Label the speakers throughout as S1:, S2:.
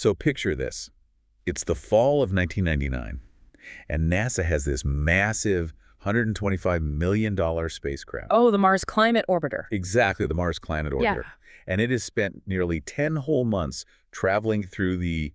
S1: So picture this. It's the fall of 1999, and NASA has this massive $125 million spacecraft.
S2: Oh, the Mars Climate Orbiter.
S1: Exactly, the Mars Climate Orbiter.
S2: Yeah.
S1: And it has spent nearly 10 whole months traveling through the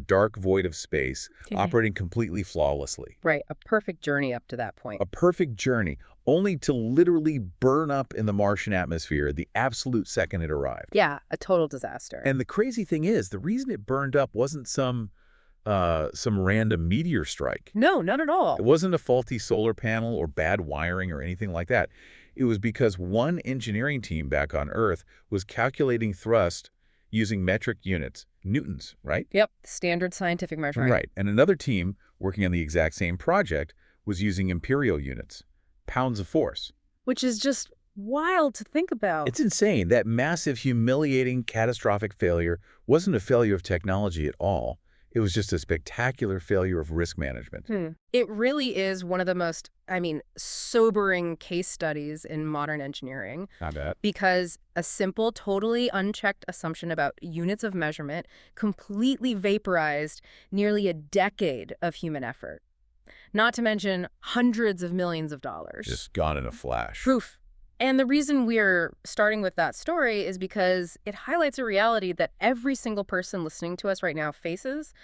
S1: dark void of space, operating completely flawlessly.
S2: Right, a perfect journey up to that point.
S1: A perfect journey, only to literally burn up in the Martian atmosphere the absolute second it arrived.
S2: Yeah, a total disaster.
S1: And the crazy thing is, the reason it burned up wasn't some random meteor strike.
S2: No, not at all.
S1: It wasn't a faulty solar panel or bad wiring or anything like that. It was because one engineering team back on Earth was calculating thrust using metric units, newtons, right?
S2: Yep, standard scientific measurement.
S1: Right. And another team working on the exact same project was using imperial units, pounds of force.
S2: Which is just wild to think about.
S1: It's insane. That massive, humiliating, catastrophic failure wasn't a failure of technology at all. It was just a spectacular failure of risk management.
S2: It really is one of the most, sobering case studies in modern engineering.
S1: I bet.
S2: Because a simple, totally unchecked assumption about units of measurement completely vaporized nearly a decade of human effort. Not to mention hundreds of millions of dollars.
S1: Just gone in a flash.
S2: Proof. And the reason we're starting with that story is because it highlights a reality that every single person listening to us right now faces,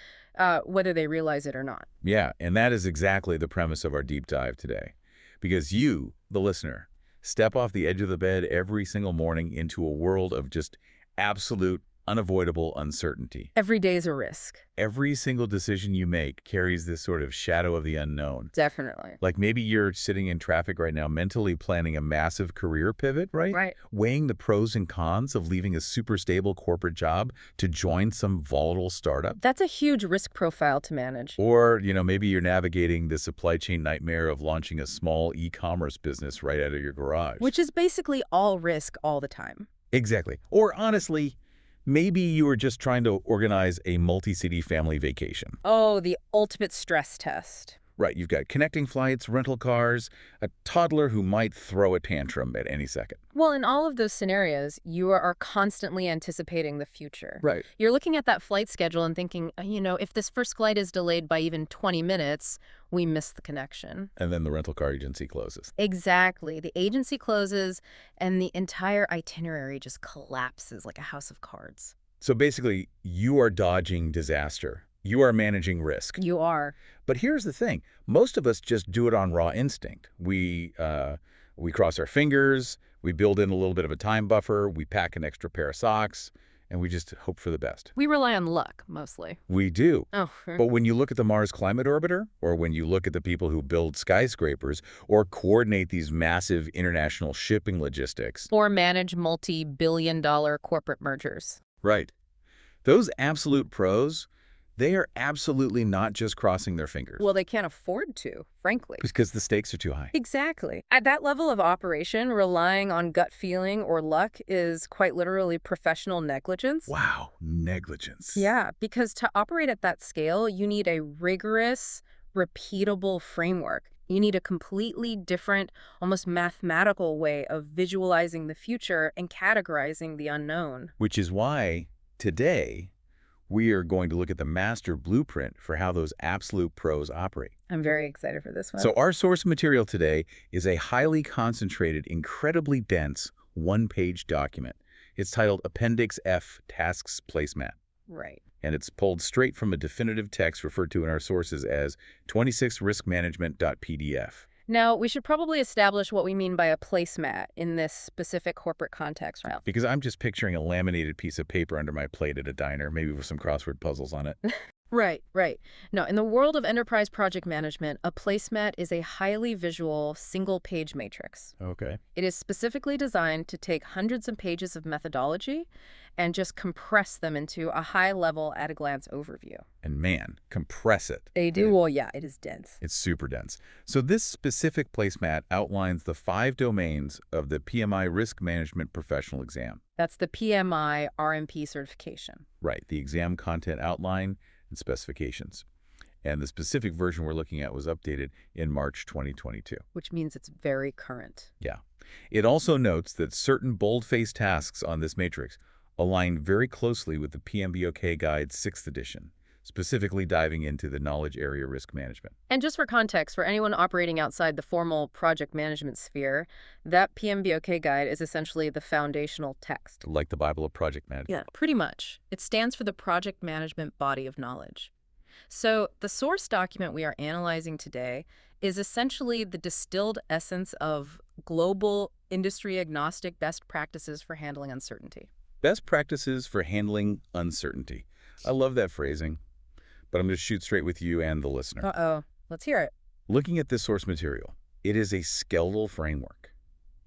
S2: whether they realize it or not.
S1: Yeah, and that is exactly the premise of our deep dive today. Because you, the listener, step off the edge of the bed every single morning into a world of just absolute, unavoidable uncertainty.
S2: Every day is a risk.
S1: Every single decision you make carries this sort of shadow of the unknown.
S2: Definitely.
S1: Like maybe you're sitting in traffic right now mentally planning a massive career pivot, right?
S2: Right.
S1: Weighing the pros and cons of leaving a super stable corporate job to join some volatile startup.
S2: That's a huge risk profile to manage.
S1: Or, maybe you're navigating the supply chain nightmare of launching a small e-commerce business right out of your garage.
S2: Which is basically all risk all the time.
S1: Exactly. Or honestly, maybe you were just trying to organize a multi-city family vacation.
S2: Oh, the ultimate stress test.
S1: Right, you've got connecting flights, rental cars, a toddler who might throw a tantrum at any second.
S2: Well, in all of those scenarios, you are constantly anticipating the future.
S1: Right.
S2: You're looking at that flight schedule and thinking, if this first flight is delayed by even 20 minutes, we miss the connection.
S1: And then the rental car agency closes.
S2: Exactly. The agency closes and the entire itinerary just collapses like a house of cards.
S1: So basically, you are dodging disaster. You are managing risk.
S2: You are.
S1: But here's the thing. Most of us just do it on raw instinct. We cross our fingers, we build in a little bit of a time buffer, we pack an extra pair of socks, and we just hope for the best.
S2: We rely on luck, mostly.
S1: We do.
S2: Oh.
S1: But when you look at the Mars Climate Orbiter, or when you look at the people who build skyscrapers, or coordinate these massive international shipping logistics.
S2: Or manage multi-billion-dollar corporate mergers.
S1: Right. Those absolute pros, they are absolutely not just crossing their fingers.
S2: Well, they can't afford to, frankly.
S1: Because the stakes are too high.
S2: Exactly. At that level of operation, relying on gut feeling or luck is quite literally professional negligence.
S1: Wow, negligence.
S2: Yeah, because to operate at that scale, you need a rigorous, repeatable framework. You need a completely different, almost mathematical way of visualizing the future and categorizing the unknown.
S1: Which is why today we are going to look at the master blueprint for how those absolute pros operate.
S2: I'm very excited for this one.
S1: So our source material today is a highly concentrated, incredibly dense, one-page document. It's titled Appendix F, Tasks Placemat.
S2: Right.
S1: And it's pulled straight from a definitive text referred to in our sources as 26riskmanagement.pdf.
S2: Now, we should probably establish what we mean by a placemat in this specific corporate context, Ralph.
S1: Because I'm just picturing a laminated piece of paper under my plate at a diner, maybe with some crossword puzzles on it.
S2: Right. No, in the world of enterprise project management, a placemat is a highly visual, single-page matrix.
S1: Okay.
S2: It is specifically designed to take hundreds of pages of methodology and just compress them into a high-level, at-a-glance overview.
S1: And man, compress it.
S2: They do? Well, yeah, it is dense.
S1: It's super dense. So this specific placemat outlines the 5 domains of the PMI Risk Management Professional Exam.
S2: That's the PMI RMP certification.
S1: Right, the exam content outline and specifications. And the specific version we're looking at was updated in March 2022.
S2: Which means it's very current.
S1: Yeah. It also notes that certain bold-faced tasks on this matrix align very closely with the PMBOK Guide 6th edition, specifically diving into the knowledge area risk management.
S2: And just for context, for anyone operating outside the formal project management sphere, that PMBOK guide is essentially the foundational text.
S1: Like the Bible of project management.
S2: Yeah, pretty much. It stands for the project management body of knowledge. So the source document we are analyzing today is essentially the distilled essence of global industry-agnostic best practices for handling uncertainty.
S1: Best practices for handling uncertainty. I love that phrasing, but I'm going to shoot straight with you and the listener.
S2: Uh-oh. Let's hear it.
S1: Looking at this source material, it is a skeletal framework.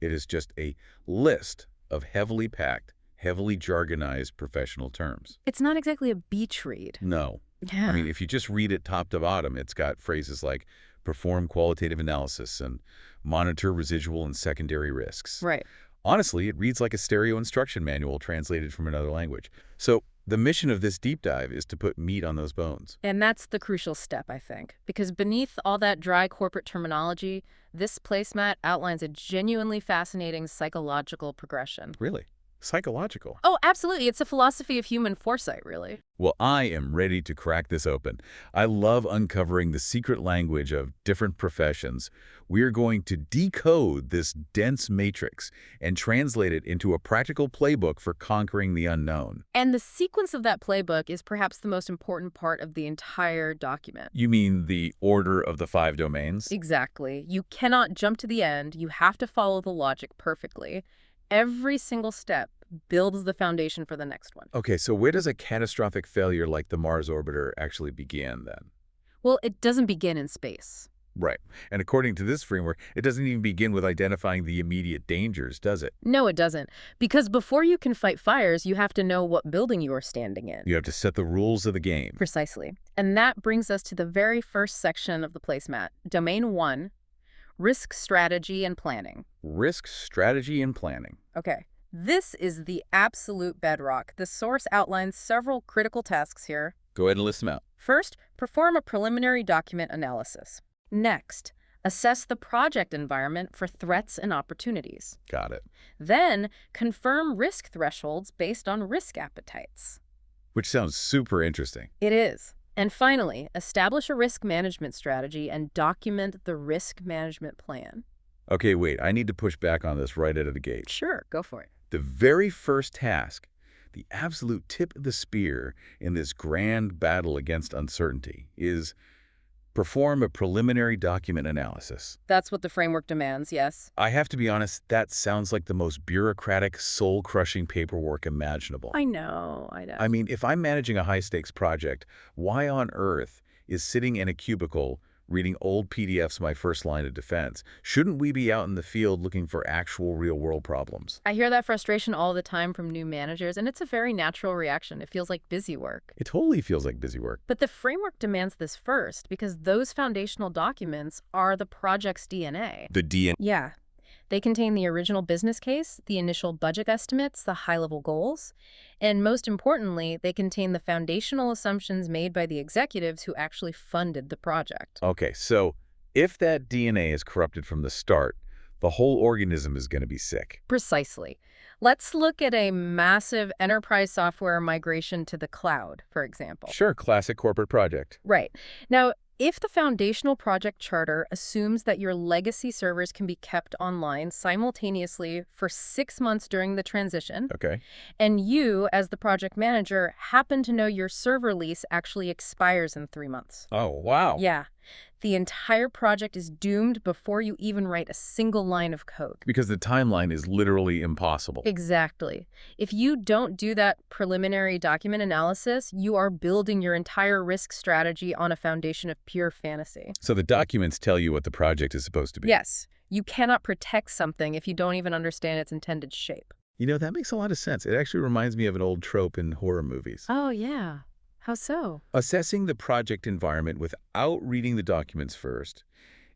S1: It is just a list of heavily packed, heavily jargonized professional terms.
S2: It's not exactly a beach read.
S1: No.
S2: Yeah.
S1: I mean, if you just read it top to bottom, it's got phrases like perform qualitative analysis and monitor residual and secondary risks.
S2: Right.
S1: Honestly, it reads like a stereo instruction manual translated from another language. So the mission of this deep dive is to put meat on those bones.
S2: And that's the crucial step, I think, because beneath all that dry corporate terminology, this placemat outlines a genuinely fascinating psychological progression.
S1: Really? Psychological?
S2: Oh, absolutely. It's a philosophy of human foresight, really.
S1: Well, I am ready to crack this open. I love uncovering the secret language of different professions. We're going to decode this dense matrix and translate it into a practical playbook for conquering the unknown.
S2: And the sequence of that playbook is perhaps the most important part of the entire document.
S1: You mean the order of the 5 domains?
S2: Exactly. You cannot jump to the end. You have to follow the logic perfectly. Every single step builds the foundation for the next one.
S1: Okay, so where does a catastrophic failure like the Mars orbiter actually begin then?
S2: Well, it doesn't begin in space.
S1: Right. And according to this framework, it doesn't even begin with identifying the immediate dangers, does it?
S2: No, it doesn't. Because before you can fight fires, you have to know what building you are standing in.
S1: You have to set the rules of the game.
S2: Precisely. And that brings us to the very first section of the placemat. Domain 1, risk strategy and planning.
S1: Risk strategy and planning.
S2: Okay. This is the absolute bedrock. The source outlines several critical tasks here.
S1: Go ahead and list them out.
S2: First, perform a preliminary document analysis. Next, assess the project environment for threats and opportunities.
S1: Got it.
S2: Then, confirm risk thresholds based on risk appetites.
S1: Which sounds super interesting.
S2: It is. And finally, establish a risk management strategy and document the risk management plan.
S1: Okay, wait, I need to push back on this right out of the gate.
S2: Sure, go for it.
S1: The very first task, the absolute tip of the spear in this grand battle against uncertainty, is perform a preliminary document analysis.
S2: That's what the framework demands, yes.
S1: I have to be honest, that sounds like the most bureaucratic, soul-crushing paperwork imaginable.
S2: I know.
S1: I mean, if I'm managing a high-stakes project, why on earth is sitting in a cubicle reading old PDFs my first line of defense? Shouldn't we be out in the field looking for actual real-world problems?
S2: I hear that frustration all the time from new managers, and it's a very natural reaction. It feels like busy work.
S1: It totally feels like busy work.
S2: But the framework demands this first, because those foundational documents are the project's DNA.
S1: The DNA.
S2: Yeah. They contain the original business case, the initial budget estimates, the high-level goals, and most importantly, they contain the foundational assumptions made by the executives who actually funded the project.
S1: Okay, so if that DNA is corrupted from the start, the whole organism is going to be sick.
S2: Precisely. Let's look at a massive enterprise software migration to the cloud, for example.
S1: Sure, classic corporate project.
S2: Right. Now, if the foundational project charter assumes that your legacy servers can be kept online simultaneously for 6 months during the transition,
S1: Okay.
S2: and you, as the project manager, happen to know your server lease actually expires in 3 months.
S1: Oh, wow.
S2: Yeah. The entire project is doomed before you even write a single line of code.
S1: Because the timeline is literally impossible.
S2: Exactly. If you don't do that preliminary document analysis, you are building your entire risk strategy on a foundation of pure fantasy.
S1: So the documents tell you what the project is supposed to be.
S2: Yes. You cannot protect something if you don't even understand its intended shape.
S1: You know, that makes a lot of sense. It actually reminds me of an old trope in horror movies.
S2: Oh, yeah. How so?
S1: Assessing the project environment without reading the documents first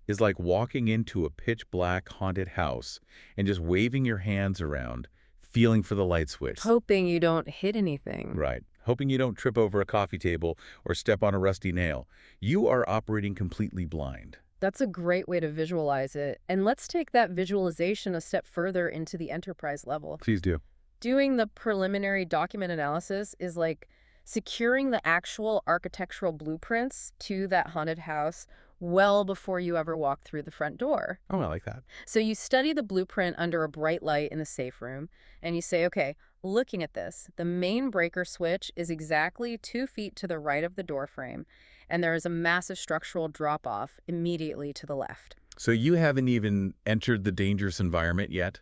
S1: is like walking into a pitch-black haunted house and just waving your hands around, feeling for the light switch.
S2: Hoping you don't hit anything.
S1: Right. Hoping you don't trip over a coffee table or step on a rusty nail. You are operating completely blind.
S2: That's a great way to visualize it. And let's take that visualization a step further into the enterprise level.
S1: Please do.
S2: Doing the preliminary document analysis is like securing the actual architectural blueprints to that haunted house well before you ever walk through the front door.
S1: Oh, I like that.
S2: So you study the blueprint under a bright light in the safe room, and you say, okay, looking at this, the main breaker switch is exactly 2 feet to the right of the door frame, and there is a massive structural drop-off immediately to the left.
S1: So you haven't even entered the dangerous environment yet,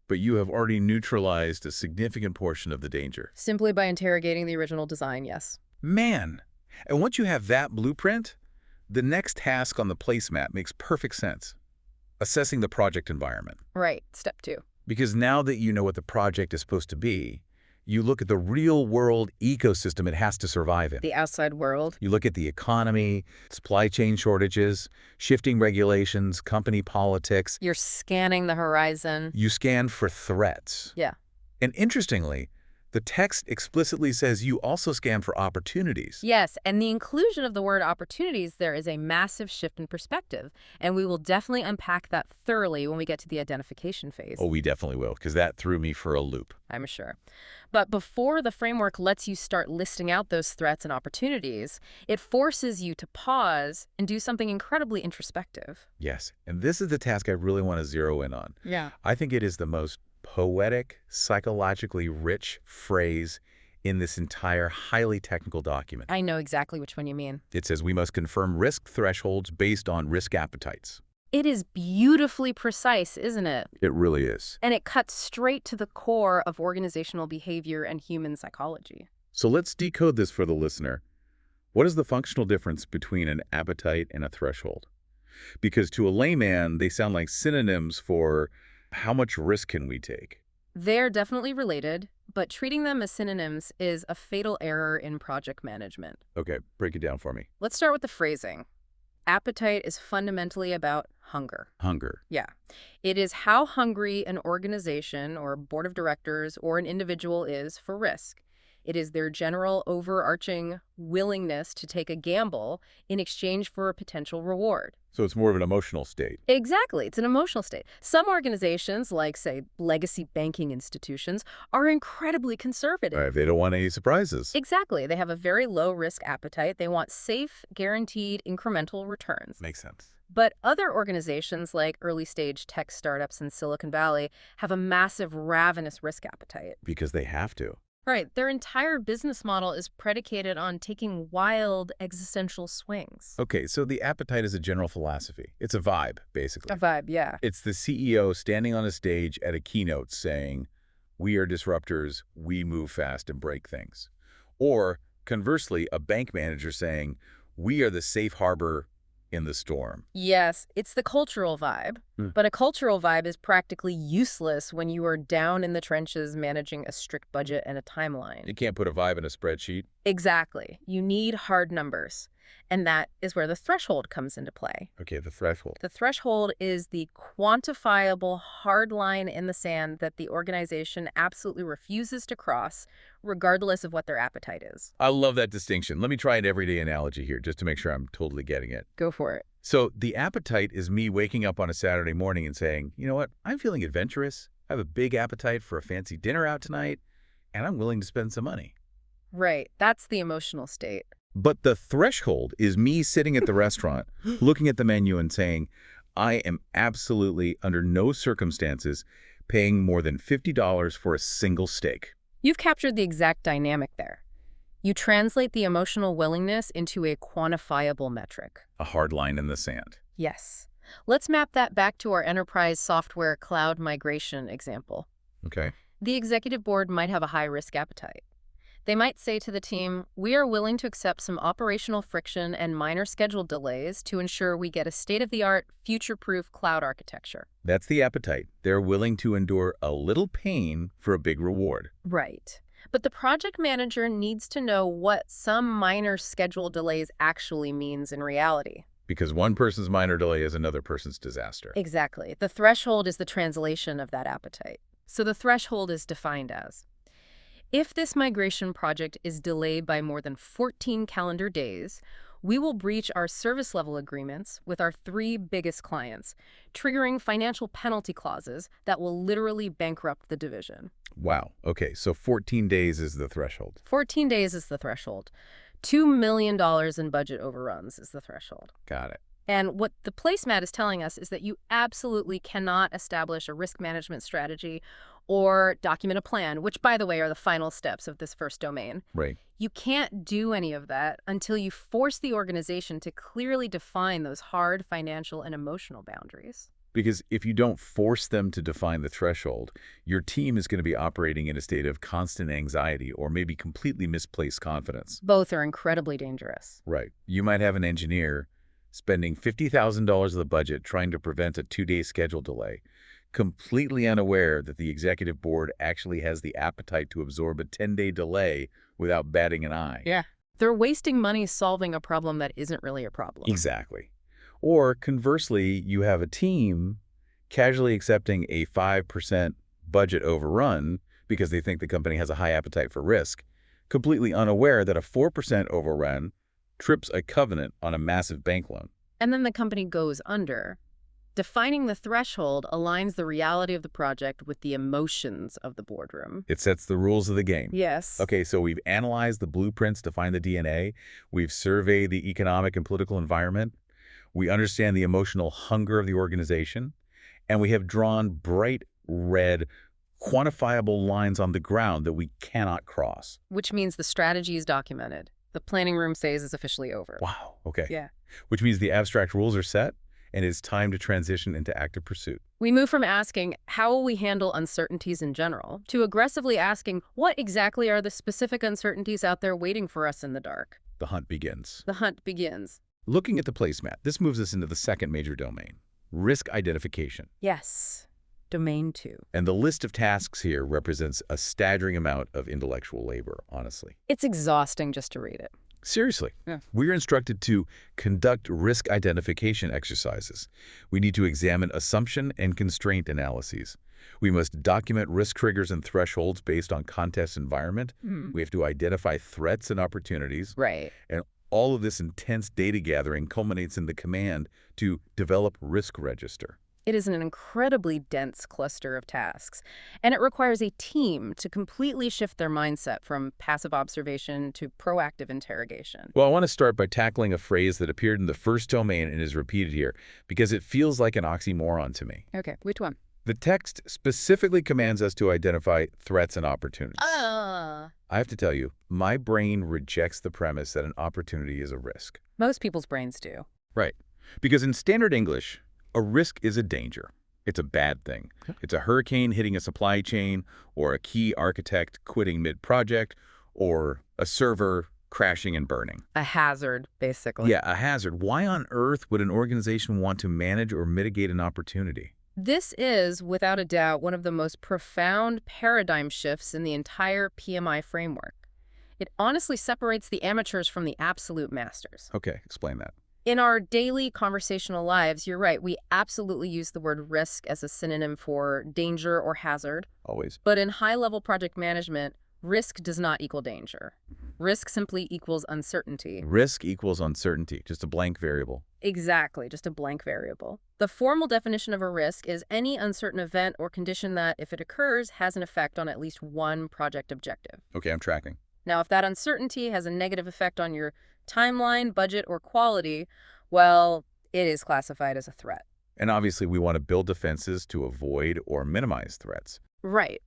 S1: but you have already neutralized a significant portion of the danger.
S2: Simply by interrogating the original design, yes.
S1: Man! And once you have that blueprint, the next task on the placemat makes perfect sense. Assessing the project environment.
S2: Right, step 2.
S1: Because now that you know what the project is supposed to be, you look at the real-world ecosystem it has to survive in.
S2: The outside world.
S1: You look at the economy, supply chain shortages, shifting regulations, company politics.
S2: You're scanning the horizon.
S1: You scan for threats.
S2: Yeah.
S1: And interestingly, the text explicitly says you also scan for opportunities.
S2: Yes, and the inclusion of the word opportunities there is a massive shift in perspective, and we will definitely unpack that thoroughly when we get to the identification phase.
S1: Oh, we definitely will, because that threw me for a loop.
S2: I'm sure. But before the framework lets you start listing out those threats and opportunities, it forces you to pause and do something incredibly introspective.
S1: Yes, and this is the task I really want to zero in on.
S2: Yeah.
S1: I think it is the most poetic, psychologically rich phrase in this entire highly technical document.
S2: I know exactly which one you mean.
S1: It says we must confirm risk thresholds based on risk appetites.
S2: It is beautifully precise, isn't it?
S1: It really is.
S2: And it cuts straight to the core of organizational behavior and human psychology.
S1: So let's decode this for the listener. What is the functional difference between an appetite and a threshold? Because to a layman, they sound like synonyms for how much risk can we take?
S2: They're definitely related, but treating them as synonyms is a fatal error in project management.
S1: Okay, break it down for me.
S2: Let's start with the phrasing. Appetite is fundamentally about hunger.
S1: Hunger.
S2: Yeah. It is how hungry an organization or board of directors or an individual is for risk. It is their general overarching willingness to take a gamble in exchange for a potential reward.
S1: So it's more of an emotional state.
S2: Exactly. It's an emotional state. Some organizations, like, say, legacy banking institutions, are incredibly conservative.
S1: They don't want any surprises.
S2: Exactly. They have a very low risk appetite. They want safe, guaranteed, incremental returns.
S1: Makes sense.
S2: But other organizations, like early stage tech startups in Silicon Valley, have a massive, ravenous risk appetite.
S1: Because they have to.
S2: Right. Their entire business model is predicated on taking wild existential swings.
S1: Okay, so the appetite is a general philosophy. It's a vibe, basically.
S2: A vibe, yeah.
S1: It's the CEO standing on a stage at a keynote saying, we are disruptors, we move fast and break things. Or, conversely, a bank manager saying, we are the safe harbor in the storm.
S2: Yes, it's the cultural vibe. But a cultural vibe is practically useless when you are down in the trenches managing a strict budget and a timeline.
S1: You can't put a vibe in a spreadsheet.
S2: Exactly. You need hard numbers. And that is where the threshold comes into play.
S1: Okay, the threshold.
S2: The threshold is the quantifiable hard line in the sand that the organization absolutely refuses to cross, regardless of what their appetite is.
S1: I love that distinction. Let me try an everyday analogy here, just to make sure I'm totally getting it.
S2: Go for it.
S1: So the appetite is me waking up on a Saturday morning and saying, you know what, I'm feeling adventurous. I have a big appetite for a fancy dinner out tonight, and I'm willing to spend some money.
S2: Right. That's the emotional state.
S1: But the threshold is me sitting at the restaurant, looking at the menu and saying, I am absolutely, under no circumstances, paying more than $50 for a single steak.
S2: You've captured the exact dynamic there. You translate the emotional willingness into a quantifiable metric.
S1: A hard line in the sand.
S2: Yes. Let's map that back to our enterprise software cloud migration example.
S1: Okay.
S2: The executive board might have a high-risk appetite. They might say to the team, we are willing to accept some operational friction and minor schedule delays to ensure we get a state-of-the-art, future-proof cloud architecture.
S1: That's the appetite. They're willing to endure a little pain for a big reward.
S2: Right. But the project manager needs to know what some minor schedule delays actually means in reality.
S1: Because one person's minor delay is another person's disaster.
S2: Exactly. The threshold is the translation of that appetite. So the threshold is defined as, if this migration project is delayed by more than 14 calendar days, we will breach our service level agreements with our 3 biggest clients, triggering financial penalty clauses that will literally bankrupt the division.
S1: Wow. Okay, so 14 days is the threshold.
S2: 14 days is the threshold. $2 million in budget overruns is the threshold.
S1: Got it.
S2: And what the placemat is telling us is that you absolutely cannot establish a risk management strategy or document a plan, which, by the way, are the final steps of this first domain.
S1: Right.
S2: You can't do any of that until you force the organization to clearly define those hard financial and emotional boundaries.
S1: Because if you don't force them to define the threshold, your team is going to be operating in a state of constant anxiety or maybe completely misplaced confidence.
S2: Both are incredibly dangerous.
S1: Right. You might have an engineer spending $50,000 of the budget trying to prevent a 2-day schedule delay, completely unaware that the executive board actually has the appetite to absorb a 10-day delay without batting an eye.
S2: Yeah. They're wasting money solving a problem that isn't really a problem.
S1: Exactly. Or conversely, you have a team casually accepting a 5% budget overrun because they think the company has a high appetite for risk, completely unaware that a 4% overrun trips a covenant on a massive bank loan.
S2: And then the company goes under. Defining the threshold aligns the reality of the project with the emotions of the boardroom.
S1: It sets the rules of the game.
S2: Yes.
S1: Okay, so we've analyzed the blueprints to find the DNA. We've surveyed the economic and political environment. We understand the emotional hunger of the organization. And we have drawn bright red, quantifiable lines on the ground that we cannot cross.
S2: Which means the strategy is documented. The planning room phase is officially over.
S1: Wow, okay.
S2: Yeah.
S1: Which means the abstract rules are set, and it's time to transition into active pursuit.
S2: We move from asking, how will we handle uncertainties in general, to aggressively asking, what exactly are the specific uncertainties out there waiting for us in the dark?
S1: The hunt begins.
S2: The hunt begins.
S1: Looking at the placemat, this moves us into the second major domain, risk identification.
S2: Yes. Domain 2.
S1: And the list of tasks here represents a staggering amount of intellectual labor, honestly.
S2: It's exhausting just to read it.
S1: Seriously.
S2: Yeah.
S1: We're instructed to conduct risk identification exercises. We need to examine assumption and constraint analyses. We must document risk triggers and thresholds based on context environment. We have to identify threats and opportunities.
S2: Right.
S1: And all of this intense data gathering culminates in the command to develop risk register.
S2: It is an incredibly dense cluster of tasks, and it requires a team to completely shift their mindset from passive observation to proactive interrogation.
S1: Well, I want to start by tackling a phrase that appeared in the first domain and is repeated here because it feels like an oxymoron to me.
S2: Okay, which one?
S1: The text specifically commands us to identify threats and opportunities. I have to tell you, my brain rejects the premise that an opportunity is a risk.
S2: Most people's brains do.
S1: Right. Because in standard English, a risk is a danger. It's a bad thing. It's a hurricane hitting a supply chain, or a key architect quitting mid-project, or a server crashing and burning.
S2: A hazard, basically.
S1: Yeah, a hazard. Why on earth would an organization want to manage or mitigate an opportunity?
S2: This is, without a doubt, one of the most profound paradigm shifts in the entire PMI framework. It honestly separates the amateurs from the absolute masters.
S1: Okay, explain that.
S2: In our daily conversational lives, you're right, we absolutely use the word risk as a synonym for danger or hazard.
S1: Always.
S2: But in high-level project management, risk does not equal danger. Risk simply equals uncertainty.
S1: Risk equals uncertainty, just a blank variable.
S2: Exactly, just a blank variable. The formal definition of a risk is any uncertain event or condition that, if it occurs, has an effect on at least one project objective.
S1: Okay, I'm tracking.
S2: Now, if that uncertainty has a negative effect on your timeline, budget, or quality, well, it is classified as a threat.
S1: And obviously, we want to build defenses to avoid or minimize threats.
S2: Right.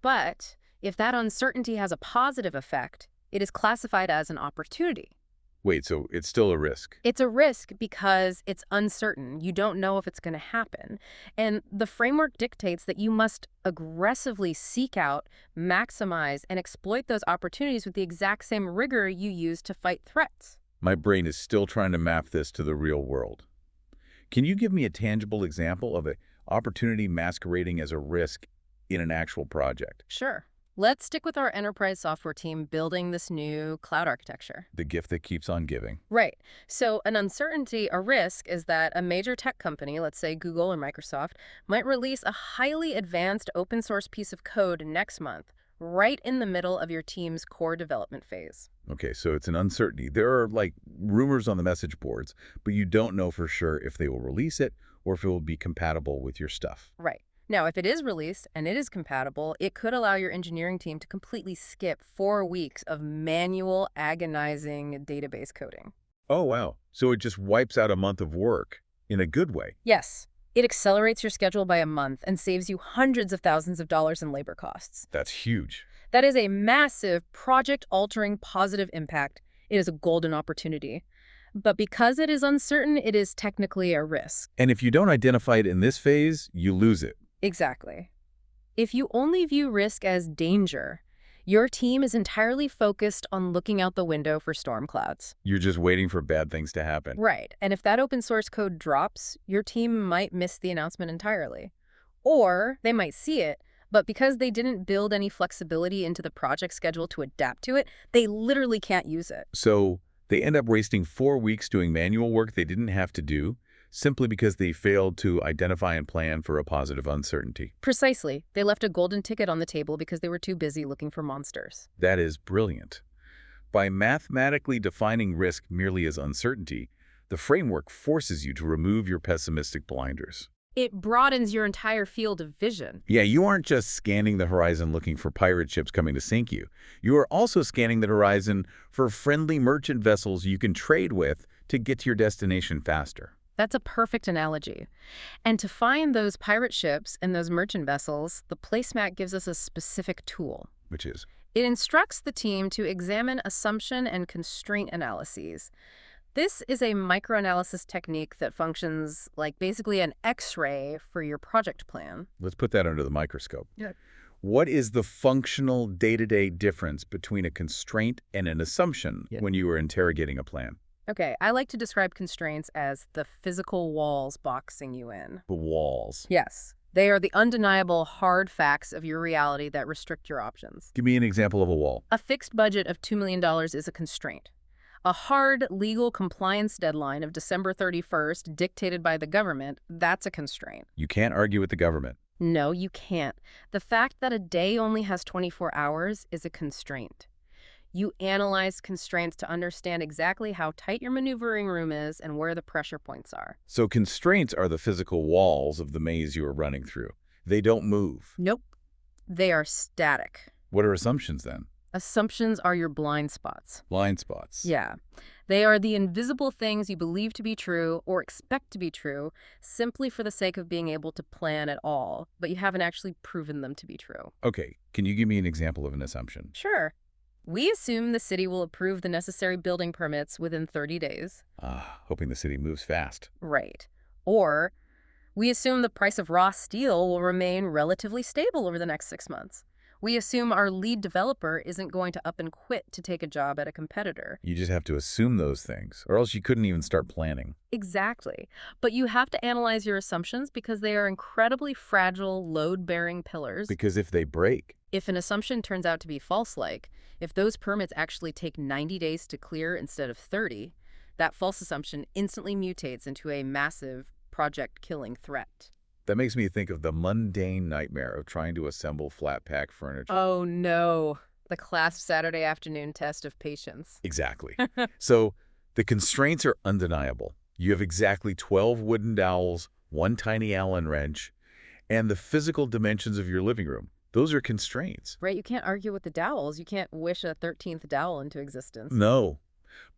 S2: But if that uncertainty has a positive effect, it is classified as an opportunity.
S1: Wait, so it's still a risk?
S2: It's a risk because it's uncertain. You don't know if it's going to happen. And the framework dictates that you must aggressively seek out, maximize, and exploit those opportunities with the exact same rigor you use to fight threats.
S1: My brain is still trying to map this to the real world. Can you give me a tangible example of an opportunity masquerading as a risk in an actual project?
S2: Sure. Let's stick with our enterprise software team building this new cloud architecture.
S1: The gift that keeps on giving.
S2: Right. So an uncertainty, a risk, is that a major tech company, let's say Google or Microsoft, might release a highly advanced open source piece of code next month, right in the middle of your team's core development phase.
S1: Okay, so it's an uncertainty. There are like rumors on the message boards, but you don't know for sure if they will release it or if it will be compatible with your stuff.
S2: Right. Now, if it is released and it is compatible, it could allow your engineering team to completely skip 4 weeks of manual, agonizing database coding.
S1: Oh, wow. So it just wipes out a month of work in a good way.
S2: Yes, it accelerates your schedule by a month and saves you hundreds of thousands of dollars in labor costs.
S1: That's huge.
S2: That is a massive, project-altering positive impact. It is a golden opportunity. But because it is uncertain, it is technically a risk.
S1: And if you don't identify it in this phase, you lose it.
S2: Exactly. If you only view risk as danger, your team is entirely focused on looking out the window for storm clouds.
S1: You're just waiting for bad things to happen.
S2: Right. And if that open source code drops, your team might miss the announcement entirely. Or they might see it, but because they didn't build any flexibility into the project schedule to adapt to it, they literally can't use it.
S1: So they end up wasting 4 weeks doing manual work they didn't have to do, simply because they failed to identify and plan for a positive uncertainty.
S2: Precisely. They left a golden ticket on the table because they were too busy looking for monsters.
S1: That is brilliant. By mathematically defining risk merely as uncertainty, the framework forces you to remove your pessimistic blinders.
S2: It broadens your entire field of vision.
S1: Yeah, you aren't just scanning the horizon looking for pirate ships coming to sink you. You are also scanning the horizon for friendly merchant vessels you can trade with to get to your destination faster.
S2: That's a perfect analogy. And to find those pirate ships and those merchant vessels, the placemat gives us a specific tool.
S1: Which is?
S2: It instructs the team to examine assumption and constraint analyses. This is a microanalysis technique that functions like basically an X-ray for your project plan.
S1: Let's put that under the microscope.
S2: Yeah.
S1: What is the functional day-to-day difference between a constraint and an assumption when you are interrogating a plan?
S2: Okay, I like to describe constraints as the physical walls boxing you in.
S1: The walls.
S2: Yes. They are the undeniable hard facts of your reality that restrict your options.
S1: Give me an example of a wall.
S2: A fixed budget of $2 million is a constraint. A hard legal compliance deadline of December 31st dictated by the government, that's a constraint.
S1: You can't argue with the government.
S2: No, you can't. The fact that a day only has 24 hours is a constraint. You analyze constraints to understand exactly how tight your maneuvering room is and where the pressure points are.
S1: So constraints are the physical walls of the maze you are running through. They don't move.
S2: Nope. They are static.
S1: What are assumptions then?
S2: Assumptions are your blind spots.
S1: Blind spots.
S2: Yeah. They are the invisible things you believe to be true or expect to be true simply for the sake of being able to plan at all, but you haven't actually proven them to be true.
S1: Okay, can you give me an example of an assumption?
S2: Sure. We assume the city will approve the necessary building permits within 30 days.
S1: Hoping the city moves fast.
S2: Right. Or we assume the price of raw steel will remain relatively stable over the next 6 months. We assume our lead developer isn't going to up and quit to take a job at a competitor.
S1: You just have to assume those things, or else you couldn't even start planning.
S2: Exactly. But you have to analyze your assumptions because they are incredibly fragile, load-bearing pillars.
S1: Because if they break,
S2: If an assumption turns out to be false-like, if those permits actually take 90 days to clear instead of 30, that false assumption instantly mutates into a massive project-killing threat.
S1: that makes me think of the mundane nightmare of trying to assemble flat-pack furniture.
S2: Oh no, the class Saturday afternoon test of patience.
S1: Exactly. So the constraints are undeniable. You have exactly 12 wooden dowels, 1 tiny Allen wrench, and the physical dimensions of your living room. Those are constraints.
S2: Right, you can't argue with the dowels. You can't wish a 13th dowel into existence.
S1: No.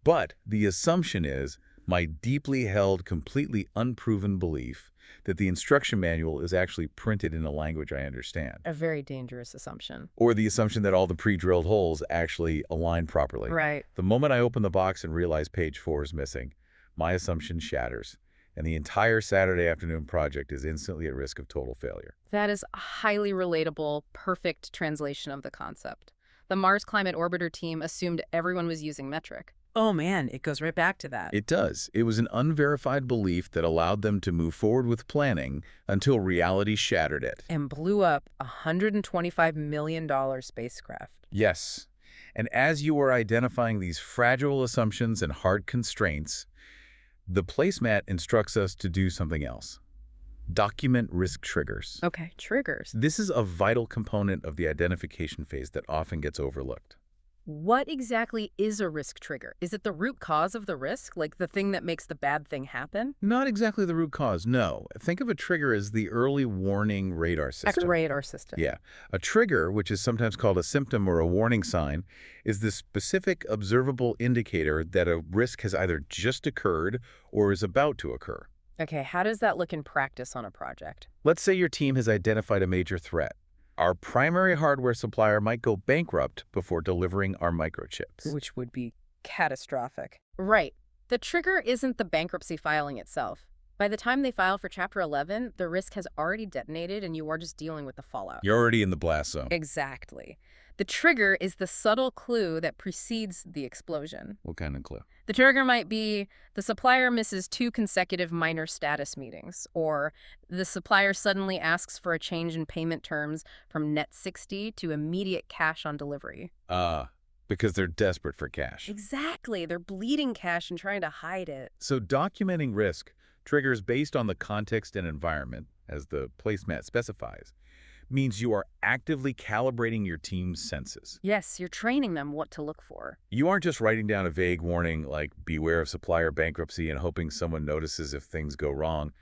S1: But the assumption is my deeply held, completely unproven belief that the instruction manual is actually printed in a language I understand.
S2: A very dangerous assumption.
S1: Or the assumption that all the pre-drilled holes actually align properly.
S2: Right.
S1: The moment I open the box and realize page 4 is missing, my assumption shatters, and the entire Saturday afternoon project is instantly at risk of total failure.
S2: That is a highly relatable, perfect translation of the concept. The Mars Climate Orbiter team assumed everyone was using metric.
S3: Oh man, it goes right back to that.
S1: It does. It was an unverified belief that allowed them to move forward with planning until reality shattered it.
S2: And blew up a $125 million spacecraft.
S1: Yes. And as you are identifying these fragile assumptions and hard constraints, the placemat instructs us to do something else. Document risk triggers.
S2: Okay, triggers.
S1: This is a vital component of the identification phase that often gets overlooked.
S2: What exactly is a risk trigger? Is it the root cause of the risk, like the thing that makes the bad thing happen?
S1: Not exactly the root cause, no. Think of a trigger as the early warning radar system.
S2: Radar system.
S1: Yeah. A trigger, which is sometimes called a symptom or a warning sign, is the specific observable indicator that a risk has either just occurred or is about to occur.
S2: Okay, how does that look in practice on a project?
S1: Let's say your team has identified a major threat. Our primary hardware supplier might go bankrupt before delivering our microchips.
S2: Which would be catastrophic. Right. The trigger isn't the bankruptcy filing itself. By the time they file for Chapter 11, the risk has already detonated and you are just dealing with the fallout.
S1: You're already in the blast zone.
S2: Exactly. The trigger is the subtle clue that precedes the explosion.
S1: What kind of clue?
S2: The trigger might be the supplier misses 2 consecutive minor status meetings, or the supplier suddenly asks for a change in payment terms from net 60 to immediate cash on delivery.
S1: Because they're desperate for cash.
S2: Exactly. They're bleeding cash and trying to hide it.
S1: So documenting risk triggers based on the context and environment, as the placemat specifies, means you are actively calibrating your team's senses.
S2: Yes, you're training them what to look for.
S1: You aren't just writing down a vague warning like beware of supplier bankruptcy and hoping someone notices if things go wrong.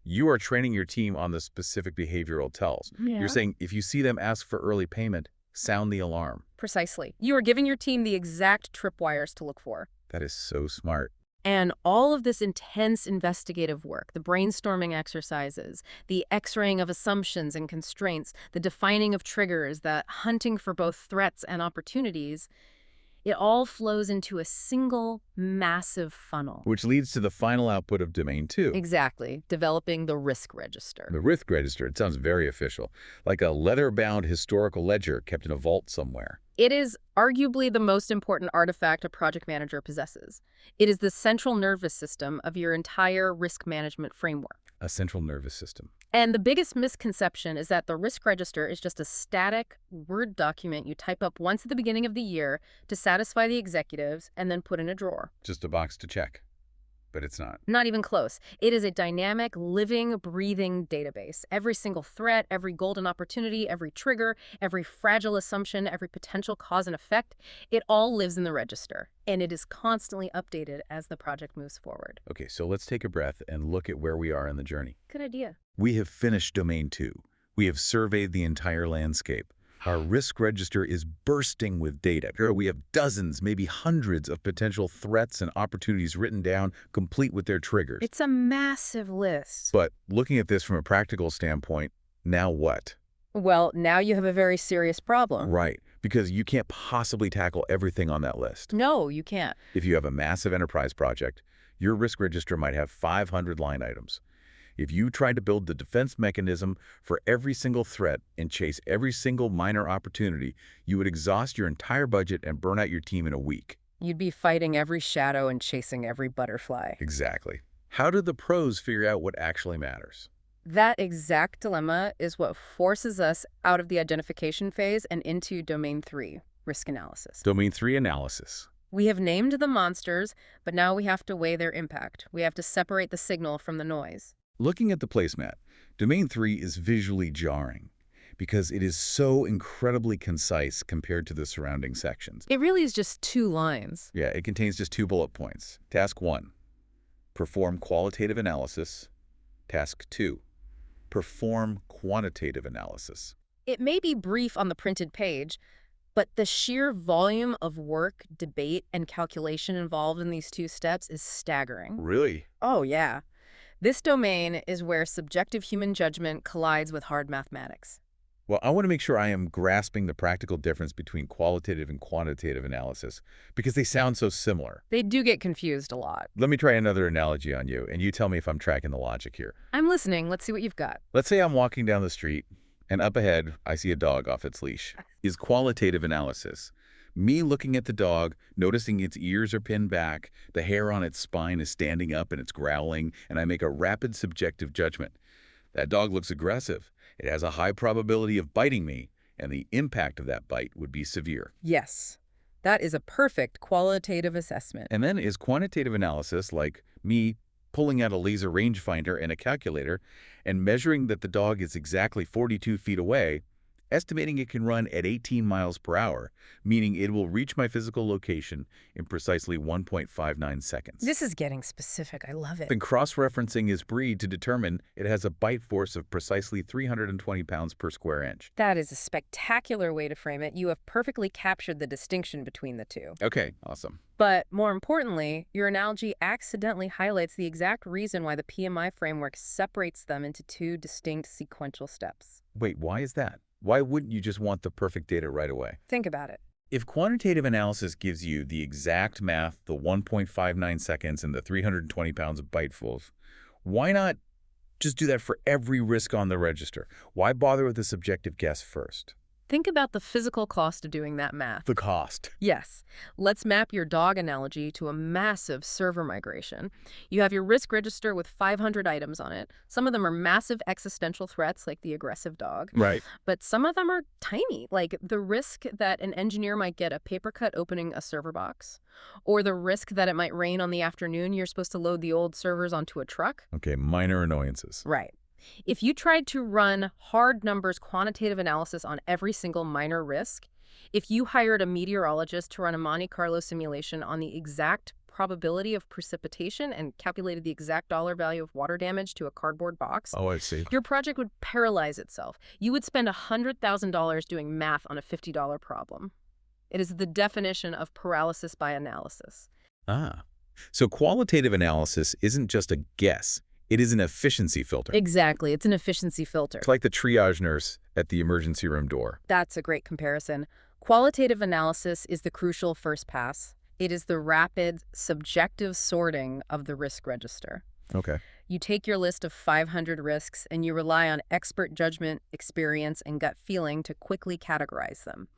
S1: You are training your team on the specific behavioral tells.
S2: Yeah.
S1: You're saying if you see them ask for early payment, sound the alarm.
S2: Precisely. You are giving your team the exact tripwires to look for.
S1: That is so smart.
S2: And all of this intense investigative work, the brainstorming exercises, the x-raying of assumptions and constraints, the defining of triggers, the hunting for both threats and opportunities, it all flows into a single massive funnel.
S1: Which leads to the final output of Domain 2.
S2: Exactly. Developing the risk register.
S1: The risk register, it sounds very official, like a leather-bound historical ledger kept in a vault somewhere.
S2: It is arguably the most important artifact a project manager possesses. It is the central nervous system of your entire risk management framework.
S1: A central nervous system.
S2: And the biggest misconception is that the risk register is just a static Word document you type up once at the beginning of the year to satisfy the executives and then put in a drawer.
S1: Just a box to check. But it's not.
S2: Not even close. It is a dynamic, living, breathing database. Every single threat, every golden opportunity, every trigger, every fragile assumption, every potential cause and effect, it all lives in the register. And it is constantly updated as the project moves forward.
S1: Okay, so let's take a breath and look at where we are in the journey.
S2: Good idea.
S1: We have finished Domain 2. We have surveyed the entire landscape. Our risk register is bursting with data. Here we have dozens, maybe hundreds of potential threats and opportunities written down, complete with their triggers.
S2: It's a massive list.
S1: But looking at this from a practical standpoint, now what?
S2: Well, now you have a very serious problem.
S1: Right, because you can't possibly tackle everything on that list.
S2: No, you can't.
S1: If you have a massive enterprise project, your risk register might have 500 line items. If you tried to build the defense mechanism for every single threat and chase every single minor opportunity, you would exhaust your entire budget and burn out your team in a week.
S2: You'd be fighting every shadow and chasing every butterfly.
S1: Exactly. How do the pros figure out what actually matters?
S2: That exact dilemma is what forces us out of the identification phase and into Domain 3, risk analysis.
S1: Domain 3 analysis.
S2: We have named the monsters, but now we have to weigh their impact. We have to separate the signal from the noise.
S1: Looking at the placemat, Domain 3 is visually jarring because it is so incredibly concise compared to the surrounding sections.
S2: It really is just 2 lines.
S1: Yeah, it contains just 2 bullet points. Task 1, perform qualitative analysis. Task 2, perform quantitative analysis.
S2: It may be brief on the printed page, but the sheer volume of work, debate, and calculation involved in these 2 steps is staggering.
S1: Really?
S2: Oh, yeah. This domain is where subjective human judgment collides with hard mathematics.
S1: Well, I want to make sure I am grasping the practical difference between qualitative and quantitative analysis because they sound so similar.
S2: They do get confused a lot.
S1: Let me try another analogy on you, and you tell me if I'm tracking the logic here.
S2: I'm listening. Let's see what you've got.
S1: Let's say I'm walking down the street, and up ahead, I see a dog off its leash. Is qualitative analysis me looking at the dog, noticing its ears are pinned back, the hair on its spine is standing up and it's growling, and I make a rapid subjective judgment. That dog looks aggressive. It has a high probability of biting me, and the impact of that bite would be severe.
S2: Yes. That is a perfect qualitative assessment.
S1: And then is quantitative analysis, like me pulling out a laser rangefinder and a calculator and measuring that the dog is exactly 42 feet away, estimating it can run at 18 miles per hour, meaning it will reach my physical location in precisely 1.59 seconds.
S2: This is getting specific. I love it.
S1: Then cross-referencing his breed to determine it has a bite force of precisely 320 pounds per square inch.
S2: That is a spectacular way to frame it. You have perfectly captured the distinction between the two.
S1: Okay, awesome.
S2: But more importantly, your analogy accidentally highlights the exact reason why the PMI framework separates them into two distinct sequential steps.
S1: Wait, why is that? Why wouldn't you just want the perfect data right away?
S2: Think about it.
S1: If quantitative analysis gives you the exact math, the 1.59 seconds and the 320 pounds of bite force, why not just do that for every risk on the register? Why bother with the subjective guess first?
S2: Think about the physical cost of doing that math.
S1: The cost.
S2: Yes. Let's map your dog analogy to a massive server migration. You have your risk register with 500 items on it. Some of them are massive existential threats, like the aggressive dog.
S1: Right.
S2: But some of them are tiny, like the risk that an engineer might get a paper cut opening a server box, or the risk that it might rain on the afternoon you're supposed to load the old servers onto a truck.
S1: Okay, minor annoyances.
S2: Right. If you tried to run hard numbers quantitative analysis on every single minor risk, if you hired a meteorologist to run a Monte Carlo simulation on the exact probability of precipitation and calculated the exact dollar value of water damage to a cardboard box,
S1: Oh, I see.
S2: your project would paralyze itself. You would spend $100,000 doing math on a $50 problem. It is the definition of paralysis by analysis.
S1: Ah. So qualitative analysis isn't just a guess. It is an efficiency filter.
S2: Exactly. It's an efficiency filter.
S1: It's like the triage nurse at the emergency room door.
S2: That's a great comparison. Qualitative analysis is the crucial first pass. It is the rapid, subjective sorting of the risk register.
S1: Okay.
S2: You take your list of 500 risks and you rely on expert judgment, experience, and gut feeling to quickly categorize them.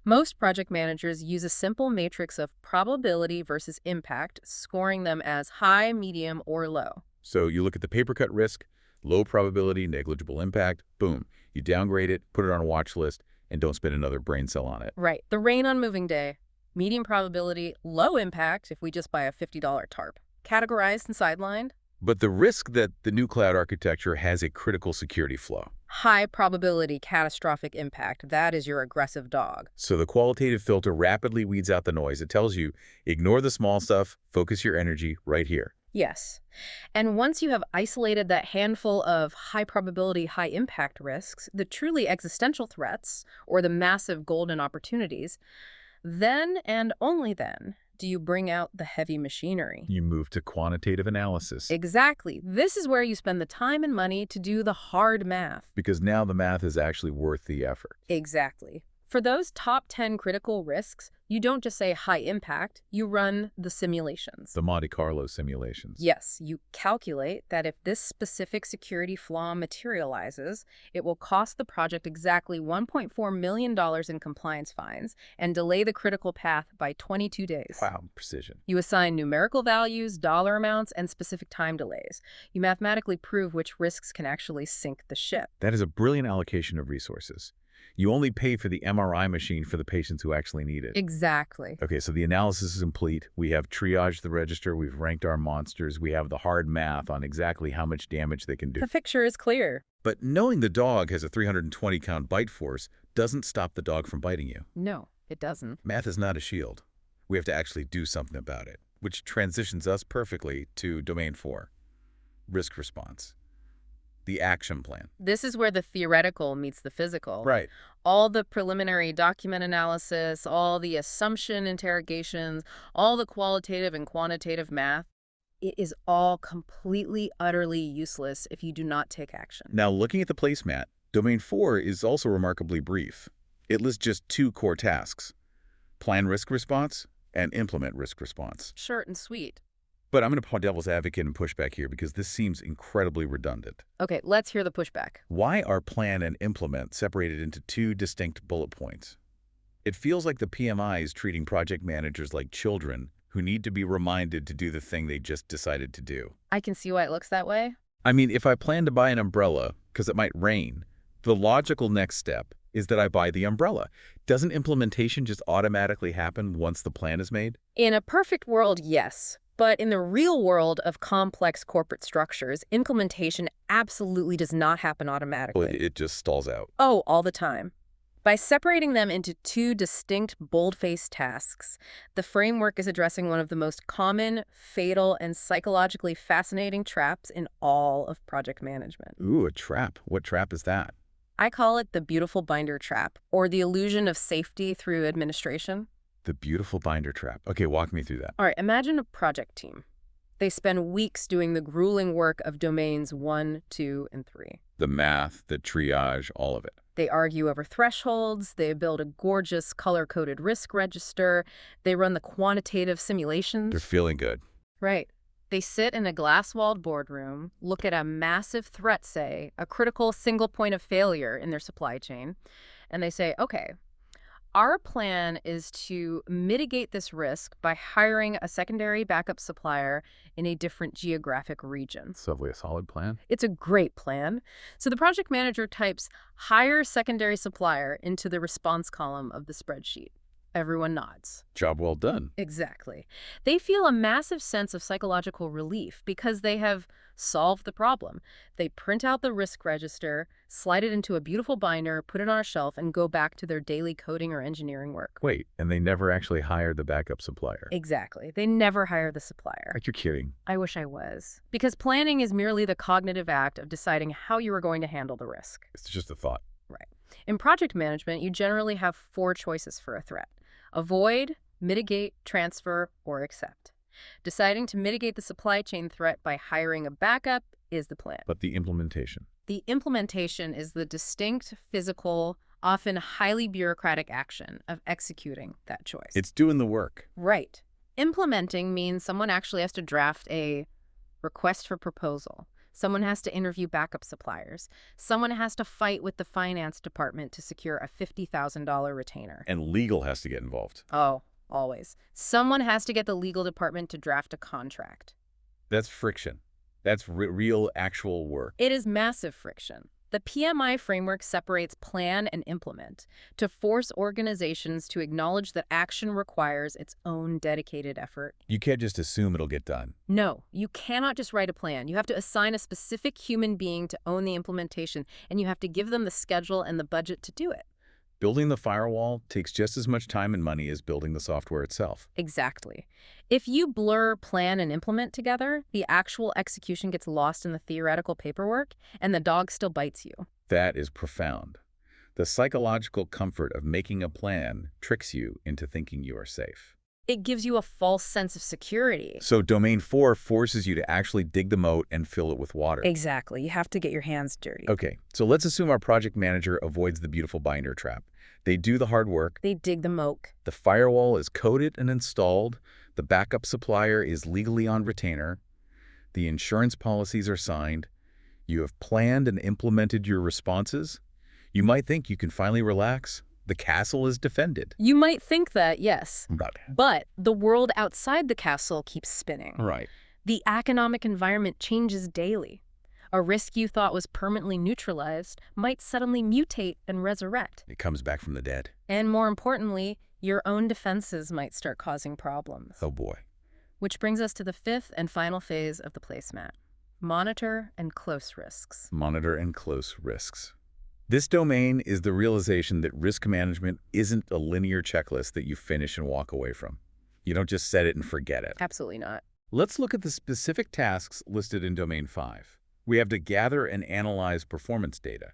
S2: Most project managers use a simple matrix of probability versus impact, scoring them as high, medium, or low.
S1: So you look at the paper cut risk, low probability, negligible impact, boom. You downgrade it, put it on a watch list, and don't spend another brain cell on it.
S2: Right. The rain on moving day, medium probability, low impact if we just buy a $50 tarp. Categorized and sidelined.
S1: But the risk that the new cloud architecture has a critical security flaw.
S2: High probability catastrophic impact. That is your aggressive dog.
S1: So the qualitative filter rapidly weeds out the noise. It tells you, ignore the small stuff, focus your energy right here.
S2: Yes. And once you have isolated that handful of high probability, high impact risks, the truly existential threats, or the massive golden opportunities, then and only then do you bring out the heavy machinery.
S1: You move to quantitative analysis.
S2: Exactly. This is where you spend the time and money to do the hard math.
S1: Because now the math is actually worth the effort.
S2: Exactly. For those top 10 critical risks, you don't just say high impact, you run the simulations.
S1: The Monte Carlo simulations.
S2: Yes, you calculate that if this specific security flaw materializes, it will cost the project exactly $1.4 million in compliance fines and delay the critical path by 22 days.
S1: Wow, precision.
S2: You assign numerical values, dollar amounts, and specific time delays. You mathematically prove which risks can actually sink the ship.
S1: That is a brilliant allocation of resources. You only pay for the MRI machine for the patients who actually need it.
S2: Exactly.
S1: Okay, so the analysis is complete. We have triaged the register. We've ranked our monsters. We have the hard math on exactly how much damage they can do.
S2: The picture is clear.
S1: But knowing the dog has a 320-count bite force doesn't stop the dog from biting you.
S2: No, it doesn't.
S1: Math is not a shield. We have to actually do something about it, which transitions us perfectly to Domain 4, risk response. The action plan.
S2: This is where the theoretical meets the physical.
S1: Right.
S2: All the preliminary document analysis, all the assumption interrogations, all the qualitative and quantitative math, it is all completely, utterly useless if you do not take action.
S1: Now, looking at the placemat, Domain 4 is also remarkably brief. It lists just 2 core tasks: plan risk response and implement risk response.
S2: Short and sweet.
S1: But I'm going to play devil's advocate and push back here because this seems incredibly redundant.
S2: Okay, let's hear the pushback.
S1: Why are plan and implement separated into 2 distinct bullet points? It feels like the PMI is treating project managers like children who need to be reminded to do the thing they just decided to do.
S2: I can see why it looks that way.
S1: I mean, if I plan to buy an umbrella because it might rain, the logical next step is that I buy the umbrella. Doesn't implementation just automatically happen once the plan is made?
S2: In a perfect world, yes. But in the real world of complex corporate structures, implementation absolutely does not happen
S1: Well,
S2: automatically.
S1: it just stalls out.
S2: Oh, all the time. By separating them into two distinct, bold-faced tasks, the framework is addressing one of the most common, fatal, and psychologically fascinating traps in all of project management.
S1: Ooh, a trap. What trap is that?
S2: I call it the beautiful binder trap, or the illusion of safety through administration.
S1: The beautiful binder trap. Okay, walk me through that.
S2: All right, imagine a project team. They spend weeks doing the grueling work of domains 1, 2, and 3.
S1: The math, the triage, all of it.
S2: They argue over thresholds, they build a gorgeous color-coded risk register, they run the quantitative simulations.
S1: They're feeling good.
S2: Right. They sit in a glass-walled boardroom, look at a massive threat, say, a critical single point of failure in their supply chain, and they say, okay, our plan is to mitigate this risk by hiring a secondary backup supplier in a different geographic region.
S1: Lovely, a solid plan.
S2: It's a great plan. So the project manager types hire secondary supplier into the response column of the spreadsheet. Everyone nods.
S1: Job well done.
S2: Exactly. They feel a massive sense of psychological relief because they have solved the problem. They print out the risk register, slide it into a beautiful binder, put it on a shelf, and go back to their daily coding or engineering work.
S1: Wait, and they never actually hired the backup supplier.
S2: Exactly. They never hire the supplier.
S1: Like you're kidding.
S2: I wish I was. Because planning is merely the cognitive act of deciding how you are going to handle the risk.
S1: It's just a thought.
S2: Right. In project management, you generally have 4 choices for a threat: avoid, mitigate, transfer, or accept. Deciding to mitigate the supply chain threat by hiring a backup is the plan.
S1: But the implementation.
S2: The implementation is the distinct, physical, often highly bureaucratic action of executing that choice.
S1: It's doing the work.
S2: Right. Implementing means someone actually has to draft a request for proposal. Someone has to interview backup suppliers. Someone has to fight with the finance department to secure a $50,000 retainer.
S1: And legal has to get involved.
S2: Oh, always. Someone has to get the legal department to draft a contract.
S1: That's friction. That's real, actual work.
S2: It is massive friction. The PMI framework separates plan and implement to force organizations to acknowledge that action requires its own dedicated effort.
S1: You can't just assume it'll get done.
S2: No, you cannot just write a plan. You have to assign a specific human being to own the implementation, and you have to give them the schedule and the budget to do it.
S1: Building the firewall takes just as much time and money as building the software itself.
S2: Exactly. If you blur plan and implement together, the actual execution gets lost in the theoretical paperwork, and the dog still bites you.
S1: That is profound. The psychological comfort of making a plan tricks you into thinking you are safe.
S2: It gives you a false sense of security.
S1: So domain 4 forces you to actually dig the moat and fill it with water.
S2: Exactly. You have to get your hands dirty.
S1: Okay, so let's assume our project manager avoids the beautiful binder trap. They do the hard work.
S2: They dig the moat.
S1: The firewall is coded and installed. The backup supplier is legally on retainer. The insurance policies are signed. You have planned and implemented your responses. You might think you can finally relax. The castle is defended.
S2: You might think that, yes.
S1: Right.
S2: But the world outside the castle keeps spinning.
S1: Right.
S2: The economic environment changes daily. A risk you thought was permanently neutralized might suddenly mutate and resurrect.
S1: It comes back from the dead.
S2: And more importantly, your own defenses might start causing problems.
S1: Oh boy.
S2: Which brings us to the 5th and final phase of the placemat: monitor and close risks.
S1: Monitor and close risks. This domain is the realization that risk management isn't a linear checklist that you finish and walk away from. You don't just set it and forget it.
S2: Absolutely not.
S1: Let's look at the specific tasks listed in domain 5. We have to gather and analyze performance data.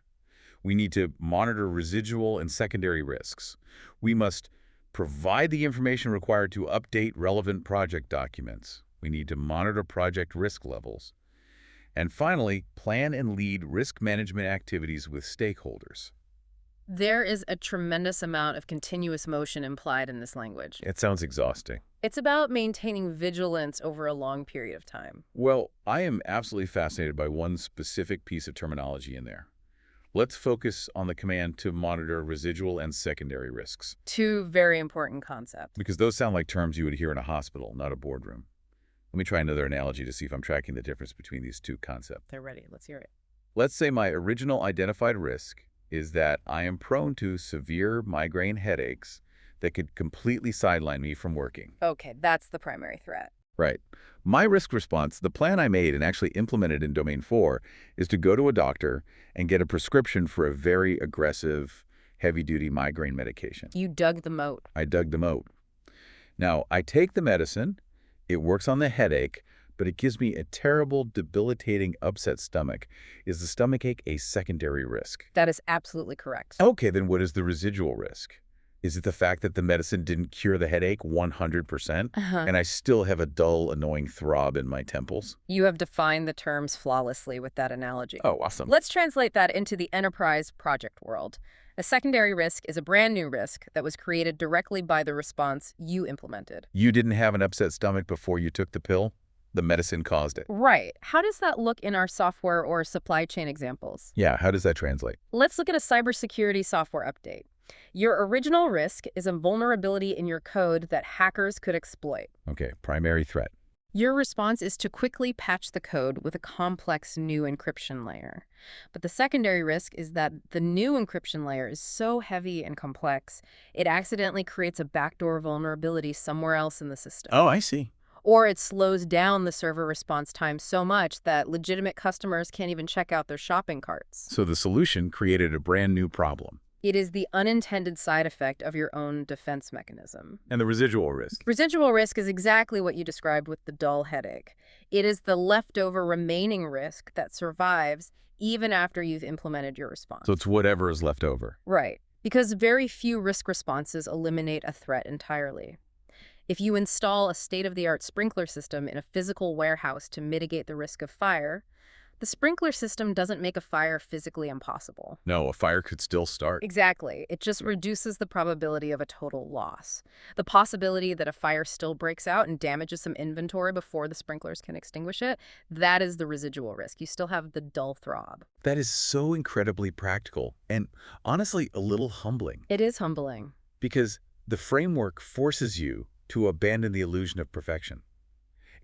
S1: We need to monitor residual and secondary risks. We must provide the information required to update relevant project documents. We need to monitor project risk levels. And finally, plan and lead risk management activities with stakeholders.
S2: There is a tremendous amount of continuous motion implied in this language.
S1: It sounds exhausting.
S2: It's about maintaining vigilance over a long period of time.
S1: Well, I am absolutely fascinated by one specific piece of terminology in there. Let's focus on the command to monitor residual and secondary risks.
S2: 2 very important concepts.
S1: Because those sound like terms you would hear in a hospital, not a boardroom. Let me try another analogy to see if I'm tracking the difference between these two concepts.
S2: They're ready. Let's hear it.
S1: Let's say my original identified risk is that I am prone to severe migraine headaches that could completely sideline me from working.
S2: Okay, that's the primary threat.
S1: Right. My risk response, the plan I made and actually implemented in Domain 4, is to go to a doctor and get a prescription for a very aggressive, heavy-duty migraine medication.
S2: You dug the moat.
S1: I dug the moat. Now, I take the medicine, it works on the headache, but it gives me a terrible, debilitating, upset stomach. Is the stomachache a secondary risk?
S2: That is absolutely correct.
S1: Okay, then what is the residual risk? Is it the fact that the medicine didn't cure the headache 100%, and I still have a dull, annoying throb in my temples?
S2: You have defined the terms flawlessly with that analogy.
S1: Oh, awesome.
S2: Let's translate that into the enterprise project world. A secondary risk is a brand new risk that was created directly by the response you implemented.
S1: You didn't have an upset stomach before you took the pill? The medicine caused it.
S2: Right. How does that look in our software or supply chain examples?
S1: Yeah, how does that translate?
S2: Let's look at a cybersecurity software update. Your original risk is a vulnerability in your code that hackers could exploit.
S1: Okay, primary threat.
S2: Your response is to quickly patch the code with a complex new encryption layer. But the secondary risk is that the new encryption layer is so heavy and complex, it accidentally creates a backdoor vulnerability somewhere else in the system.
S1: Oh, I see.
S2: Or it slows down the server response time so much that legitimate customers can't even check out their shopping carts.
S1: So the solution created a brand new problem.
S2: It is the unintended side effect of your own defense mechanism.
S1: And the residual risk?
S2: Residual risk is exactly what you described with the dull headache. It is the leftover remaining risk that survives even after you've implemented your response.
S1: So it's whatever is left over.
S2: Right. Because very few risk responses eliminate a threat entirely. If you install a state-of-the-art sprinkler system in a physical warehouse to mitigate the risk of fire, the sprinkler system doesn't make a fire physically impossible.
S1: No, a fire could still start.
S2: Exactly. It just reduces the probability of a total loss. The possibility that a fire still breaks out and damages some inventory before the sprinklers can extinguish it, that is the residual risk. You still have the dull throb.
S1: That is so incredibly practical and honestly a little humbling.
S2: It is humbling.
S1: Because the framework forces you to abandon the illusion of perfection.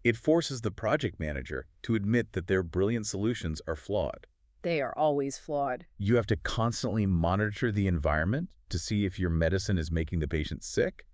S1: It forces the project manager to admit that their brilliant solutions are flawed.
S2: They are always flawed.
S1: You have to constantly monitor the environment to see if your medicine is making the patient sick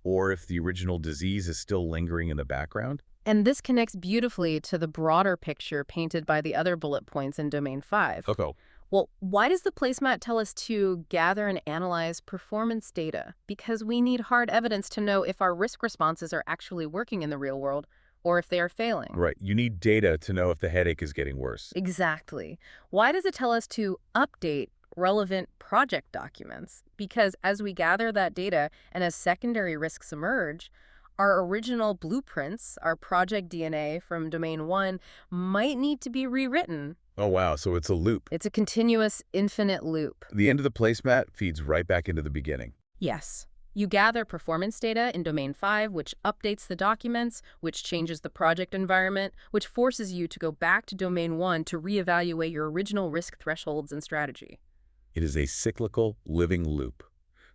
S1: or if the original disease is still lingering in the background.
S2: And this connects beautifully to the broader picture painted by the other bullet points in Domain 5.
S1: Okay.
S2: Well, why does the placemat tell us to gather and analyze performance data? Because we need hard evidence to know if our risk responses are actually working in the real world or if they are failing.
S1: Right. You need data to know if the headache is getting worse.
S2: Exactly. Why does it tell us to update relevant project documents? Because as we gather that data and as secondary risks emerge, our original blueprints, our project DNA from Domain 1, might need to be rewritten.
S1: Oh, wow. So it's a loop.
S2: It's a continuous, infinite loop.
S1: The end of the placemat feeds right back into the beginning.
S2: Yes. You gather performance data in Domain 5, which updates the documents, which changes the project environment, which forces you to go back to Domain 1 to reevaluate your original risk thresholds and strategy.
S1: It is a cyclical, living loop.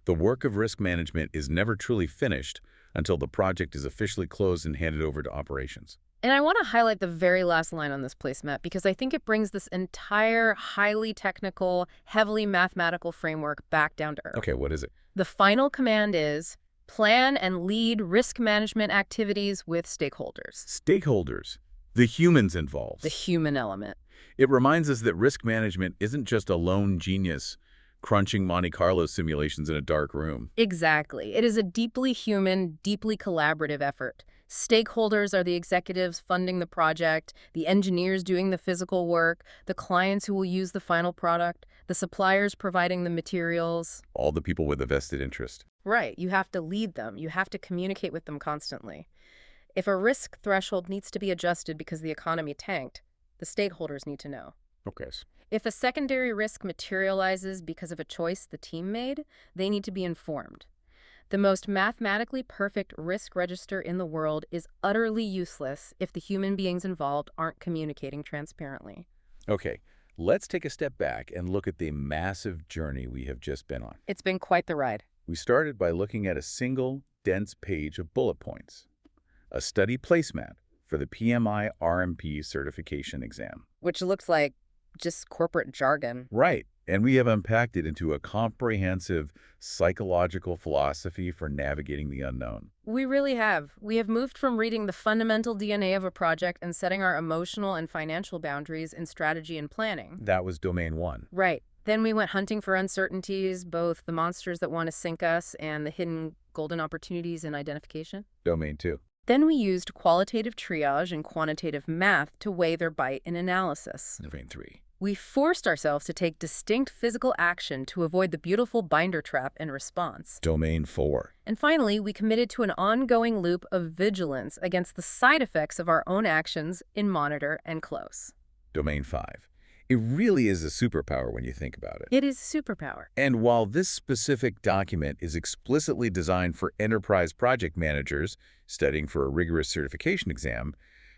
S1: The work of risk management is never truly finished until the project is officially closed and handed over to operations.
S2: And I want to highlight the very last line on this placemat because I think it brings this entire highly technical, heavily mathematical framework back down to earth.
S1: Okay, what is it?
S2: The final command is plan and lead risk management activities with stakeholders.
S1: Stakeholders. The humans involved.
S2: The human element.
S1: It reminds us that risk management isn't just a lone genius crunching Monte Carlo simulations in a dark room.
S2: Exactly. It is a deeply human, deeply collaborative effort. Stakeholders are the executives funding the project, the engineers doing the physical work, the clients who will use the final product, the suppliers providing the materials.
S1: All the people with a vested interest.
S2: Right. You have to lead them. You have to communicate with them constantly. If a risk threshold needs to be adjusted because the economy tanked, the stakeholders need to know.
S1: Okay.
S2: If a secondary risk materializes because of a choice the team made, they need to be informed. The most mathematically perfect risk register in the world is utterly useless if the human beings involved aren't communicating transparently.
S1: Okay, let's take a step back and look at the massive journey we have just been on.
S2: It's been quite the ride.
S1: We started by looking at a single, dense page of bullet points, a study placemat for the PMI RMP certification exam.
S2: Which looks like just corporate jargon.
S1: Right. And we have unpacked it into a comprehensive psychological philosophy for navigating the unknown.
S2: We really have. We have moved from reading the fundamental DNA of a project and setting our emotional and financial boundaries in strategy and planning.
S1: That was domain 1.
S2: Right. Then we went hunting for uncertainties, both the monsters that want to sink us and the hidden golden opportunities in identification.
S1: Domain 2.
S2: Then we used qualitative triage and quantitative math to weigh their bite in analysis.
S1: Domain 3.
S2: We forced ourselves to take distinct physical action to avoid the beautiful binder trap in response.
S1: Domain 4.
S2: And finally, we committed to an ongoing loop of vigilance against the side effects of our own actions in monitor and close.
S1: Domain 5. It really is a superpower when you think about it.
S2: It is a superpower.
S1: And while this specific document is explicitly designed for enterprise project managers studying for a rigorous certification exam,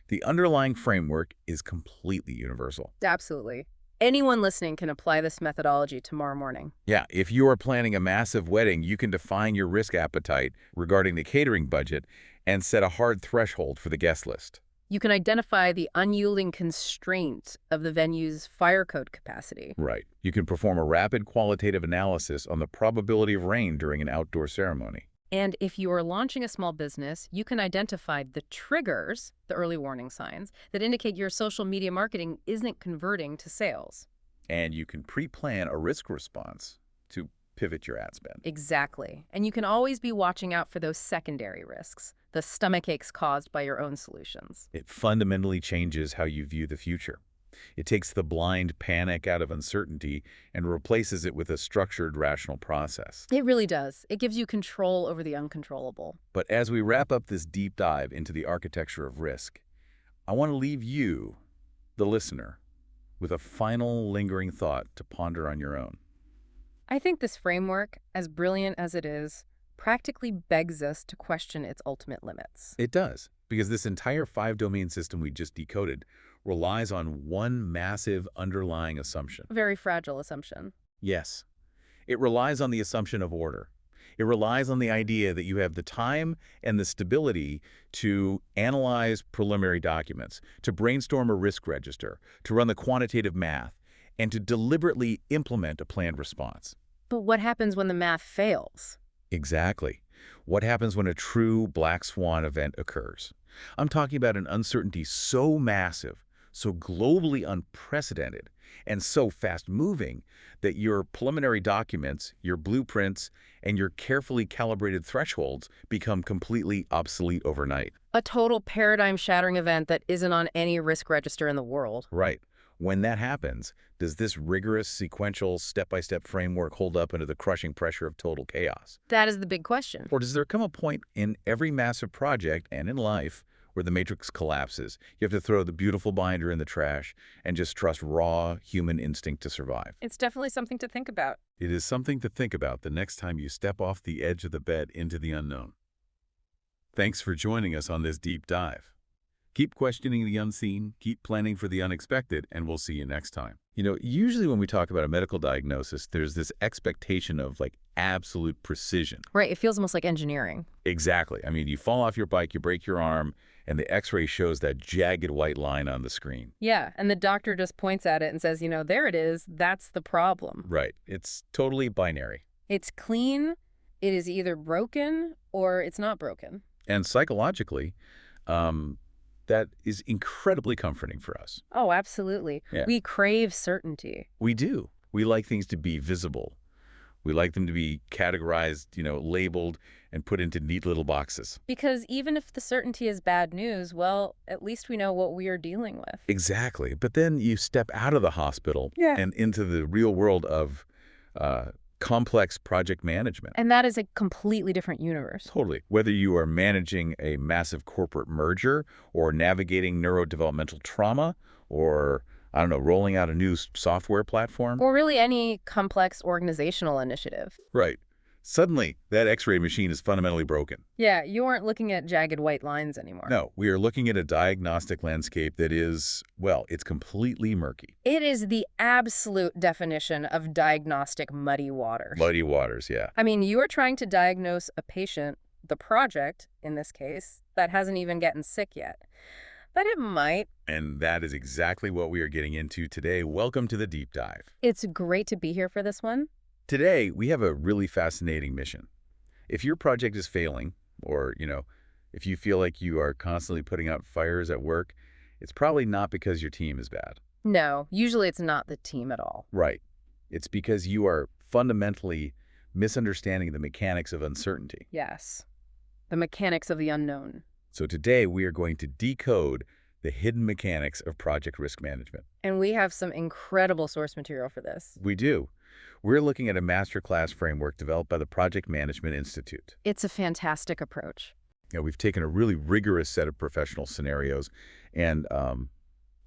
S1: the underlying framework is completely universal.
S2: Absolutely. Anyone listening can apply this methodology tomorrow morning.
S1: Yeah, if you are planning a massive wedding, you can define your risk appetite regarding the catering budget and set a hard threshold for the guest list.
S2: You can identify the unyielding constraint of the venue's fire code capacity.
S1: Right. You can perform a rapid qualitative analysis on the probability of rain during an outdoor ceremony.
S2: And if you are launching a small business, you can identify the triggers, the early warning signs, that indicate your social media marketing isn't converting to sales.
S1: And you can pre-plan a risk response to pivot your ad spend.
S2: Exactly. And you can always be watching out for those secondary risks, the stomach aches caused by your own solutions.
S1: It fundamentally changes how you view the future. It takes the blind panic out of uncertainty and replaces it with a structured, rational process.
S2: It really does. It gives you control over the uncontrollable.
S1: But as we wrap up this deep dive into the architecture of risk, I want to leave you, the listener, with a final lingering thought to ponder on your own.
S2: I think this framework, as brilliant as it is, practically begs us to question its ultimate limits.
S1: It does, because this entire 5-domain system we just decoded relies on one massive underlying assumption.
S2: A very fragile assumption.
S1: Yes. It relies on the assumption of order. It relies on the idea that you have the time and the stability to analyze preliminary documents, to brainstorm a risk register, to run the quantitative math, and to deliberately implement a planned response.
S2: But what happens when the math fails?
S1: Exactly. What happens when a true black swan event occurs? I'm talking about an uncertainty so massive, so globally unprecedented, and so fast-moving that your preliminary documents, your blueprints, and your carefully calibrated thresholds become completely obsolete overnight.
S2: A total paradigm-shattering event that isn't on any risk register in the world.
S1: Right. When that happens, does this rigorous, sequential, step-by-step framework hold up under the crushing pressure of total chaos?
S2: That is the big question.
S1: Or does there come a point in every massive project and in life where the matrix collapses? You have to throw the beautiful binder in the trash and just trust raw human instinct to survive.
S2: It's definitely something to think about.
S1: It is something to think about the next time you step off the edge of the bed into the unknown. Thanks for joining us on this deep dive. Keep questioning the unseen, keep planning for the unexpected, and we'll see you next time. You know, usually when we talk about a medical diagnosis, there's this expectation of like absolute precision.
S2: Right, it feels almost like engineering.
S1: Exactly. I mean, you fall off your bike, you break your arm, and the x-ray shows that jagged white line on the screen.
S2: Yeah, and the doctor just points at it and says, you know, there it is, that's the problem.
S1: Right. It's totally binary.
S2: It's clean, it is either broken or it's not broken.
S1: And psychologically, that is incredibly comforting for us.
S2: Oh, absolutely.
S1: Yeah.
S2: We crave certainty.
S1: We do. We like things to be visible. We like them to be categorized, labeled, and put into neat little boxes.
S2: Because even if the certainty is bad news, well, at least we know what we are dealing with.
S1: Exactly. But then you step out of the hospital and into the real world of complex project management.
S2: And that is a completely different universe.
S1: Totally. Whether you are managing a massive corporate merger or navigating neurodevelopmental trauma or, I don't know, rolling out a new software platform.
S2: Or really any complex organizational initiative.
S1: Right. Suddenly, that x-ray machine is fundamentally broken.
S2: Yeah, you aren't looking at jagged white lines anymore.
S1: No, we are looking at a diagnostic landscape that is, well, it's completely murky.
S2: It is the absolute definition of diagnostic muddy waters.
S1: Muddy waters, yeah.
S2: I mean, you are trying to diagnose a patient, the project, in this case, that hasn't even gotten sick yet. But it might.
S1: And that is exactly what we are getting into today. Welcome to the deep dive.
S2: It's great to be here for this one.
S1: Today, we have a really fascinating mission. If your project is failing, or, if you feel like you are constantly putting out fires at work, it's probably not because your team is bad.
S2: No, usually it's not the team at all.
S1: Right. It's because you are fundamentally misunderstanding the mechanics of uncertainty.
S2: Yes. The mechanics of the unknown.
S1: So today, we are going to decode the hidden mechanics of project risk management.
S2: And we have some incredible source material for this.
S1: We do. We're looking at a masterclass framework developed by the Project Management Institute.
S2: It's a fantastic approach.
S1: We've taken a really rigorous set of professional scenarios and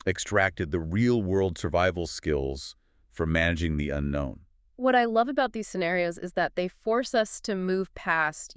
S1: extracted the real-world survival skills for managing the unknown.
S2: What I love about these scenarios is that they force us to move past,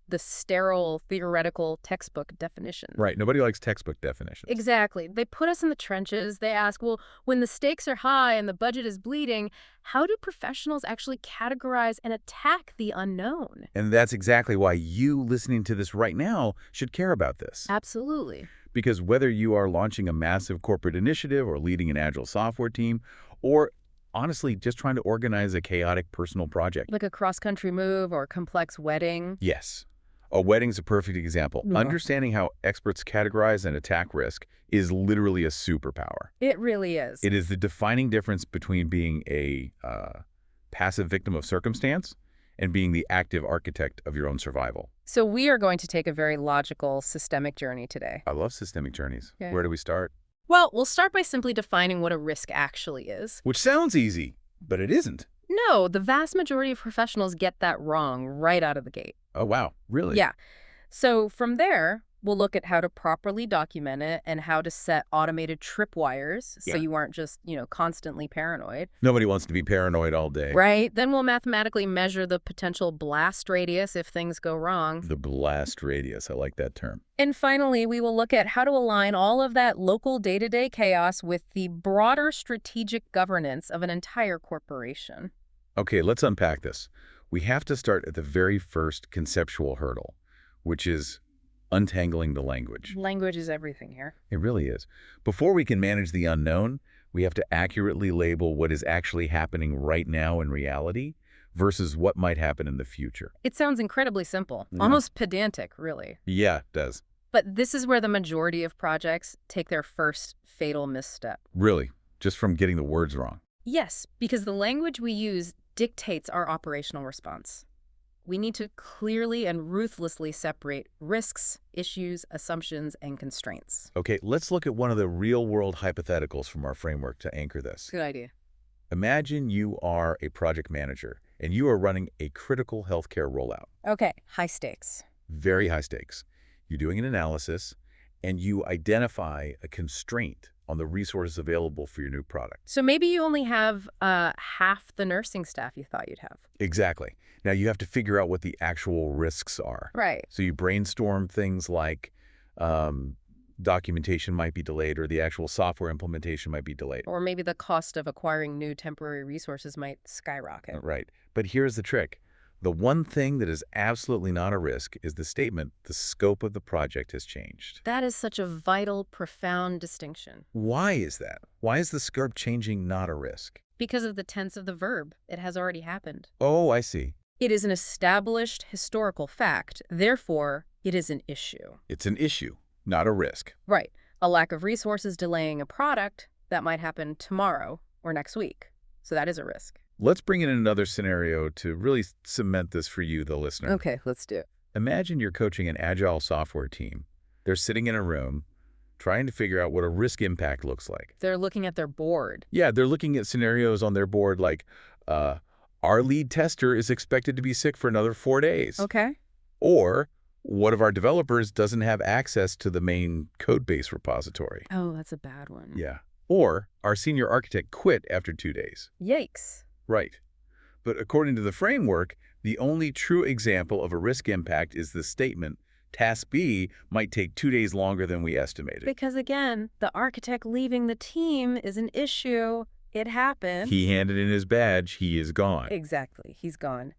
S2: the sterile, theoretical textbook definitions.
S1: Right. Nobody likes textbook definitions.
S2: Exactly. They put us in the trenches. They ask, well, when the stakes are high and the budget is bleeding, how do professionals actually categorize and attack the unknown?
S1: And that's exactly why you listening to this right now should care about this.
S2: Absolutely.
S1: Because whether you are launching a massive corporate initiative or leading an agile software team, or honestly just trying to organize a chaotic personal project.
S2: Like a cross-country move or a complex wedding.
S1: Yes. A wedding's a perfect example.
S2: Yeah.
S1: Understanding how experts categorize and attack risk is literally a superpower.
S2: It really is.
S1: It is the defining difference between being a passive victim of circumstance and being the active architect of your own survival.
S2: So we are going to take a very logical, systemic journey today.
S1: I love systemic journeys.
S2: Okay.
S1: Where do we start?
S2: Well, we'll start by simply defining what a risk actually is.
S1: Which sounds easy, but it isn't.
S2: No, the vast majority of professionals get that wrong right out of the gate.
S1: Oh, wow. Really?
S2: Yeah. So from there, we'll look at how to properly document it and how to set automated tripwires so
S1: Yeah.
S2: you aren't just, constantly paranoid.
S1: Nobody wants to be paranoid all day.
S2: Right? Then we'll mathematically measure the potential blast radius if things go wrong.
S1: The blast radius. I like that term.
S2: And finally, we will look at how to align all of that local day-to-day chaos with the broader strategic governance of an entire corporation.
S1: Okay, let's unpack this. We have to start at the very first conceptual hurdle, which is untangling the language.
S2: Language is everything here.
S1: It really is. Before we can manage the unknown, we have to accurately label what is actually happening right now in reality versus what might happen in the future.
S2: It sounds incredibly simple,
S1: Yeah.
S2: almost pedantic, really.
S1: Yeah, it does.
S2: But this is where the majority of projects take their first fatal misstep.
S1: Really, just from getting the words wrong.
S2: Yes, because the language we use dictates our operational response. We need to clearly and ruthlessly separate risks, issues, assumptions, and constraints.
S1: Okay, let's look at one of the real-world hypotheticals from our framework to anchor this.
S2: Good idea.
S1: Imagine you are a project manager and you are running a critical healthcare rollout.
S2: Okay, high stakes.
S1: Very high stakes. You're doing an analysis and you identify a constraint on the resources available for your new product.
S2: So maybe you only have half the nursing staff you thought you'd have.
S1: Exactly. Now you have to figure out what the actual risks are.
S2: Right.
S1: So you brainstorm things like documentation might be delayed or the actual software implementation might be delayed.
S2: Or maybe the cost of acquiring new temporary resources might skyrocket.
S1: Right. But here's the trick. The one thing that is absolutely not a risk is the statement, the scope of the project has changed.
S2: That is such a vital, profound distinction.
S1: Why is that? Why is the scope changing not a risk?
S2: Because of the tense of the verb. It has already happened.
S1: Oh, I see.
S2: It is an established historical fact. Therefore, it is an issue.
S1: It's an issue, not a risk.
S2: Right. A lack of resources delaying a product that might happen tomorrow or next week. So that is a risk.
S1: Let's bring in another scenario to really cement this for you, the listener.
S2: Okay, let's do it.
S1: Imagine you're coaching an agile software team. They're sitting in a room trying to figure out what a risk impact looks like.
S2: They're looking at their board.
S1: Yeah, they're looking at scenarios on their board like, our lead tester is expected to be sick for another 4 days.
S2: Okay.
S1: Or one of our developers doesn't have access to the main code base repository.
S2: Oh, that's a bad one.
S1: Yeah. Or our senior architect quit after 2 days.
S2: Yikes.
S1: Right. But according to the framework, the only true example of a risk impact is the statement, Task B might take 2 days longer than we estimated.
S2: Because again, the architect leaving the team is an issue. It happened.
S1: He handed in his badge. He is gone.
S2: Exactly. He's gone.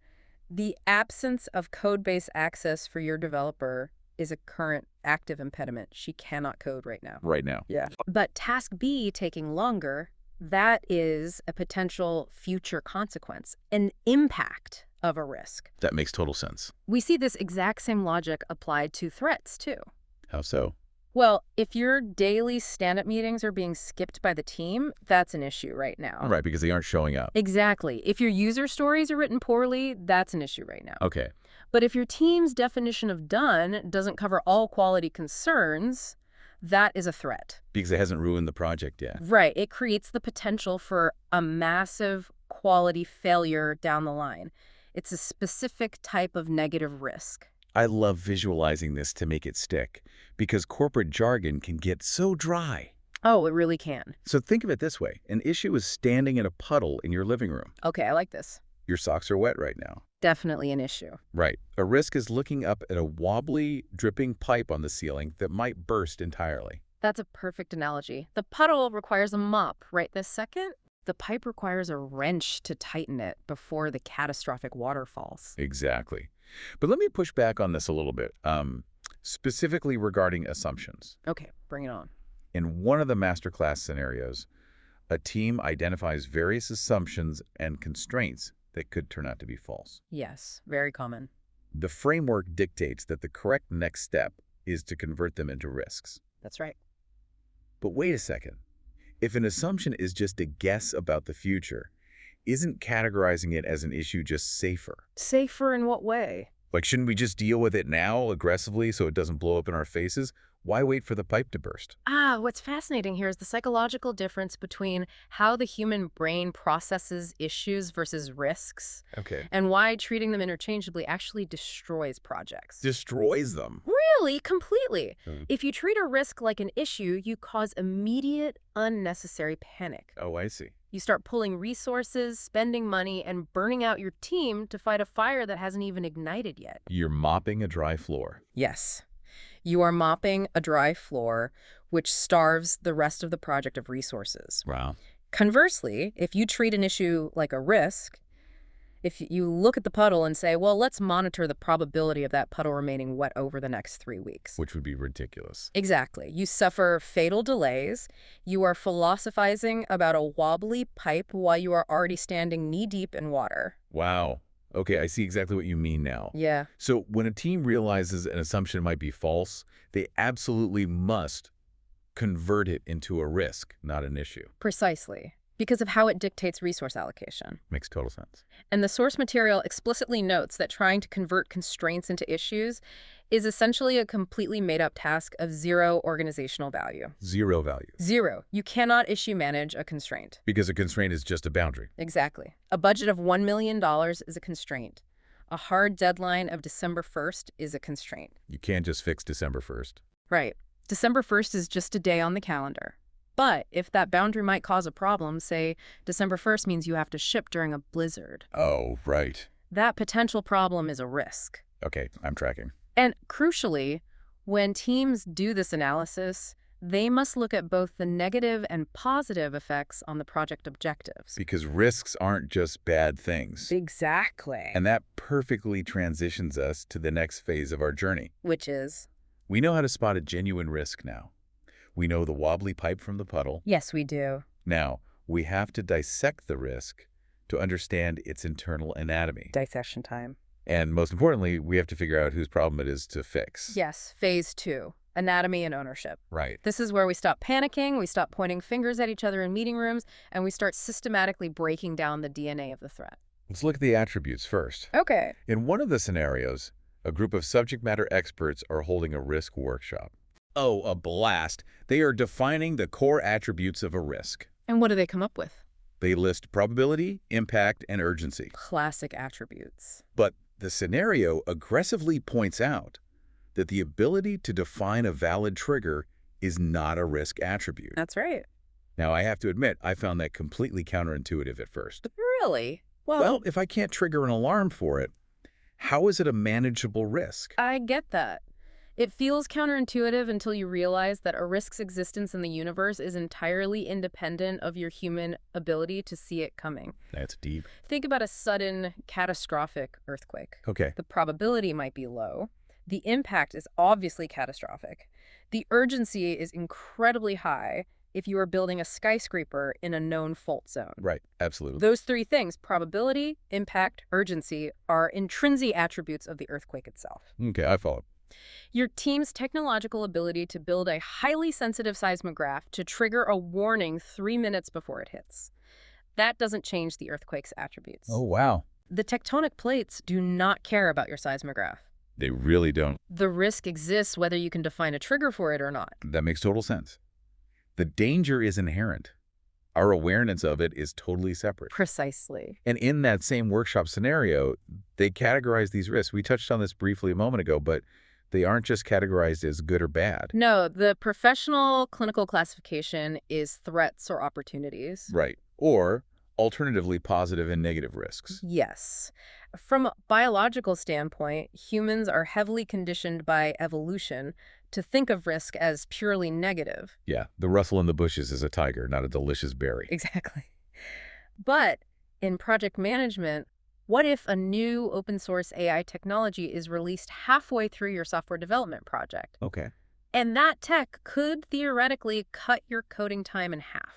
S2: The absence of code base access for your developer is a current active impediment. She cannot code right now.
S1: Right now.
S2: Yeah. But task B taking longer, that is a potential future consequence, an impact of a risk.
S1: That makes total sense.
S2: We see this exact same logic applied to threats, too.
S1: How so?
S2: Well, if your daily stand-up meetings are being skipped by the team, that's an issue right now.
S1: Right, because they aren't showing up.
S2: Exactly. If your user stories are written poorly, that's an issue right now.
S1: Okay.
S2: But if your team's definition of done doesn't cover all quality concerns, that is a threat.
S1: Because it hasn't ruined the project yet.
S2: Right. It creates the potential for a massive quality failure down the line. It's a specific type of negative risk.
S1: I love visualizing this to make it stick, because corporate jargon can get so dry.
S2: Oh, it really can.
S1: So think of it this way. An issue is standing in a puddle in your living room.
S2: Okay, I like this.
S1: Your socks are wet right now.
S2: Definitely an issue.
S1: Right. A risk is looking up at a wobbly, dripping pipe on the ceiling that might burst entirely.
S2: That's a perfect analogy. The puddle requires a mop right this second. The pipe requires a wrench to tighten it before the catastrophic water falls.
S1: Exactly. But let me push back on this a little bit, specifically regarding assumptions.
S2: Okay, bring it on.
S1: In one of the masterclass scenarios, a team identifies various assumptions and constraints that could turn out to be false.
S2: Yes, very common.
S1: The framework dictates that the correct next step is to convert them into risks.
S2: That's right.
S1: But wait a second. If an assumption is just a guess about the future, isn't categorizing it as an issue just safer?
S2: Safer in what way?
S1: Like, shouldn't we just deal with it now aggressively so it doesn't blow up in our faces? Why wait for the pipe to burst?
S2: What's fascinating here is the psychological difference between how the human brain processes issues versus risks,
S1: Okay.
S2: and why treating them interchangeably actually destroys projects.
S1: Destroys them.
S2: Really, completely.
S1: Hmm.
S2: If you treat a risk like an issue, you cause immediate, unnecessary panic.
S1: Oh, I see.
S2: You start pulling resources, spending money, and burning out your team to fight a fire that hasn't even ignited yet.
S1: You're mopping a dry floor.
S2: Yes. You are mopping a dry floor, which starves the rest of the project of resources.
S1: Wow.
S2: Conversely, if you treat an issue like a risk, if you look at the puddle and say, well, let's monitor the probability of that puddle remaining wet over the next 3 weeks.
S1: Which would be ridiculous.
S2: Exactly. You suffer fatal delays. You are philosophizing about a wobbly pipe while you are already standing knee-deep in water.
S1: Wow. Okay, I see exactly what you mean now.
S2: Yeah.
S1: So when a team realizes an assumption might be false, they absolutely must convert it into a risk, not an issue.
S2: Precisely. Because of how it dictates resource allocation.
S1: Makes total sense.
S2: And the source material explicitly notes that trying to convert constraints into issues is essentially a completely made-up task of zero organizational value.
S1: Zero value.
S2: Zero. You cannot issue manage a constraint.
S1: Because a constraint is just a boundary.
S2: Exactly. A budget of $1 million is a constraint. A hard deadline of December 1st is a constraint.
S1: You can't just fix December 1st.
S2: Right. December 1st is just a day on the calendar. But if that boundary might cause a problem, say December 1st means you have to ship during a blizzard.
S1: Oh, right.
S2: That potential problem is a risk.
S1: Okay, I'm tracking.
S2: And crucially, when teams do this analysis, they must look at both the negative and positive effects on the project objectives.
S1: Because risks aren't just bad things.
S2: Exactly.
S1: And that perfectly transitions us to the next phase of our journey.
S2: Which is?
S1: We know how to spot a genuine risk now. We know the wobbly pipe from the puddle.
S2: Yes, we do.
S1: Now, we have to dissect the risk to understand its internal anatomy.
S2: Dissection time.
S1: And most importantly, we have to figure out whose problem it is to fix.
S2: Yes, phase 2, anatomy and ownership.
S1: Right.
S2: This is where we stop panicking, we stop pointing fingers at each other in meeting rooms, and we start systematically breaking down the DNA of the threat.
S1: Let's look at the attributes first.
S2: Okay.
S1: In one of the scenarios, a group of subject matter experts are holding a risk workshop. Oh, a blast. They are defining the core attributes of a risk.
S2: And what do they come up with?
S1: They list probability, impact, and urgency.
S2: Classic attributes.
S1: But the scenario aggressively points out that the ability to define a valid trigger is not a risk attribute.
S2: That's right.
S1: Now, I have to admit, I found that completely counterintuitive at first.
S2: Really?
S1: Well, if I can't trigger an alarm for it, how is it a manageable risk?
S2: I get that. It feels counterintuitive until you realize that a risk's existence in the universe is entirely independent of your human ability to see it coming.
S1: That's deep.
S2: Think about a sudden, catastrophic earthquake.
S1: Okay.
S2: The probability might be low. The impact is obviously catastrophic. The urgency is incredibly high if you are building a skyscraper in a known fault zone.
S1: Right, absolutely.
S2: Those three things, probability, impact, urgency, are intrinsic attributes of the earthquake itself.
S1: Okay, I follow.
S2: Your team's technological ability to build a highly sensitive seismograph to trigger a warning 3 minutes before it hits. That doesn't change the earthquake's attributes.
S1: Oh, wow.
S2: The tectonic plates do not care about your seismograph.
S1: They really don't.
S2: The risk exists whether you can define a trigger for it or not.
S1: That makes total sense. The danger is inherent. Our awareness of it is totally separate.
S2: Precisely.
S1: And in that same workshop scenario, they categorize these risks. We touched on this briefly a moment ago, but they aren't just categorized as good or bad.
S2: No, the professional clinical classification is threats or opportunities.
S1: Right. Or alternatively, positive and negative risks.
S2: Yes. From a biological standpoint, humans are heavily conditioned by evolution to think of risk as purely negative.
S1: Yeah, the rustle in the bushes is a tiger, not a delicious berry.
S2: Exactly. But in project management, what if a new open source AI technology is released halfway through your software development project?
S1: Okay.
S2: And that tech could theoretically cut your coding time in half.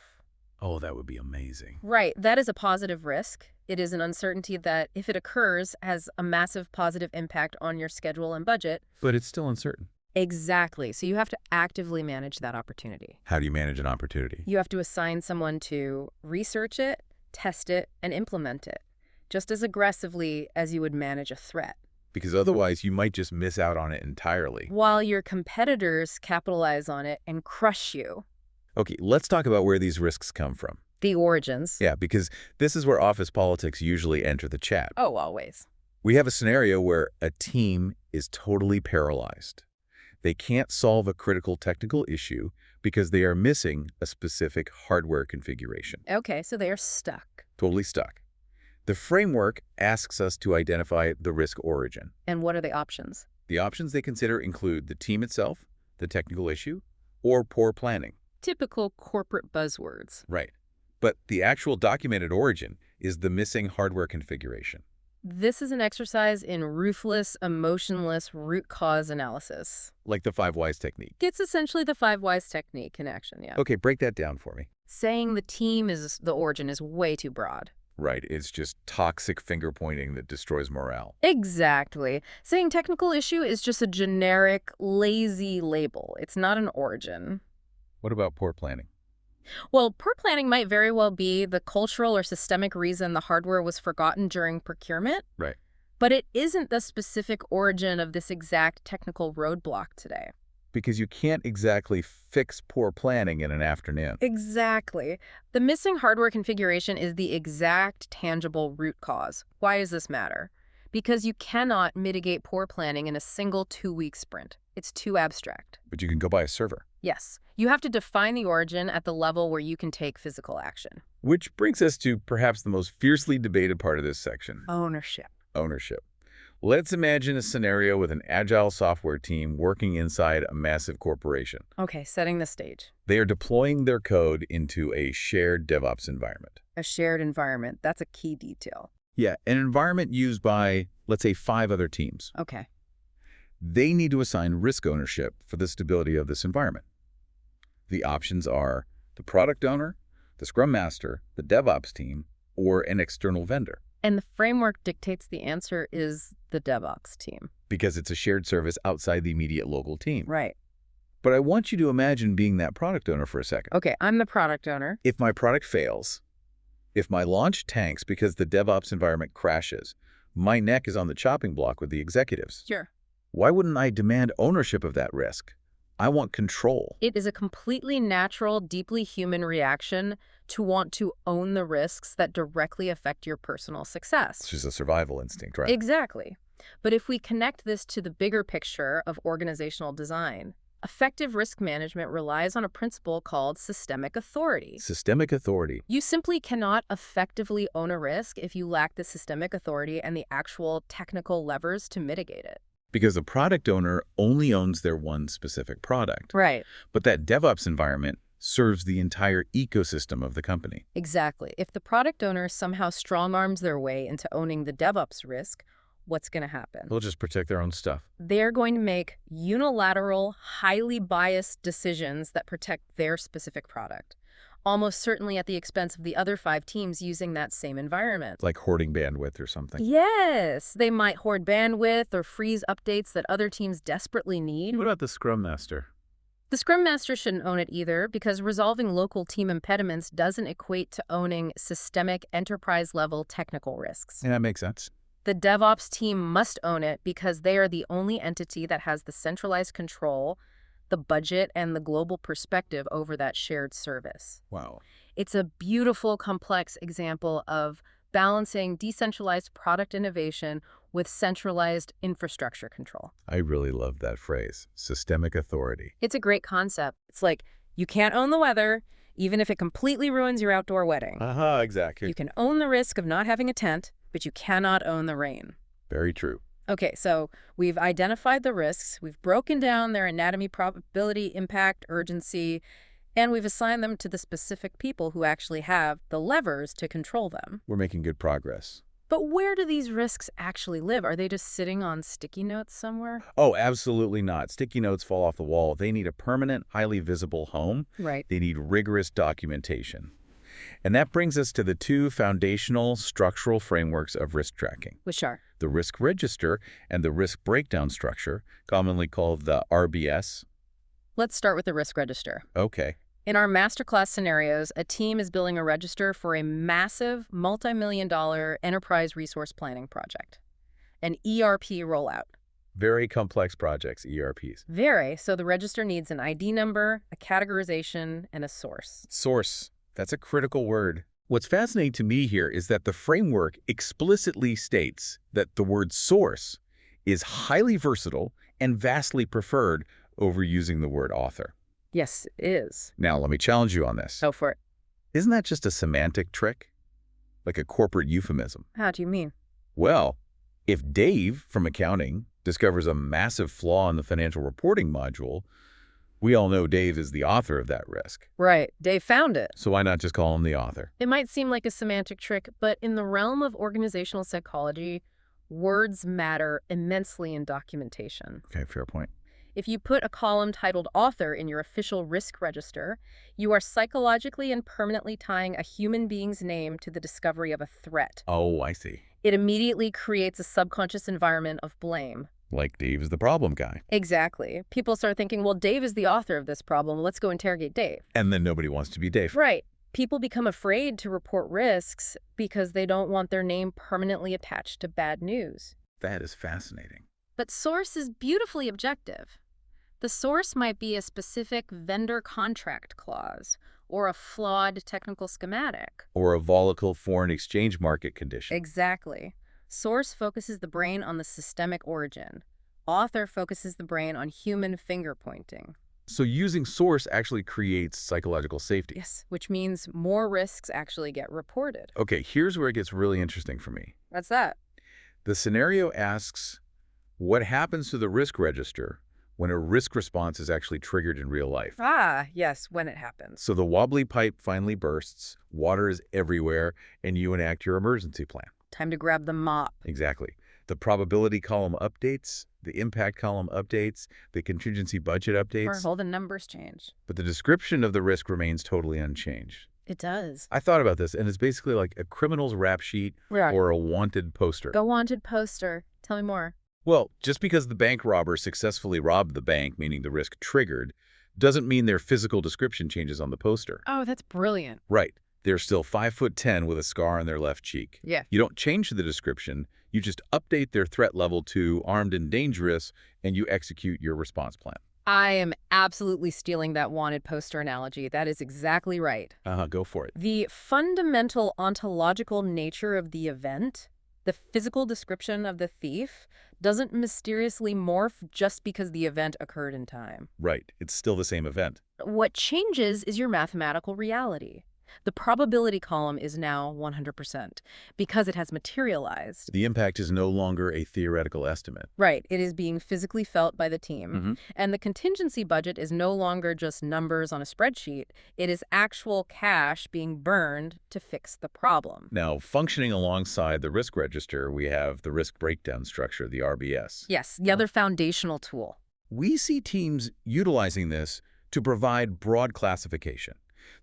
S1: Oh, that would be amazing.
S2: Right. That is a positive risk. It is an uncertainty that, if it occurs, has a massive positive impact on your schedule and budget.
S1: But it's still uncertain.
S2: Exactly. So you have to actively manage that opportunity.
S1: How do you manage an opportunity?
S2: You have to assign someone to research it, test it, and implement it, just as aggressively as you would manage a threat.
S1: Because otherwise you might just miss out on it entirely.
S2: While your competitors capitalize on it and crush you.
S1: Okay, let's talk about where these risks come from.
S2: The origins.
S1: Yeah, because this is where office politics usually enter the chat.
S2: Oh, always.
S1: We have a scenario where a team is totally paralyzed. They can't solve a critical technical issue because they are missing a specific hardware configuration.
S2: Okay, so they are stuck.
S1: Totally stuck. The framework asks us to identify the risk origin.
S2: And what are the options?
S1: The options they consider include the team itself, the technical issue, or poor planning.
S2: Typical corporate buzzwords.
S1: Right. But the actual documented origin is the missing hardware configuration.
S2: This is an exercise in ruthless, emotionless root cause analysis.
S1: Like the 5 whys technique.
S2: It's essentially the 5 whys technique in action, yeah.
S1: Okay, break that down for me.
S2: Saying the team is the origin is way too broad.
S1: Right, it's just toxic finger-pointing that destroys morale.
S2: Exactly. Saying technical issue is just a generic, lazy label. It's not an origin.
S1: What about poor planning?
S2: Well, poor planning might very well be the cultural or systemic reason the hardware was forgotten during procurement.
S1: Right.
S2: But it isn't the specific origin of this exact technical roadblock today.
S1: Because you can't exactly fix poor planning in an afternoon.
S2: Exactly. The missing hardware configuration is the exact tangible root cause. Why does this matter? Because you cannot mitigate poor planning in a single 2-week sprint. It's too abstract.
S1: But you can go buy a server.
S2: Yes. You have to define the origin at the level where you can take physical action.
S1: Which brings us to perhaps the most fiercely debated part of this section.
S2: Ownership.
S1: Ownership. Let's imagine a scenario with an agile software team working inside a massive corporation.
S2: Okay, setting the stage.
S1: They are deploying their code into a shared DevOps environment.
S2: A shared environment. That's a key detail.
S1: Yeah, an environment used by, let's say, 5 other teams.
S2: Okay.
S1: They need to assign risk ownership for the stability of this environment. The options are the product owner, the Scrum Master, the DevOps team, or an external vendor.
S2: And the framework dictates the answer is the DevOps team.
S1: Because it's a shared service outside the immediate local team.
S2: Right.
S1: But I want you to imagine being that product owner for a second.
S2: Okay, I'm the product owner.
S1: If my product fails, if my launch tanks because the DevOps environment crashes, my neck is on the chopping block with the executives.
S2: Sure.
S1: Why wouldn't I demand ownership of that risk? I want control.
S2: It is a completely natural, deeply human reaction to want to own the risks that directly affect your personal success.
S1: It's just a survival instinct, right?
S2: Exactly. But if we connect this to the bigger picture of organizational design, effective risk management relies on a principle called systemic authority.
S1: Systemic authority.
S2: You simply cannot effectively own a risk if you lack the systemic authority and the actual technical levers to mitigate it.
S1: Because the product owner only owns their one specific product.
S2: Right.
S1: But that DevOps environment serves the entire ecosystem of the company.
S2: Exactly. If the product owner somehow strong-arms their way into owning the DevOps risk, what's going to happen.
S1: They'll just protect their own stuff.
S2: They're going to make unilateral, highly biased decisions that protect their specific product, almost certainly at the expense of the other 5 teams using that same environment.
S1: Like hoarding bandwidth or something.
S2: Yes, they might hoard bandwidth or freeze updates that other teams desperately need.
S1: What about the Scrum Master?
S2: The Scrum Master shouldn't own it either, because resolving local team impediments doesn't equate to owning systemic enterprise-level technical risks.
S1: Yeah, that makes sense.
S2: The DevOps team must own it because they are the only entity that has the centralized control, the budget, and the global perspective over that shared service.
S1: Wow.
S2: It's a beautiful, complex example of balancing decentralized product innovation with centralized infrastructure control.
S1: I really love that phrase, systemic authority.
S2: It's a great concept. It's like, you can't own the weather, even if it completely ruins your outdoor wedding.
S1: Exactly.
S2: You can own the risk of not having a tent, but you cannot own the rain.
S1: Very true.
S2: Okay, so we've identified the risks, we've broken down their anatomy, probability, impact, urgency, and we've assigned them to the specific people who actually have the levers to control them.
S1: We're making good progress.
S2: But where do these risks actually live? Are they just sitting on sticky notes somewhere?
S1: Oh, absolutely not. Sticky notes fall off the wall. They need a permanent, highly visible home.
S2: Right.
S1: They need rigorous documentation. And that brings us to the 2 foundational structural frameworks of risk tracking.
S2: Which are?
S1: The risk register and the risk breakdown structure, commonly called the RBS.
S2: Let's start with the risk register.
S1: Okay.
S2: In our masterclass scenarios, a team is building a register for a massive multi-million-dollar enterprise resource planning project, an ERP rollout.
S1: Very complex projects, ERPs.
S2: Very. So the register needs an ID number, a categorization, and a source.
S1: Source. That's a critical word. What's fascinating to me here is that the framework explicitly states that the word source is highly versatile and vastly preferred over using the word author.
S2: Yes, it is.
S1: Now, let me challenge you on this.
S2: Go for it.
S1: Isn't that just a semantic trick? Like a corporate euphemism?
S2: How do you mean?
S1: Well, if Dave from accounting discovers a massive flaw in the financial reporting module, we all know Dave is the author of that risk.
S2: Right. Dave found it.
S1: So why not just call him the author?
S2: It might seem like a semantic trick, but in the realm of organizational psychology, words matter immensely in documentation.
S1: Okay, fair point.
S2: If you put a column titled author in your official risk register, you are psychologically and permanently tying a human being's name to the discovery of a threat.
S1: Oh, I see.
S2: It immediately creates a subconscious environment of blame.
S1: Like Dave is the problem guy.
S2: Exactly. People start thinking, well, Dave is the author of this problem. Let's go interrogate Dave.
S1: And then nobody wants to be Dave.
S2: Right. People become afraid to report risks because they don't want their name permanently attached to bad news.
S1: That is fascinating.
S2: But source is beautifully objective. The source might be a specific vendor contract clause or a flawed technical schematic.
S1: Or a volatile foreign exchange market condition.
S2: Exactly. Source focuses the brain on the systemic origin. Author focuses the brain on human finger-pointing.
S1: So using source actually creates psychological safety.
S2: Yes, which means more risks actually get reported.
S1: Okay, here's where it gets really interesting for me.
S2: What's that?
S1: The scenario asks, what happens to the risk register when a risk response is actually triggered in real life?
S2: Ah, yes, when it happens.
S1: So the wobbly pipe finally bursts, water is everywhere, and you enact your emergency plan.
S2: Time to grab the mop.
S1: Exactly. The probability column updates, the impact column updates, the contingency budget updates.
S2: Or all the numbers change.
S1: But the description of the risk remains totally unchanged.
S2: It does.
S1: I thought about this, and it's basically like a criminal's rap sheet or a wanted poster.
S2: A wanted poster. Tell me more.
S1: Well, just because the bank robber successfully robbed the bank, meaning the risk triggered, doesn't mean their physical description changes on the poster.
S2: Oh, that's brilliant.
S1: Right. They're still 5'10" with a scar on their left cheek.
S2: Yeah.
S1: You don't change the description. You just update their threat level to armed and dangerous, and you execute your response plan.
S2: I am absolutely stealing that wanted poster analogy. That is exactly right.
S1: Go for it.
S2: The fundamental ontological nature of the event, the physical description of the thief, doesn't mysteriously morph just because the event occurred in time.
S1: Right. It's still the same event.
S2: What changes is your mathematical reality. The probability column is now 100% because it has materialized.
S1: The impact is no longer a theoretical estimate.
S2: Right. It is being physically felt by the team.
S1: Mm-hmm.
S2: And the contingency budget is no longer just numbers on a spreadsheet. It is actual cash being burned to fix the problem.
S1: Now, functioning alongside the risk register, we have the risk breakdown structure, the RBS.
S2: Yes, the other foundational tool.
S1: We see teams utilizing this to provide broad classification.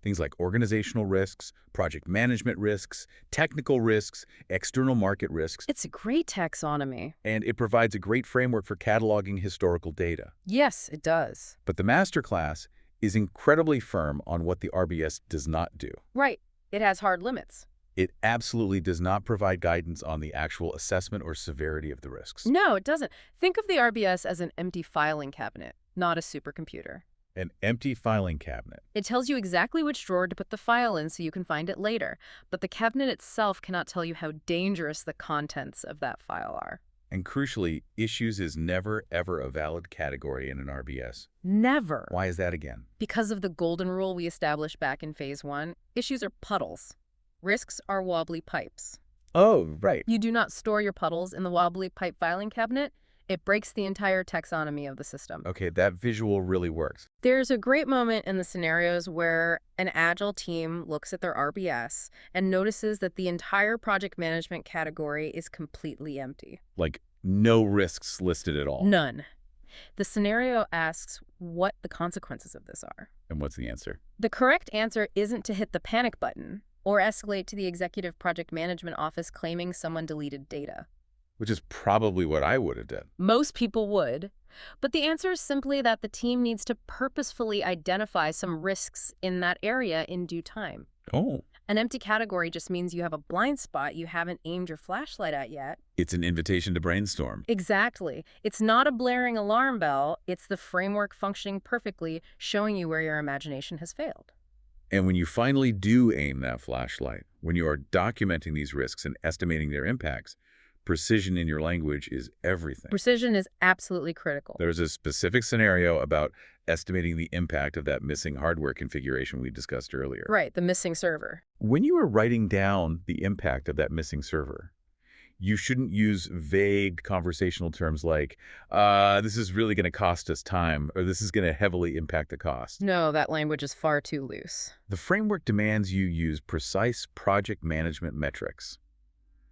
S1: Things like organizational risks, project management risks, technical risks, external market risks.
S2: It's a great taxonomy.
S1: And it provides a great framework for cataloging historical data.
S2: Yes, it does.
S1: But the masterclass is incredibly firm on what the RBS does not do.
S2: Right. It has hard limits.
S1: It absolutely does not provide guidance on the actual assessment or severity of the risks.
S2: No, it doesn't. Think of the RBS as an empty filing cabinet, not a supercomputer.
S1: An empty filing cabinet.
S2: It tells you exactly which drawer to put the file in so you can find it later, but the cabinet itself cannot tell you how dangerous the contents of that file are.
S1: And crucially, issues is never, ever a valid category in an RBS.
S2: Never.
S1: Why is that again?
S2: Because of the golden rule we established back in Phase 1, issues are puddles. Risks are wobbly pipes.
S1: Oh, right.
S2: You do not store your puddles in the wobbly pipe filing cabinet. It breaks the entire taxonomy of the system.
S1: Okay, that visual really works.
S2: There's a great moment in the scenarios where an agile team looks at their RBS and notices that the entire project management category is completely empty.
S1: Like, no risks listed at all.
S2: None. The scenario asks what the consequences of this are.
S1: And what's the answer?
S2: The correct answer isn't to hit the panic button or escalate to the executive project management office claiming someone deleted data.
S1: Which is probably what I would have done.
S2: Most people would. But the answer is simply that the team needs to purposefully identify some risks in that area in due time.
S1: Oh.
S2: An empty category just means you have a blind spot you haven't aimed your flashlight at yet.
S1: It's an invitation to brainstorm.
S2: Exactly. It's not a blaring alarm bell. It's the framework functioning perfectly, showing you where your imagination has failed.
S1: And when you finally do aim that flashlight, when you are documenting these risks and estimating their impacts, precision in your language is everything.
S2: Precision is absolutely critical.
S1: There's a specific scenario about estimating the impact of that missing hardware configuration we discussed earlier.
S2: Right, the missing server.
S1: When you are writing down the impact of that missing server, you shouldn't use vague conversational terms like, this is really going to cost us time, or this is going to heavily impact the cost.
S2: No, that language is far too loose.
S1: The framework demands you use precise project management metrics: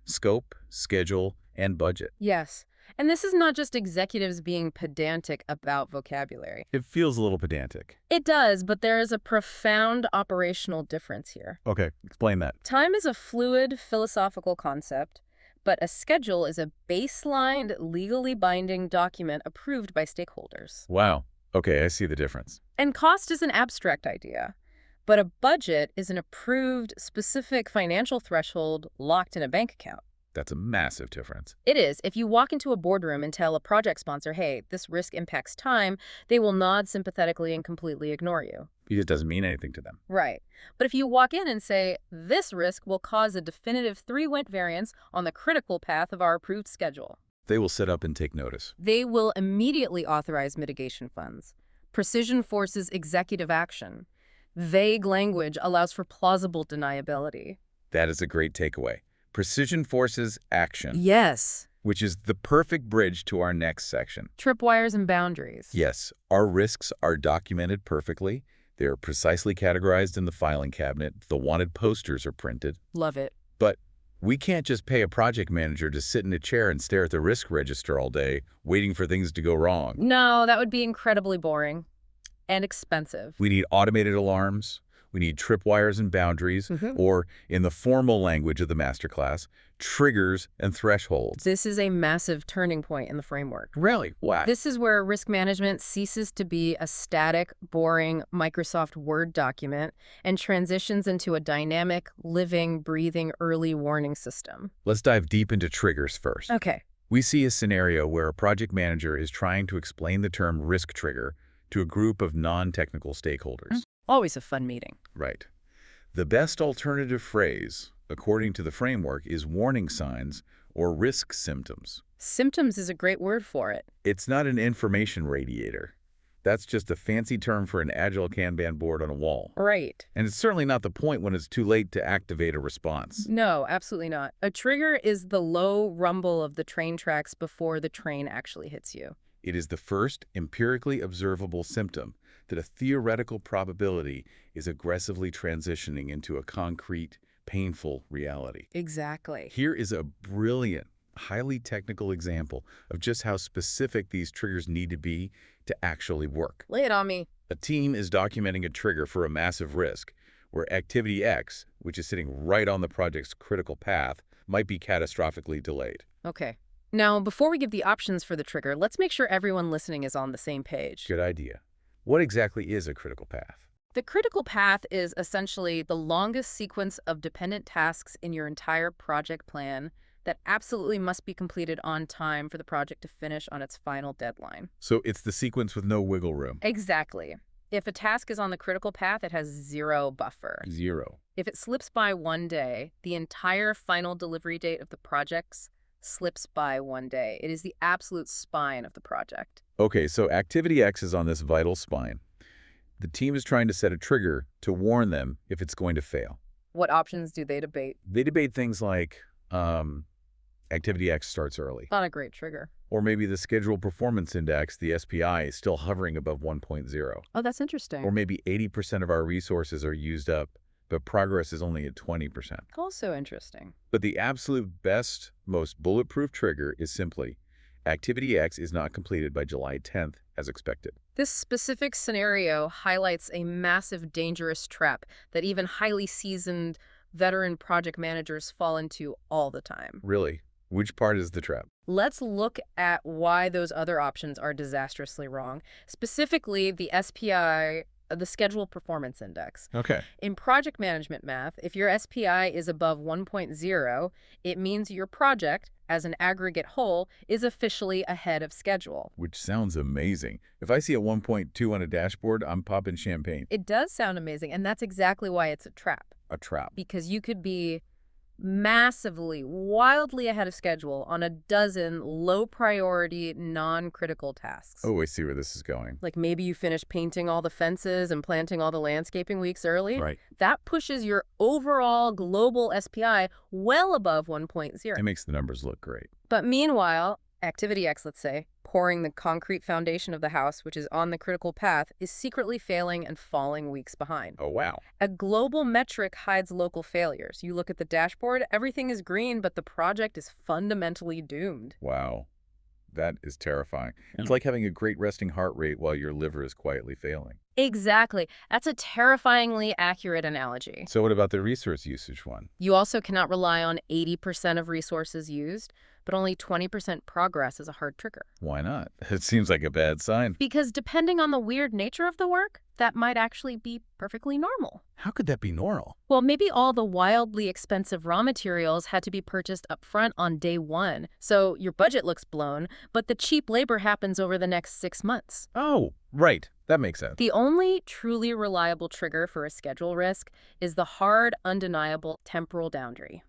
S1: scope, schedule, and budget.
S2: Yes. And this is not just executives being pedantic about vocabulary.
S1: It feels a little pedantic.
S2: It does, but there is a profound operational difference here.
S1: Okay, explain that.
S2: Time is a fluid philosophical concept, but a schedule is a baseline, legally binding document approved by stakeholders.
S1: Wow. Okay, I see the difference.
S2: And cost is an abstract idea, but a budget is an approved, specific financial threshold locked in a bank account.
S1: That's a massive difference.
S2: It is. If you walk into a boardroom and tell a project sponsor, hey, this risk impacts time, they will nod sympathetically and completely ignore you.
S1: It doesn't mean anything to them.
S2: Right. But if you walk in and say, this risk will cause a definitive 3-went variance on the critical path of our approved schedule,
S1: They will sit up and take notice.
S2: they will immediately authorize mitigation funds. Precision forces executive action. Vague language allows for plausible deniability.
S1: That is a great takeaway. Precision forces action,
S2: Yes.
S1: which is the perfect bridge to our next section.
S2: Tripwires and boundaries.
S1: Yes, our risks are documented perfectly. They are precisely categorized in the filing cabinet. The wanted posters are printed.
S2: Love it.
S1: But we can't just pay a project manager to sit in a chair and stare at the risk register all day, waiting for things to go wrong.
S2: No, that would be incredibly boring and expensive.
S1: We need automated alarms. We need tripwires and boundaries, or in the formal language of the masterclass, triggers and thresholds.
S2: This is a massive turning point in the framework.
S1: Really? Why?
S2: This is where risk management ceases to be a static, boring Microsoft Word document and transitions into a dynamic, living, breathing early warning system.
S1: Let's dive deep into triggers first.
S2: Okay.
S1: We see a scenario where a project manager is trying to explain the term risk trigger to a group of non-technical stakeholders.
S2: Always a fun meeting.
S1: Right. The best alternative phrase, according to the framework, is warning signs or risk symptoms.
S2: Symptoms is a great word for it.
S1: It's not an information radiator. That's just a fancy term for an agile Kanban board on a wall.
S2: Right.
S1: And it's certainly not the point when it's too late to activate a response.
S2: No, absolutely not. A trigger is the low rumble of the train tracks before the train actually hits you.
S1: It is the first empirically observable symptom that a theoretical probability is aggressively transitioning into a concrete, painful reality.
S2: Exactly.
S1: Here is a brilliant, highly technical example of just how specific these triggers need to be to actually work.
S2: Lay it on me.
S1: A team is documenting a trigger for a massive risk where activity X, which is sitting right on the project's critical path, might be catastrophically delayed.
S2: Okay. Now, before we give the options for the trigger, let's make sure everyone listening is on the same page.
S1: Good idea. What exactly is a critical path?
S2: The critical path is essentially the longest sequence of dependent tasks in your entire project plan that absolutely must be completed on time for the project to finish on its final deadline.
S1: So it's the sequence with no wiggle room.
S2: Exactly. If a task is on the critical path, it has zero buffer.
S1: Zero.
S2: If it slips by one day, the entire final delivery date of the project slips by one day. It is the absolute spine of the project.
S1: Okay, so activity X is on this vital spine. The team is trying to set a trigger to warn them if it's going to fail.
S2: What options do they debate?
S1: They debate things like activity X starts early.
S2: Not a great trigger.
S1: Or maybe the schedule performance index, the SPI, is still hovering above 1.0.
S2: Oh, that's interesting.
S1: Or maybe 80% of our resources are used up, but progress is only at 20%.
S2: Also interesting.
S1: But the absolute best, most bulletproof trigger is simply activity X is not completed by July 10th as expected.
S2: This specific scenario highlights a massive, dangerous trap that even highly seasoned veteran project managers fall into all the time.
S1: Really? Which part is the trap?
S2: Let's look at why those other options are disastrously wrong, specifically the SPI, the Schedule Performance Index.
S1: Okay.
S2: In project management math, if your SPI is above 1.0, it means your project, as an aggregate whole, is officially ahead of schedule.
S1: Which sounds amazing. If I see a 1.2 on a dashboard, I'm popping champagne.
S2: It does sound amazing, and that's exactly why it's a trap.
S1: A trap.
S2: Because you could be massively, wildly ahead of schedule on a dozen low-priority, non-critical tasks.
S1: Oh, I see where this is going.
S2: Like maybe you finish painting all the fences and planting all the landscaping weeks early.
S1: Right.
S2: That pushes your overall global SPI well above 1.0.
S1: It makes the numbers look great.
S2: But meanwhile, activity X, let's say, pouring the concrete foundation of the house, which is on the critical path, is secretly failing and falling weeks behind.
S1: Oh, wow.
S2: A global metric hides local failures. You look at the dashboard, everything is green, but the project is fundamentally doomed.
S1: Wow. That is terrifying. It's like having a great resting heart rate while your liver is quietly failing.
S2: Exactly. That's a terrifyingly accurate analogy.
S1: So what about the resource usage one?
S2: You also cannot rely on 80% of resources used, but only 20% progress is a hard trigger.
S1: Why not? It seems like a bad sign.
S2: Because depending on the weird nature of the work, that might actually be perfectly normal.
S1: How could that be normal?
S2: Well, maybe all the wildly expensive raw materials had to be purchased up front on day one, so your budget looks blown, but the cheap labor happens over the next 6 months.
S1: Oh, right. That makes sense.
S2: The only truly reliable trigger for a schedule risk is the hard, undeniable temporal boundary.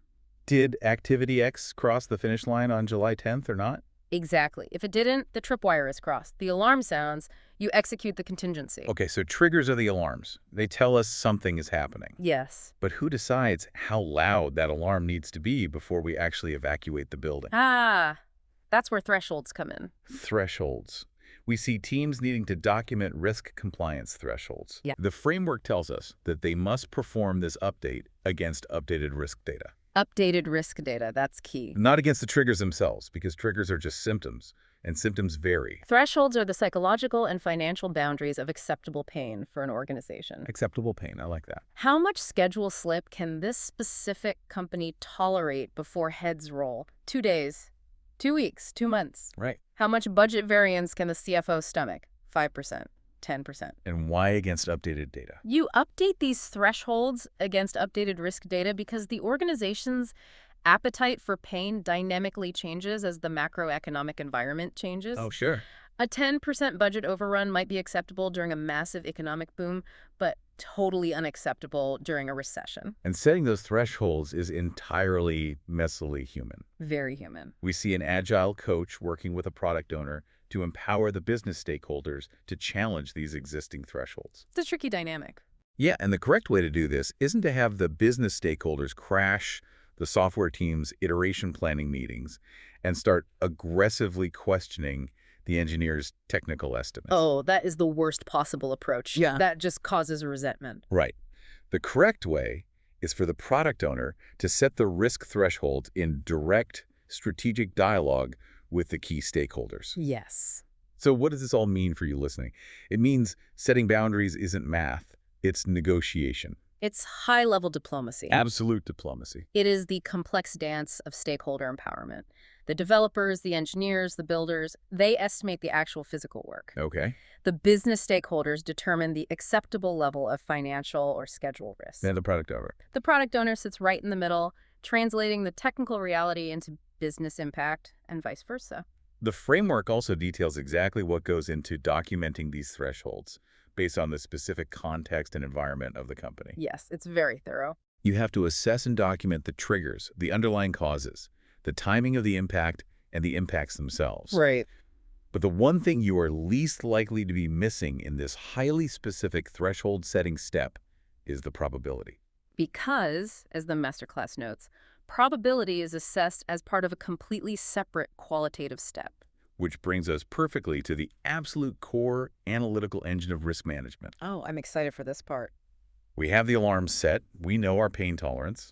S1: Did activity X cross the finish line on July 10th or not?
S2: Exactly. If it didn't, the tripwire is crossed. The alarm sounds, you execute the contingency.
S1: Okay, so triggers are the alarms. They tell us something is happening.
S2: Yes.
S1: But who decides how loud that alarm needs to be before we actually evacuate the building?
S2: That's where thresholds come in.
S1: Thresholds. We see teams needing to document risk compliance thresholds.
S2: Yeah.
S1: The framework tells us that they must perform this update against updated risk data.
S2: Updated risk data, that's key.
S1: Not against the triggers themselves, because triggers are just symptoms, and symptoms vary.
S2: Thresholds are the psychological and financial boundaries of acceptable pain for an organization.
S1: Acceptable pain, I like that.
S2: How much schedule slip can this specific company tolerate before heads roll? 2 days, 2 weeks, 2 months.
S1: Right.
S2: How much budget variance can the CFO stomach? 5%, 10%.
S1: And why against updated data?
S2: You update these thresholds against updated risk data because the organization's appetite for pain dynamically changes as the macroeconomic environment changes.
S1: Oh, sure.
S2: A 10% budget overrun might be acceptable during a massive economic boom, but totally unacceptable during a recession.
S1: And setting those thresholds is entirely messily human.
S2: Very human.
S1: We see an agile coach working with a product owner to empower the business stakeholders to challenge these existing thresholds.
S2: It's a tricky dynamic.
S1: Yeah, and the correct way to do this isn't to have the business stakeholders crash the software team's iteration planning meetings and start aggressively questioning the engineer's technical estimates.
S2: Oh, that is the worst possible approach.
S3: Yeah.
S2: That just causes resentment.
S1: Right. The correct way is for the product owner to set the risk thresholds in direct strategic dialogue with the key stakeholders.
S2: Yes.
S1: So what does this all mean for you listening? It means setting boundaries isn't math, it's negotiation.
S2: It's high-level diplomacy.
S1: Absolute diplomacy.
S2: It is the complex dance of stakeholder empowerment. The developers, the engineers, the builders, they estimate the actual physical work.
S1: Okay.
S2: The business stakeholders determine the acceptable level of financial or schedule risk.
S1: And the product owner.
S2: The product owner sits right in the middle, translating the technical reality into business impact and vice versa.
S1: The framework also details exactly what goes into documenting these thresholds based on the specific context and environment of the company.
S2: Yes, it's very thorough.
S1: You have to assess and document the triggers, the underlying causes, the timing of the impact, and the impacts themselves.
S2: Right.
S1: But the one thing you are least likely to be missing in this highly specific threshold setting step is the probability.
S2: Because, as the masterclass notes, probability is assessed as part of a completely separate qualitative step.
S1: Which brings us perfectly to the absolute core analytical engine of risk management.
S3: Oh, I'm excited for this part.
S1: We have the alarms set. We know our pain tolerance.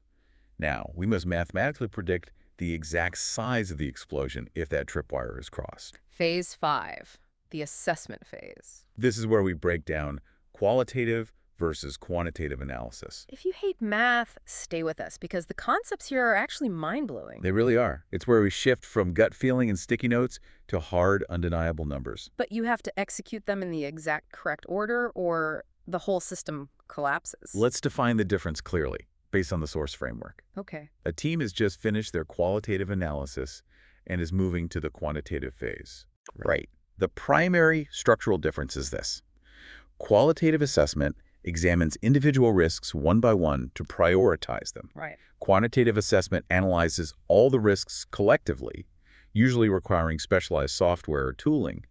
S1: Now, we must mathematically predict the exact size of the explosion if that tripwire is crossed.
S2: Phase 5, the assessment phase.
S1: This is where we break down qualitative versus quantitative analysis.
S2: If you hate math, stay with us because the concepts here are actually mind-blowing.
S1: They really are. It's where we shift from gut feeling and sticky notes to hard, undeniable numbers.
S2: But you have to execute them in the exact correct order or the whole system collapses.
S1: Let's define the difference clearly, based on the source framework.
S2: Okay.
S1: A team has just finished their qualitative analysis and is moving to the quantitative phase. Right. The primary structural difference is this. Qualitative assessment examines individual risks one by one to prioritize them.
S2: Right.
S1: Quantitative assessment analyzes all the risks collectively, usually requiring specialized software or tooling,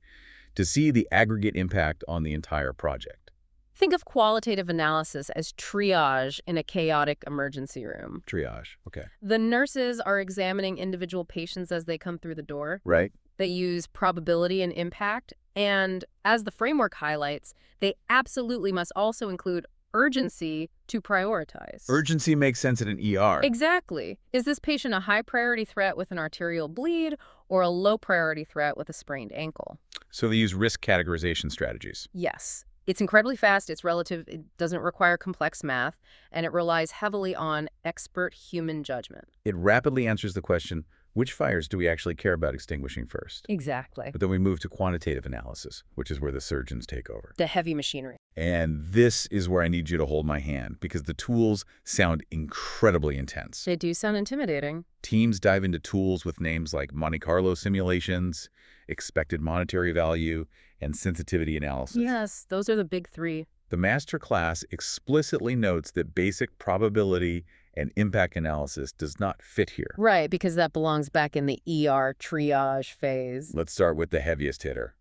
S1: to see the aggregate impact on the entire project.
S2: Think of qualitative analysis as triage in a chaotic emergency room.
S1: Triage, okay.
S2: The nurses are examining individual patients as they come through the door.
S1: Right.
S2: They use probability and impact. And as the framework highlights, they absolutely must also include urgency to prioritize.
S1: Urgency makes sense in an ER.
S2: Exactly. Is this patient a high-priority threat with an arterial bleed or a low-priority threat with a sprained ankle?
S1: So they use risk categorization strategies.
S2: Yes. It's incredibly fast, it's relative, it doesn't require complex math, and it relies heavily on expert human judgment.
S1: It rapidly answers the question, which fires do we actually care about extinguishing first?
S2: Exactly.
S1: But then we move to quantitative analysis, which is where the surgeons take over.
S2: The heavy machinery.
S1: And this is where I need you to hold my hand, because the tools sound incredibly intense.
S2: They do sound intimidating.
S1: Teams dive into tools with names like Monte Carlo simulations, expected monetary value, and sensitivity analysis.
S2: Yes, those are the big three.
S1: The master class explicitly notes that basic probability and impact analysis does not fit here.
S2: Right, because that belongs back in the ER triage phase.
S1: Let's start with the heaviest hitter,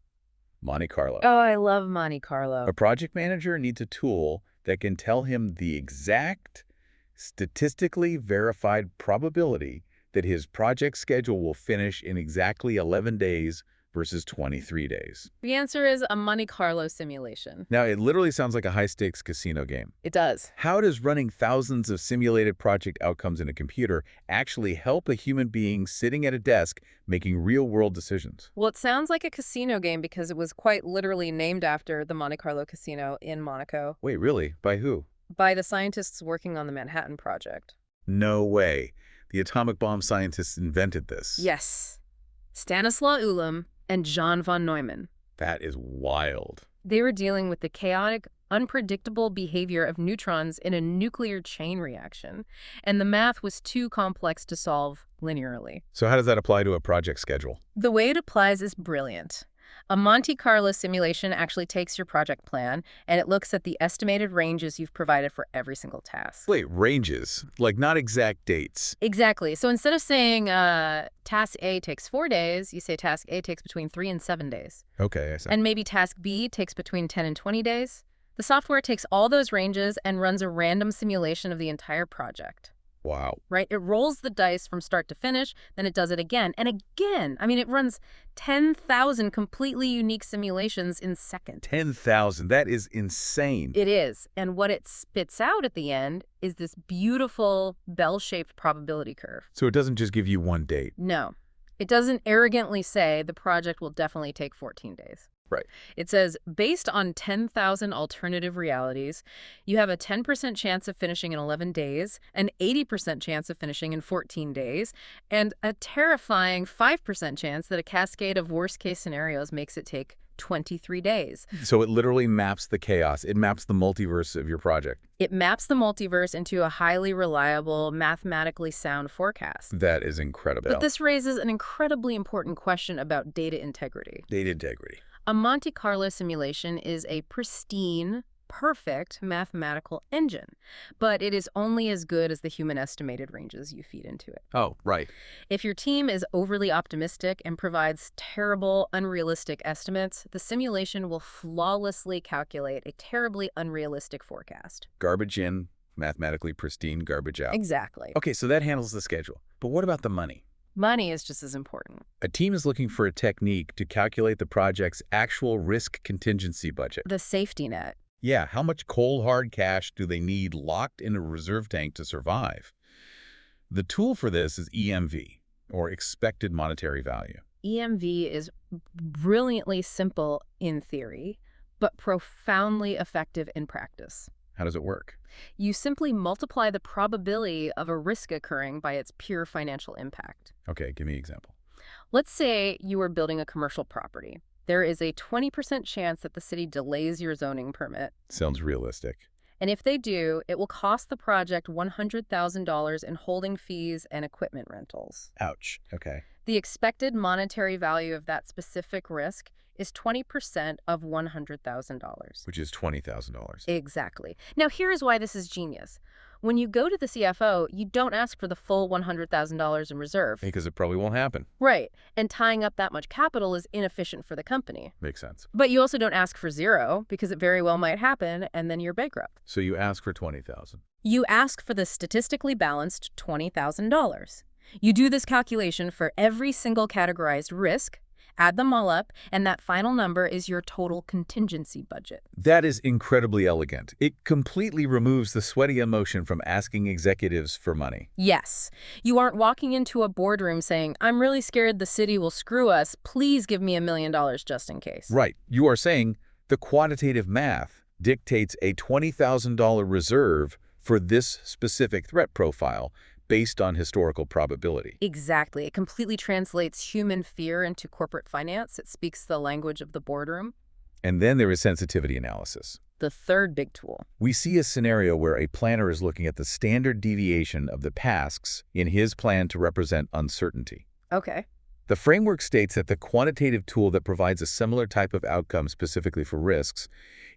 S1: Monte Carlo.
S2: Oh, I love Monte Carlo.
S1: A project manager needs a tool that can tell him the exact, statistically verified probability that his project schedule will finish in exactly 11 days versus 23 days.
S2: The answer is a Monte Carlo simulation.
S1: Now, it literally sounds like a high-stakes casino game.
S2: It does.
S1: How does running thousands of simulated project outcomes in a computer actually help a human being sitting at a desk making real-world decisions?
S2: Well, it sounds like a casino game because it was quite literally named after the Monte Carlo casino in Monaco
S1: Wait, really? By who?
S2: by the scientists working on the Manhattan Project.
S1: No way. The atomic bomb scientists invented this.
S2: Yes. Stanislaw Ulam and John von Neumann.
S1: That is wild.
S2: They were dealing with the chaotic, unpredictable behavior of neutrons in a nuclear chain reaction, and the math was too complex to solve linearly.
S1: So how does that apply to a project schedule?
S2: The way it applies is brilliant. A Monte Carlo simulation actually takes your project plan and it looks at the estimated ranges you've provided for every single task.
S1: Wait, ranges, like not exact dates.
S2: Exactly. So instead of saying task A takes 4 days, you say task A takes between 3 and 7 days.
S1: Okay, I see.
S2: And maybe task B takes between 10 and 20 days. The software takes all those ranges and runs a random simulation of the entire project.
S1: Wow.
S2: Right? It rolls the dice from start to finish, then it does it again and again. I mean, it runs 10,000 completely unique simulations in seconds.
S1: 10,000. That is insane.
S2: It is. And what it spits out at the end is this beautiful bell-shaped probability curve.
S1: So it doesn't just give you one date.
S2: No. It doesn't arrogantly say the project will definitely take 14 days.
S1: Right.
S2: It says, based on 10,000 alternative realities, you have a 10% chance of finishing in 11 days, an 80% chance of finishing in 14 days, and a terrifying 5% chance that a cascade of worst-case scenarios makes it take 23 days.
S1: So it literally maps the chaos. It maps the multiverse of your project.
S2: It maps the multiverse into a highly reliable, mathematically sound forecast.
S1: That is incredible.
S2: But this raises an incredibly important question about data integrity.
S1: Data integrity.
S2: A Monte Carlo simulation is a pristine, perfect mathematical engine, but it is only as good as the human estimated ranges you feed into it.
S1: Oh, right.
S2: If your team is overly optimistic and provides terrible, unrealistic estimates, the simulation will flawlessly calculate a terribly unrealistic forecast.
S1: Garbage in, mathematically pristine, garbage out.
S2: Exactly.
S1: Okay, so that handles the schedule. But what about the money?
S2: Money is just as important.
S1: A team is looking for a technique to calculate the project's actual risk contingency budget.
S2: The safety net.
S1: Yeah, how much cold, hard cash do they need locked in a reserve tank to survive? The tool for this is EMV, or expected monetary value.
S2: EMV is brilliantly simple in theory, but profoundly effective in practice.
S1: How does it work?
S2: You simply multiply the probability of a risk occurring by its pure financial impact.
S1: Okay, give me an example.
S2: Let's say you are building a commercial property. There is a 20% chance that the city delays your zoning permit.
S1: Sounds realistic.
S2: And if they do, it will cost the project $100,000 in holding fees and equipment rentals.
S1: Ouch. Okay.
S2: The expected monetary value of that specific risk is 20% of $100,000.
S1: Which is $20,000.
S2: Exactly. Now, here's why this is genius. When you go to the CFO, you don't ask for the full $100,000 in reserve.
S1: Because it probably won't happen.
S2: Right. And tying up that much capital is inefficient for the company.
S1: Makes sense.
S2: But you also don't ask for zero because it very well might happen and then you're bankrupt.
S1: So you ask for $20,000.
S2: You ask for the statistically balanced $20,000. You do this calculation for every single categorized risk, add them all up, and that final number is your total contingency budget.
S1: That is incredibly elegant. It completely removes the sweaty emotion from asking executives for money.
S2: Yes. You aren't walking into a boardroom saying, I'm really scared the city will screw us. Please give me $1 million just in case.
S1: Right. You are saying the quantitative math dictates a $20,000 reserve for this specific threat profile based on historical probability.
S2: Exactly. It completely translates human fear into corporate finance. It speaks the language of the boardroom.
S1: And then there is sensitivity analysis.
S2: The third big tool.
S1: We see a scenario where a planner is looking at the standard deviation of the tasks in his plan to represent uncertainty.
S2: Okay.
S1: The framework states that the quantitative tool that provides a similar type of outcome specifically for risks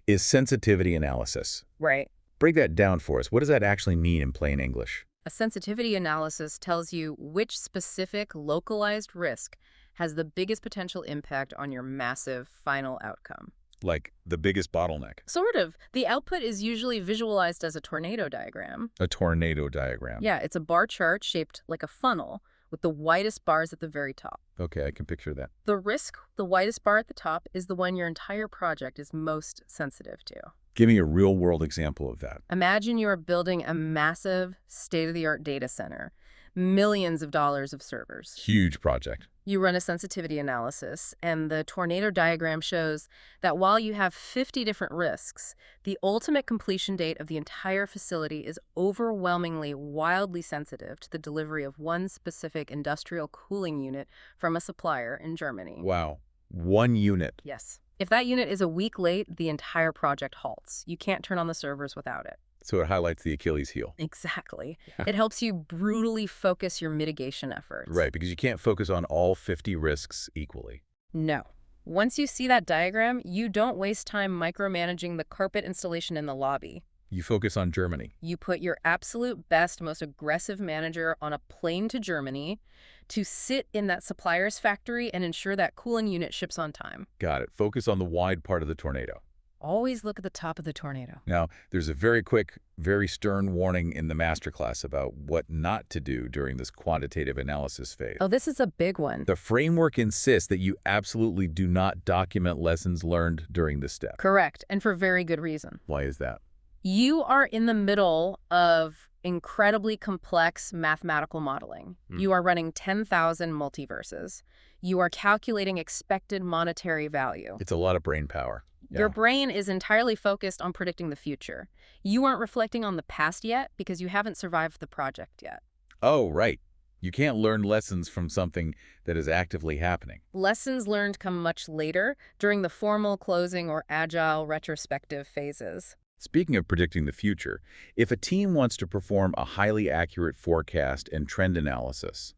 S1: is sensitivity analysis.
S2: Right.
S1: Break that down for us. What does that actually mean in plain English?
S2: A sensitivity analysis tells you which specific localized risk has the biggest potential impact on your massive final outcome.
S1: Like the biggest bottleneck.
S2: Sort of. The output is usually visualized as a tornado diagram.
S1: A tornado diagram.
S2: Yeah, it's a bar chart shaped like a funnel with the widest bars at the very top.
S1: Okay, I can picture that.
S2: The risk, the widest bar at the top, is the one your entire project is most sensitive to.
S1: Give me a real-world example of that.
S2: Imagine you are building a massive, state-of-the-art data center, millions of dollars of servers.
S1: Huge project.
S2: You run a sensitivity analysis, and the tornado diagram shows that while you have 50 different risks, the ultimate completion date of the entire facility is overwhelmingly wildly sensitive to the delivery of one specific industrial cooling unit from a supplier in Germany.
S1: Wow. One unit.
S2: Yes. If that unit is a week late, the entire project halts. You can't turn on the servers without it.
S1: So it highlights the Achilles heel.
S2: Exactly. It helps you brutally focus your mitigation efforts.
S1: Right, because you can't focus on all 50 risks equally.
S2: No. Once you see that diagram, you don't waste time micromanaging the carpet installation in the lobby.
S1: You focus on Germany.
S2: You put your absolute best, most aggressive manager on a plane to Germany to sit in that supplier's factory and ensure that cooling unit ships on time.
S1: Got it. Focus on the wide part of the tornado.
S2: Always look at the top of the tornado.
S1: Now, there's a very quick, very stern warning in the masterclass about what not to do during this quantitative analysis phase.
S2: Oh, this is a big one.
S1: The framework insists that you absolutely do not document lessons learned during this step.
S2: Correct, and for very good reason.
S1: Why is that?
S2: You are in the middle of incredibly complex mathematical modeling. You are running 10,000 multiverses. You are calculating expected monetary value.
S1: It's a lot of brain power.
S2: Your brain is entirely focused on predicting the future. You aren't reflecting on the past yet because you haven't survived the project yet.
S1: Oh, right. You can't learn lessons from something that is actively happening.
S2: Lessons learned come much later, during the formal closing or agile retrospective phases.
S1: Speaking of predicting the future, if a team wants to perform a highly accurate forecast and trend analysis,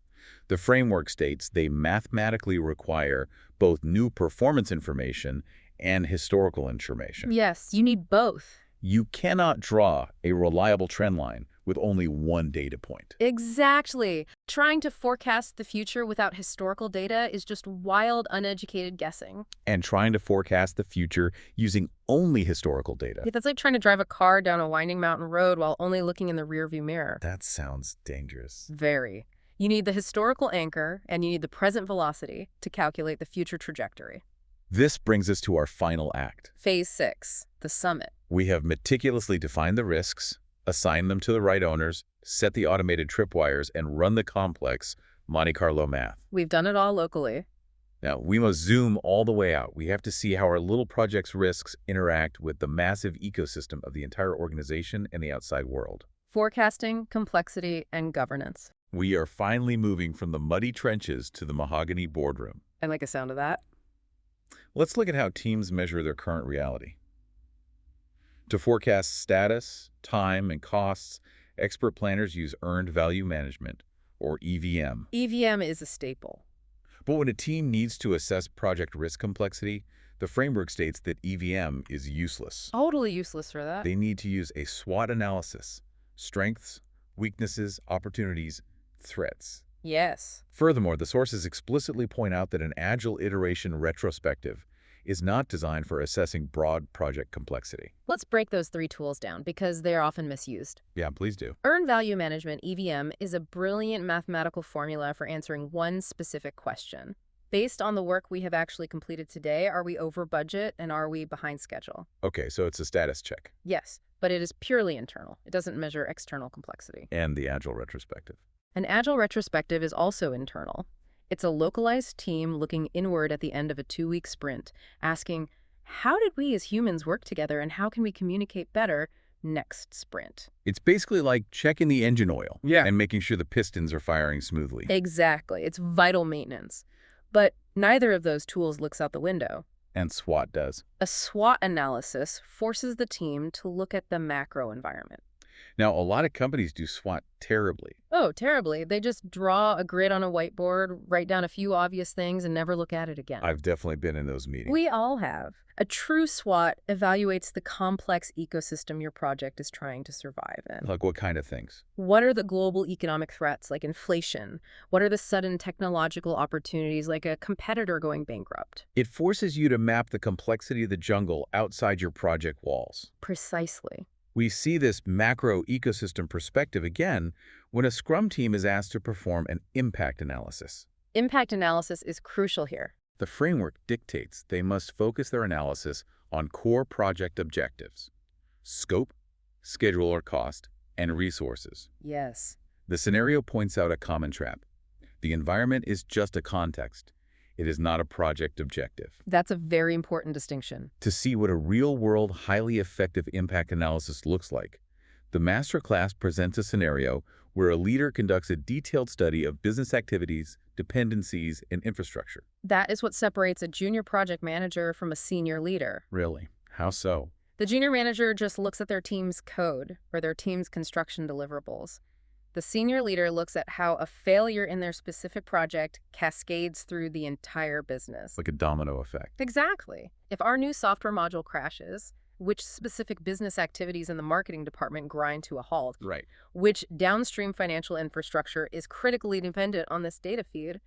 S1: the framework states they mathematically require both new performance information and historical information.
S2: Yes, you need both.
S1: You cannot draw a reliable trend line with only one data point.
S2: Exactly. Trying to forecast the future without historical data is just wild, uneducated guessing.
S1: And trying to forecast the future using only historical data.
S2: Yeah, that's like trying to drive a car down a winding mountain road while only looking in the rearview mirror.
S1: That sounds dangerous.
S2: Very. You need the historical anchor, and you need the present velocity to calculate the future trajectory.
S1: This brings us to our final act.
S2: Phase 6, the summit.
S1: We have meticulously defined the risks, assigned them to the right owners, set the automated tripwires, and run the complex Monte Carlo math.
S2: We've done it all locally.
S1: Now, we must zoom all the way out. We have to see how our little project's risks interact with the massive ecosystem of the entire organization and the outside world.
S2: Forecasting, complexity, and governance.
S1: We are finally moving from the muddy trenches to the mahogany boardroom.
S2: I like the sound of that.
S1: Let's look at how teams measure their current reality. To forecast status, time, and costs, expert planners use Earned Value Management, or EVM.
S2: EVM is a staple.
S1: But when a team needs to assess project risk complexity, the framework states that EVM is useless.
S2: Totally useless for that.
S1: They need to use a SWOT analysis: strengths, weaknesses, opportunities, threats.
S2: Yes.
S1: Furthermore, the sources explicitly point out that an agile iteration retrospective is not designed for assessing broad project complexity.
S2: Let's break those 3 tools down because they are often misused.
S1: Yeah, please do.
S2: Earned Value Management, EVM, is a brilliant mathematical formula for answering one specific question. Based on the work we have actually completed today, are we over budget and are we behind schedule?
S1: Okay, so it's a status check.
S2: Yes, but it is purely internal. It doesn't measure external complexity.
S1: And the agile retrospective.
S2: An agile retrospective is also internal. It's a localized team looking inward at the end of a 2-week sprint, asking, how did we as humans work together and how can we communicate better next sprint?
S1: It's basically like checking the engine oil.
S2: Yeah.
S1: And making sure the pistons are firing smoothly.
S2: Exactly. It's vital maintenance. But neither of those tools looks out the window.
S1: And SWOT does.
S2: A SWOT analysis forces the team to look at the macro environment.
S1: Now, a lot of companies do SWOT terribly.
S2: Oh, terribly. They just draw a grid on a whiteboard, write down a few obvious things, and never look at it again.
S1: I've definitely been in those meetings.
S2: We all have. A true SWOT evaluates the complex ecosystem your project is trying to survive in.
S1: Like what kind of things?
S2: What are the global economic threats, like inflation? What are the sudden technological opportunities, like a competitor going bankrupt?
S1: It forces you to map the complexity of the jungle outside your project walls.
S2: Precisely.
S1: We see this macro ecosystem perspective again when a Scrum team is asked to perform an impact analysis.
S2: Impact analysis is crucial here.
S1: The framework dictates they must focus their analysis on core project objectives: scope, schedule or cost, and resources.
S2: Yes.
S1: The scenario points out a common trap. The environment is just a context. It is not a project objective.
S2: That's a very important distinction.
S1: To see what a real-world, highly effective impact analysis looks like, the masterclass presents a scenario where a leader conducts a detailed study of business activities, dependencies, and infrastructure.
S2: That is what separates a junior project manager from a senior leader.
S1: Really? How so?
S2: The junior manager just looks at their team's code or their team's construction deliverables. The senior leader looks at how a failure in their specific project cascades through the entire business.
S1: Like a domino effect.
S2: Exactly. If our new software module crashes, which specific business activities in the marketing department grind to a halt?
S1: Right.
S2: Which downstream financial infrastructure is critically dependent on this data feed?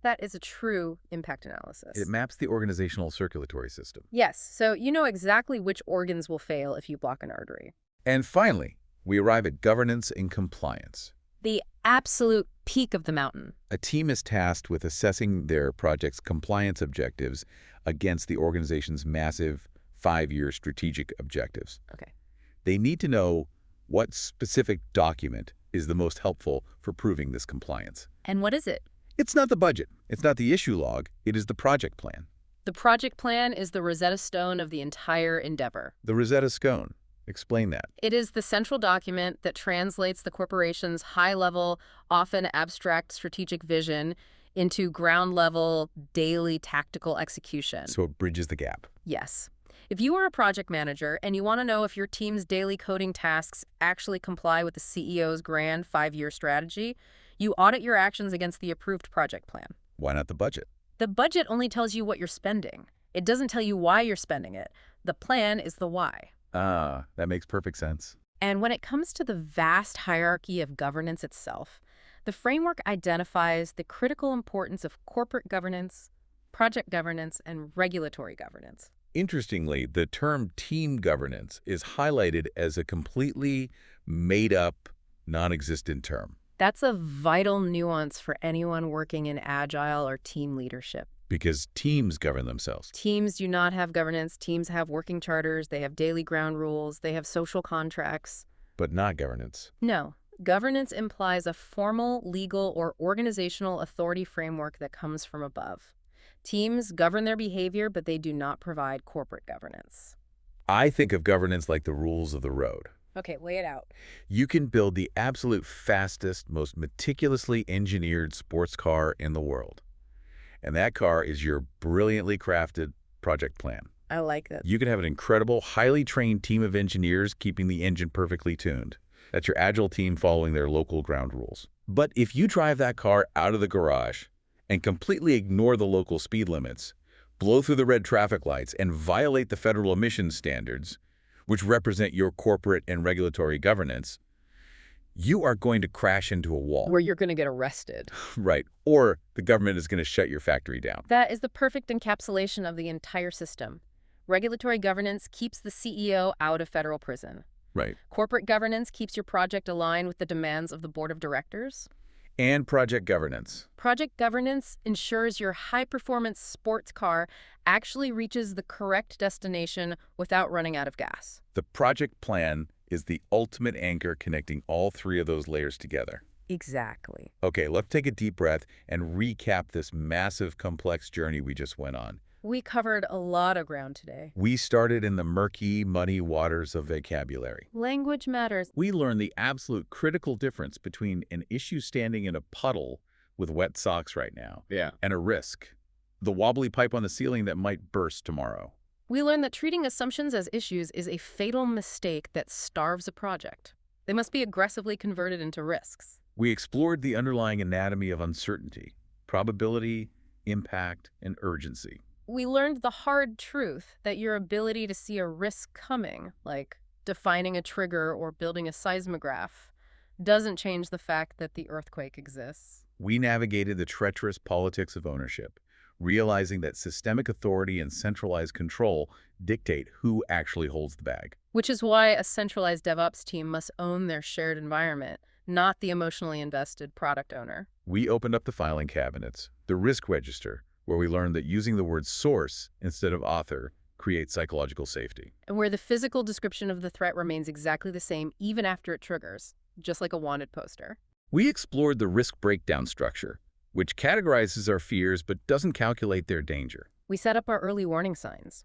S2: That is a true impact analysis.
S1: It maps the organizational circulatory system.
S2: Yes, so you know exactly which organs will fail if you block an artery.
S1: And finally, we arrive at governance and compliance.
S2: The absolute peak of the mountain.
S1: A team is tasked with assessing their project's compliance objectives against the organization's massive 5-year strategic objectives.
S2: Okay.
S1: They need to know what specific document is the most helpful for proving this compliance.
S2: And what is it?
S1: It's not the budget. It's not the issue log. It is the project plan.
S2: The project plan is the Rosetta Stone of the entire endeavor.
S1: The Rosetta Stone. Explain that.
S2: It is the central document that translates the corporation's high-level, often abstract strategic vision into ground-level, daily tactical execution.
S1: So it bridges the gap.
S2: Yes. If you are a project manager and you want to know if your team's daily coding tasks actually comply with the CEO's grand 5-year strategy, you audit your actions against the approved project plan.
S1: Why not the budget?
S2: The budget only tells you what you're spending. It doesn't tell you why you're spending it. The plan is the why.
S1: Ah, that makes perfect sense.
S2: And when it comes to the vast hierarchy of governance itself, the framework identifies the critical importance of corporate governance, project governance, and regulatory governance.
S1: Interestingly, the term team governance is highlighted as a completely made-up, non-existent term.
S2: That's a vital nuance for anyone working in agile or team leadership.
S1: Because teams govern themselves.
S2: Teams do not have governance. Teams have working charters. They have daily ground rules. They have social contracts.
S1: But not governance.
S2: No. Governance implies a formal, legal, or organizational authority framework that comes from above. Teams govern their behavior, but they do not provide corporate governance.
S1: I think of governance like the rules of the road.
S2: Okay, lay it out.
S1: You can build the absolute fastest, most meticulously engineered sports car in the world. And that car is your brilliantly crafted project plan.
S2: I like that.
S1: You can have an incredible, highly trained team of engineers keeping the engine perfectly tuned. That's your agile team following their local ground rules. But if you drive that car out of the garage and completely ignore the local speed limits, blow through the red traffic lights, and violate the federal emissions standards, which represent your corporate and regulatory governance, you are going to crash into a wall.
S2: Where you're going to get arrested.
S1: Right. Or the government is going to shut your factory down.
S2: That is the perfect encapsulation of the entire system. Regulatory governance keeps the CEO out of federal prison.
S1: Right.
S2: Corporate governance keeps your project aligned with the demands of the board of directors.
S1: And project governance.
S2: Project governance ensures your high-performance sports car actually reaches the correct destination without running out of gas.
S1: The project plan is the ultimate anchor connecting all three of those layers together.
S2: Exactly.
S1: Okay, let's take a deep breath and recap this massive, complex journey we just went on.
S2: We covered a lot of ground today.
S1: We started in the murky, muddy waters of vocabulary.
S2: Language matters.
S1: We learned the absolute critical difference between an issue standing in a puddle with wet socks right now and a risk, the wobbly pipe on the ceiling that might burst tomorrow.
S2: We learned that treating assumptions as issues is a fatal mistake that starves a project. They must be aggressively converted into risks.
S1: We explored the underlying anatomy of uncertainty, probability, impact, and urgency.
S2: We learned the hard truth that your ability to see a risk coming, like defining a trigger or building a seismograph, doesn't change the fact that the earthquake exists.
S1: We navigated the treacherous politics of ownership, realizing that systemic authority and centralized control dictate who actually holds the bag.
S2: Which is why a centralized DevOps team must own their shared environment, not the emotionally invested product owner.
S1: We opened up the filing cabinets, the risk register, where we learned that using the word source instead of author creates psychological safety.
S2: And where the physical description of the threat remains exactly the same even after it triggers, just like a wanted poster.
S1: We explored the risk breakdown structure, which categorizes our fears but doesn't calculate their danger.
S2: We set up our early warning signs.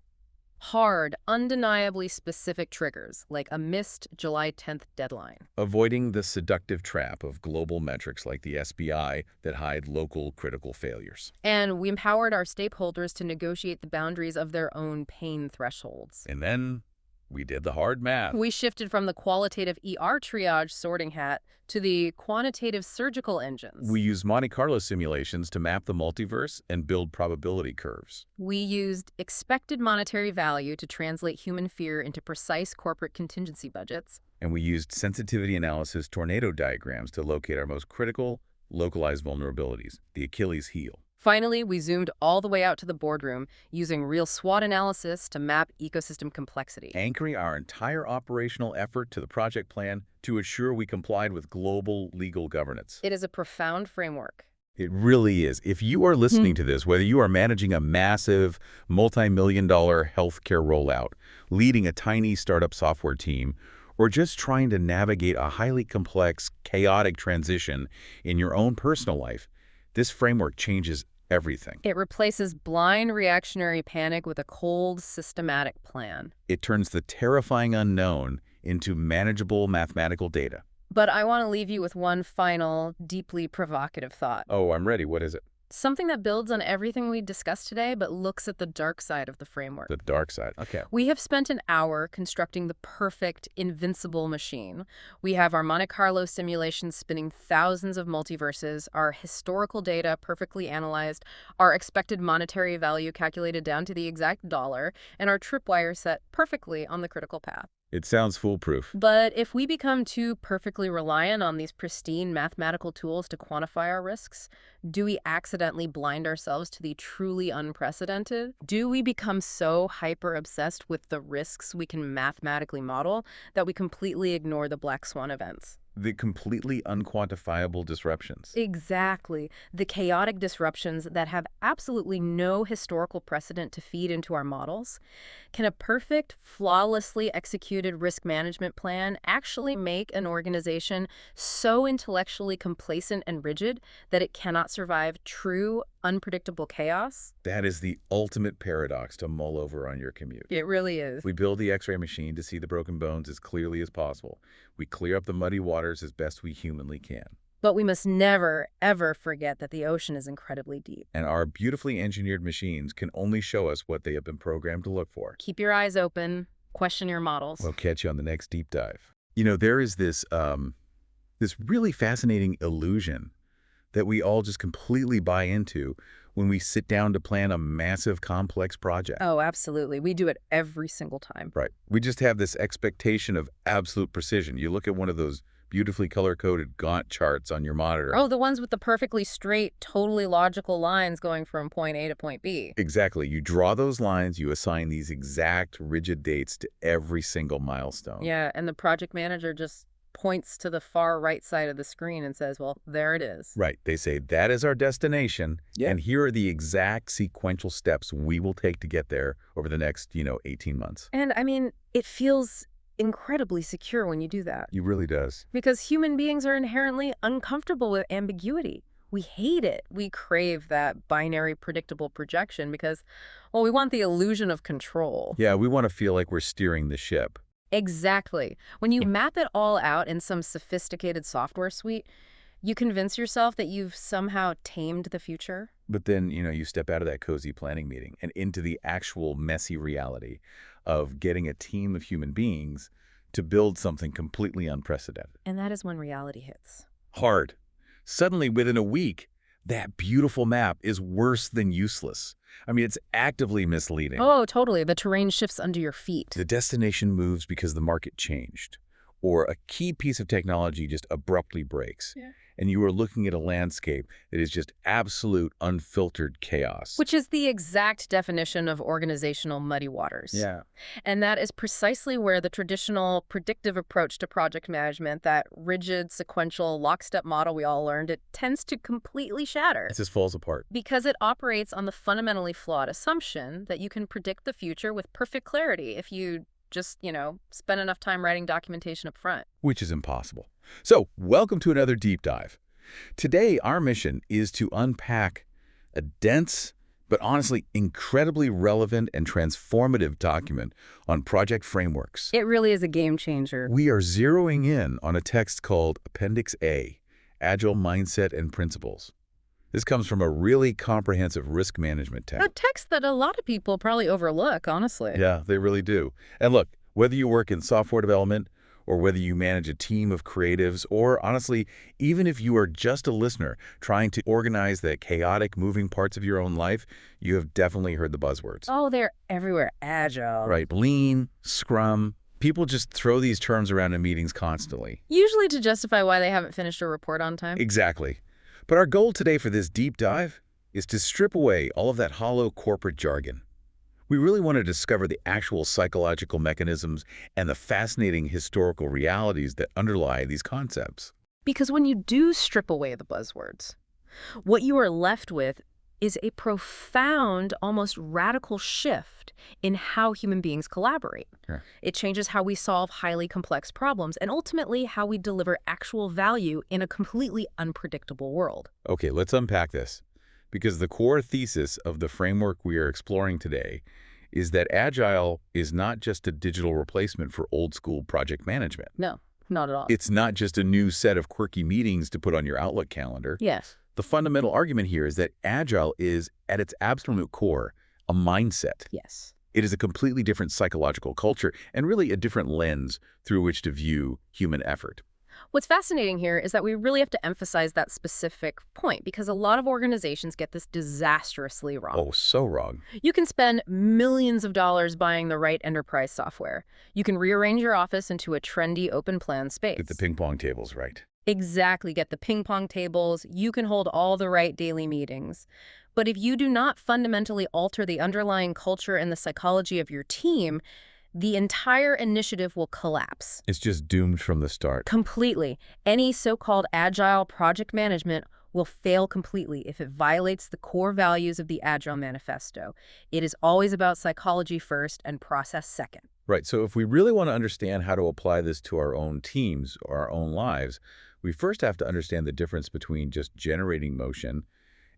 S2: Hard, undeniably specific triggers, like a missed July 10th deadline.
S1: Avoiding the seductive trap of global metrics like the SBI that hide local critical failures.
S2: And we empowered our stakeholders to negotiate the boundaries of their own pain thresholds.
S1: And then We did the hard math.
S2: We shifted from the qualitative ER triage sorting hat to the quantitative surgical engines.
S1: We used Monte Carlo simulations to map the multiverse and build probability curves.
S2: We used expected monetary value to translate human fear into precise corporate contingency budgets.
S1: And we used sensitivity analysis tornado diagrams to locate our most critical, localized vulnerabilities, the Achilles heel.
S2: Finally, we zoomed all the way out to the boardroom using real SWOT analysis to map ecosystem complexity.
S1: Anchoring our entire operational effort to the project plan to ensure we complied with global legal governance.
S2: It is a profound framework.
S1: It really is. If you are listening to this, whether you are managing a massive, multi-million-dollar healthcare rollout, leading a tiny startup software team, or just trying to navigate a highly complex, chaotic transition in your own personal life, this framework changes everything.
S2: It replaces blind reactionary panic with a cold, systematic plan.
S1: It turns the terrifying unknown into manageable mathematical data.
S2: But I want to leave you with one final, deeply provocative thought.
S1: Oh, I'm ready. What is it?
S2: Something that builds on everything we discussed today, but looks at the dark side of the framework.
S1: The dark side. Okay.
S2: We have spent an hour constructing the perfect, invincible machine. We have our Monte Carlo simulations spinning thousands of multiverses, our historical data perfectly analyzed, our expected monetary value calculated down to the exact dollar, and our tripwire set perfectly on the critical path.
S1: It sounds foolproof.
S2: But if we become too perfectly reliant on these pristine mathematical tools to quantify our risks, do we accidentally blind ourselves to the truly unprecedented? Do we become so hyper-obsessed with the risks we can mathematically model that we completely ignore the black swan events?
S1: The completely unquantifiable disruptions.
S2: Exactly. The chaotic disruptions that have absolutely no historical precedent to feed into our models. Can a perfect, flawlessly executed risk management plan actually make an organization so intellectually complacent and rigid that it cannot survive true, unpredictable chaos?
S1: That is the ultimate paradox to mull over on your commute.
S2: It really is.
S1: We build the X-ray machine to see the broken bones as clearly as possible. We clear up the muddy waters as best we humanly can.
S2: But we must never, ever forget that the ocean is incredibly deep.
S1: And our beautifully engineered machines can only show us what they have been programmed to look for.
S2: Keep your eyes open. Question your models.
S1: We'll catch you on the next deep dive. You know, there is this really fascinating illusion that we all just completely buy into when we sit down to plan a massive, complex project.
S2: Oh, absolutely. We do it every single time.
S1: Right. We just have this expectation of absolute precision. You look at one of those beautifully color-coded Gantt charts on your monitor.
S2: Oh, the ones with the perfectly straight, totally logical lines going from point A to point B.
S1: Exactly. You draw those lines, you assign these exact rigid dates to every single milestone.
S2: Yeah, and the project manager just points to the far right side of the screen and says, well, there it is.
S1: Right. They say, that is our destination, and here are the exact sequential steps we will take to get there over the next, 18 months.
S2: And, I mean, it feels incredibly secure when you do that.
S1: It really does.
S2: Because human beings are inherently uncomfortable with ambiguity. We hate it. We crave that binary predictable projection because, well, we want the illusion of control.
S1: Yeah, we want to feel like we're steering the ship.
S2: Exactly. When you map it all out in some sophisticated software suite, you convince yourself that you've somehow tamed the future.
S1: But then, you step out of that cozy planning meeting and into the actual messy reality of getting a team of human beings to build something completely unprecedented.
S2: And that is when reality hits.
S1: Hard. Suddenly, within a week, that beautiful map is worse than useless. I mean, it's actively misleading.
S2: Oh, totally. The terrain shifts under your feet.
S1: The destination moves because the market changed, or a key piece of technology just abruptly breaks.
S2: Yeah.
S1: And you are looking at a landscape that is just absolute, unfiltered chaos.
S2: Which is the exact definition of organizational muddy waters.
S1: Yeah.
S2: And that is precisely where the traditional predictive approach to project management, that rigid, sequential, lockstep model we all learned, it tends to completely shatter.
S1: It just falls apart.
S2: Because it operates on the fundamentally flawed assumption that you can predict the future with perfect clarity if you just, spend enough time writing documentation up front.
S1: Which is impossible. So, welcome to another deep dive. Today, our mission is to unpack a dense, but honestly incredibly relevant and transformative document on project frameworks.
S2: It really is a game changer.
S1: We are zeroing in on a text called Appendix A, Agile Mindset and Principles. This comes from a really comprehensive risk management text.
S2: A text that a lot of people probably overlook, honestly.
S1: Yeah, they really do. And look, Whether you work in software development, or whether you manage a team of creatives, or honestly, even if you are just a listener trying to organize the chaotic moving parts of your own life, you have definitely heard the buzzwords.
S2: Oh, they're everywhere. Agile.
S1: Right, lean, scrum. People just throw these terms around in meetings constantly.
S2: Usually to justify why they haven't finished a report on time.
S1: Exactly. But our goal today for this deep dive is to strip away all of that hollow corporate jargon. We really want to discover the actual psychological mechanisms and the fascinating historical realities that underlie these concepts.
S2: Because when you do strip away the buzzwords, what you are left with is a profound, almost radical shift in how human beings collaborate.
S1: Sure.
S2: It changes how we solve highly complex problems and ultimately how we deliver actual value in a completely unpredictable world.
S1: Okay, let's unpack this. Because the core thesis of the framework we are exploring today is that Agile is not just a digital replacement for old-school project management.
S2: No, not at all.
S1: It's not just a new set of quirky meetings to put on your Outlook calendar.
S2: Yes.
S1: The fundamental argument here is that Agile is, at its absolute core, a mindset.
S2: Yes.
S1: It is a completely different psychological culture and really a different lens through which to view human effort.
S2: What's fascinating here is that we really have to emphasize that specific point because a lot of organizations get this disastrously wrong.
S1: Oh, so wrong.
S2: You can spend millions of dollars buying the right enterprise software. You can rearrange your office into a trendy open plan space.
S1: Get the ping pong tables right.
S2: Exactly. Get the ping pong tables. You can hold all the right daily meetings. But if you do not fundamentally alter the underlying culture and the psychology of your team, the entire initiative will collapse.
S1: It's just doomed from the start.
S2: Completely. Any so-called agile project management will fail completely if it violates the core values of the Agile Manifesto. It is always about psychology first and process second.
S1: Right, so if we really want to understand how to apply this to our own teams or our own lives, we first have to understand the difference between just generating motion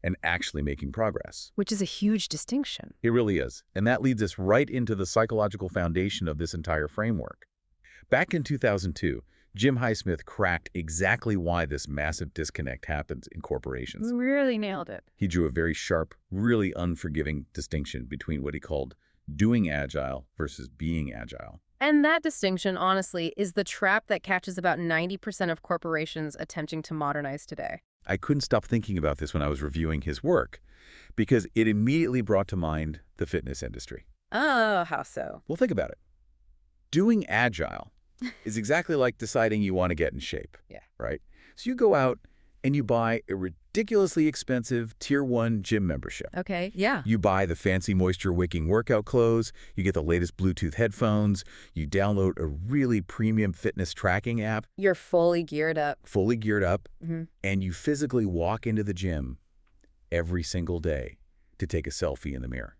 S1: and actually making progress.
S2: Which is a huge distinction.
S1: It really is. And that leads us right into the psychological foundation of this entire framework. Back in 2002, Jim Highsmith cracked exactly why this massive disconnect happens in corporations.
S2: Really nailed it.
S1: He drew a very sharp, really unforgiving distinction between what he called doing agile versus being agile.
S2: And that distinction, honestly, is the trap that catches about 90% of corporations attempting to modernize today.
S1: I couldn't stop thinking about this when I was reviewing his work because it immediately brought to mind the fitness industry.
S2: Oh, how so?
S1: Well, think about it. Doing agile is exactly like deciding you want to get in shape.
S2: Yeah.
S1: Right? So you go out and you buy a ridiculously expensive Tier 1 gym membership.
S2: Okay, yeah.
S1: You buy the fancy moisture-wicking workout clothes, you get the latest Bluetooth headphones, you download a really premium fitness tracking app.
S2: You're fully geared up.
S1: Fully geared up,
S2: Mm-hmm.
S1: and you physically walk into the gym every single day to take a selfie in the mirror.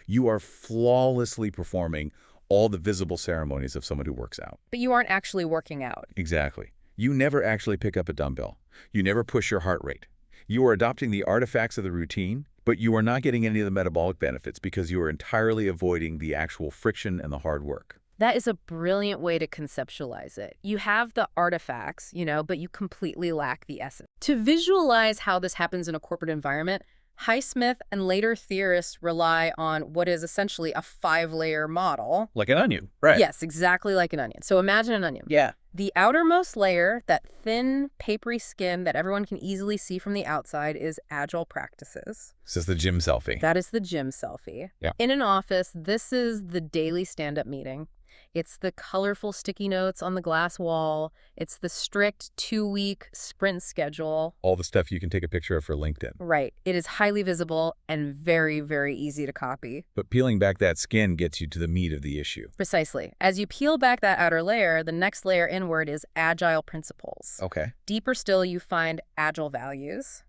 S1: You are flawlessly performing all the visible ceremonies of someone who works out.
S2: But you aren't actually working out.
S1: Exactly. You never actually pick up a dumbbell. You never push your heart rate. You are adopting the artifacts of the routine, but you are not getting any of the metabolic benefits because you are entirely avoiding the actual friction and the hard work.
S2: That is a brilliant way to conceptualize it. You have the artifacts, but you completely lack the essence. To visualize how this happens in a corporate environment, Highsmith and later theorists rely on what is essentially a 5-layer model.
S1: Like an onion, right?
S2: Yes, exactly like an onion. So imagine an onion.
S3: Yeah.
S2: The outermost layer, that thin, papery skin that everyone can easily see from the outside, is agile practices.
S1: This is the gym selfie.
S2: That is the gym selfie.
S1: Yeah.
S2: In an office, this is the daily stand-up meeting. It's the colorful sticky notes on the glass wall. It's the strict 2-week sprint schedule.
S1: All the stuff you can take a picture of for LinkedIn.
S2: Right. It is highly visible and very, very easy to copy.
S1: But peeling back that skin gets you to the meat of the issue.
S2: Precisely. As you peel back that outer layer, the next layer inward is agile principles.
S1: Okay.
S2: Deeper still, you find agile values.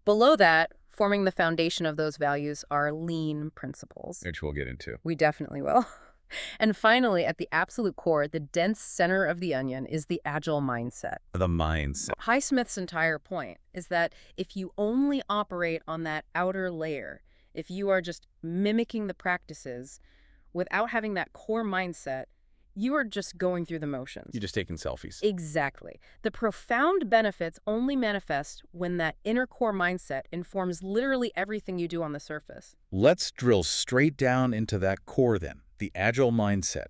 S2: Below that, forming the foundation of those values, are lean principles.
S1: Which we'll get into.
S2: We definitely will. And finally, at the absolute core, the dense center of the onion is the agile mindset.
S1: The mindset.
S2: Highsmith's entire point is that if you only operate on that outer layer, if you are just mimicking the practices without having that core mindset, you are just going through the motions.
S1: You're just taking selfies.
S2: Exactly. The profound benefits only manifest when that inner core mindset informs literally everything you do on the surface.
S1: Let's drill straight down into that core then, the agile mindset.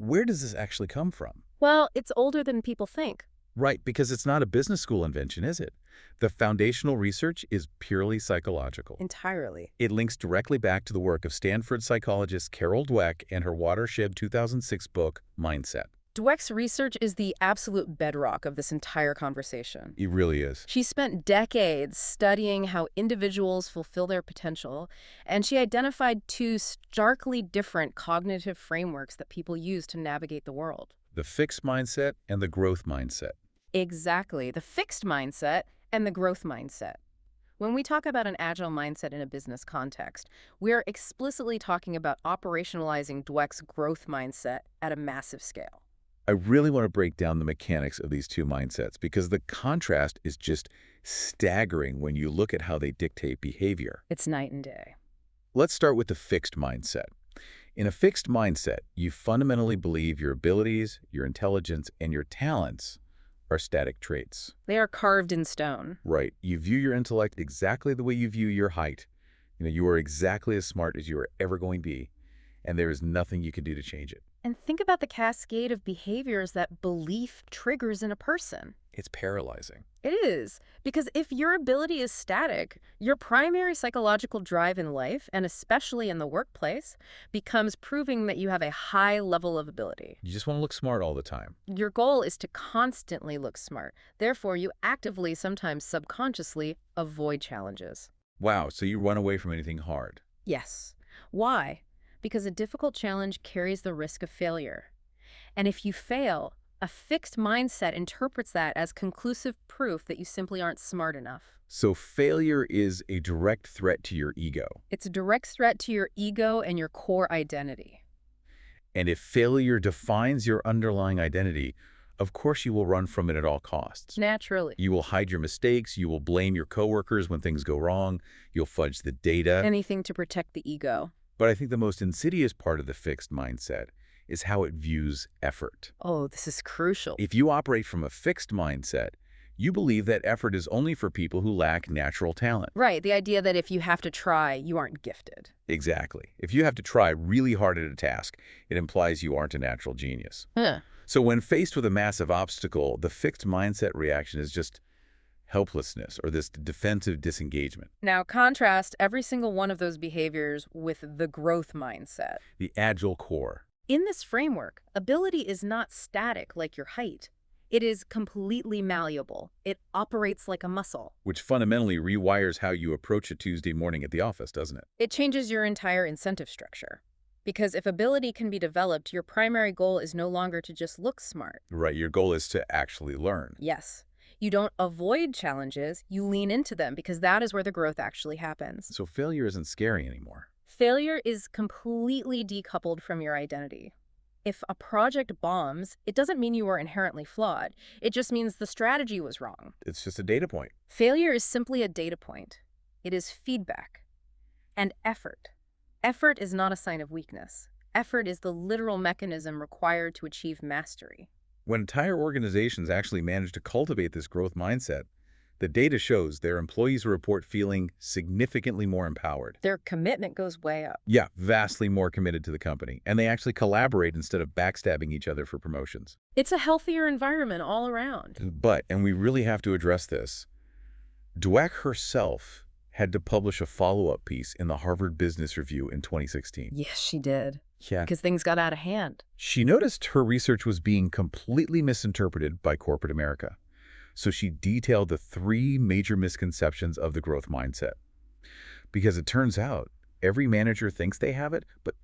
S1: where does this actually come from?
S2: Well, it's older than people think.
S1: Right, because it's not a business school invention, is it? The foundational research is purely psychological.
S2: Entirely.
S1: It links directly back to the work of Stanford psychologist Carol Dweck and her watershed 2006 book, Mindset.
S2: Dweck's research is the absolute bedrock of this entire conversation.
S1: It really is.
S2: She spent decades studying how individuals fulfill their potential, and she identified two starkly different cognitive frameworks that people use to navigate the world.
S1: The fixed mindset and the growth mindset.
S2: Exactly. The fixed mindset and the growth mindset. When we talk about an agile mindset in a business context, we're explicitly talking about operationalizing Dweck's growth mindset at a massive scale.
S1: I really want to break down the mechanics of these two mindsets because the contrast is just staggering when you look at how they dictate behavior.
S2: It's night and day.
S1: Let's start with the fixed mindset. In a fixed mindset, you fundamentally believe your abilities, your intelligence, and your talents are static traits.
S2: They are carved in stone.
S1: Right. You view your intellect exactly the way you view your height. You are exactly as smart as you are ever going to be, and there is nothing you can do to change it.
S2: And think about the cascade of behaviors that belief triggers in a person.
S1: It's paralyzing.
S2: It is, because if your ability is static, your primary psychological drive in life, and especially in the workplace, becomes proving that you have a high level of ability.
S1: You just want to look smart all the time.
S2: Your goal is to constantly look smart. Therefore, you actively, sometimes subconsciously, avoid challenges.
S1: Wow, so you run away from anything hard.
S2: Yes. Why? Because a difficult challenge carries the risk of failure. And if you fail, a fixed mindset interprets that as conclusive proof that you simply aren't smart enough.
S1: So failure is a direct threat to your ego.
S2: It's a direct threat to your ego and your core identity.
S1: And if failure defines your underlying identity, of course you will run from it at all costs.
S2: Naturally.
S1: You will hide your mistakes, you will blame your coworkers when things go wrong, you'll fudge the data.
S2: Anything to protect the ego.
S1: But I think the most insidious part of the fixed mindset is how it views effort.
S2: Oh, this is crucial.
S1: If you operate from a fixed mindset, you believe that effort is only for people who lack natural talent.
S2: Right, the idea that if you have to try, you aren't gifted.
S1: Exactly. If you have to try really hard at a task, it implies you aren't a natural genius. So when faced with a massive obstacle, the fixed mindset reaction is just helplessness or this defensive disengagement.
S2: Now, contrast every single one of those behaviors with the growth mindset.
S1: The agile core.
S2: In this framework, ability is not static like your height. It is completely malleable. It operates like a muscle.
S1: Which fundamentally rewires how you approach a Tuesday morning at the office, doesn't it?
S2: It changes your entire incentive structure. Because if ability can be developed, your primary goal is no longer to just look smart.
S1: Right, your goal is to actually learn.
S2: Yes. You don't avoid challenges, you lean into them because that is where the growth actually happens.
S1: So failure isn't scary anymore.
S2: Failure is completely decoupled from your identity. If a project bombs, it doesn't mean you are inherently flawed. It just means the strategy was wrong.
S1: It's just a data point.
S2: Failure is simply a data point. It is feedback. And effort. Effort is not a sign of weakness. Effort is the literal mechanism required to achieve mastery.
S1: When entire organizations actually manage to cultivate this growth mindset, the data shows their employees report feeling significantly more empowered.
S2: Their commitment goes way up.
S1: Yeah, vastly more committed to the company. And they actually collaborate instead of backstabbing each other for promotions.
S2: It's a healthier environment all around.
S1: But, and we really have to address this, Dweck herself had to publish a follow-up piece in the Harvard Business Review in 2016.
S2: Yes, she did.
S1: Yeah.
S2: Because things got out of hand.
S1: She noticed her research was being completely misinterpreted by corporate America. So she detailed the 3 major misconceptions of the growth mindset. Because it turns out, every manager thinks they have it, but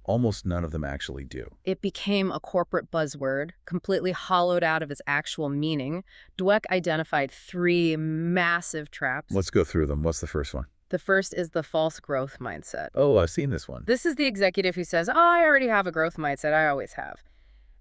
S1: almost none of them actually do.
S2: It became a corporate buzzword, completely hollowed out of its actual meaning. Dweck identified 3 massive traps.
S1: Let's go through them. What's the first one?
S2: The first is the false growth mindset.
S1: Oh, I've seen this one.
S2: This is the executive who says, oh, I already have a growth mindset. I always have.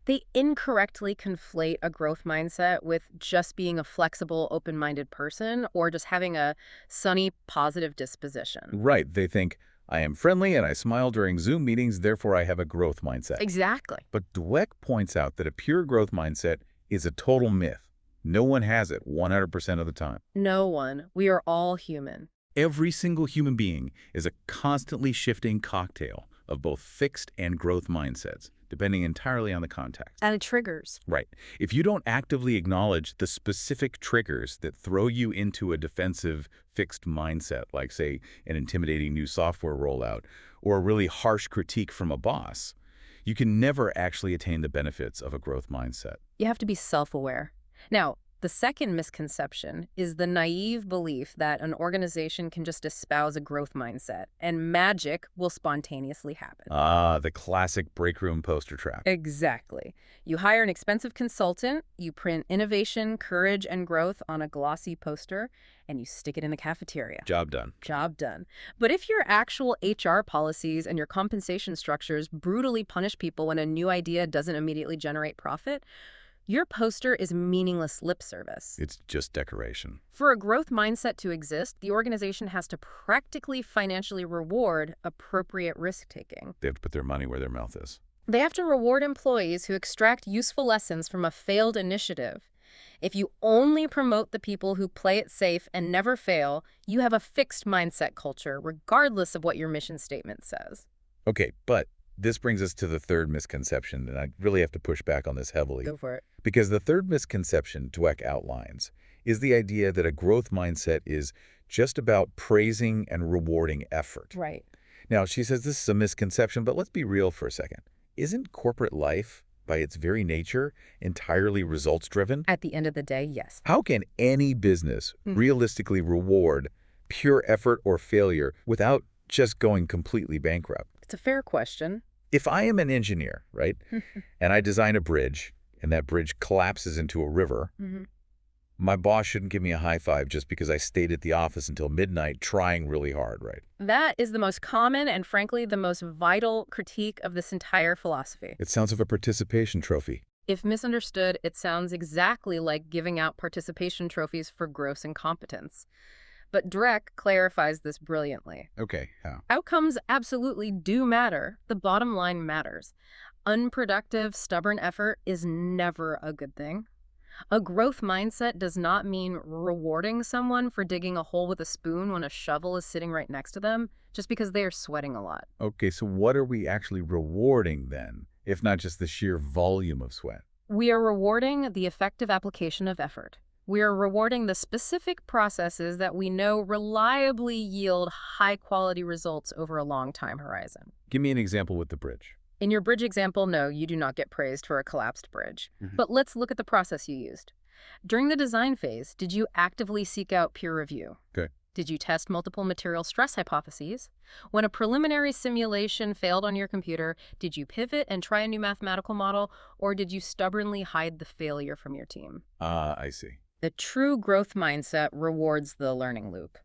S2: They incorrectly conflate a growth mindset with just being a flexible, open-minded person or just having a sunny, positive disposition.
S1: Right. They think, I am friendly and I smile during Zoom meetings, therefore I have a growth mindset.
S2: Exactly.
S1: But Dweck points out that a pure growth mindset is a total myth. No one has it 100% of the time.
S2: No one. We are all human.
S1: Every single human being is a constantly shifting cocktail of both fixed and growth mindsets. depending entirely on the context.
S2: And it triggers.
S1: Right. If you don't actively acknowledge the specific triggers that throw you into a defensive, fixed mindset, like, say, an intimidating new software rollout or a really harsh critique from a boss, you can never actually attain the benefits of a growth mindset.
S2: You have to be self-aware. Now, the second misconception is the naive belief that an organization can just espouse a growth mindset and magic will spontaneously happen.
S1: Ah, the classic break room poster trap.
S2: Exactly. You hire an expensive consultant, you print innovation, courage, and growth on a glossy poster, and you stick it in the cafeteria.
S1: Job done.
S2: Job done. But if your actual HR policies and your compensation structures brutally punish people when a new idea doesn't immediately generate profit, your poster is meaningless lip service.
S1: It's just decoration.
S2: For a growth mindset to exist, the organization has to practically financially reward appropriate risk-taking.
S1: They have to put their money where their mouth is.
S2: They have to reward employees who extract useful lessons from a failed initiative. If you only promote the people who play it safe and never fail, you have a fixed mindset culture, regardless of what your mission statement says.
S1: Okay, but this brings us to the third misconception, and I really have to push back on this heavily.
S2: Go for it.
S1: Because the third misconception Dweck outlines is the idea that a growth mindset is just about praising and rewarding effort.
S2: Right.
S1: Now, she says this is a misconception, but let's be real for a second. Isn't corporate life, by its very nature, entirely results-driven?
S2: At the end of the day, yes.
S1: How can any business realistically reward pure effort or failure without just going completely bankrupt?
S2: It's a fair question.
S1: If I am an engineer, right, and I design a bridge, and that bridge collapses into a river, my boss shouldn't give me a high five just because I stayed at the office until midnight trying really hard, right?
S2: That is the most common and, frankly, the most vital critique of this entire philosophy.
S1: It sounds like a participation trophy.
S2: If misunderstood, it sounds exactly like giving out participation trophies for gross incompetence. But Dweck clarifies this brilliantly.
S1: Okay, how?
S2: Outcomes absolutely do matter. The bottom line matters. Unproductive, stubborn effort is never a good thing. A growth mindset does not mean rewarding someone for digging a hole with a spoon when a shovel is sitting right next to them, just because they are sweating a lot.
S1: Okay, so what are we actually rewarding then, if not just the sheer volume of sweat?
S2: We are rewarding the effective application of effort. We are rewarding the specific processes that we know reliably yield high-quality results over a long time horizon.
S1: Give me an example with the bridge.
S2: In your bridge example, no, you do not get praised for a collapsed bridge. But let's look at the process you used. During the design phase, did you actively seek out peer review?
S1: Okay.
S2: Did you test multiple material stress hypotheses? When a preliminary simulation failed on your computer, did you pivot and try a new mathematical model, or did you stubbornly hide the failure from your team?
S1: I see.
S2: The true growth mindset rewards the learning loop.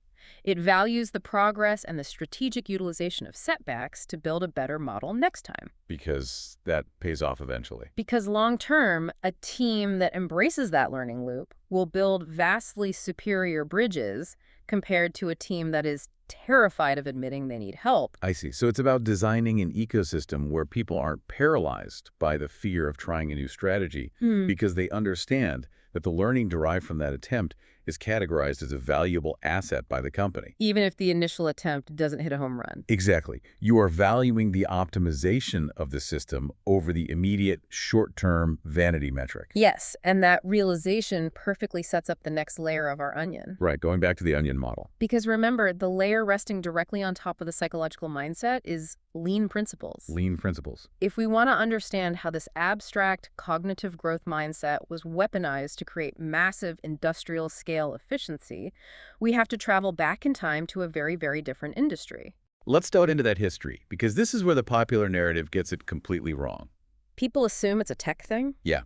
S2: It values the progress and the strategic utilization of setbacks to build a better model next time.
S1: Because that pays off eventually.
S2: Because long-term, a team that embraces that learning loop will build vastly superior bridges compared to a team that is terrified of admitting they need help.
S1: I see. So it's about designing an ecosystem where people aren't paralyzed by the fear of trying a new strategy because they understand that the learning derived from that attempt is categorized as a valuable asset by the company.
S2: Even if the initial attempt doesn't hit a home run.
S1: Exactly. You are valuing the optimization of the system over the immediate short-term vanity metric.
S2: Yes, and that realization perfectly sets up the next layer of our onion.
S1: Right, going back to the onion model.
S2: Because remember, the layer resting directly on top of the psychological mindset is lean principles.
S1: Lean principles.
S2: If we want to understand how this abstract cognitive growth mindset was weaponized to create massive industrial scale efficiency, we have to travel back in time to a very, very different industry.
S1: Let's delve into that history, because this is where the popular narrative gets it completely wrong.
S2: People assume it's a tech thing?
S1: Yeah.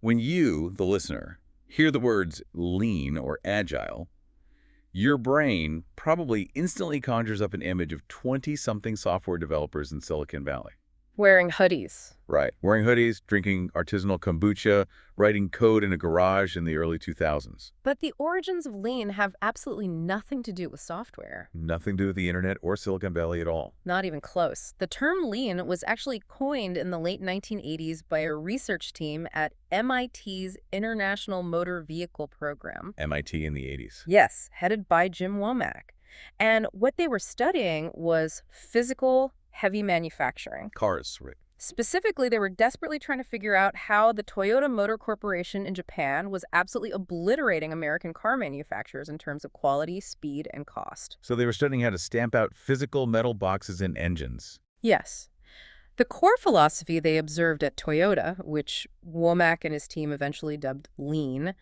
S1: When you, the listener, hear the words lean or agile, your brain probably instantly conjures up an image of 20-something software developers in Silicon Valley.
S2: Wearing hoodies.
S1: Right. Wearing hoodies, drinking artisanal kombucha, writing code in a garage in the early 2000s.
S2: But the origins of lean have absolutely nothing to do with software.
S1: Nothing to do with the internet or Silicon Valley at all.
S2: Not even close. The term lean was actually coined in the late 1980s by a research team at MIT's International Motor Vehicle Program.
S1: MIT in the 80s.
S2: Yes, headed by Jim Womack. And what they were studying was physical heavy manufacturing.
S1: Cars, right.
S2: Specifically, they were desperately trying to figure out how the Toyota Motor Corporation in Japan was absolutely obliterating American car manufacturers in terms of quality, speed, and cost.
S1: So they were studying how to stamp out physical metal boxes in engines.
S2: Yes. The core philosophy they observed at Toyota, which Womack and his team eventually dubbed Lean,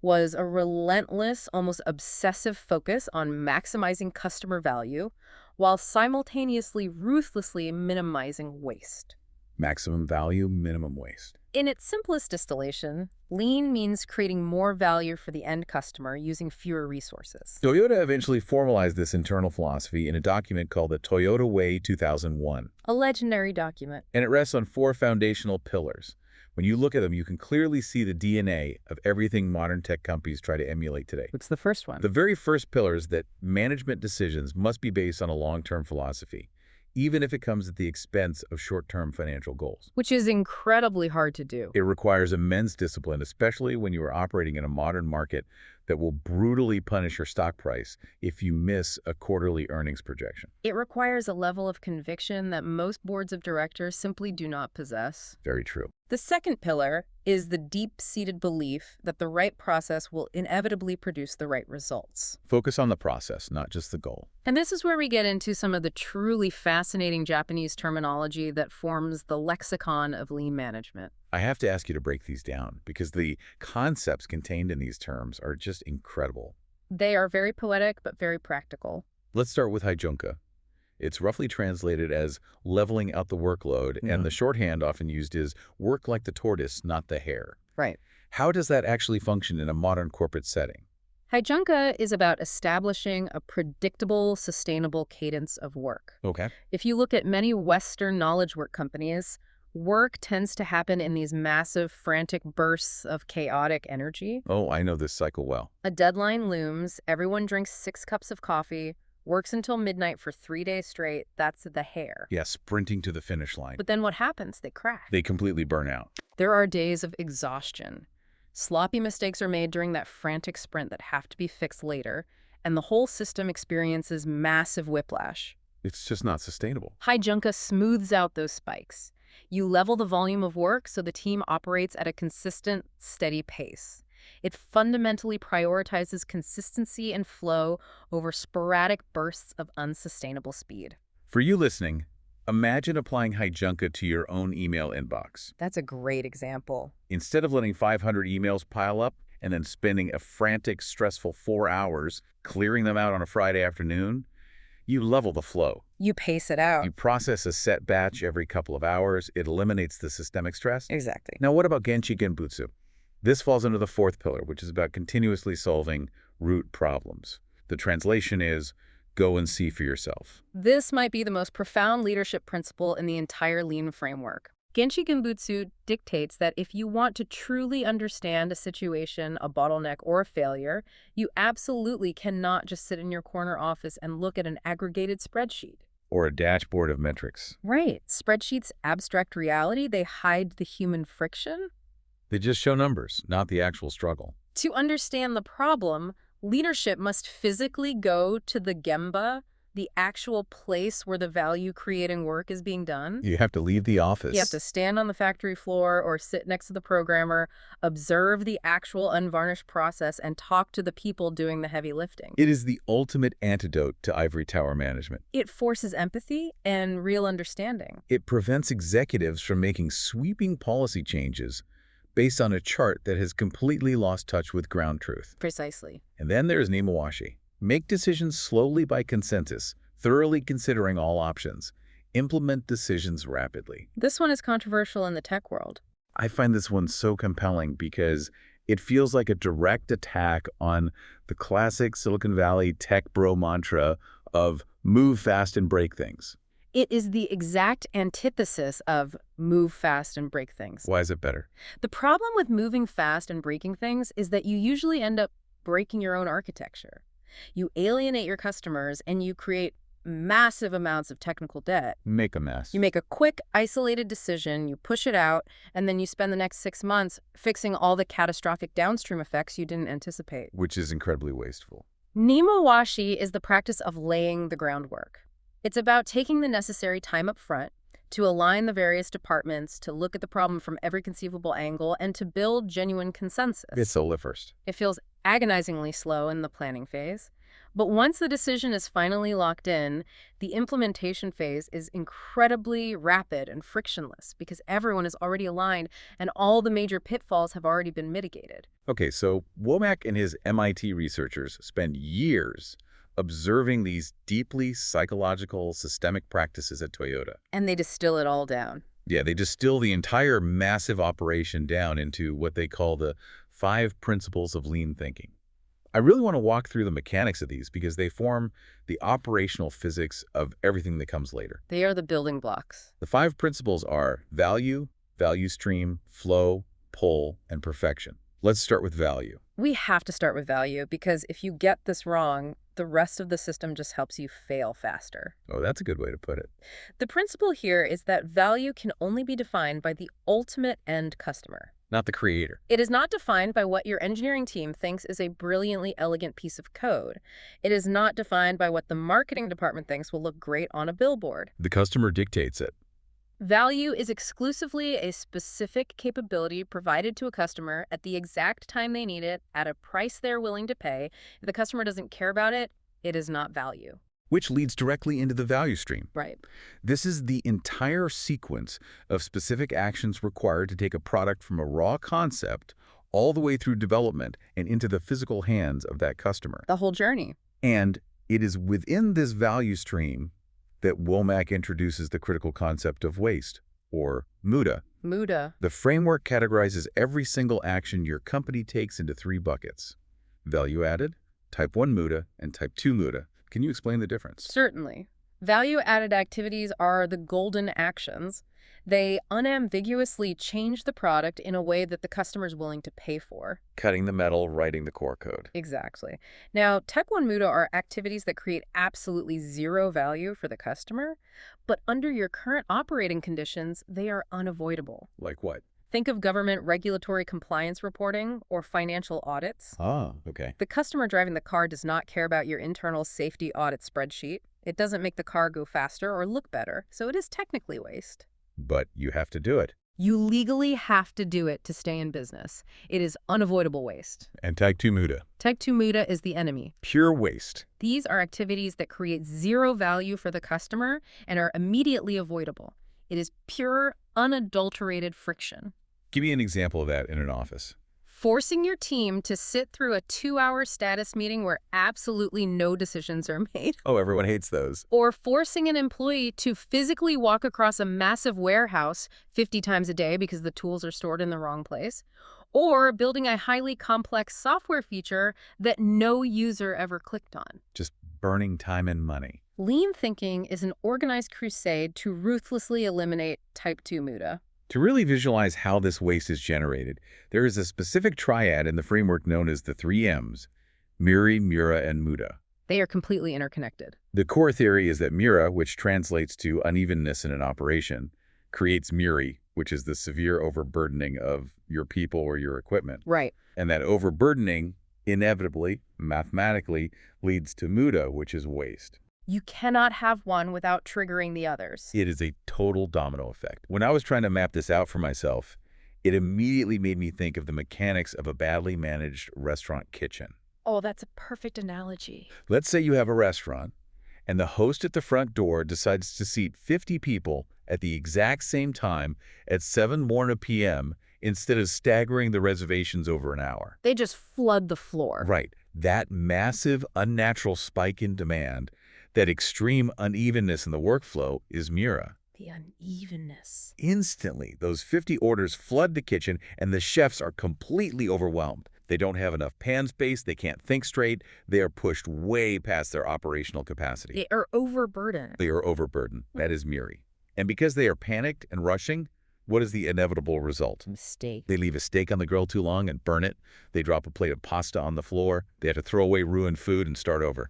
S2: was a relentless, almost obsessive focus on maximizing customer value while simultaneously ruthlessly minimizing waste.
S1: Maximum value, minimum waste.
S2: In its simplest distillation, Lean means creating more value for the end customer using fewer resources.
S1: Toyota eventually formalized this internal philosophy in a document called the Toyota Way 2001.
S2: A legendary document.
S1: And it rests on 4 foundational pillars. When you look at them, you can clearly see the DNA of everything modern tech companies try to emulate today.
S2: What's the first one?
S1: The very first pillar is that management decisions must be based on a long-term philosophy, even if it comes at the expense of short-term financial goals.
S2: Which is incredibly hard to do.
S1: It requires immense discipline, especially when you are operating in a modern market that will brutally punish your stock price if you miss a quarterly earnings projection.
S2: It requires a level of conviction that most boards of directors simply do not possess.
S1: Very true.
S2: The second pillar is the deep-seated belief that the right process will inevitably produce the right results.
S1: Focus on the process, not just the goal.
S2: And this is where we get into some of the truly fascinating Japanese terminology that forms the lexicon of lean management.
S1: I have to ask you to break these down because the concepts contained in these terms are just incredible.
S2: They are very poetic but very practical.
S1: Let's start with Haijunka. It's roughly translated as leveling out the workload, and the shorthand often used is work like the tortoise, not the hare.
S2: Right.
S1: How does that actually function in a modern corporate setting?
S2: Haijunka is about establishing a predictable, sustainable cadence of work.
S1: Okay.
S2: If you look at many Western knowledge work companies, work tends to happen in these massive, frantic bursts of chaotic energy.
S1: Oh, I know this cycle well.
S2: A deadline looms, everyone drinks 6 cups of coffee, works until midnight for 3 days straight. That's the hare.
S1: Yeah, sprinting to the finish line.
S2: But then what happens? They crash.
S1: They completely burn out.
S2: There are days of exhaustion. Sloppy mistakes are made during that frantic sprint that have to be fixed later, and the whole system experiences massive whiplash.
S1: It's just not sustainable.
S2: Haijunka smooths out those spikes. You level the volume of work so the team operates at a consistent, steady pace. It fundamentally prioritizes consistency and flow over sporadic bursts of unsustainable speed.
S1: For you listening, imagine applying Haijunka to your own email inbox.
S2: That's a great example.
S1: Instead of letting 500 emails pile up and then spending a frantic, stressful 4 hours clearing them out on a Friday afternoon, you level the flow.
S2: You pace it out.
S1: You process a set batch every couple of hours. It eliminates the systemic stress.
S2: Exactly.
S1: Now, what about Genchi Genbutsu? This falls under the 4th pillar, which is about continuously solving root problems. The translation is, go and see for yourself.
S2: This might be the most profound leadership principle in the entire Lean framework. Genchi Genbutsu dictates that if you want to truly understand a situation, a bottleneck, or a failure, you absolutely cannot just sit in your corner office and look at an aggregated spreadsheet.
S1: Or a dashboard of metrics.
S2: Right. Spreadsheets abstract reality. They hide the human friction.
S1: They just show numbers, not the actual struggle.
S2: To understand the problem, leadership must physically go to the gemba, the actual place where the value-creating work is being done.
S1: You have to leave the office.
S2: You have to stand on the factory floor or sit next to the programmer, observe the actual unvarnished process, and talk to the people doing the heavy lifting.
S1: It is the ultimate antidote to ivory tower management.
S2: It forces empathy and real understanding.
S1: It prevents executives from making sweeping policy changes based on a chart that has completely lost touch with ground truth.
S2: Precisely.
S1: And then there's Nimawashi. Make decisions slowly by consensus, thoroughly considering all options. Implement decisions rapidly.
S2: This one is controversial in the tech world.
S1: I find this one so compelling because it feels like a direct attack on the classic Silicon Valley tech bro mantra of move fast and break things.
S2: It is the exact antithesis of move fast and break things.
S1: Why is it better?
S2: The problem with moving fast and breaking things is that you usually end up breaking your own architecture. You alienate your customers and you create massive amounts of technical debt.
S1: Make a mess.
S2: You make a quick, isolated decision, you push it out, and then you spend the next 6 months fixing all the catastrophic downstream effects you didn't anticipate.
S1: Which is incredibly wasteful.
S2: Nimawashi is the practice of laying the groundwork. It's about taking the necessary time up front, to align the various departments, to look at the problem from every conceivable angle, and to build genuine consensus.
S1: It's so live first.
S2: It feels agonizingly slow in the planning phase. But once the decision is finally locked in, the implementation phase is incredibly rapid and frictionless because everyone is already aligned and all the major pitfalls have already been mitigated.
S1: Okay, so Womack and his MIT researchers spend years observing these deeply psychological systemic practices at Toyota.
S2: And they distill it all down.
S1: Yeah, they distill the entire massive operation down into what they call the 5 principles of lean thinking. I really want to walk through the mechanics of these because they form the operational physics of everything that comes later.
S2: They are the building blocks.
S1: The 5 principles are value, value stream, flow, pull, and perfection. Let's start with value.
S2: We have to start with value because if you get this wrong, the rest of the system just helps you fail faster.
S1: Oh, that's a good way to put it.
S2: The principle here is that value can only be defined by the ultimate end customer.
S1: Not the creator.
S2: It is not defined by what your engineering team thinks is a brilliantly elegant piece of code. It is not defined by what the marketing department thinks will look great on a billboard.
S1: The customer dictates it.
S2: Value is exclusively a specific capability provided to a customer at the exact time they need it, at a price they're willing to pay. If the customer doesn't care about it, it is not value.
S1: Which leads directly into the value stream.
S2: Right.
S1: This is the entire sequence of specific actions required to take a product from a raw concept all the way through development and into the physical hands of that customer.
S2: The whole journey.
S1: And it is within this value stream that Womack introduces the critical concept of waste, or MUDA.
S2: MUDA.
S1: The framework categorizes every single action your company takes into 3 buckets: value added, type 1 MUDA, and type 2 MUDA. Can you explain the difference?
S2: Certainly. Value-added activities are the golden actions. They unambiguously change the product in a way that the customer is willing to pay for.
S1: Cutting the metal, writing the core code.
S2: Exactly. Now, Type 1 MUDA are activities that create absolutely zero value for the customer, but under your current operating conditions, they are unavoidable.
S1: Like what?
S2: Think of government regulatory compliance reporting or financial audits.
S1: Ah, okay.
S2: The customer driving the car does not care about your internal safety audit spreadsheet. It doesn't make the car go faster or look better, so it is technically waste.
S1: But you have to do it.
S2: You legally have to do it to stay in business. It is unavoidable waste.
S1: And type 2 MUDA.
S2: Type 2 MUDA is the enemy.
S1: Pure waste.
S2: These are activities that create zero value for the customer and are immediately avoidable. It is pure, unadulterated friction.
S1: Give me an example of that in an office.
S2: Forcing your team to sit through a 2-hour status meeting where absolutely no decisions are made.
S1: Oh, everyone hates those.
S2: Or forcing an employee to physically walk across a massive warehouse 50 times a day because the tools are stored in the wrong place. Or building a highly complex software feature that no user ever clicked on.
S1: Just burning time and money.
S2: Lean thinking is an organized crusade to ruthlessly eliminate Type 2 MUDA.
S1: To really visualize how this waste is generated, there is a specific triad in the framework known as the 3 M's: MURI, MURA, and MUDA.
S2: They are completely interconnected.
S1: The core theory is that MURA, which translates to unevenness in an operation, creates MURI, which is the severe overburdening of your people or your equipment.
S2: Right.
S1: And that overburdening inevitably, mathematically, leads to MUDA, which is waste.
S2: You cannot have one without triggering the others.
S1: It is a total domino effect. When I was trying to map this out for myself, it immediately made me think of the mechanics of a badly managed restaurant kitchen.
S2: Oh, that's a perfect analogy.
S1: Let's say you have a restaurant, and the host at the front door decides to seat 50 people at the exact same time at 7 p.m. instead of staggering the reservations over an hour.
S2: They just flood the floor.
S1: Right. That massive, unnatural spike in demand, that extreme unevenness in the workflow is MURA.
S2: The unevenness.
S1: Instantly, those 50 orders flood the kitchen and the chefs are completely overwhelmed. They don't have enough pan space, they can't think straight, they are pushed way past their operational capacity.
S2: They are overburdened.
S1: They are overburdened. That is MURI. And because they are panicked and rushing, what is the inevitable result?
S2: Mistake.
S1: They leave a steak on the grill too long and burn it. They drop a plate of pasta on the floor. They have to throw away ruined food and start over.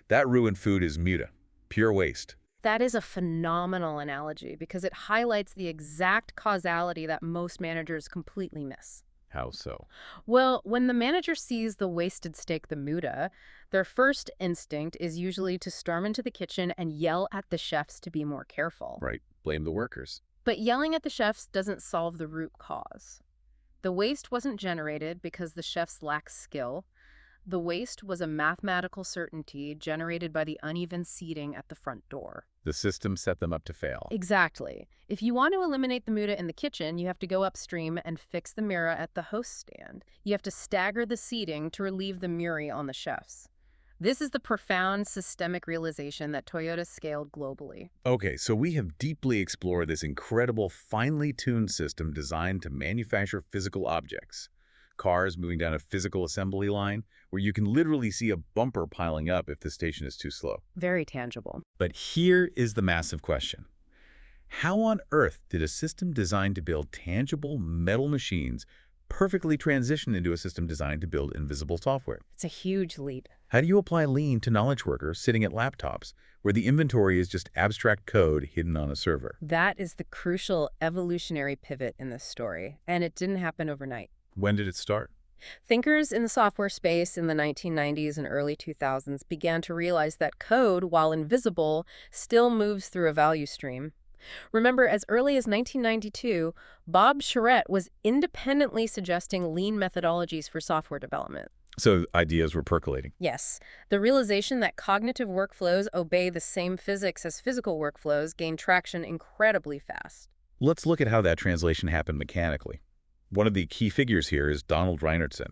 S1: That ruined food is MUDA, pure waste.
S2: That is a phenomenal analogy because it highlights the exact causality that most managers completely miss.
S1: How so?
S2: Well, when the manager sees the wasted steak, the MUDA, their first instinct is usually to storm into the kitchen and yell at the chefs to be more careful.
S1: Right. blame the workers.
S2: But yelling at the chefs doesn't solve the root cause. The waste wasn't generated because the chefs lacked skill. The waste was a mathematical certainty generated by the uneven seating at the front door.
S1: The system set them up to fail.
S2: Exactly. If you want to eliminate the muda in the kitchen, you have to go upstream and fix the mirror at the host stand. You have to stagger the seating to relieve the muri on the chefs. This is the profound systemic realization that Toyota scaled globally.
S1: Okay, so we have deeply explored this incredible, finely tuned system designed to manufacture physical objects. Cars moving down a physical assembly line where you can literally see a bumper piling up if the station is too slow.
S2: Very tangible.
S1: But here is the massive question. How on earth did a system designed to build tangible metal machines perfectly transition into a system designed to build invisible software?
S2: It's a huge leap.
S1: How do you apply lean to knowledge workers sitting at laptops where the inventory is just abstract code hidden on a server?
S2: That is the crucial evolutionary pivot in this story, and it didn't happen overnight.
S1: When did it start?
S2: Thinkers in the software space in the 1990s and early 2000s began to realize that code, while invisible, still moves through a value stream. Remember, as early as 1992, Bob Charette was independently suggesting lean methodologies for software development.
S1: So ideas were percolating.
S2: Yes, the realization that cognitive workflows obey the same physics as physical workflows gained traction incredibly fast.
S1: Let's look at how that translation happened mechanically. One of the key figures here is Donald Reinertsen.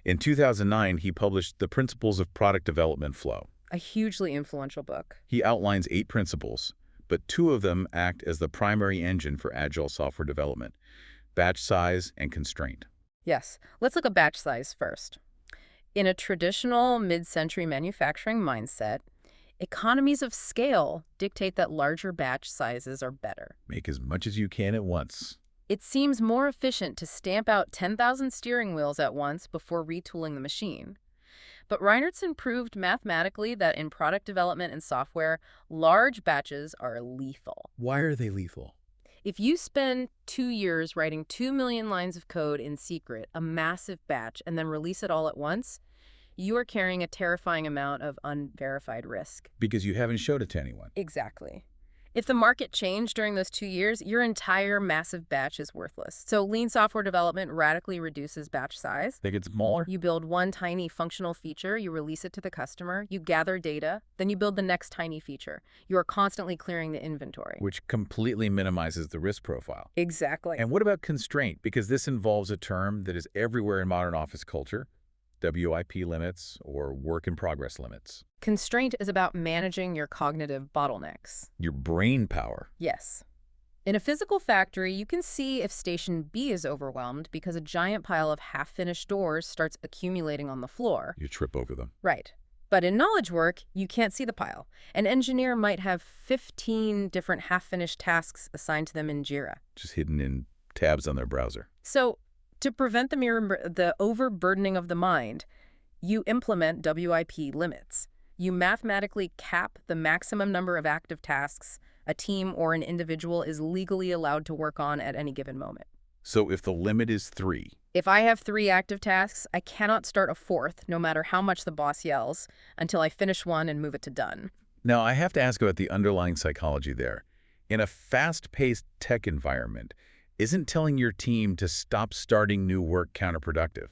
S1: In 2009, he published The Principles of Product Development Flow.
S2: A hugely influential book.
S1: He outlines 8 principles, but 2 of them act as the primary engine for agile software development: batch size and constraint.
S2: Yes, let's look at batch size first. In a traditional mid-century manufacturing mindset, economies of scale dictate that larger batch sizes are better.
S1: Make as much as you can at once.
S2: It seems more efficient to stamp out 10,000 steering wheels at once before retooling the machine. But Reinertsen proved mathematically that in product development and software, large batches are lethal.
S1: Why are they lethal?
S2: If you spend 2 years writing 2 million lines of code in secret, a massive batch, and then release it all at once, you are carrying a terrifying amount of unverified risk.
S1: Because you haven't showed it to anyone.
S2: Exactly. If the market changed during those 2 years, your entire massive batch is worthless. So lean software development radically reduces batch size.
S1: They get smaller?
S2: You build one tiny functional feature, you release it to the customer, you gather data, then you build the next tiny feature. You are constantly clearing the inventory.
S1: Which completely minimizes the risk profile.
S2: Exactly.
S1: And what about constraint? Because this involves a term that is everywhere in modern office culture: WIP limits or work in progress limits.
S2: Constraint is about managing your cognitive bottlenecks.
S1: Your brain power.
S2: Yes. In a physical factory, you can see if station B is overwhelmed because a giant pile of half-finished doors starts accumulating on the floor.
S1: You trip over them.
S2: Right. But in knowledge work, you can't see the pile. An engineer might have 15 different half-finished tasks assigned to them in Jira.
S1: Just hidden in tabs on their browser.
S2: So, to prevent the overburdening of the mind, you implement WIP limits. You mathematically cap the maximum number of active tasks a team or an individual is legally allowed to work on at any given moment.
S1: So if the limit is 3.
S2: If I have 3 active tasks, I cannot start a 4th, no matter how much the boss yells, until I finish one and move it to done.
S1: Now, I have to ask about the underlying psychology there. In a fast-paced tech environment, isn't telling your team to stop starting new work counterproductive?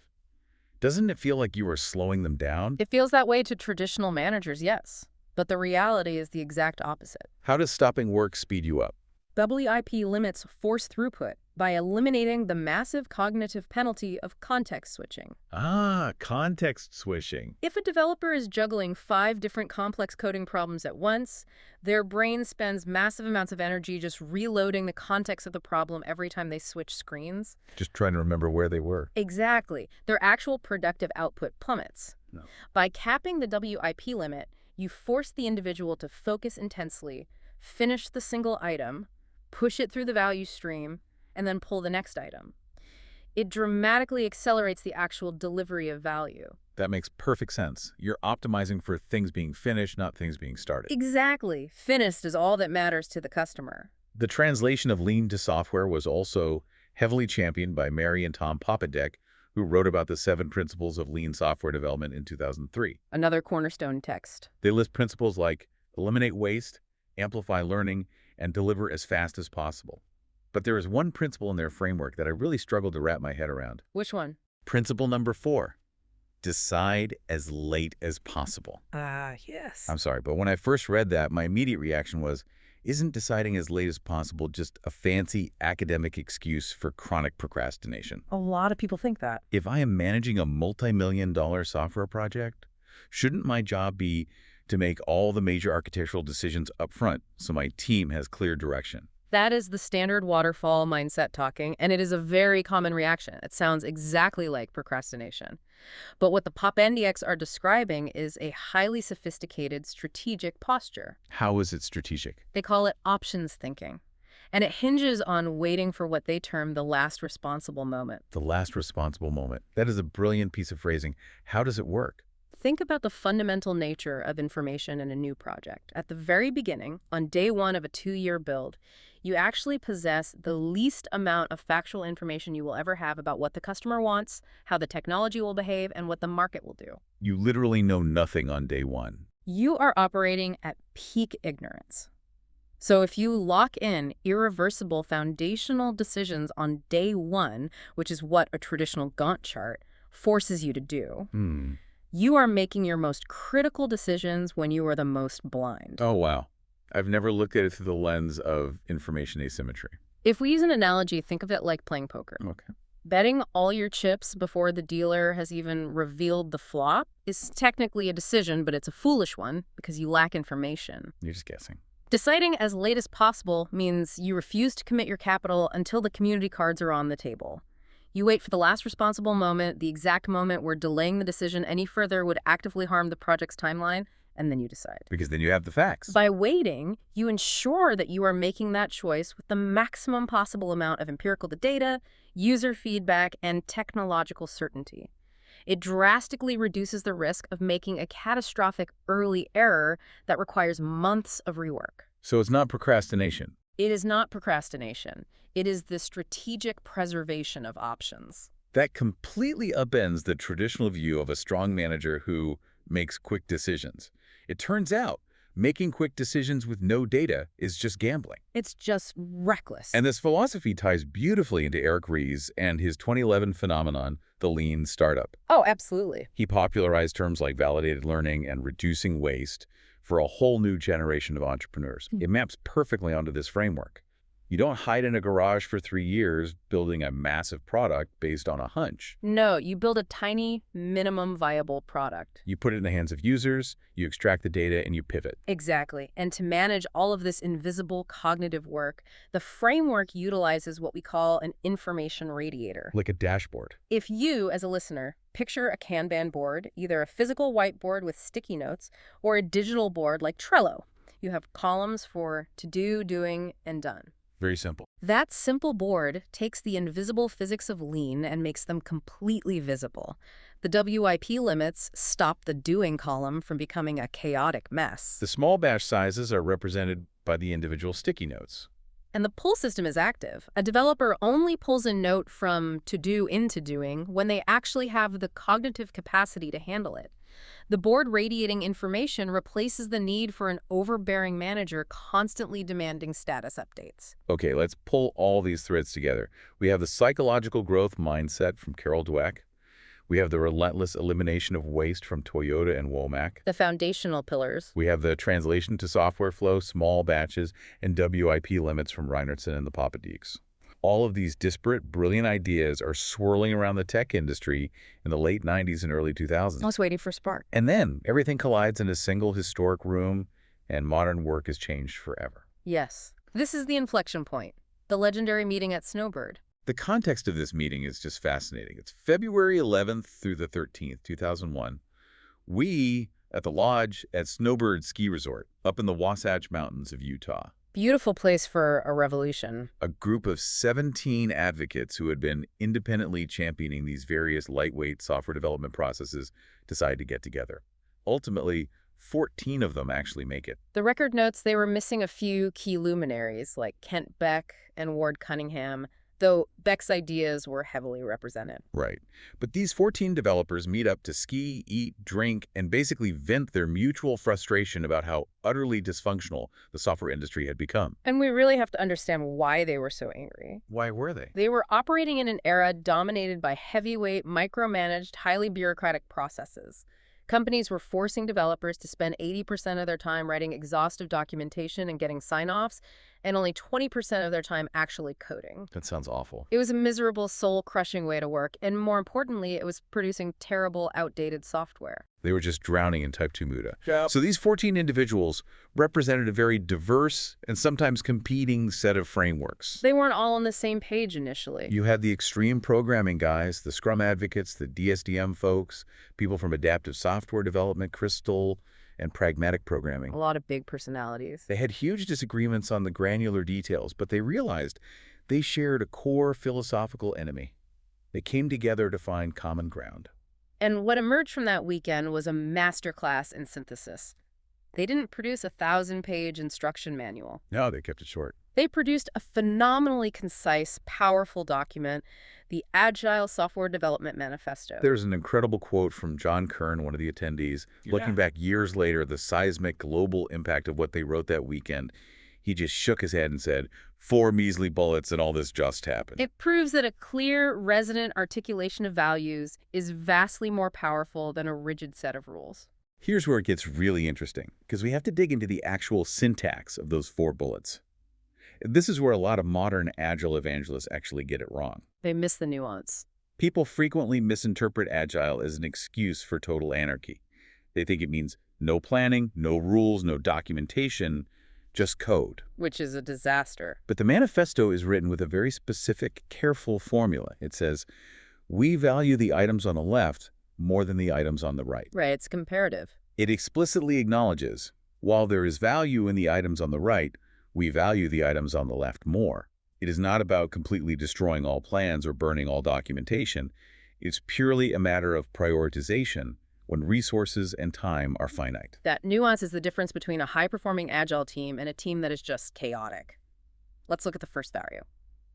S1: Doesn't it feel like you are slowing them down?
S2: It feels that way to traditional managers, yes. But the reality is the exact opposite.
S1: How does stopping work speed you up?
S2: WIP limits force throughput by eliminating the massive cognitive penalty of context switching.
S1: Context switching.
S2: If a developer is juggling 5 different complex coding problems at once, their brain spends massive amounts of energy just reloading the context of the problem every time they switch screens.
S1: Just trying to remember where they were.
S2: Exactly. Their actual productive output plummets.
S1: No.
S2: By capping the WIP limit, you force the individual to focus intensely, finish the single item, push it through the value stream, and then pull the next item. It dramatically accelerates the actual delivery of value.
S1: That makes perfect sense. You're optimizing for things being finished, not things being started.
S2: Exactly. Finished is all that matters to the customer.
S1: The translation of lean to software was also heavily championed by Mary and Tom Poppendieck, who wrote about the 7 principles of lean software development in 2003.
S2: Another cornerstone text.
S1: They list principles like eliminate waste, amplify learning, and deliver as fast as possible. But there is one principle in their framework that I really struggled to wrap my head around.
S2: Which one?
S1: Principle number 4. Decide as late as possible.
S3: Yes.
S1: I'm sorry, but when I first read that, my immediate reaction was, isn't deciding as late as possible just a fancy academic excuse for chronic procrastination?
S3: A lot of people think that.
S1: If I am managing a multi-million-dollar software project, shouldn't my job be to make all the major architectural decisions up front so my team has clear direction?
S2: That is the standard waterfall mindset talking, and it is a very common reaction. It sounds exactly like procrastination. But what the Pop-NDX are describing is a highly sophisticated strategic posture.
S1: How is it strategic?
S2: They call it options thinking. And it hinges on waiting for what they term the last responsible moment.
S1: The last responsible moment. That is a brilliant piece of phrasing. How does it work?
S2: Think about the fundamental nature of information in a new project. At the very beginning, on day one of a 2-year build, you actually possess the least amount of factual information you will ever have about what the customer wants, how the technology will behave, and what the market will do.
S1: You literally know nothing on day one.
S2: You are operating at peak ignorance. So if you lock in irreversible foundational decisions on day one, which is what a traditional Gantt chart forces you to do, you are making your most critical decisions when you are the most blind.
S1: Oh, wow. I've never looked at it through the lens of information asymmetry.
S2: If we use an analogy, think of it like playing poker.
S1: Okay.
S2: Betting all your chips before the dealer has even revealed the flop is technically a decision, but it's a foolish one because you lack information.
S1: You're just guessing.
S2: Deciding as late as possible means you refuse to commit your capital until the community cards are on the table. You wait for the last responsible moment, the exact moment where delaying the decision any further would actively harm the project's timeline, and then you decide.
S1: Because then you have the facts.
S2: By waiting, you ensure that you are making that choice with the maximum possible amount of empirical data, user feedback, and technological certainty. It drastically reduces the risk of making a catastrophic early error that requires months of rework.
S1: So it's not procrastination.
S2: It is not procrastination. It is the strategic preservation of options.
S1: That completely upends the traditional view of a strong manager who makes quick decisions. It turns out making quick decisions with no data is just gambling.
S2: It's just reckless.
S1: And this philosophy ties beautifully into Eric Ries and his 2011 phenomenon, the lean startup.
S2: Oh, absolutely.
S1: He popularized terms like validated learning and reducing waste for a whole new generation of entrepreneurs. It maps perfectly onto this framework. You don't hide in a garage for 3 years building a massive product based on a hunch.
S2: No, you build a tiny, minimum viable product.
S1: You put it in the hands of users, you extract the data, and you pivot.
S2: Exactly. And to manage all of this invisible cognitive work, the framework utilizes what we call an information radiator.
S1: Like a dashboard.
S2: If you, as a listener, picture a Kanban board, either a physical whiteboard with sticky notes or a digital board like Trello, you have columns for to do, doing, and done.
S1: Very simple.
S2: That simple board takes the invisible physics of lean and makes them completely visible. The WIP limits stop the doing column from becoming a chaotic mess.
S1: The small batch sizes are represented by the individual sticky notes.
S2: And the pull system is active. A developer only pulls a note from to do into doing when they actually have the cognitive capacity to handle it. The board radiating information replaces the need for an overbearing manager constantly demanding status updates.
S1: Okay, let's pull all these threads together. We have the psychological growth mindset from Carol Dweck. We have the relentless elimination of waste from Toyota and Womack.
S2: The foundational pillars.
S1: We have the translation to software flow, small batches, and WIP limits from Reinertsen and the Papadikes. All of these disparate, brilliant ideas are swirling around the tech industry in the late 90s and early 2000s.
S2: I was waiting for spark.
S1: And then everything collides in a single historic room, and modern work is changed forever.
S2: Yes. This is the inflection point. The legendary meeting at Snowbird.
S1: The context of this meeting is just fascinating. It's February 11th through the 13th, 2001. We at the lodge at Snowbird Ski Resort up in the Wasatch Mountains of Utah.
S2: Beautiful place for a revolution.
S1: A group of 17 advocates who had been independently championing these various lightweight software development processes decide to get together. Ultimately, 14 of them actually make it.
S2: The record notes they were missing a few key luminaries like Kent Beck and Ward Cunningham, though Beck's ideas were heavily represented.
S1: Right. But these 14 developers meet up to ski, eat, drink, and basically vent their mutual frustration about how utterly dysfunctional the software industry had become.
S2: And we really have to understand why they were so angry.
S1: Why were they?
S2: They were operating in an era dominated by heavyweight, micromanaged, highly bureaucratic processes. Companies were forcing developers to spend 80% of their time writing exhaustive documentation and getting sign-offs, and only 20% of their time actually coding.
S1: That sounds awful.
S2: It was a miserable, soul-crushing way to work, and more importantly, it was producing terrible, outdated software.
S1: They were just drowning in Type 2 muda.
S3: Yep.
S1: So these 14 individuals represented a very diverse and sometimes competing set of frameworks.
S2: They weren't all on the same page initially.
S1: You had the extreme programming guys, the Scrum advocates, the DSDM folks, people from adaptive software development, Crystal, and pragmatic programming.
S2: A lot of big personalities.
S1: They had huge disagreements on the granular details, but they realized they shared a core philosophical enemy. They came together to find common ground.
S2: And what emerged from that weekend was a masterclass in synthesis. They didn't produce a 1,000-page instruction manual.
S1: No, they kept it short.
S2: They produced a phenomenally concise, powerful document, the Agile Software Development Manifesto.
S1: There's an incredible quote from John Kern, one of the attendees. Looking back years later, the seismic global impact of what they wrote that weekend, he just shook his head and said, 4 measly bullets and all this just happened.
S2: It proves that a clear, resonant articulation of values is vastly more powerful than a rigid set of rules.
S1: Here's where it gets really interesting, because we have to dig into the actual syntax of those 4 bullets. This is where a lot of modern Agile evangelists actually get it wrong.
S2: They miss the nuance.
S1: People frequently misinterpret Agile as an excuse for total anarchy. They think it means no planning, no rules, no documentation, just code.
S2: Which is a disaster.
S1: But the manifesto is written with a very specific, careful formula. It says, we value the items on the left more than the items on the right.
S2: Right, it's comparative.
S1: It explicitly acknowledges, while there is value in the items on the right, we value the items on the left more. It is not about completely destroying all plans or burning all documentation. It's purely a matter of prioritization when resources and time are finite.
S2: That nuance is the difference between a high-performing Agile team and a team that is just chaotic. Let's look at the first value.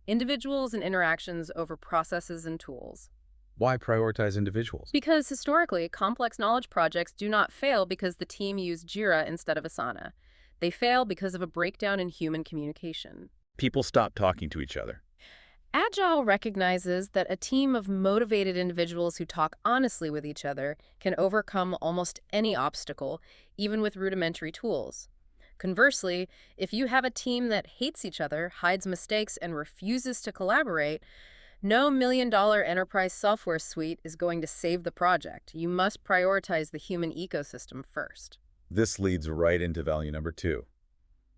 S2: Individuals and interactions over processes and tools.
S1: Why prioritize individuals?
S2: Because historically, complex knowledge projects do not fail because the team used Jira instead of Asana. They fail because of a breakdown in human communication.
S1: People stop talking to each other.
S2: Agile recognizes that a team of motivated individuals who talk honestly with each other can overcome almost any obstacle, even with rudimentary tools. Conversely, if you have a team that hates each other, hides mistakes, and refuses to collaborate, no million-dollar enterprise software suite is going to save the project. You must prioritize the human ecosystem first.
S1: This leads right into value number 2.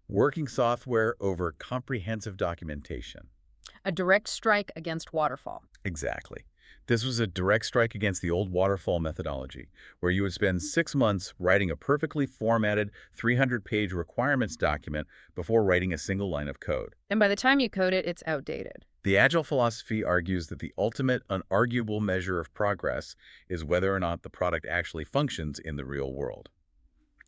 S1: Working software over comprehensive documentation.
S2: A direct strike against waterfall.
S1: Exactly. This was a direct strike against the old waterfall methodology, where you would spend 6 months writing a perfectly formatted 300-page requirements document before writing a single line of code.
S2: And by the time you code it, it's outdated.
S1: The Agile philosophy argues that the ultimate unarguable measure of progress is whether or not the product actually functions in the real world.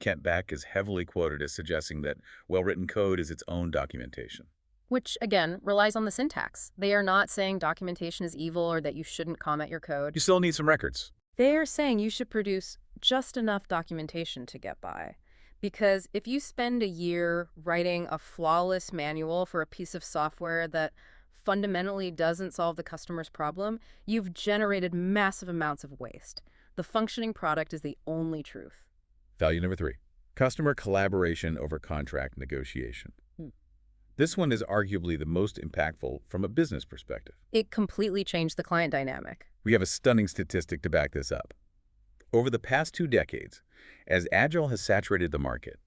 S1: Kent Beck is heavily quoted as suggesting that well-written code is its own documentation.
S2: Which, again, relies on the syntax. They are not saying documentation is evil or that you shouldn't comment your code.
S1: You still need some records.
S2: They are saying you should produce just enough documentation to get by. Because if you spend a year writing a flawless manual for a piece of software that fundamentally doesn't solve the customer's problem, you've generated massive amounts of waste. The functioning product is the only truth.
S1: Value number 3, customer collaboration over contract negotiation. This one is arguably the most impactful from a business perspective.
S2: It completely changed the client dynamic.
S1: We have a stunning statistic to back this up. Over the past 2 decades, as Agile has saturated the market,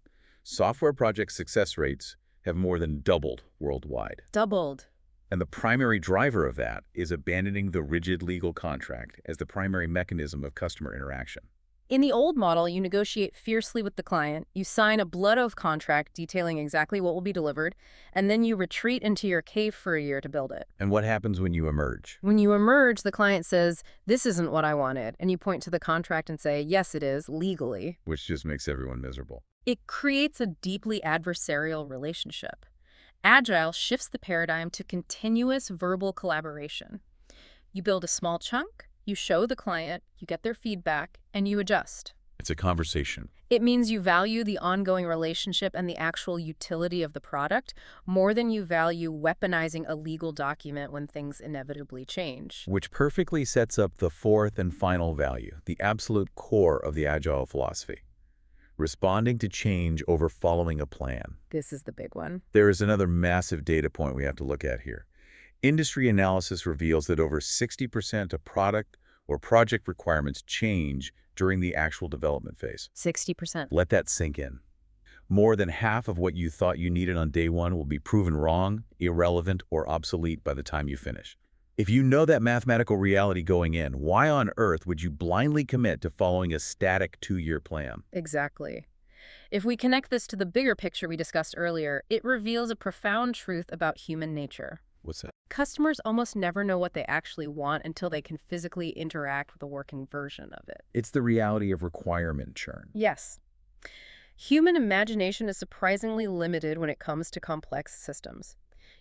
S1: software project success rates have more than doubled worldwide.
S2: Doubled.
S1: And the primary driver of that is abandoning the rigid legal contract as the primary mechanism of customer interaction.
S2: In the old model, you negotiate fiercely with the client, you sign a blood oath contract detailing exactly what will be delivered, and then you retreat into your cave for a year to build it.
S1: And what happens when you emerge?
S2: When you emerge, the client says, "This isn't what I wanted," and you point to the contract and say, "Yes, it is, legally."
S1: Which just makes everyone miserable.
S2: It creates a deeply adversarial relationship. Agile shifts the paradigm to continuous verbal collaboration. You build a small chunk, you show the client, you get their feedback, and you adjust.
S1: It's a conversation.
S2: It means you value the ongoing relationship and the actual utility of the product more than you value weaponizing a legal document when things inevitably change.
S1: Which perfectly sets up the fourth and final value, the absolute core of the Agile philosophy. Responding to change over following a plan.
S2: This is the big one.
S1: There is another massive data point we have to look at here. Industry analysis reveals that over 60% of product or project requirements change during the actual development phase.
S2: 60%.
S1: Let that sink in. More than half of what you thought you needed on day one will be proven wrong, irrelevant, or obsolete by the time you finish. If you know that mathematical reality going in, why on earth would you blindly commit to following a static 2-year plan?
S2: Exactly. If we connect this to the bigger picture we discussed earlier, it reveals a profound truth about human nature.
S1: What's that?
S2: Customers almost never know what they actually want until they can physically interact with a working version of it.
S1: It's the reality of requirement churn.
S2: Yes. Human imagination is surprisingly limited when it comes to complex systems.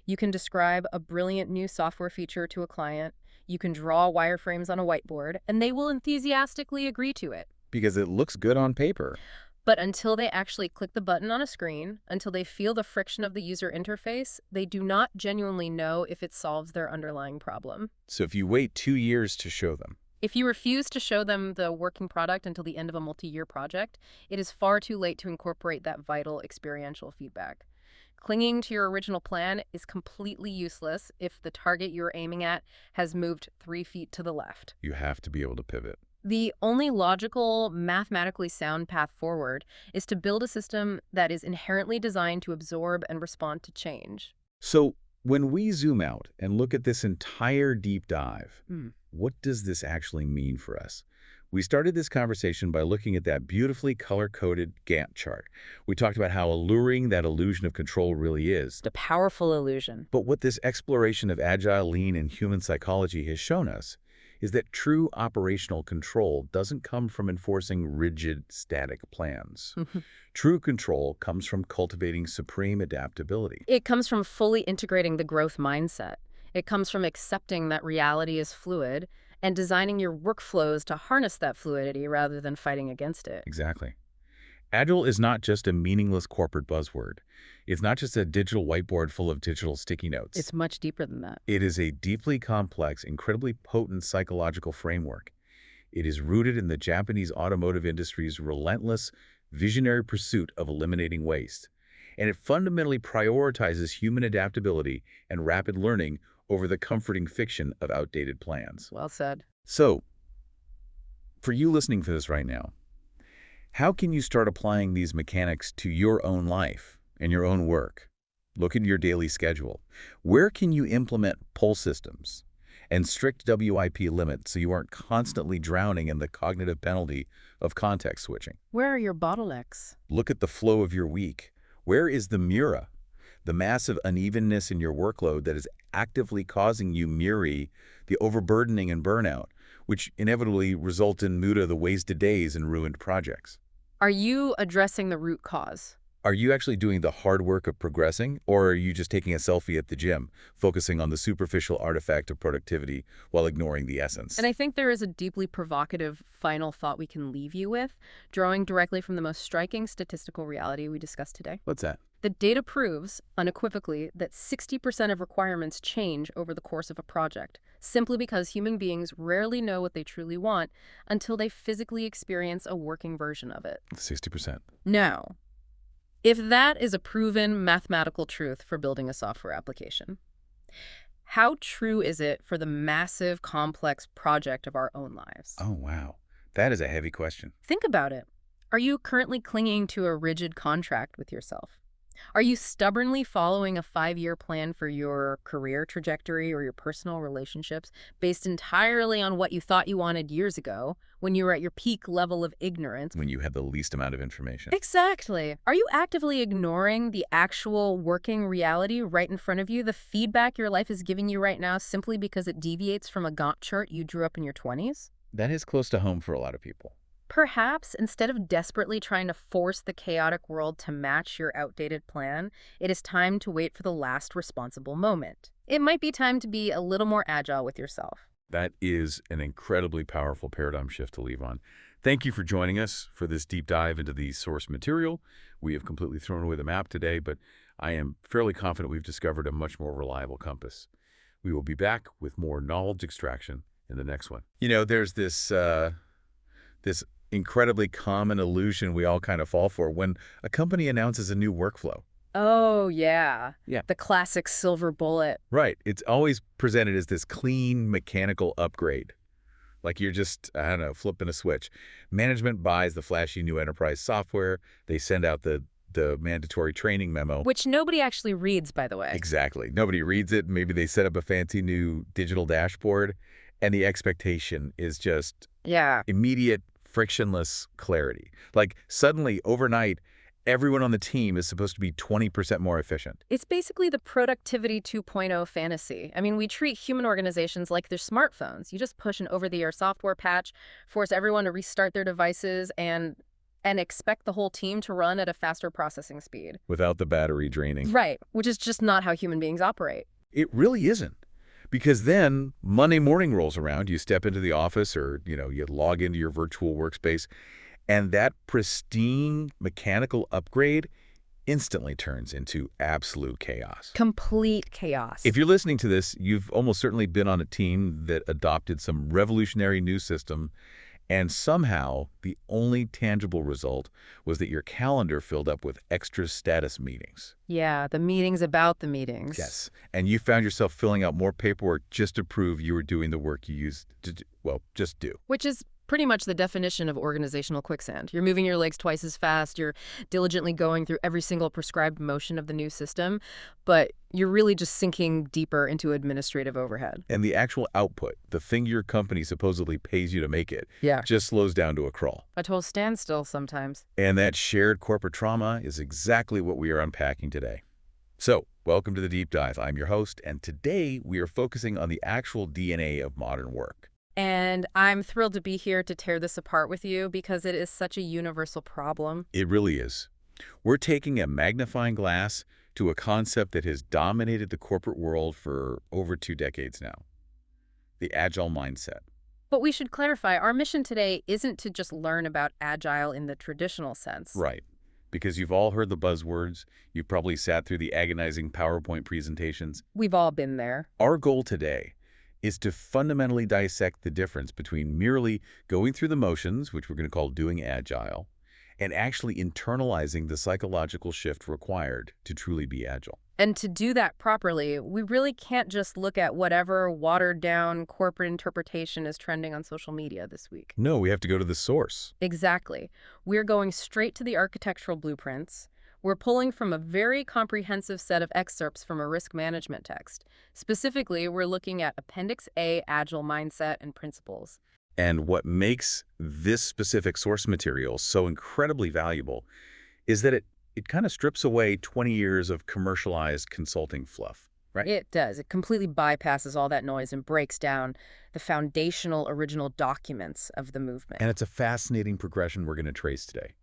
S2: You can describe a brilliant new software feature to a client, you can draw wireframes on a whiteboard, and they will enthusiastically agree to it.
S1: Because it looks good on paper.
S2: But until they actually click the button on a screen, until they feel the friction of the user interface, they do not genuinely know if it solves their underlying problem.
S1: So if you wait 2 years to show them,
S2: If you refuse to show them the working product until the end of a multi-year project, it is far too late to incorporate that vital experiential feedback. Clinging to your original plan is completely useless if the target you're aiming at has moved 3 feet to the left.
S1: you have to be able to pivot.
S2: The only logical, mathematically sound path forward is to build a system that is inherently designed to absorb and respond to change.
S1: So when we zoom out and look at this entire deep dive, what does this actually mean for us? We started this conversation by looking at that beautifully color-coded Gantt chart. We talked about how alluring that illusion of control really is.
S2: It's a powerful illusion.
S1: But what this exploration of agile, lean, and human psychology has shown us is that true operational control doesn't come from enforcing rigid, static plans. True control comes from cultivating supreme adaptability.
S2: It comes from fully integrating the growth mindset. It comes from accepting that reality is fluid and designing your workflows to harness that fluidity rather than fighting against it.
S1: Exactly. Agile is not just a meaningless corporate buzzword. It's not just a digital whiteboard full of digital sticky notes.
S2: It's much deeper than that.
S1: It is a deeply complex, incredibly potent psychological framework. It is rooted in the Japanese automotive industry's relentless, visionary pursuit of eliminating waste. And it fundamentally prioritizes human adaptability and rapid learning over the comforting fiction of outdated plans.
S2: Well said.
S1: So, for you listening to this right now, how can you start applying these mechanics to your own life and your own work? Look at your daily schedule. Where can you implement pull systems and strict WIP limits so you aren't constantly drowning in the cognitive penalty of context switching?
S2: Where are your bottlenecks?
S1: Look at the flow of your week. Where is the Mura, the massive unevenness in your workload that is actively causing you Muri, the overburdening and burnout, which inevitably result in Muda, the wasted days and ruined projects?
S2: Are you addressing the root cause?
S1: Are you actually doing the hard work of progressing, or are you just taking a selfie at the gym, focusing on the superficial artifact of productivity while ignoring the essence?
S2: And I think there is a deeply provocative final thought we can leave you with, drawing directly from the most striking statistical reality we discussed today.
S1: What's that?
S2: The data proves, unequivocally, that 60% of requirements change over the course of a project, simply because human beings rarely know what they truly want until they physically experience a working version of it.
S1: 60%.
S2: Now, if that is a proven mathematical truth for building a software application, how true is it for the massive, complex project of our own lives?
S1: Oh, wow. That is a heavy question.
S2: Think about it. Are you currently clinging to a rigid contract with yourself? Are you stubbornly following a 5-year plan for your career trajectory or your personal relationships based entirely on what you thought you wanted years ago when you were at your peak level of ignorance?
S1: When you have the least amount of information.
S2: Exactly. Are you actively ignoring the actual working reality right in front of you, the feedback your life is giving you right now simply because it deviates from a Gantt chart you drew up in your 20s?
S1: That is close to home for a lot of people.
S2: Perhaps instead of desperately trying to force the chaotic world to match your outdated plan, it is time to wait for the last responsible moment. It might be time to be a little more agile with yourself.
S1: That is an incredibly powerful paradigm shift to leave on. Thank you for joining us for this deep dive into the source material. We have completely thrown away the map today, but I am fairly confident we've discovered a much more reliable compass. We will be back with more knowledge extraction in the next one. You know, there's this incredibly common illusion we all kind of fall for when a company announces a new workflow.
S2: Oh, yeah.
S1: Yeah.
S2: The classic silver bullet.
S1: Right. It's always presented as this clean mechanical upgrade. Like you're just, I don't know, flipping a switch. Management buys the flashy new enterprise software. They send out the mandatory training memo.
S2: Which nobody actually reads, by the way.
S1: Exactly. Nobody reads it. Maybe they set up a fancy new digital dashboard. And the expectation is just immediate, frictionless clarity. Like suddenly, overnight, everyone on the team is supposed to be 20% more efficient.
S2: It's basically the productivity 2.0 fantasy. I mean, we treat human organizations like they're smartphones. You just push an over-the-air software patch, force everyone to restart their devices, and expect the whole team to run at a faster processing speed.
S1: Without the battery draining.
S2: Right, which is just not how human beings operate.
S1: It really isn't. Because then Monday morning rolls around, you step into the office or, you log into your virtual workspace, and that pristine mechanical upgrade instantly turns into absolute chaos.
S2: Complete chaos.
S1: If you're listening to this, you've almost certainly been on a team that adopted some revolutionary new system, and somehow the only tangible result was that your calendar filled up with extra status meetings.
S2: Yeah, the meetings about the meetings.
S1: Yes, and you found yourself filling out more paperwork just to prove you were doing the work you used to do. Well, just do.
S2: Which is pretty much the definition of organizational quicksand. You're moving your legs twice as fast, you're diligently going through every single prescribed motion of the new system, but you're really just sinking deeper into administrative overhead.
S1: And the actual output, the thing your company supposedly pays you to make it, just slows down to a crawl.
S2: A total standstill sometimes.
S1: And that shared corporate trauma is exactly what we are unpacking today. So, welcome to the Deep Dive. I'm your host, and today we are focusing on the actual DNA of modern work.
S2: And I'm thrilled to be here to tear this apart with you because it is such a universal problem.
S1: It really is. We're taking a magnifying glass to a concept that has dominated the corporate world for over 2 decades now. The agile mindset.
S2: But we should clarify, our mission today isn't to just learn about agile in the traditional sense.
S1: Right. Because you've all heard the buzzwords. You've probably sat through the agonizing PowerPoint presentations.
S2: We've all been there.
S1: Our goal today is to fundamentally dissect the difference between merely going through the motions, which we're going to call doing agile, and actually internalizing the psychological shift required to truly be agile.
S2: And to do that properly, we really can't just look at whatever watered-down corporate interpretation is trending on social media this week.
S1: No, we have to go to the source.
S2: Exactly. We're going straight to the architectural blueprints. We're pulling from a very comprehensive set of excerpts from a risk management text. Specifically, we're looking at Appendix A, Agile Mindset and Principles.
S1: And what makes this specific source material so incredibly valuable is that it kind of strips away 20 years of commercialized consulting fluff, right?
S2: It does. It completely bypasses all that noise and breaks down the foundational original documents of the movement.
S1: And it's a fascinating progression we're going to trace today.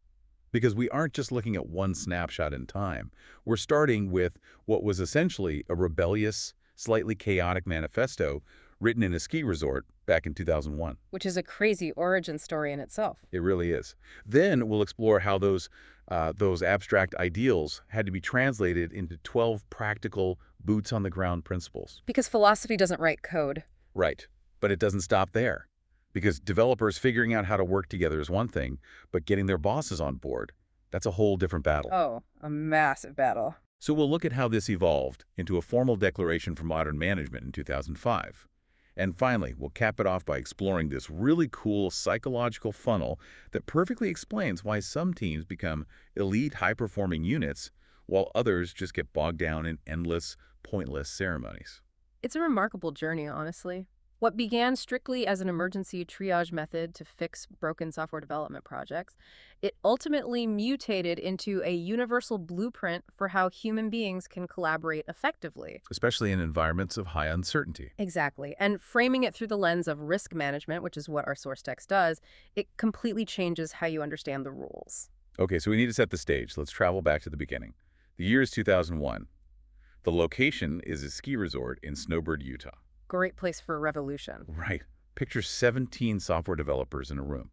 S1: Because we aren't just looking at one snapshot in time. We're starting with what was essentially a rebellious, slightly chaotic manifesto written in a ski resort back in 2001.
S2: Which is a crazy origin story in itself.
S1: It really is. Then we'll explore how those abstract ideals had to be translated into 12 practical, boots-on-the-ground principles.
S2: Because philosophy doesn't write code.
S1: Right. But it doesn't stop there. Because developers figuring out how to work together is one thing, but getting their bosses on board, that's a whole different battle.
S2: Oh, a massive battle.
S1: So we'll look at how this evolved into a formal declaration for modern management in 2005. And finally, we'll cap it off by exploring this really cool psychological funnel that perfectly explains why some teams become elite, high-performing units, while others just get bogged down in endless, pointless ceremonies.
S2: It's a remarkable journey, honestly. What began strictly as an emergency triage method to fix broken software development projects, it ultimately mutated into a universal blueprint for how human beings can collaborate effectively.
S1: Especially in environments of high uncertainty.
S2: Exactly. And framing it through the lens of risk management, which is what our source text does, it completely changes how you understand the rules.
S1: Okay, so we need to set the stage. Let's travel back to the beginning. The year is 2001. The location is a ski resort in Snowbird, Utah.
S2: Great place for a revolution.
S1: Right. Picture 17 software developers in a room.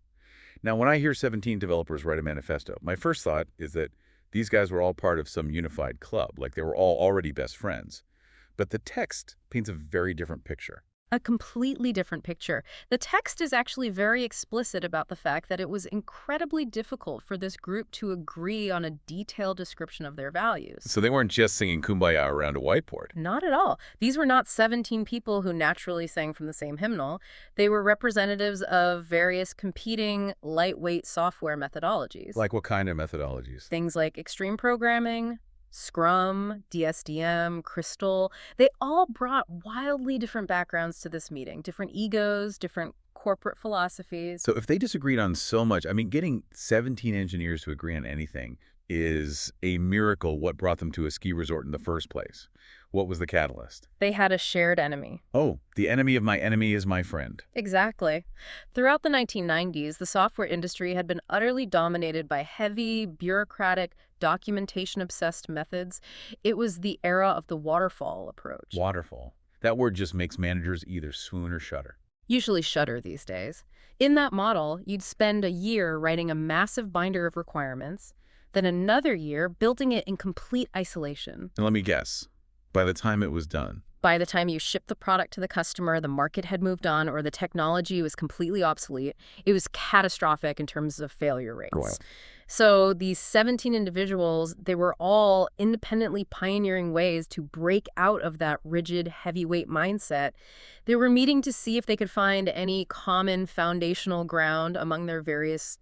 S1: Now, when I hear 17 developers write a manifesto, my first thought is that these guys were all part of some unified club, like they were all already best friends. But the text paints a very different picture.
S2: A completely different picture. The text is actually very explicit about the fact that it was incredibly difficult for this group to agree on a detailed description of their values.
S1: So they weren't just singing Kumbaya around a whiteboard.
S2: Not at all. These were not 17 people who naturally sang from the same hymnal. They were representatives of various competing lightweight software methodologies.
S1: Like what kind of methodologies?
S2: Things like extreme programming, Scrum, DSDM, Crystal. They all brought wildly different backgrounds to this meeting, different egos, different corporate philosophies.
S1: So if they disagreed on so much, I mean, getting 17 engineers to agree on anything is a miracle. What brought them to a ski resort in the first place? What was the catalyst?
S2: They had a shared enemy.
S1: Oh, the enemy of my enemy is my friend.
S2: Exactly. Throughout the 1990s, the software industry had been utterly dominated by heavy, bureaucratic, documentation-obsessed methods. It was the era of the waterfall approach.
S1: Waterfall. That word just makes managers either swoon or shudder.
S2: Usually shudder these days. In that model, you'd spend a year writing a massive binder of requirements, then another year building it in complete isolation.
S1: And let me guess, by the time it was done,
S2: By the time you shipped the product to the customer, the market had moved on or the technology was completely obsolete. It was catastrophic in terms of failure rates.
S1: Wow.
S2: So these 17 individuals, they were all independently pioneering ways to break out of that rigid, heavyweight mindset. They were meeting to see if they could find any common foundational ground among their various,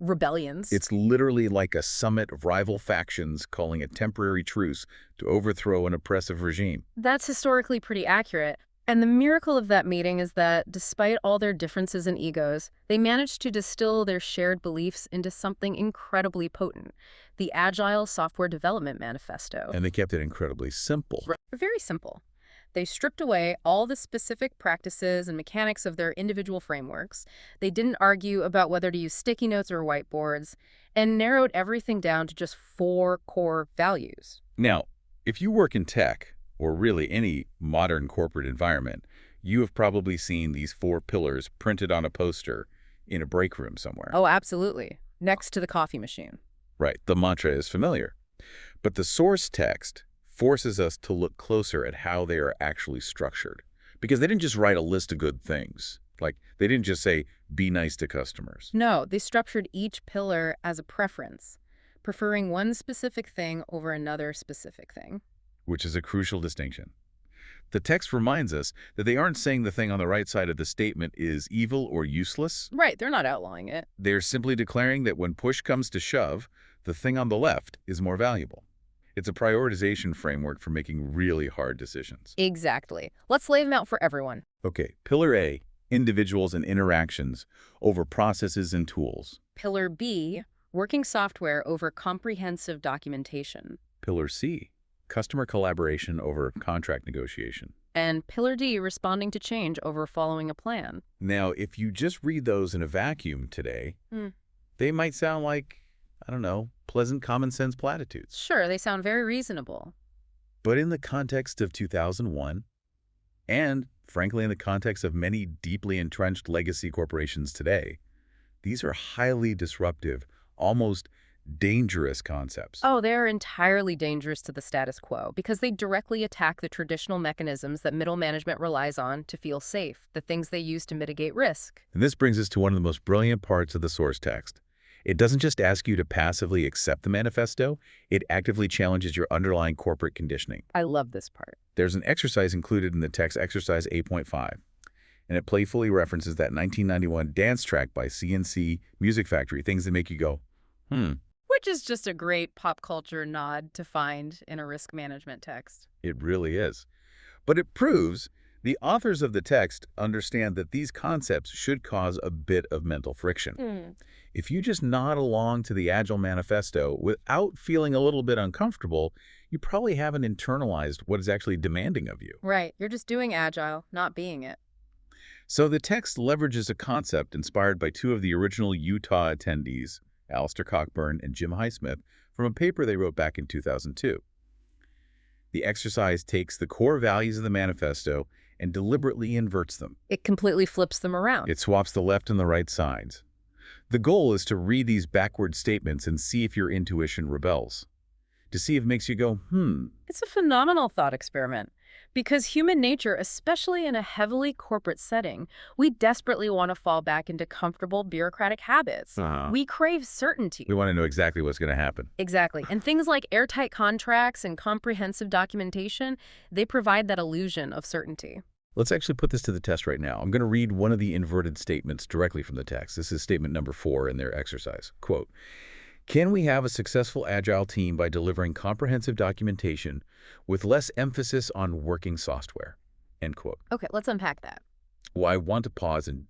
S2: rebellions.
S1: it's literally like a summit of rival factions calling a temporary truce to overthrow an oppressive regime.
S2: That's historically pretty accurate. And the miracle of that meeting is that despite all their differences and egos, they managed to distill their shared beliefs into something incredibly potent, the Agile Software Development Manifesto.
S1: And they kept it incredibly simple.
S2: Very simple. They stripped away all the specific practices and mechanics of their individual frameworks. They didn't argue about whether to use sticky notes or whiteboards, and narrowed everything down to just 4 core values.
S1: Now, if you work in tech, or really any modern corporate environment, you have probably seen these 4 pillars printed on a poster in a break room somewhere.
S2: Oh, absolutely. Next to the coffee machine.
S1: Right, the mantra is familiar. But the source text forces us to look closer at how they are actually structured. Because they didn't just write a list of good things. Like, they didn't just say, be nice to customers.
S2: No, they structured each pillar as a preference, preferring one specific thing over another specific thing.
S1: Which is a crucial distinction. The text reminds us that they aren't saying the thing on the right side of the statement is evil or useless.
S2: Right, they're not outlawing it.
S1: They're simply declaring that when push comes to shove, the thing on the left is more valuable. It's a prioritization framework for making really hard decisions.
S2: Exactly. Let's lay them out for everyone.
S1: Okay, Pillar A, individuals and interactions over processes and tools.
S2: Pillar B, working software over comprehensive documentation.
S1: Pillar C, customer collaboration over contract negotiation.
S2: And Pillar D, responding to change over following a plan.
S1: Now, if you just read those in a vacuum today, they might sound like, I don't know, pleasant common sense platitudes.
S2: Sure, they sound very reasonable.
S1: But in the context of 2001, and frankly in the context of many deeply entrenched legacy corporations today, these are highly disruptive, almost dangerous concepts.
S2: Oh, they're entirely dangerous to the status quo because they directly attack the traditional mechanisms that middle management relies on to feel safe, the things they use to mitigate risk.
S1: And this brings us to one of the most brilliant parts of the source text. It doesn't just ask you to passively accept the manifesto, it actively challenges your underlying corporate conditioning.
S2: I love this part.
S1: There's an exercise included in the text, exercise 8.5, and it playfully references that 1991 dance track by CNC Music Factory, things that make you go,
S2: Which is just a great pop culture nod to find in a risk management text.
S1: It really is. But it proves The authors of the text understand that these concepts should cause a bit of mental friction. If you just nod along to the Agile Manifesto without feeling a little bit uncomfortable, you probably haven't internalized what is actually demanding of you.
S2: Right. You're just doing Agile, not being it.
S1: So the text leverages a concept inspired by two of the original Utah attendees, Alistair Cockburn and Jim Highsmith, from a paper they wrote back in 2002. The exercise takes the core values of the manifesto and deliberately inverts them.
S2: It completely flips them around.
S1: It swaps the left and the right sides. The goal is to read these backward statements and see if your intuition rebels. To see if it makes you go,
S2: It's a phenomenal thought experiment. Because human nature, especially in a heavily corporate setting, we desperately want to fall back into comfortable bureaucratic habits. We crave certainty.
S1: we want to know exactly what's going to happen.
S2: Exactly. And things like airtight contracts and comprehensive documentation, they provide that illusion of certainty.
S1: Let's actually put this to the test right now. I'm going to read one of the inverted statements directly from the text. This is statement number 4 in their exercise. Quote, "Can we have a successful Agile team by delivering comprehensive documentation with less emphasis on working software?" End quote.
S2: Okay, let's unpack that.
S1: Well, I want to pause and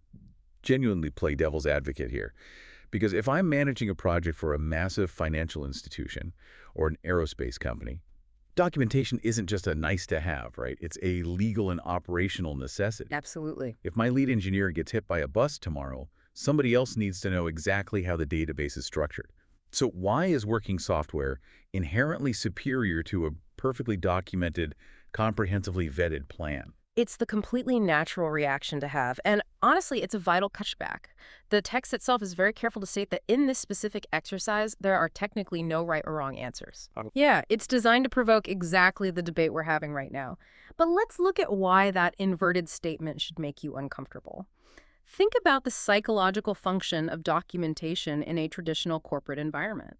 S1: genuinely play devil's advocate here. Because if I'm managing a project for a massive financial institution or an aerospace company, documentation isn't just a nice to have, right? It's a legal and operational necessity.
S2: Absolutely.
S1: If my lead engineer gets hit by a bus tomorrow, somebody else needs to know exactly how the database is structured. So why is working software inherently superior to a perfectly documented, comprehensively vetted plan?
S2: It's the completely natural reaction to have, and honestly, it's a vital touchback. The text itself is very careful to state that in this specific exercise, there are technically no right or wrong answers. Yeah, it's designed to provoke exactly the debate we're having right now. But let's look at why that inverted statement should make you uncomfortable. Think about the psychological function of documentation in a traditional corporate environment.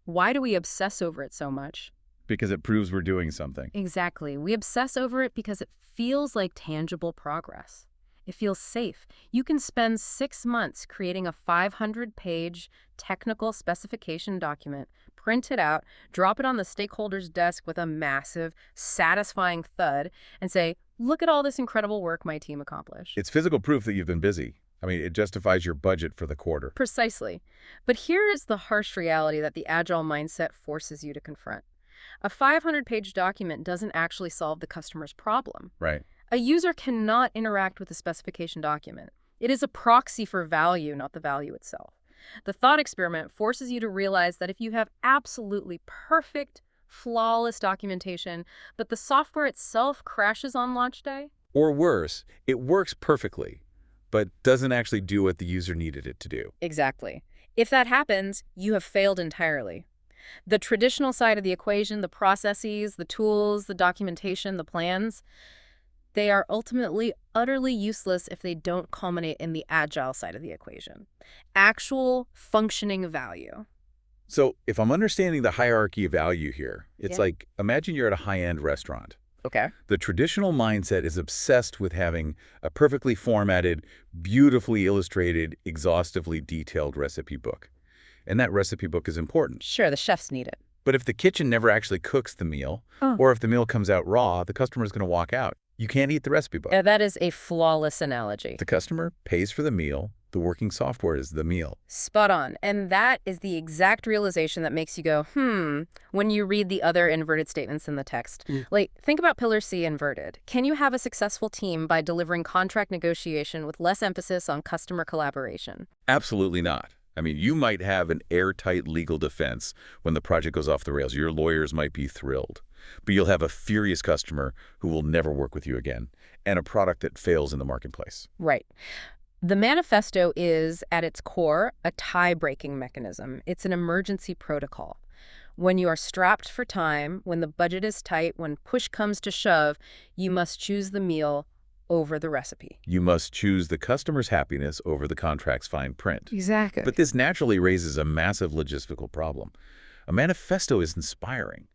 S2: Why do we obsess over it so much?
S1: Because it proves we're doing something.
S2: Exactly. We obsess over it because it feels like tangible progress. It feels safe. You can spend 6 months creating a 500-page technical specification document, print it out, drop it on the stakeholder's desk with a massive, satisfying thud, and say, "Look at all this incredible work my team accomplished."
S1: It's physical proof that you've been busy. I mean, it justifies your budget for the quarter.
S2: Precisely. But here is the harsh reality that the Agile mindset forces you to confront. A 500-page document doesn't actually solve the customer's problem.
S1: Right.
S2: A user cannot interact with the specification document. It is a proxy for value, not the value itself. The thought experiment forces you to realize that if you have absolutely perfect, flawless documentation, but the software itself crashes on launch day,
S1: Or worse, it works perfectly, but doesn't actually do what the user needed it to do.
S2: exactly. If that happens, you have failed entirely. The traditional side of the equation, the processes, the tools, the documentation, the plans, they are ultimately utterly useless if they don't culminate in the Agile side of the equation. Actual functioning value.
S1: So if I'm understanding the hierarchy of value here, it's
S2: Yeah.
S1: like, imagine you're at a high-end restaurant.
S2: Okay.
S1: The traditional mindset is obsessed with having a perfectly formatted, beautifully illustrated, exhaustively detailed recipe book. And that recipe book is important.
S2: Sure, the chefs need it.
S1: But if the kitchen never actually cooks the meal, or if the meal comes out raw, the customer's going to walk out. You can't eat the recipe book.
S2: That is a flawless analogy.
S1: The customer pays for the meal. The working software is the meal.
S2: Spot on. And that is the exact realization that makes you go, when you read the other inverted statements in the text. Like, think about Pillar C inverted. Can you have a successful team by delivering contract negotiation with less emphasis on customer collaboration?
S1: Absolutely not. I mean, you might have an airtight legal defense when the project goes off the rails. Your lawyers might be thrilled. But you'll have a furious customer who will never work with you again, and a product that fails in the marketplace.
S2: Right. The manifesto is, at its core, a tie-breaking mechanism. It's an emergency protocol. When you are strapped for time, when the budget is tight, when push comes to shove, you must choose the meal over the recipe.
S1: You must choose the customer's happiness over the contract's fine print.
S2: Exactly.
S1: But this naturally raises a massive logistical problem. A manifesto is inspiring.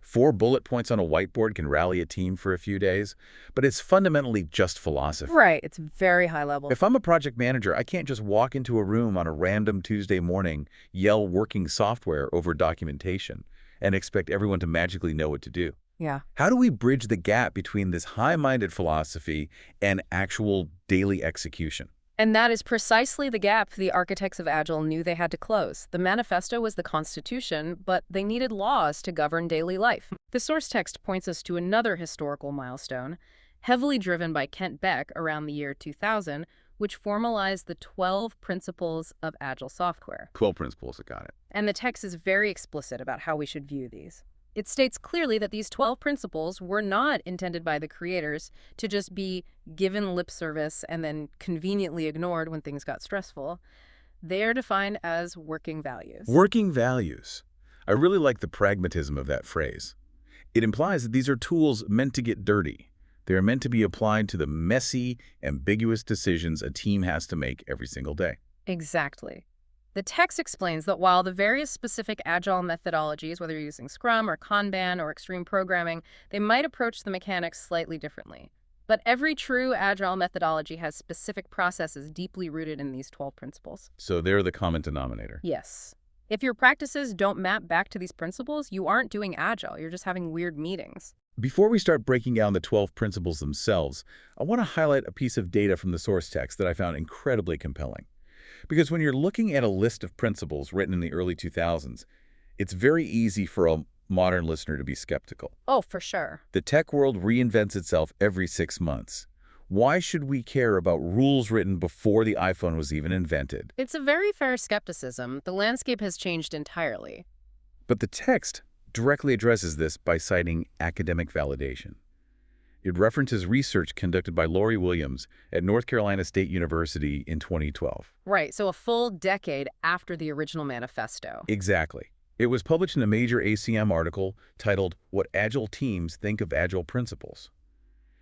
S1: 4 bullet points on a whiteboard can rally a team for a few days, but it's fundamentally just philosophy.
S2: Right. It's very high level.
S1: If I'm a project manager, I can't just walk into a room on a random Tuesday morning, yell working software over documentation, and expect everyone to magically know what to do.
S2: Yeah.
S1: How do we bridge the gap between this high-minded philosophy and actual daily execution?
S2: And that is precisely the gap the architects of Agile knew they had to close. The manifesto was the constitution, but they needed laws to govern daily life. The source text points us to another historical milestone, heavily driven by Kent Beck around the year 2000, which formalized the 12 principles of Agile software.
S1: 12 principles, I got it.
S2: And the text is very explicit about how we should view these. It states clearly that these 12 principles were not intended by the creators to just be given lip service and then conveniently ignored when things got stressful. They are defined as working values.
S1: Working values. I really like the pragmatism of that phrase. It implies that these are tools meant to get dirty. They are meant to be applied to the messy, ambiguous decisions a team has to make every single day.
S2: Exactly. The text explains that while the various specific Agile methodologies, whether you're using Scrum or Kanban or extreme programming, they might approach the mechanics slightly differently. But every true Agile methodology has specific processes deeply rooted in these 12 principles.
S1: So they're the common denominator.
S2: Yes. If your practices don't map back to these principles, you aren't doing Agile. You're just having weird meetings.
S1: Before we start breaking down the 12 principles themselves, I want to highlight a piece of data from the source text that I found incredibly compelling. Because when you're looking at a list of principles written in the early 2000s, it's very easy for a modern listener to be skeptical.
S2: Oh, for sure.
S1: The tech world reinvents itself every 6 months. Why should we care about rules written before the iPhone was even invented?
S2: It's a very fair skepticism. The landscape has changed entirely.
S1: But the text directly addresses this by citing academic validation. It references research conducted by Lori Williams at North Carolina State University in 2012.
S2: Right, so a full decade after the original manifesto.
S1: Exactly. It was published in a major ACM article titled "What Agile Teams Think of Agile Principles."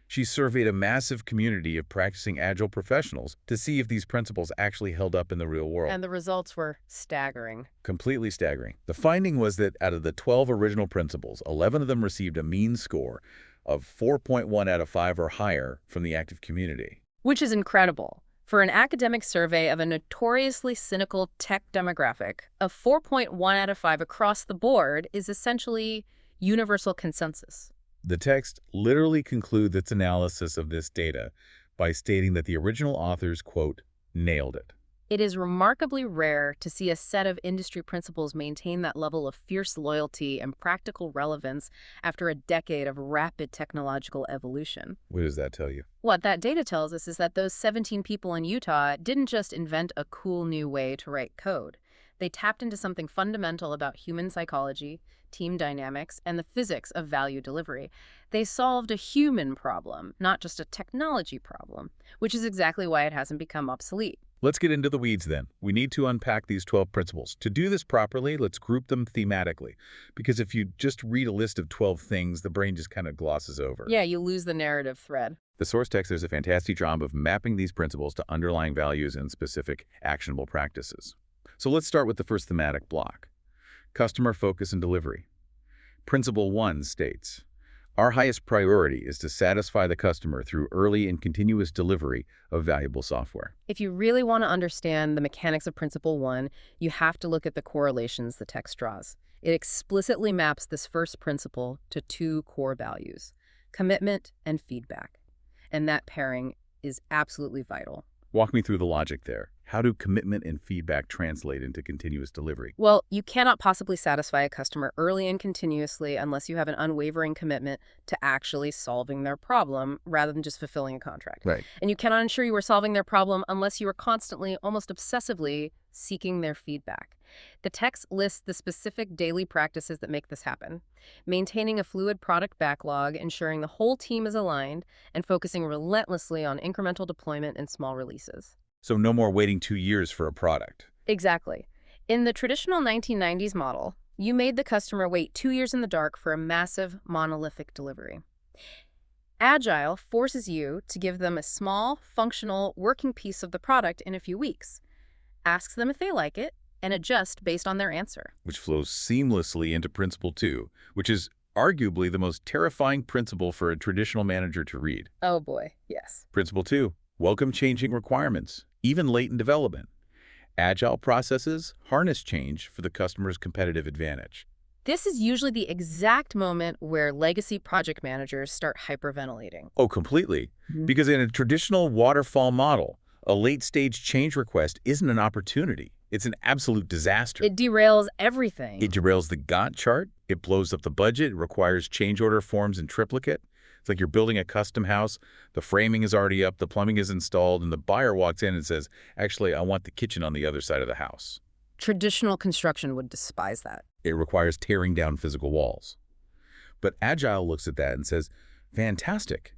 S1: She surveyed a massive community of practicing Agile professionals to see if these principles actually held up in the real world.
S2: And the results were staggering.
S1: Completely staggering. The finding was that out of the 12 original principles, 11 of them received a mean score of 4.1 out of 5 or higher from the active community.
S2: Which is incredible. For an academic survey of a notoriously cynical tech demographic, a 4.1 out of 5 across the board is essentially universal consensus.
S1: The text literally concludes its analysis of this data by stating that the original authors, quote, nailed it.
S2: It is remarkably rare to see a set of industry principles maintain that level of fierce loyalty and practical relevance after a decade of rapid technological evolution.
S1: What does that tell you?
S2: What that data tells us is that those 17 people in Utah didn't just invent a cool new way to write code. They tapped into something fundamental about human psychology, team dynamics, and the physics of value delivery. They solved a human problem, not just a technology problem, which is exactly why it hasn't become obsolete.
S1: Let's get into the weeds then. We need to unpack these 12 principles. To do this properly, let's group them thematically. Because if you just read a list of 12 things, the brain just kind of glosses over.
S2: Yeah, you lose the narrative thread.
S1: The source text does a fantastic job of mapping these principles to underlying values and specific actionable practices. So let's start with the first thematic block. Customer focus and delivery. Principle 1 states, our highest priority is to satisfy the customer through early and continuous delivery of valuable software.
S2: If you really want to understand the mechanics of Principle 1, you have to look at the correlations the text draws. It explicitly maps this first principle to 2 core values, commitment and feedback. And that pairing is absolutely vital.
S1: Walk me through the logic there. How do commitment and feedback translate into continuous delivery?
S2: Well, you cannot possibly satisfy a customer early and continuously unless you have an unwavering commitment to actually solving their problem rather than just fulfilling a contract.
S1: Right.
S2: And you cannot ensure you are solving their problem unless you are constantly, almost obsessively, seeking their feedback. The text lists the specific daily practices that make this happen. Maintaining a fluid product backlog, ensuring the whole team is aligned, and focusing relentlessly on incremental deployment and small releases.
S1: So no more waiting 2 years for a product.
S2: Exactly. In the traditional 1990s model, you made the customer wait 2 years in the dark for a massive, monolithic delivery. Agile forces you to give them a small, functional, working piece of the product in a few weeks. Ask them if they like it, and adjust based on their answer.
S1: Which flows seamlessly into Principle 2, which is arguably the most terrifying principle for a traditional manager to read.
S2: Oh boy, yes.
S1: Principle 2, welcome changing requirements, even late in development. Agile processes harness change for the customer's competitive advantage.
S2: This is usually the exact moment where legacy project managers start hyperventilating.
S1: Oh, completely. Because in a traditional waterfall model, a late-stage change request isn't an opportunity. It's an absolute disaster.
S2: It derails everything.
S1: It derails the Gantt chart. It blows up the budget. It requires change order forms in triplicate. It's like you're building a custom house. The framing is already up. The plumbing is installed. And the buyer walks in and says, actually, I want the kitchen on the other side of the house.
S2: Traditional construction would despise that.
S1: It requires tearing down physical walls. But Agile looks at that and says, fantastic.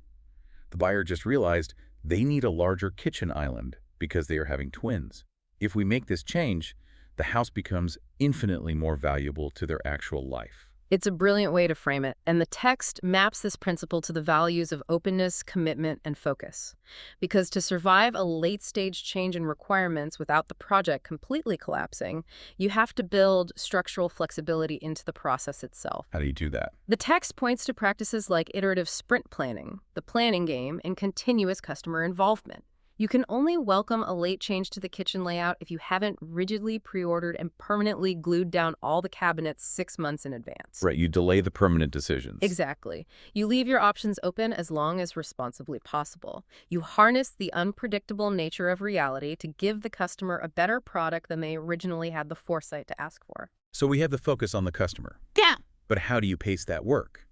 S1: The buyer just realized they need a larger kitchen island because they are having twins. If we make this change, the house becomes infinitely more valuable to their actual life.
S2: It's a brilliant way to frame it, and the text maps this principle to the values of openness, commitment, and focus. Because to survive a late-stage change in requirements without the project completely collapsing, you have to build structural flexibility into the process itself.
S1: How do you do that?
S2: The text points to practices like iterative sprint planning, the planning game, and continuous customer involvement. You can only welcome a late change to the kitchen layout if you haven't rigidly pre-ordered and permanently glued down all the cabinets 6 months in advance.
S1: Right, you delay the permanent decisions.
S2: Exactly. You leave your options open as long as responsibly possible. You harness the unpredictable nature of reality to give the customer a better product than they originally had the foresight to ask for.
S1: So we have the focus on the customer.
S2: Yeah.
S1: But how do you pace that work?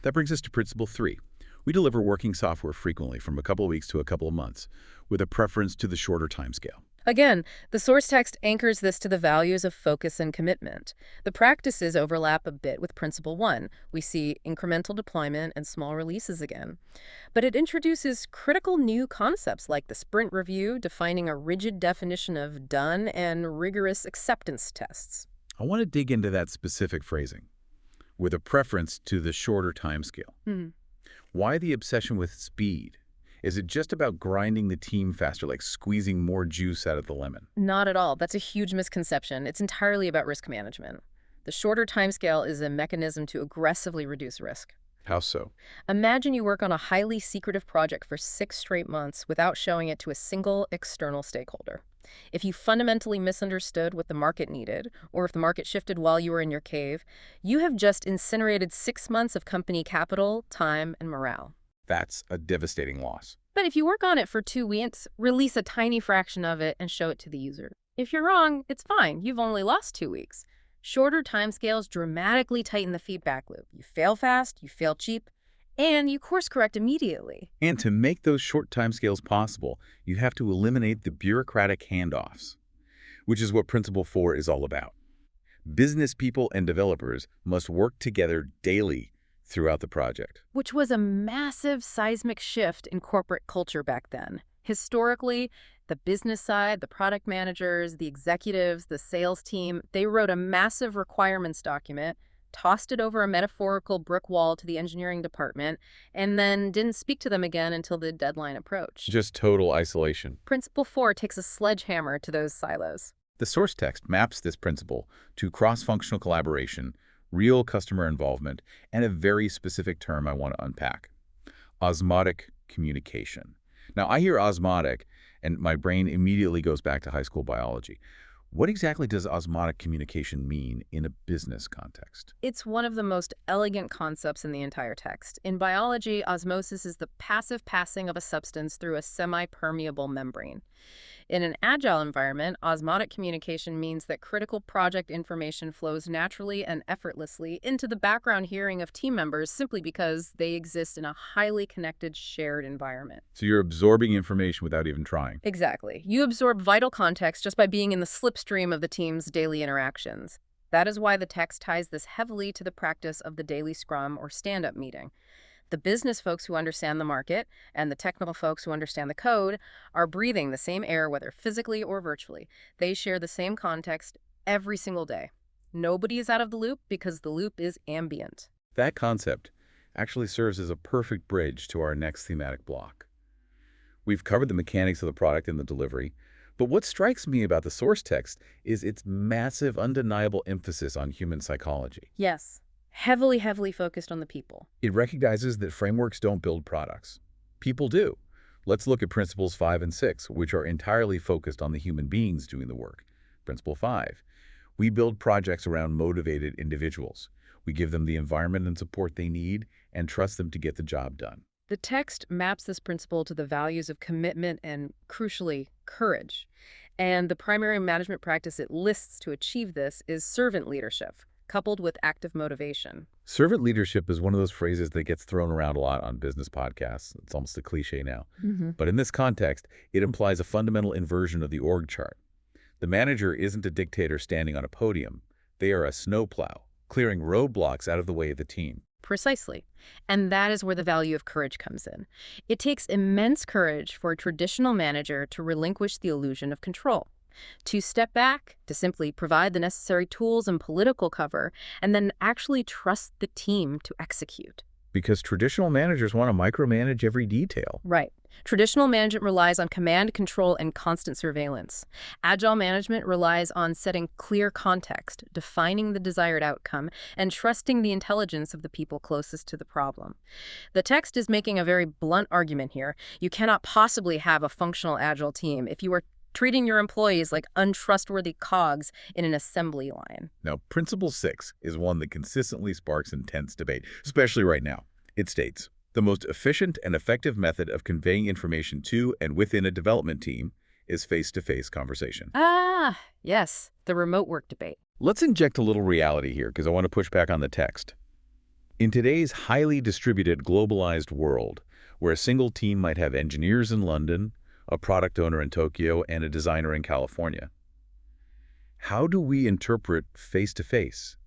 S1: That brings us to principle 3. We deliver working software frequently from a couple of weeks to a couple of months, with a preference to the shorter timescale.
S2: Again, the source text anchors this to the values of focus and commitment. The practices overlap a bit with Principle 1. We see incremental deployment and small releases again. But it introduces critical new concepts like the sprint review, defining a rigid definition of done, and rigorous acceptance tests.
S1: I want to dig into that specific phrasing, with a preference to the shorter timescale. Why the obsession with speed? Is it just about grinding the team faster, like squeezing more juice out of the lemon?
S2: Not at all. That's a huge misconception. It's entirely about risk management. The shorter timescale is a mechanism to aggressively reduce risk.
S1: How so?
S2: Imagine you work on a highly secretive project for 6 straight months without showing it to a single external stakeholder. If you fundamentally misunderstood what the market needed, or if the market shifted while you were in your cave, you have just incinerated 6 months of company capital, time, and morale.
S1: That's a devastating loss.
S2: But if you work on it for 2 weeks, release a tiny fraction of it and show it to the user. If you're wrong, it's fine. You've only lost 2 weeks. Shorter timescales dramatically tighten the feedback loop. You fail fast, you fail cheap, and you course correct immediately.
S1: And to make those short timescales possible, you have to eliminate the bureaucratic handoffs, which is what Principle 4 is all about. Business people and developers must work together daily throughout the project.
S2: Which was a massive seismic shift in corporate culture back then. Historically, the business side, the product managers, the executives, the sales team, they wrote a massive requirements document, tossed it over a metaphorical brick wall to the engineering department, and then didn't speak to them again until the deadline approached.
S1: Just total isolation.
S2: Principle 4 takes a sledgehammer to those silos.
S1: The source text maps this principle to cross-functional collaboration, real customer involvement, and a very specific term I want to unpack: osmotic communication. Now, I hear osmotic, and my brain immediately goes back to high school biology. What exactly does osmotic communication mean in a business context?
S2: It's one of the most elegant concepts in the entire text. In biology, osmosis is the passive passing of a substance through a semi-permeable membrane. In an agile environment, osmotic communication means that critical project information flows naturally and effortlessly into the background hearing of team members simply because they exist in a highly connected, shared environment.
S1: So you're absorbing information without even trying.
S2: Exactly. You absorb vital context just by being in the slipstream of the team's daily interactions. That is why the text ties this heavily to the practice of the daily scrum or stand-up meeting. The business folks who understand the market and the technical folks who understand the code are breathing the same air, whether physically or virtually. They share the same context every single day. Nobody is out of the loop because the loop is ambient.
S1: That concept actually serves as a perfect bridge to our next thematic block. We've covered the mechanics of the product and the delivery, but what strikes me about the source text is its massive, undeniable emphasis on human psychology.
S2: Yes. Heavily focused on the people.
S1: It recognizes that frameworks don't build products. People do. Let's look at Principles 5 and 6, which are entirely focused on the human beings doing the work. Principle 5. We build projects around motivated individuals. We give them the environment and support they need and trust them to get the job done.
S2: The text maps this principle to the values of commitment and, crucially, courage. And the primary management practice it lists to achieve this is servant leadership, coupled with active motivation.
S1: Servant leadership is one of those phrases that gets thrown around a lot on business podcasts. It's almost a cliche now. But in this context, it implies a fundamental inversion of the org chart. The manager isn't a dictator standing on a podium. They are a snowplow, clearing roadblocks out of the way of the team.
S2: Precisely. And that is where the value of courage comes in. It takes immense courage for a traditional manager to relinquish the illusion of control, to step back, to simply provide the necessary tools and political cover, and then actually trust the team to execute.
S1: Because traditional managers want to micromanage every detail.
S2: Right. Traditional management relies on command, control, and constant surveillance. Agile management relies on setting clear context, defining the desired outcome, and trusting the intelligence of the people closest to the problem. The text is making a very blunt argument here. You cannot possibly have a functional Agile team if you are treating your employees like untrustworthy cogs in an assembly line.
S1: Now, Principle 6 is one that consistently sparks intense debate, especially right now. It states, the most efficient and effective method of conveying information to and within a development team is face-to-face conversation.
S2: Ah, yes, the remote work debate.
S1: Let's inject a little reality here because I want to push back on the text. In today's highly distributed, globalized world, where a single team might have engineers in London, a product owner in Tokyo, and a designer in California, how do we interpret face-to-face?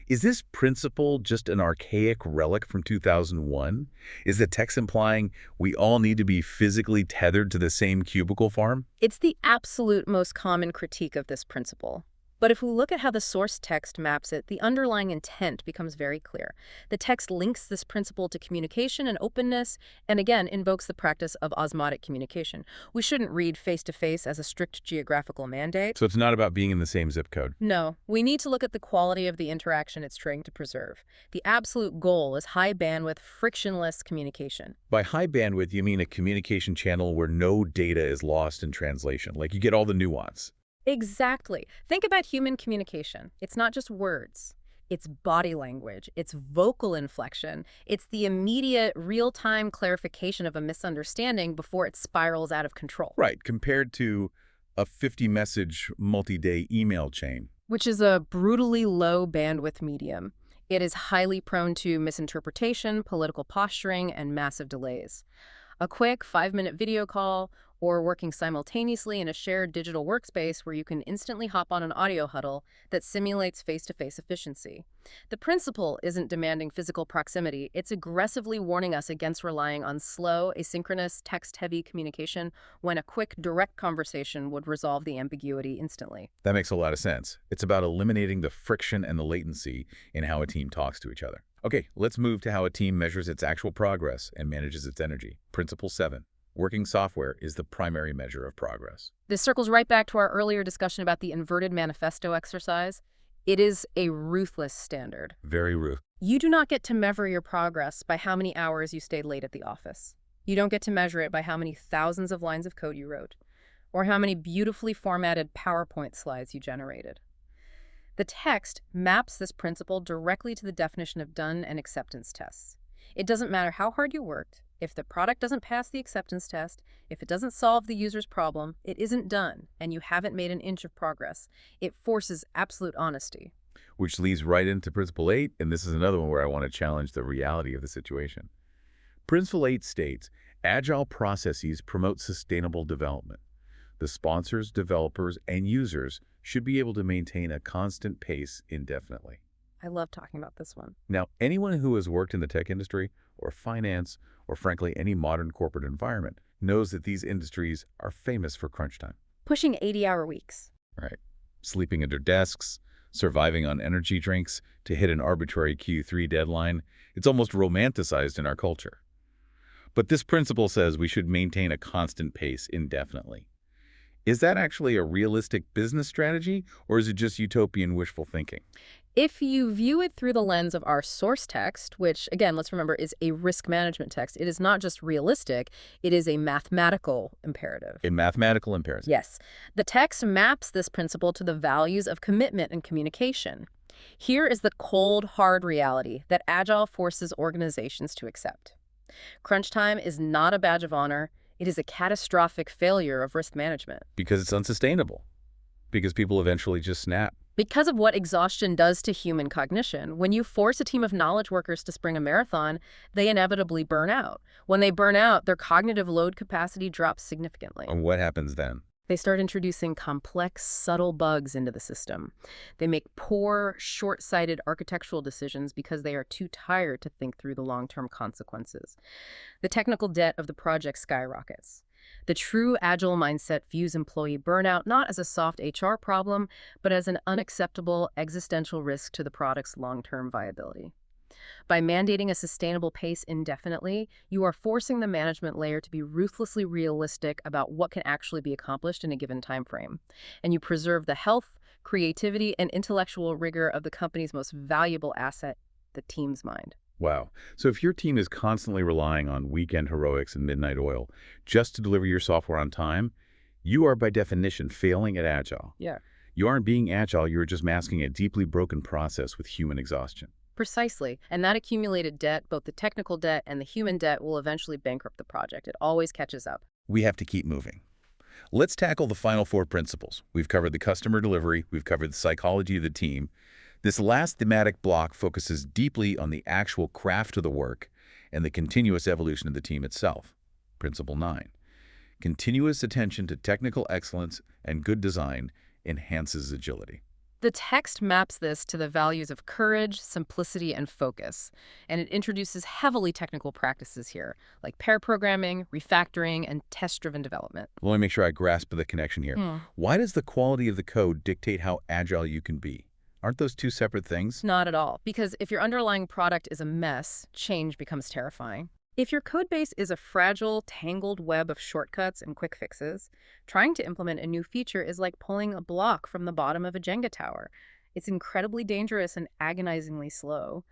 S1: Is this principle just an archaic relic from 2001? Is the text implying we all need to be physically tethered to the same cubicle farm?
S2: It's the absolute most common critique of this principle. But if we look at how the source text maps it, the underlying intent becomes very clear. The text links this principle to communication and openness, and again, invokes the practice of osmotic communication. We shouldn't read face-to-face as a strict geographical mandate.
S1: So it's not about being in the same zip code.
S2: No, we need to look at the quality of the interaction it's trying to preserve. The absolute goal is high-bandwidth, frictionless communication.
S1: By high bandwidth, you mean a communication channel where no data is lost in translation, like you get all the nuance.
S2: Exactly. Think about human communication. It's not just words. It's body language. It's vocal inflection. It's the immediate, real-time clarification of a misunderstanding before it spirals out of control.
S1: Right, compared to a 50-message multi-day email chain.
S2: Which is a brutally low bandwidth medium. It is highly prone to misinterpretation, political posturing, and massive delays. A quick 5-minute video call or working simultaneously in a shared digital workspace where you can instantly hop on an audio huddle that simulates face-to-face efficiency. The principle isn't demanding physical proximity. It's aggressively warning us against relying on slow, asynchronous, text-heavy communication when a quick, direct conversation would resolve the ambiguity instantly.
S1: That makes a lot of sense. It's about eliminating the friction and the latency in how a team talks to each other. Okay, let's move to how a team measures its actual progress and manages its energy. Principle 7. Working software is the primary measure of progress.
S2: This circles right back to our earlier discussion about the inverted manifesto exercise. It is a ruthless standard.
S1: Very ruthless.
S2: You do not get to measure your progress by how many hours you stayed late at the office. You don't get to measure it by how many thousands of lines of code you wrote, or how many beautifully formatted PowerPoint slides you generated. The text maps this principle directly to the definition of done and acceptance tests. It doesn't matter how hard you worked. If the product doesn't pass the acceptance test, if it doesn't solve the user's problem, it isn't done, and you haven't made an inch of progress. It forces absolute honesty.
S1: Which leads right into Principle 8, and this is another one where I want to challenge the reality of the situation. Principle 8 states, Agile processes promote sustainable development. The sponsors, developers, and users should be able to maintain a constant pace indefinitely.
S2: I love talking about this one.
S1: Now, anyone who has worked in the tech industry or finance or frankly any modern corporate environment knows that these industries are famous for crunch time.
S2: Pushing 80-hour weeks.
S1: Right. Sleeping under desks, surviving on energy drinks to hit an arbitrary Q3 deadline. It's almost romanticized in our culture. But this principle says we should maintain a constant pace indefinitely. Is that actually a realistic business strategy, or is it just utopian wishful thinking?
S2: If you view it through the lens of our source text, which, again, let's remember, is a risk management text, it is not just realistic, it is a mathematical imperative.
S1: A mathematical imperative.
S2: Yes. The text maps this principle to the values of commitment and communication. Here is the cold, hard reality that Agile forces organizations to accept. Crunch time is not a badge of honor. It is a catastrophic failure of risk management.
S1: Because it's unsustainable. Because people eventually just snap.
S2: Because of what exhaustion does to human cognition, when you force a team of knowledge workers to spring a marathon, they inevitably burn out. When they burn out, their cognitive load capacity drops significantly.
S1: And what happens then?
S2: They start introducing complex, subtle bugs into the system. They make poor, short-sighted architectural decisions because they are too tired to think through the long-term consequences. The technical debt of the project skyrockets. The true Agile mindset views employee burnout not as a soft HR problem, but as an unacceptable existential risk to the product's long-term viability. By mandating a sustainable pace indefinitely, you are forcing the management layer to be ruthlessly realistic about what can actually be accomplished in a given time frame. And you preserve the health, creativity, and intellectual rigor of the company's most valuable asset, the team's mind.
S1: Wow. So if your team is constantly relying on weekend heroics and midnight oil just to deliver your software on time, you are by definition failing at Agile.
S2: Yeah.
S1: You aren't being Agile, you're just masking a deeply broken process with human exhaustion.
S2: Precisely. And that accumulated debt, both the technical debt and the human debt, will eventually bankrupt the project. It always catches up.
S1: We have to keep moving. Let's tackle the final 4 principles. We've covered the customer delivery, we've covered the psychology of the team. This last thematic block focuses deeply on the actual craft of the work and the continuous evolution of the team itself. Principle 9. Continuous attention to technical excellence and good design enhances agility.
S2: The text maps this to the values of courage, simplicity, and focus, and it introduces heavily technical practices here, like pair programming, refactoring, and test-driven development.
S1: Let me make sure I grasp the connection here. Why does the quality of the code dictate how agile you can be? Aren't those two separate things?
S2: Not at all, because if your underlying product is a mess, change becomes terrifying. If your code base is a fragile, tangled web of shortcuts and quick fixes, trying to implement a new feature is like pulling a block from the bottom of a Jenga tower. It's incredibly dangerous and agonizingly slow.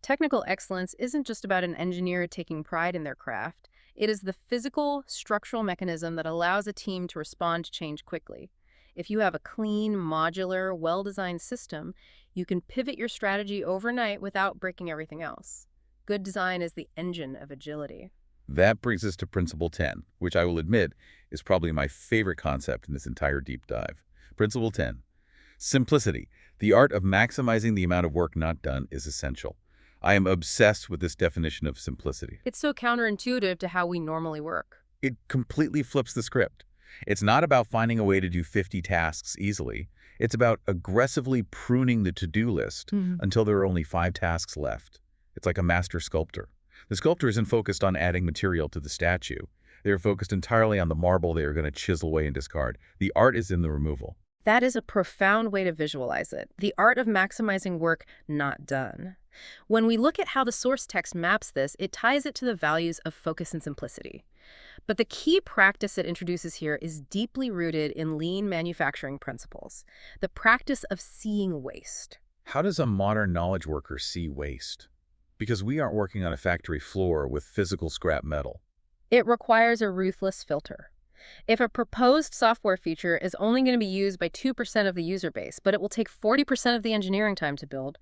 S2: Technical excellence isn't just about an engineer taking pride in their craft. It is the physical, structural mechanism that allows a team to respond to change quickly. If you have a clean, modular, well-designed system, you can pivot your strategy overnight without breaking everything else. Good design is the engine of agility.
S1: That brings us to Principle 10, which I will admit is probably my favorite concept in this entire deep dive. Principle 10. Simplicity. The art of maximizing the amount of work not done is essential. I am obsessed with this definition of simplicity.
S2: It's so counterintuitive to how we normally work.
S1: It completely flips the script. It's not about finding a way to do 50 tasks easily. It's about aggressively pruning the to-do list until there are only 5 tasks left. It's like a master sculptor. The sculptor isn't focused on adding material to the statue. They're focused entirely on the marble they are going to chisel away and discard. The art is in the removal.
S2: That is a profound way to visualize it. The art of maximizing work not done. When we look at how the source text maps this, it ties it to the values of focus and simplicity. But the key practice it introduces here is deeply rooted in lean manufacturing principles, the practice of seeing waste.
S1: How does a modern knowledge worker see waste? Because we aren't working on a factory floor with physical scrap metal.
S2: It requires a ruthless filter. If a proposed software feature is only going to be used by 2% of the user base, but it will take 40% of the engineering time to build,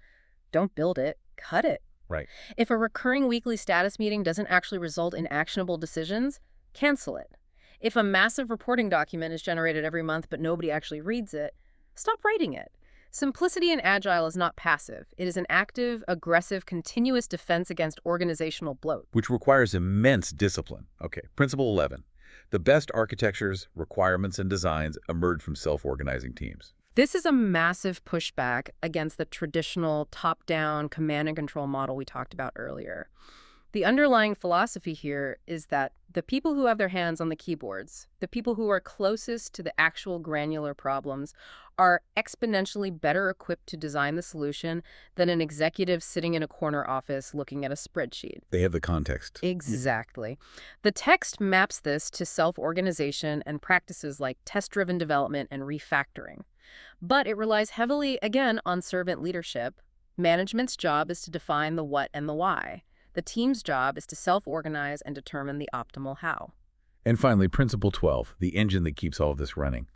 S2: don't build it, cut it.
S1: Right.
S2: If a recurring weekly status meeting doesn't actually result in actionable decisions, cancel it. If a massive reporting document is generated every month but nobody actually reads it, stop writing it. Simplicity in Agile is not passive. It is an active, aggressive, continuous defense against organizational bloat.
S1: Which requires immense discipline. Okay, Principle 11. The best architectures, requirements, and designs emerge from self-organizing teams.
S2: This is a massive pushback against the traditional top-down command and control model we talked about earlier. The underlying philosophy here is that the people who have their hands on the keyboards, the people who are closest to the actual granular problems, are exponentially better equipped to design the solution than an executive sitting in a corner office looking at a spreadsheet.
S1: They have the context.
S2: Exactly. The text maps this to self-organization and practices like test-driven development and refactoring. But it relies heavily, again, on servant leadership. Management's job is to define the what and the why. The team's job is to self-organize and determine the optimal how.
S1: And finally, Principle 12, the engine that keeps all of this running.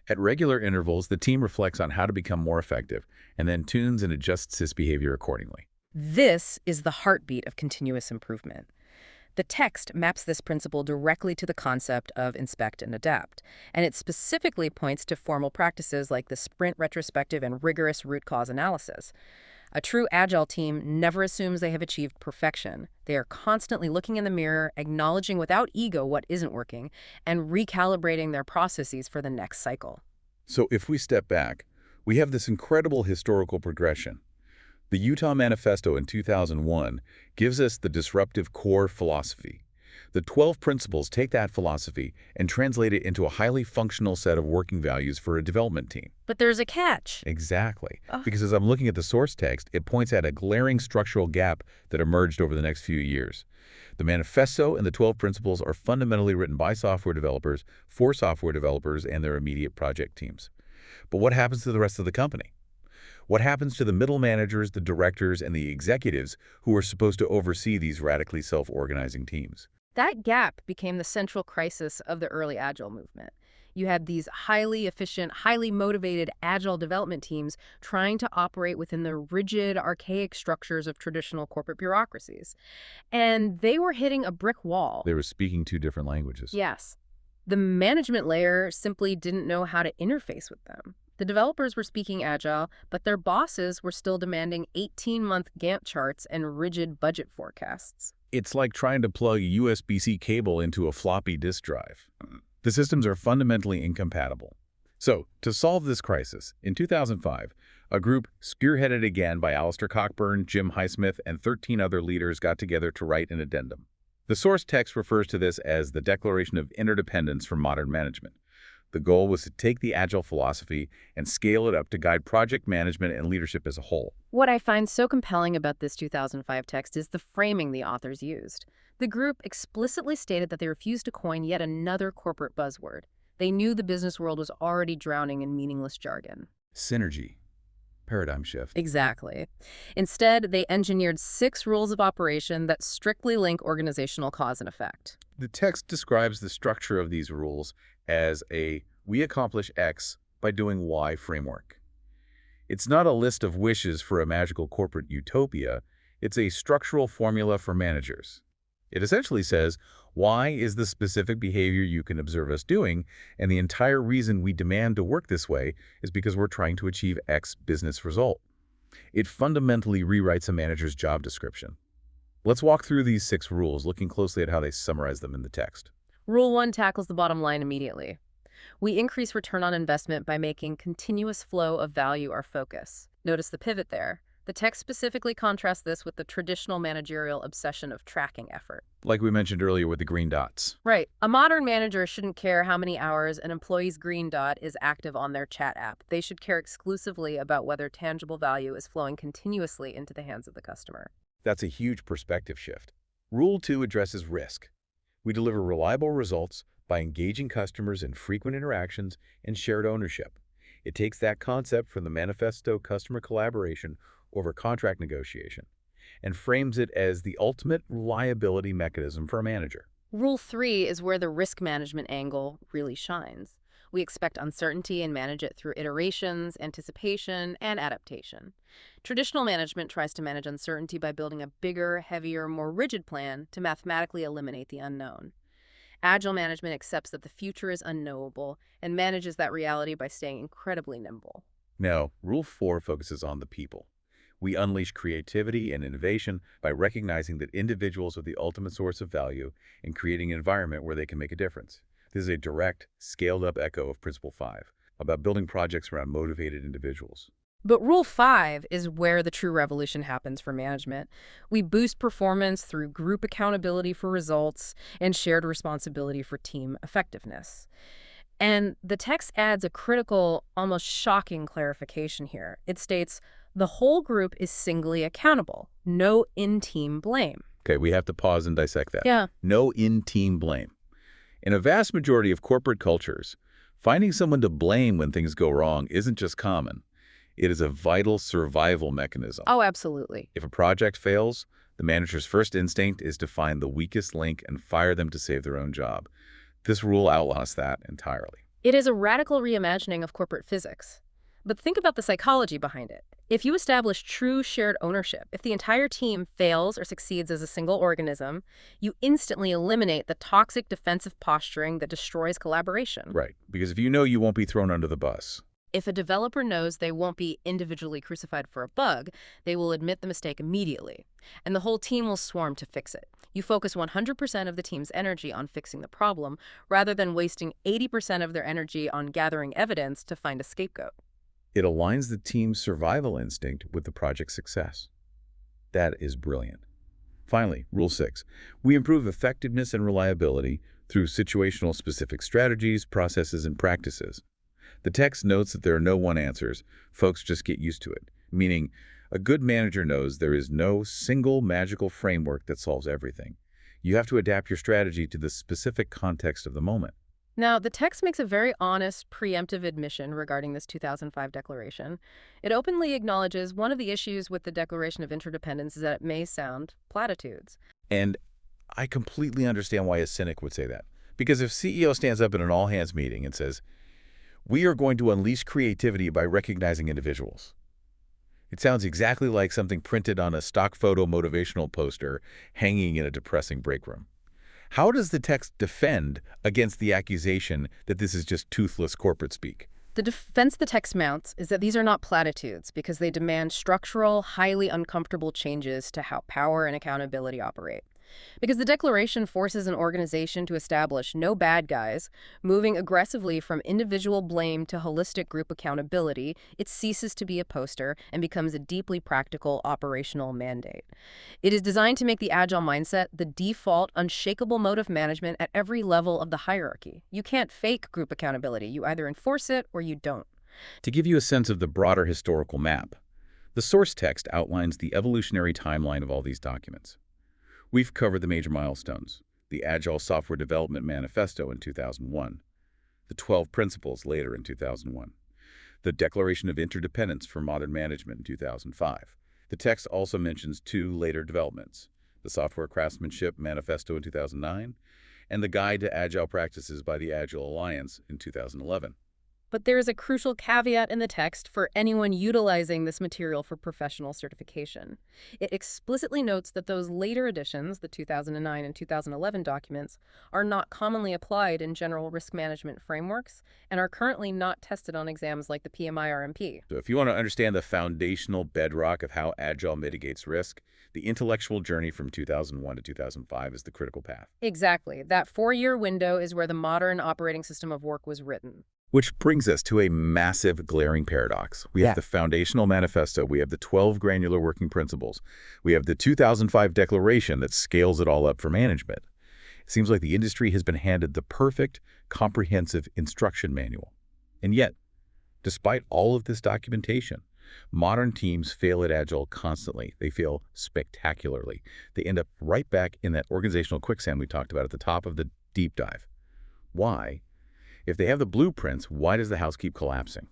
S1: At regular intervals, the team reflects on how to become more effective and then tunes and adjusts its behavior accordingly.
S2: This is the heartbeat of continuous improvement. The text maps this principle directly to the concept of inspect and adapt, and it specifically points to formal practices like the sprint retrospective and rigorous root cause analysis. A true Agile team never assumes they have achieved perfection. They are constantly looking in the mirror, acknowledging without ego what isn't working, and recalibrating their processes for the next cycle.
S1: So if we step back, we have this incredible historical progression. The Utah Manifesto in 2001 gives us the disruptive core philosophy. The 12 principles take that philosophy and translate it into a highly functional set of working values for a development team.
S2: But there's a catch.
S1: Exactly. Because as I'm looking at the source text, it points at a glaring structural gap that emerged over the next few years. The manifesto and the 12 principles are fundamentally written by software developers, for software developers, and their immediate project teams. But what happens to the rest of the company? What happens to the middle managers, the directors, and the executives who are supposed to oversee these radically self-organizing teams?
S2: That gap became the central crisis of the early Agile movement. You had these highly efficient, highly motivated Agile development teams trying to operate within the rigid, archaic structures of traditional corporate bureaucracies. And they were hitting a brick wall.
S1: They were speaking two different languages.
S2: Yes. The management layer simply didn't know how to interface with them. The developers were speaking Agile, but their bosses were still demanding 18-month Gantt charts and rigid budget forecasts.
S1: It's like trying to plug a USB-C cable into a floppy disk drive. The systems are fundamentally incompatible. So, to solve this crisis, in 2005, a group spearheaded again by Alistair Cockburn, Jim Highsmith, and 13 other leaders got together to write an addendum. The source text refers to this as the Declaration of Interdependence for Modern Management. The goal was to take the Agile philosophy and scale it up to guide project management and leadership as a whole.
S2: What I find so compelling about this 2005 text is the framing the authors used. The group explicitly stated that they refused to coin yet another corporate buzzword. They knew the business world was already drowning in meaningless jargon.
S1: Synergy. Paradigm shift.
S2: Exactly. Instead, they engineered 6 rules of operation that strictly link organizational cause and effect.
S1: The text describes the structure of these rules as a "we accomplish X by doing Y" framework. It's not a list of wishes for a magical corporate utopia. It's a structural formula for managers. It essentially says, Y is the specific behavior you can observe us doing, and the entire reason we demand to work this way is because we're trying to achieve X business result. It fundamentally rewrites a manager's job description. Let's walk through these 6 rules, looking closely at how they summarize them in the text.
S2: Rule 1 tackles the bottom line immediately. We increase return on investment by making continuous flow of value our focus. Notice the pivot there. The text specifically contrasts this with the traditional managerial obsession of tracking effort.
S1: Like we mentioned earlier with the green dots.
S2: Right. A modern manager shouldn't care how many hours an employee's green dot is active on their chat app. They should care exclusively about whether tangible value is flowing continuously into the hands of the customer.
S1: That's a huge perspective shift. Rule 2 addresses risk. We deliver reliable results by engaging customers in frequent interactions and shared ownership. It takes that concept from the manifesto customer collaboration over contract negotiation and frames it as the ultimate reliability mechanism for a manager.
S2: Rule 3 is where the risk management angle really shines. We expect uncertainty and manage it through iterations, anticipation, and adaptation. Traditional management tries to manage uncertainty by building a bigger, heavier, more rigid plan to mathematically eliminate the unknown. Agile management accepts that the future is unknowable and manages that reality by staying incredibly nimble.
S1: Now, Rule 4 focuses on the people. We unleash creativity and innovation by recognizing that individuals are the ultimate source of value and creating an environment where they can make a difference. This is a direct, scaled-up echo of Principle 5, about building projects around motivated individuals.
S2: But Rule 5 is where the true revolution happens for management. We boost performance through group accountability for results and shared responsibility for team effectiveness. And the text adds a critical, almost shocking clarification here. It states, the whole group is singly accountable. No in-team blame.
S1: Okay, we have to pause and dissect that.
S2: Yeah.
S1: No in-team blame. In a vast majority of corporate cultures, Finding someone to blame when things go wrong isn't just common. It is a vital survival mechanism.
S2: Oh, absolutely.
S1: If a project fails, the manager's first instinct is to find the weakest link and fire them to save their own job. This rule outlaws that entirely.
S2: It is a radical reimagining of corporate physics. But think about the psychology behind it. If you establish true shared ownership, if the entire team fails or succeeds as a single organism, you instantly eliminate the toxic defensive posturing that destroys collaboration.
S1: Right, because if you know you won't be thrown under the bus.
S2: If a developer knows they won't be individually crucified for a bug, they will admit the mistake immediately, and the whole team will swarm to fix it. You focus 100% of the team's energy on fixing the problem, rather than wasting 80% of their energy on gathering evidence to find a scapegoat.
S1: It aligns the team's survival instinct with the project's success. That is brilliant. Finally, Rule 6. We improve effectiveness and reliability through situational specific strategies, processes, and practices. The text notes that there are no one answers. Folks just get used to it, meaning a good manager knows there is no single magical framework that solves everything. You have to adapt your strategy to the specific context of the moment.
S2: Now, the text makes a very honest, preemptive admission regarding this 2005 declaration. It openly acknowledges one of the issues with the Declaration of Interdependence is that it may sound platitudes.
S1: And I completely understand why a cynic would say that. Because if CEO stands up in an all-hands meeting and says, "We are going to unleash creativity by recognizing individuals," it sounds exactly like something printed on a stock photo motivational poster hanging in a depressing break room. How does the text defend against the accusation that this is just toothless corporate speak?
S2: The defense the text mounts is that these are not platitudes because they demand structural, highly uncomfortable changes to how power and accountability operate. Because the Declaration forces an organization to establish no bad guys, moving aggressively from individual blame to holistic group accountability, it ceases to be a poster and becomes a deeply practical operational mandate. It is designed to make the agile mindset the default, unshakable mode of management at every level of the hierarchy. You can't fake group accountability. You either enforce it or you don't.
S1: To give you a sense of the broader historical map, the source text outlines the evolutionary timeline of all these documents. We've covered the major milestones: the Agile Software Development Manifesto in 2001, the 12 Principles later in 2001, the Declaration of Interdependence for Modern Management in 2005. The text also mentions two later developments: the Software Craftsmanship Manifesto in 2009 and the Guide to Agile Practices by the Agile Alliance in 2011.
S2: But there is a crucial caveat in the text for anyone utilizing this material for professional certification. It explicitly notes that those later editions, the 2009 and 2011 documents, are not commonly applied in general risk management frameworks and are currently not tested on exams like the PMI-RMP.
S1: So if you want to understand the foundational bedrock of how Agile mitigates risk, the intellectual journey from 2001 to 2005 is the critical path.
S2: Exactly. That 4-year window is where the modern operating system of work was written.
S1: Which brings us to a massive, glaring paradox. We have the Foundational Manifesto, we have the 12 Granular Working Principles, we have the 2005 Declaration that scales it all up for management. It seems like the industry has been handed the perfect, comprehensive instruction manual. And yet, despite all of this documentation, modern teams fail at Agile constantly. They fail spectacularly. They end up right back in that organizational quicksand we talked about at the top of the deep dive. Why? If they have the blueprints, why does the house keep collapsing?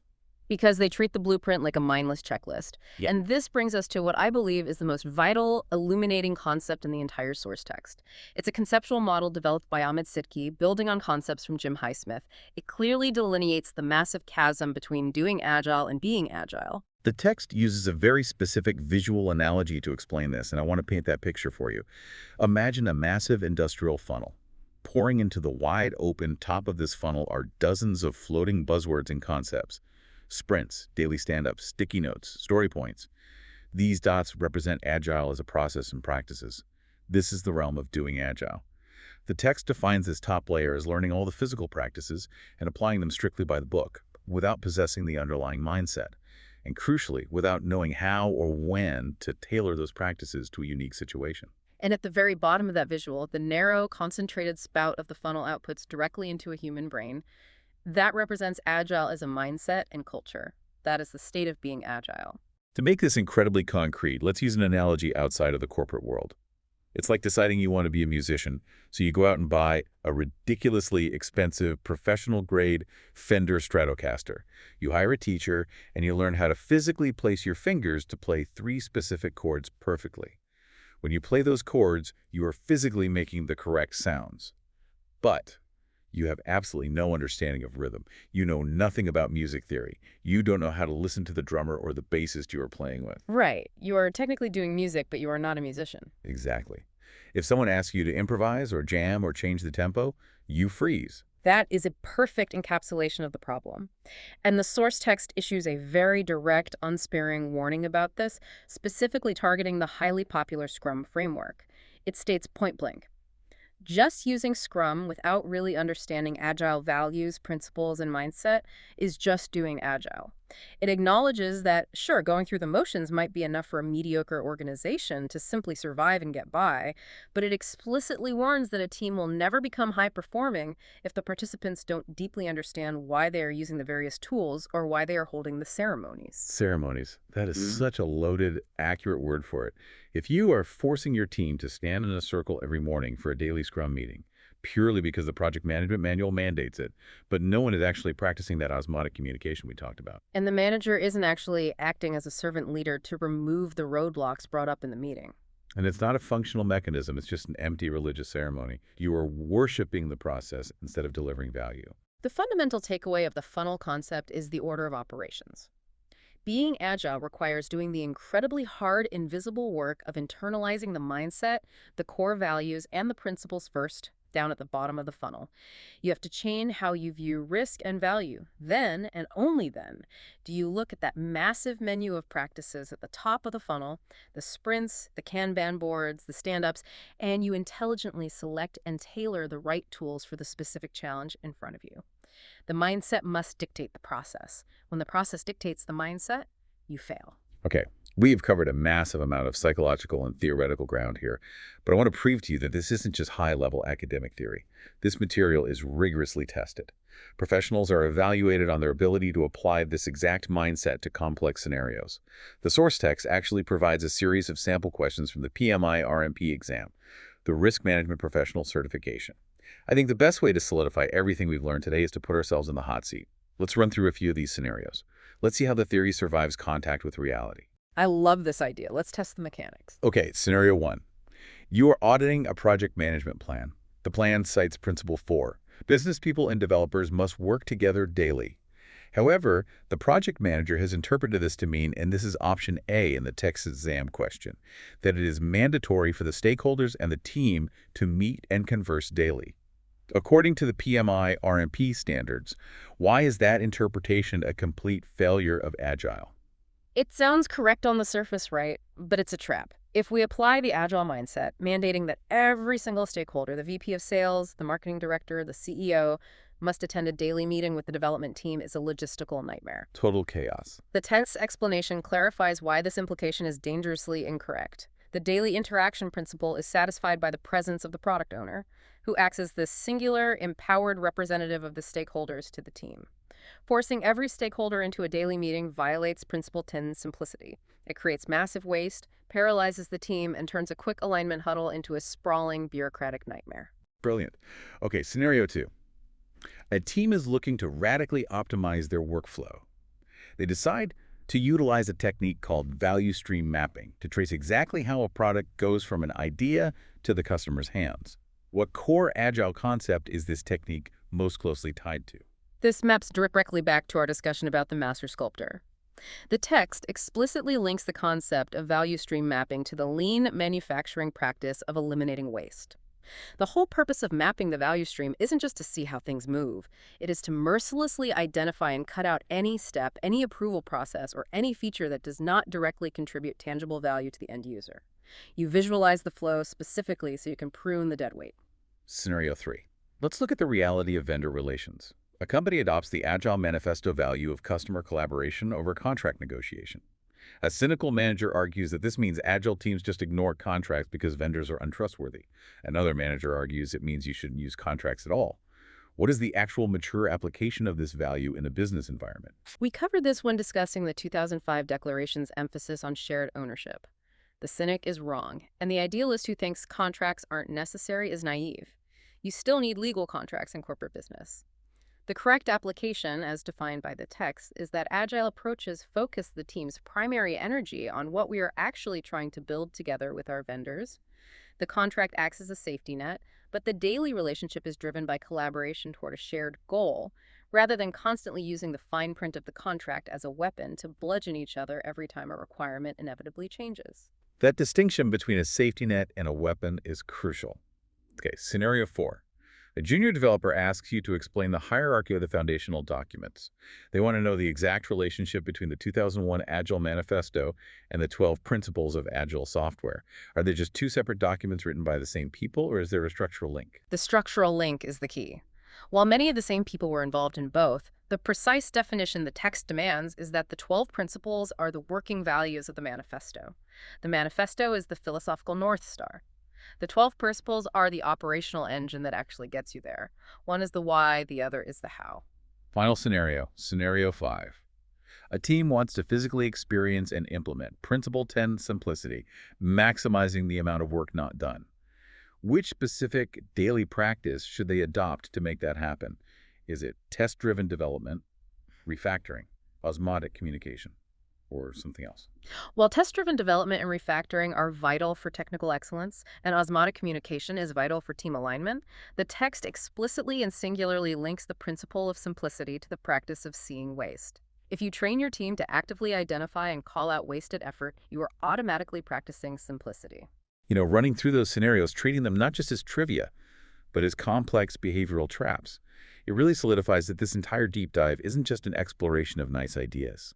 S2: Because they treat the blueprint like a mindless checklist.
S1: Yeah.
S2: And this brings us to what I believe is the most vital, illuminating concept in the entire source text. It's a conceptual model developed by Ahmed Sidki, building on concepts from Jim Highsmith. It clearly delineates the massive chasm between doing Agile and being Agile.
S1: The text uses a very specific visual analogy to explain this, and I want to paint that picture for you. Imagine a massive industrial funnel. Pouring into the wide-open top of this funnel are dozens of floating buzzwords and concepts: sprints, daily stand-ups, sticky notes, story points. These dots represent Agile as a process and practices. This is the realm of doing Agile. The text defines this top layer as learning all the physical practices and applying them strictly by the book, without possessing the underlying mindset, and crucially, without knowing how or when to tailor those practices to a unique situation.
S2: And at the very bottom of that visual, the narrow, concentrated spout of the funnel outputs directly into a human brain. That represents Agile as a mindset and culture. That is the state of being Agile.
S1: To make this incredibly concrete, let's use an analogy outside of the corporate world. It's like deciding you want to be a musician, so you go out and buy a ridiculously expensive professional-grade Fender Stratocaster. You hire a teacher, and you learn how to physically place your fingers to play 3 specific chords perfectly. When you play those chords, you are physically making the correct sounds. But you have absolutely no understanding of rhythm. You know nothing about music theory. You don't know how to listen to the drummer or the bassist you are playing with.
S2: Right. You are technically doing music, but you are not a musician.
S1: Exactly. If someone asks you to improvise or jam or change the tempo, you freeze.
S2: That is a perfect encapsulation of the problem. And the source text issues a very direct, unsparing warning about this, specifically targeting the highly popular Scrum framework. It states point blank, just using Scrum without really understanding Agile values, principles, and mindset is just doing Agile. It acknowledges that, sure, going through the motions might be enough for a mediocre organization to simply survive and get by, but it explicitly warns that a team will never become high-performing if the participants don't deeply understand why they are using the various tools or why they are holding the ceremonies.
S1: Ceremonies. That is such a loaded, accurate word for it. If you are forcing your team to stand in a circle every morning for a daily Scrum meeting, purely because the project management manual mandates it, but no one is actually practicing that osmotic communication we talked about.
S2: And the manager isn't actually acting as a servant leader to remove the roadblocks brought up in the meeting.
S1: And it's not a functional mechanism, it's just an empty religious ceremony. You are worshiping the process instead of delivering value.
S2: The fundamental takeaway of the funnel concept is the order of operations. Being agile requires doing the incredibly hard, invisible work of internalizing the mindset, the core values, and the principles first, down at the bottom of the funnel. You have to change how you view risk and value. Then, and only then, do you look at that massive menu of practices at the top of the funnel, the sprints, the Kanban boards, the stand-ups, and you intelligently select and tailor the right tools for the specific challenge in front of you. The mindset must dictate the process. When the process dictates the mindset, you fail.
S1: Okay, we've covered a massive amount of psychological and theoretical ground here, but I want to prove to you that this isn't just high-level academic theory. This material is rigorously tested. Professionals are evaluated on their ability to apply this exact mindset to complex scenarios. The source text actually provides a series of sample questions from the PMI-RMP exam, the Risk Management Professional Certification. I think the best way to solidify everything we've learned today is to put ourselves in the hot seat. Let's run through a few of these scenarios. Let's see how the theory survives contact with reality.
S2: I love this idea. Let's test the mechanics.
S1: Okay, scenario 1. You are auditing a project management plan. The plan cites Principle 4. Business people and developers must work together daily. However, the project manager has interpreted this to mean, and this is option A in the text exam question, that it is mandatory for the stakeholders and the team to meet and converse daily. According to the PMI-RMP standards, why is that interpretation a complete failure of Agile?
S2: It sounds correct on the surface, right? But it's a trap. If we apply the Agile mindset, mandating that every single stakeholder, the VP of sales, the marketing director, the CEO, must attend a daily meeting with the development team is a logistical nightmare.
S1: Total chaos.
S2: The text's explanation clarifies why this implication is dangerously incorrect. The daily interaction principle is satisfied by the presence of the product owner, who acts as the singular, empowered representative of the stakeholders to the team. Forcing every stakeholder into a daily meeting violates Principle 10's simplicity. It creates massive waste, paralyzes the team, and turns a quick alignment huddle into a sprawling bureaucratic nightmare.
S1: Brilliant. Okay, scenario 2. A team is looking to radically optimize their workflow. They decide to utilize a technique called value stream mapping to trace exactly how a product goes from an idea to the customer's hands. What core Agile concept is this technique most closely tied to?
S2: This maps directly back to our discussion about the master sculptor. The text explicitly links the concept of value stream mapping to the lean manufacturing practice of eliminating waste. The whole purpose of mapping the value stream isn't just to see how things move. It is to mercilessly identify and cut out any step, any approval process, or any feature that does not directly contribute tangible value to the end user. You visualize the flow specifically so you can prune the dead weight.
S1: Scenario 3. Let's look at the reality of vendor relations. A company adopts the Agile manifesto value of customer collaboration over contract negotiation. A cynical manager argues that this means Agile teams just ignore contracts because vendors are untrustworthy. Another manager argues it means you shouldn't use contracts at all. What is the actual mature application of this value in a business environment?
S2: We covered this when discussing the 2005 Declaration's emphasis on shared ownership. The cynic is wrong, and the idealist who thinks contracts aren't necessary is naive. You still need legal contracts in corporate business. The correct application, as defined by the text, is that agile approaches focus the team's primary energy on what we are actually trying to build together with our vendors. The contract acts as a safety net, but the daily relationship is driven by collaboration toward a shared goal, rather than constantly using the fine print of the contract as a weapon to bludgeon each other every time a requirement inevitably changes.
S1: That distinction between a safety net and a weapon is crucial. Okay, scenario 4. A junior developer asks you to explain the hierarchy of the foundational documents. They want to know the exact relationship between the 2001 Agile Manifesto and the 12 Principles of Agile Software. Are they just two separate documents written by the same people, or is there a structural link?
S2: The structural link is the key. While many of the same people were involved in both, the precise definition the text demands is that the 12 principles are the working values of the manifesto. The manifesto is the philosophical North Star. The 12 principles are the operational engine that actually gets you there. One is the why, the other is the how.
S1: Final scenario, scenario 5. A team wants to physically experience and implement Principle 10 simplicity, maximizing the amount of work not done. Which specific daily practice should they adopt to make that happen? Is it test-driven development, refactoring, osmotic communication, or something else?
S2: While test-driven development and refactoring are vital for technical excellence, and osmotic communication is vital for team alignment, the text explicitly and singularly links the principle of simplicity to the practice of seeing waste. If you train your team to actively identify and call out wasted effort, you are automatically practicing simplicity.
S1: Running through those scenarios, treating them not just as trivia, but as complex behavioral traps, it really solidifies that this entire deep dive isn't just an exploration of nice ideas.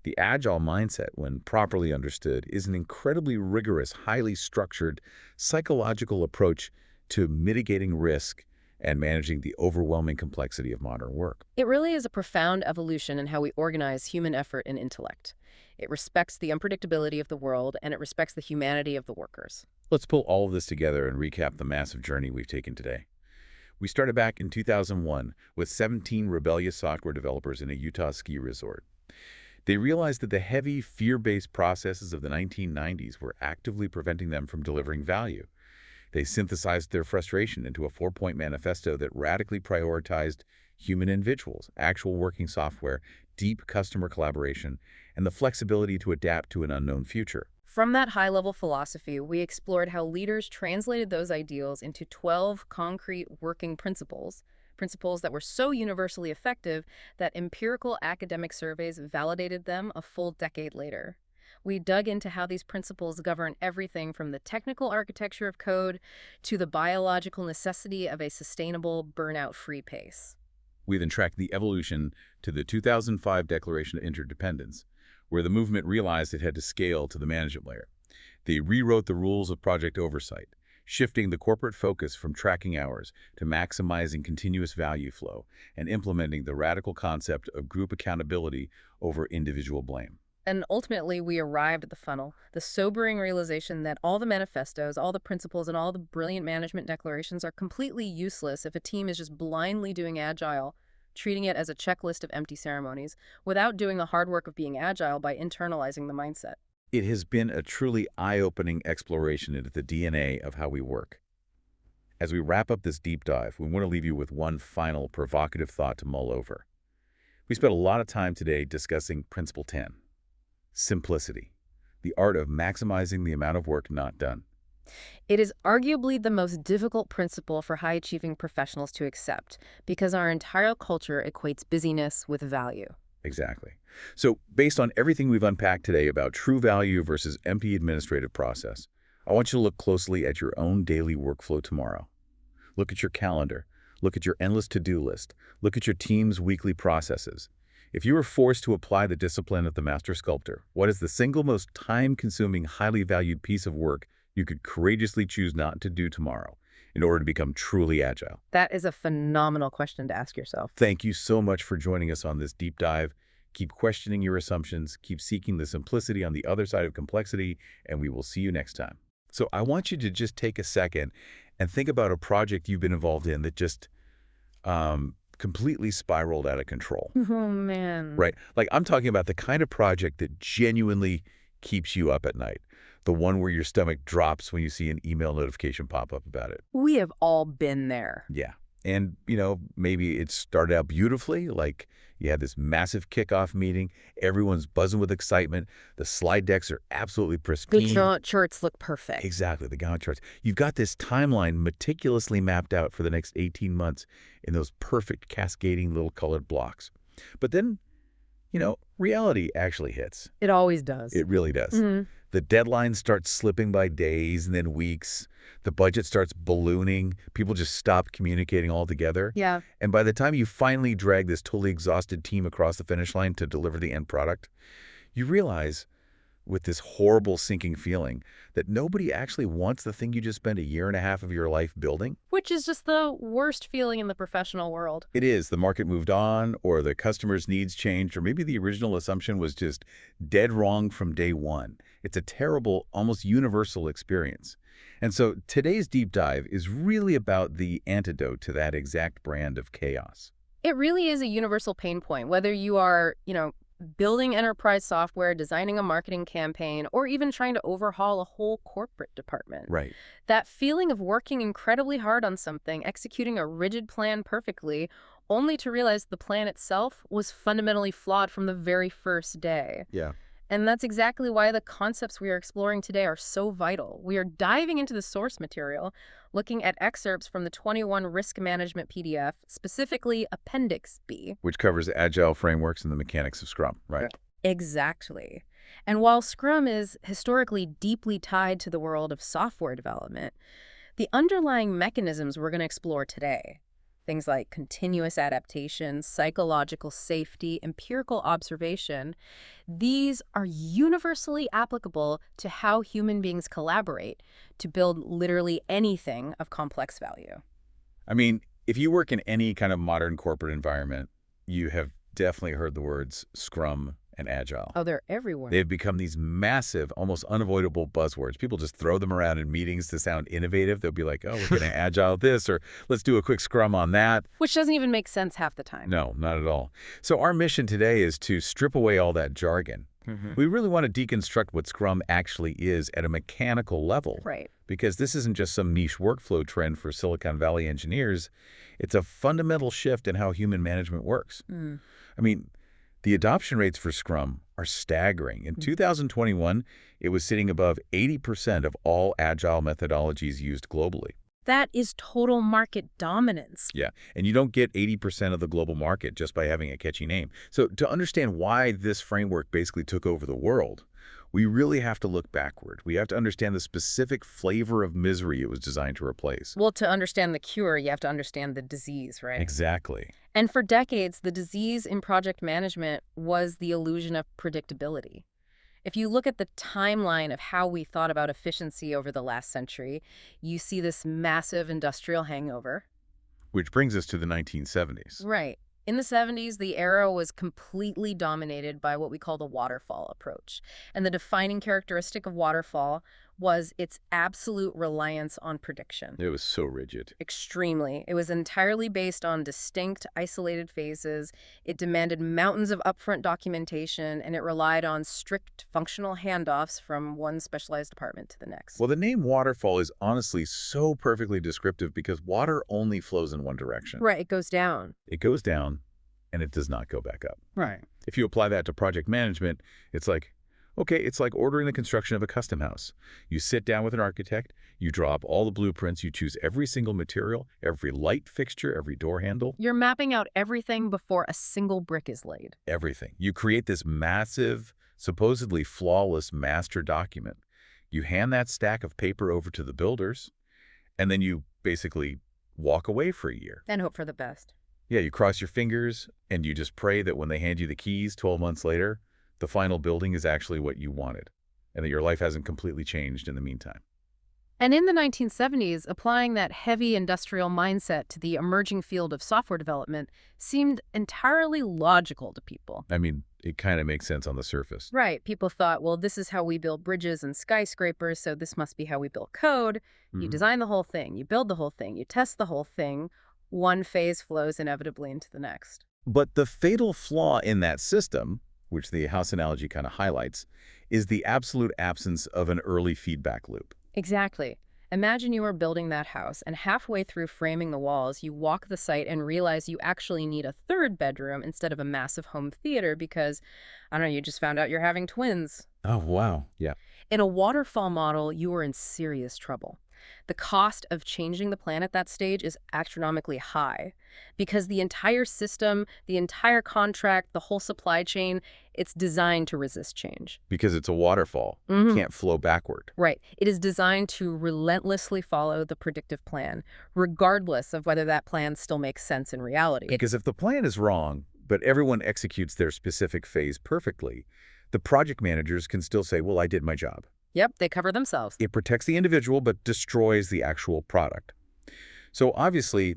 S1: The Agile mindset, when properly understood, is an incredibly rigorous, highly structured, psychological approach to mitigating risk and managing the overwhelming complexity of modern work.
S2: It really is a profound evolution in how we organize human effort and intellect. It respects the unpredictability of the world, and it respects the humanity of the workers.
S1: Let's pull all of this together and recap the massive journey we've taken today. We started back in 2001 with 17 rebellious software developers in a Utah ski resort. They realized that the heavy, fear-based processes of the 1990s were actively preventing them from delivering value. They synthesized their frustration into a 4-point manifesto that radically prioritized human individuals, actual working software, deep customer collaboration, and the flexibility to adapt to an unknown future.
S2: From that high-level philosophy, we explored how leaders translated those ideals into 12 concrete working principles that were so universally effective that empirical academic surveys validated them a full decade later. We dug into how these principles govern everything from the technical architecture of code to the biological necessity of a sustainable, burnout-free pace.
S1: We then tracked the evolution to the 2005 Declaration of Interdependence, where the movement realized it had to scale to the management layer. They rewrote the rules of project oversight, shifting the corporate focus from tracking hours to maximizing continuous value flow and implementing the radical concept of group accountability over individual blame.
S2: And ultimately, we arrived at the funnel, the sobering realization that all the manifestos, all the principles, and all the brilliant management declarations are completely useless if a team is just blindly doing Agile, treating it as a checklist of empty ceremonies, without doing the hard work of being Agile by internalizing the mindset.
S1: It has been a truly eye-opening exploration into the DNA of how we work. As we wrap up this deep dive, we want to leave you with one final provocative thought to mull over. We spent a lot of time today discussing Principle 10. Simplicity, the art of maximizing the amount of work not done.
S2: It is arguably the most difficult principle for high-achieving professionals to accept because our entire culture equates busyness with value.
S1: Exactly. So, based on everything we've unpacked today about true value versus empty administrative process, I want you to look closely at your own daily workflow tomorrow. Look at your calendar. Look at your endless to-do list. Look at your team's weekly processes. If you were forced to apply the discipline of the master sculptor, what is the single most time-consuming, highly valued piece of work you could courageously choose not to do tomorrow in order to become truly agile?
S2: That is a phenomenal question to ask yourself.
S1: Thank you so much for joining us on this deep dive. Keep questioning your assumptions, keep seeking the simplicity on the other side of complexity, and we will see you next time. So I want you to just take a second and think about a project you've been involved in that just completely spiraled out of control.
S2: Oh, man.
S1: Right? Like, I'm talking about the kind of project that genuinely keeps you up at night. The one where your stomach drops when you see an email notification pop up about it.
S2: We have all been there.
S1: Yeah. And, maybe it started out beautifully, like you had this massive kickoff meeting, everyone's buzzing with excitement, the slide decks are absolutely pristine.
S2: The Gantt charts look perfect.
S1: Exactly, the Gantt charts. You've got this timeline meticulously mapped out for the next 18 months in those perfect cascading little colored blocks. But then, reality actually hits.
S2: It always does.
S1: It really does. The deadlines start slipping by days and then weeks. The budget starts ballooning. People just stop communicating altogether.
S2: Yeah.
S1: And by the time you finally drag this totally exhausted team across the finish line to deliver the end product, you realize, with this horrible sinking feeling, that nobody actually wants the thing you just spent a year and a half of your life building.
S2: Which is just the worst feeling in the professional world.
S1: It is. The market moved on, or the customer's needs changed, or maybe the original assumption was just dead wrong from day one. It's a terrible, almost universal experience. And so today's deep dive is really about the antidote to that exact brand of chaos.
S2: It really is a universal pain point, whether you are, building enterprise software, designing a marketing campaign, or even trying to overhaul a whole corporate department.
S1: Right.
S2: That feeling of working incredibly hard on something, executing a rigid plan perfectly, only to realize the plan itself was fundamentally flawed from the very first day.
S1: Yeah.
S2: And that's exactly why the concepts we are exploring today are so vital. We are diving into the source material, looking at excerpts from the 21 Risk Management PDF, specifically Appendix B.
S1: Which covers agile frameworks and the mechanics of Scrum, right?
S2: Exactly. And while Scrum is historically deeply tied to the world of software development, the underlying mechanisms we're going to explore today, things like continuous adaptation, psychological safety, empirical observation, these are universally applicable to how human beings collaborate to build literally anything of complex value.
S1: I mean, if you work in any kind of modern corporate environment, you have definitely heard the words Scrum and Agile.
S2: Oh, they're everywhere.
S1: They've become these massive, almost unavoidable buzzwords. People just throw them around in meetings to sound innovative. They'll be like, oh, we're going to Agile this, or let's do a quick Scrum on that.
S2: Which doesn't even make sense half the time.
S1: No, not at all. So our mission today is to strip away all that jargon. We really want to deconstruct what Scrum actually is at a mechanical level.
S2: Right.
S1: Because this isn't just some niche workflow trend for Silicon Valley engineers. It's a fundamental shift in how human management works. I mean, the adoption rates for Scrum are staggering. In 2021, it was sitting above 80% of all agile methodologies used globally.
S2: That is total market dominance.
S1: Yeah, and you don't get 80% of the global market just by having a catchy name. So to understand why this framework basically took over the world, we really have to look backward. We have to understand the specific flavor of misery it was designed to replace.
S2: Well, to understand the cure, you have to understand the disease, right?
S1: Exactly.
S2: And for decades, the disease in project management was the illusion of predictability. If you look at the timeline of how we thought about efficiency over the last century, you see this massive industrial hangover.
S1: Which brings us to the 1970s.
S2: Right. In the 70s, the era was completely dominated by what we call the waterfall approach. And the defining characteristic of waterfall was its absolute reliance on prediction.
S1: It was so rigid.
S2: Extremely. It was entirely based on distinct, isolated phases. It demanded mountains of upfront documentation, and it relied on strict functional handoffs from one specialized department to the next.
S1: Well, the name waterfall is honestly so perfectly descriptive because water only flows in one direction.
S2: Right, it goes down.
S1: It goes down, and it does not go back up.
S3: Right.
S1: If you apply that to project management, it's like, okay, it's like ordering the construction of a custom house. You sit down with an architect, you draw up all the blueprints, you choose every single material, every light fixture, every door handle.
S2: You're mapping out everything before a single brick is laid.
S1: Everything. You create this massive, supposedly flawless master document. You hand that stack of paper over to the builders, and then you basically walk away for a year.
S2: And hope for the best.
S1: Yeah, you cross your fingers, and you just pray that when they hand you the keys 12 months later, the final building is actually what you wanted, and that your life hasn't completely changed in the meantime.
S2: And in the 1970s, applying that heavy industrial mindset to the emerging field of software development seemed entirely logical to people.
S1: I mean, it kind of makes sense on the surface.
S2: Right. People thought, well, this is how we build bridges and skyscrapers, so this must be how we build code. You design the whole thing, you build the whole thing, you test the whole thing. One phase flows inevitably into the next.
S1: But the fatal flaw in that system which the house analogy kind of highlights, is the absolute absence of an early feedback loop.
S2: Exactly. Imagine you are building that house, and halfway through framing the walls, you walk the site and realize you actually need a third bedroom instead of a massive home theater because, I don't know, you just found out you're having twins.
S1: Oh, wow. Yeah.
S2: In a waterfall model, you are in serious trouble. The cost of changing the plan at that stage is astronomically high because the entire system, the entire contract, the whole supply chain, it's designed to resist change.
S1: Because it's a waterfall.
S2: Mhm.
S1: It can't flow backward.
S2: Right. It is designed to relentlessly follow the predictive plan, regardless of whether that plan still makes sense in reality.
S1: Because if the plan is wrong, but everyone executes their specific phase perfectly, the project managers can still say, well, I did my job.
S2: Yep, they cover themselves.
S1: It protects the individual but destroys the actual product. So obviously,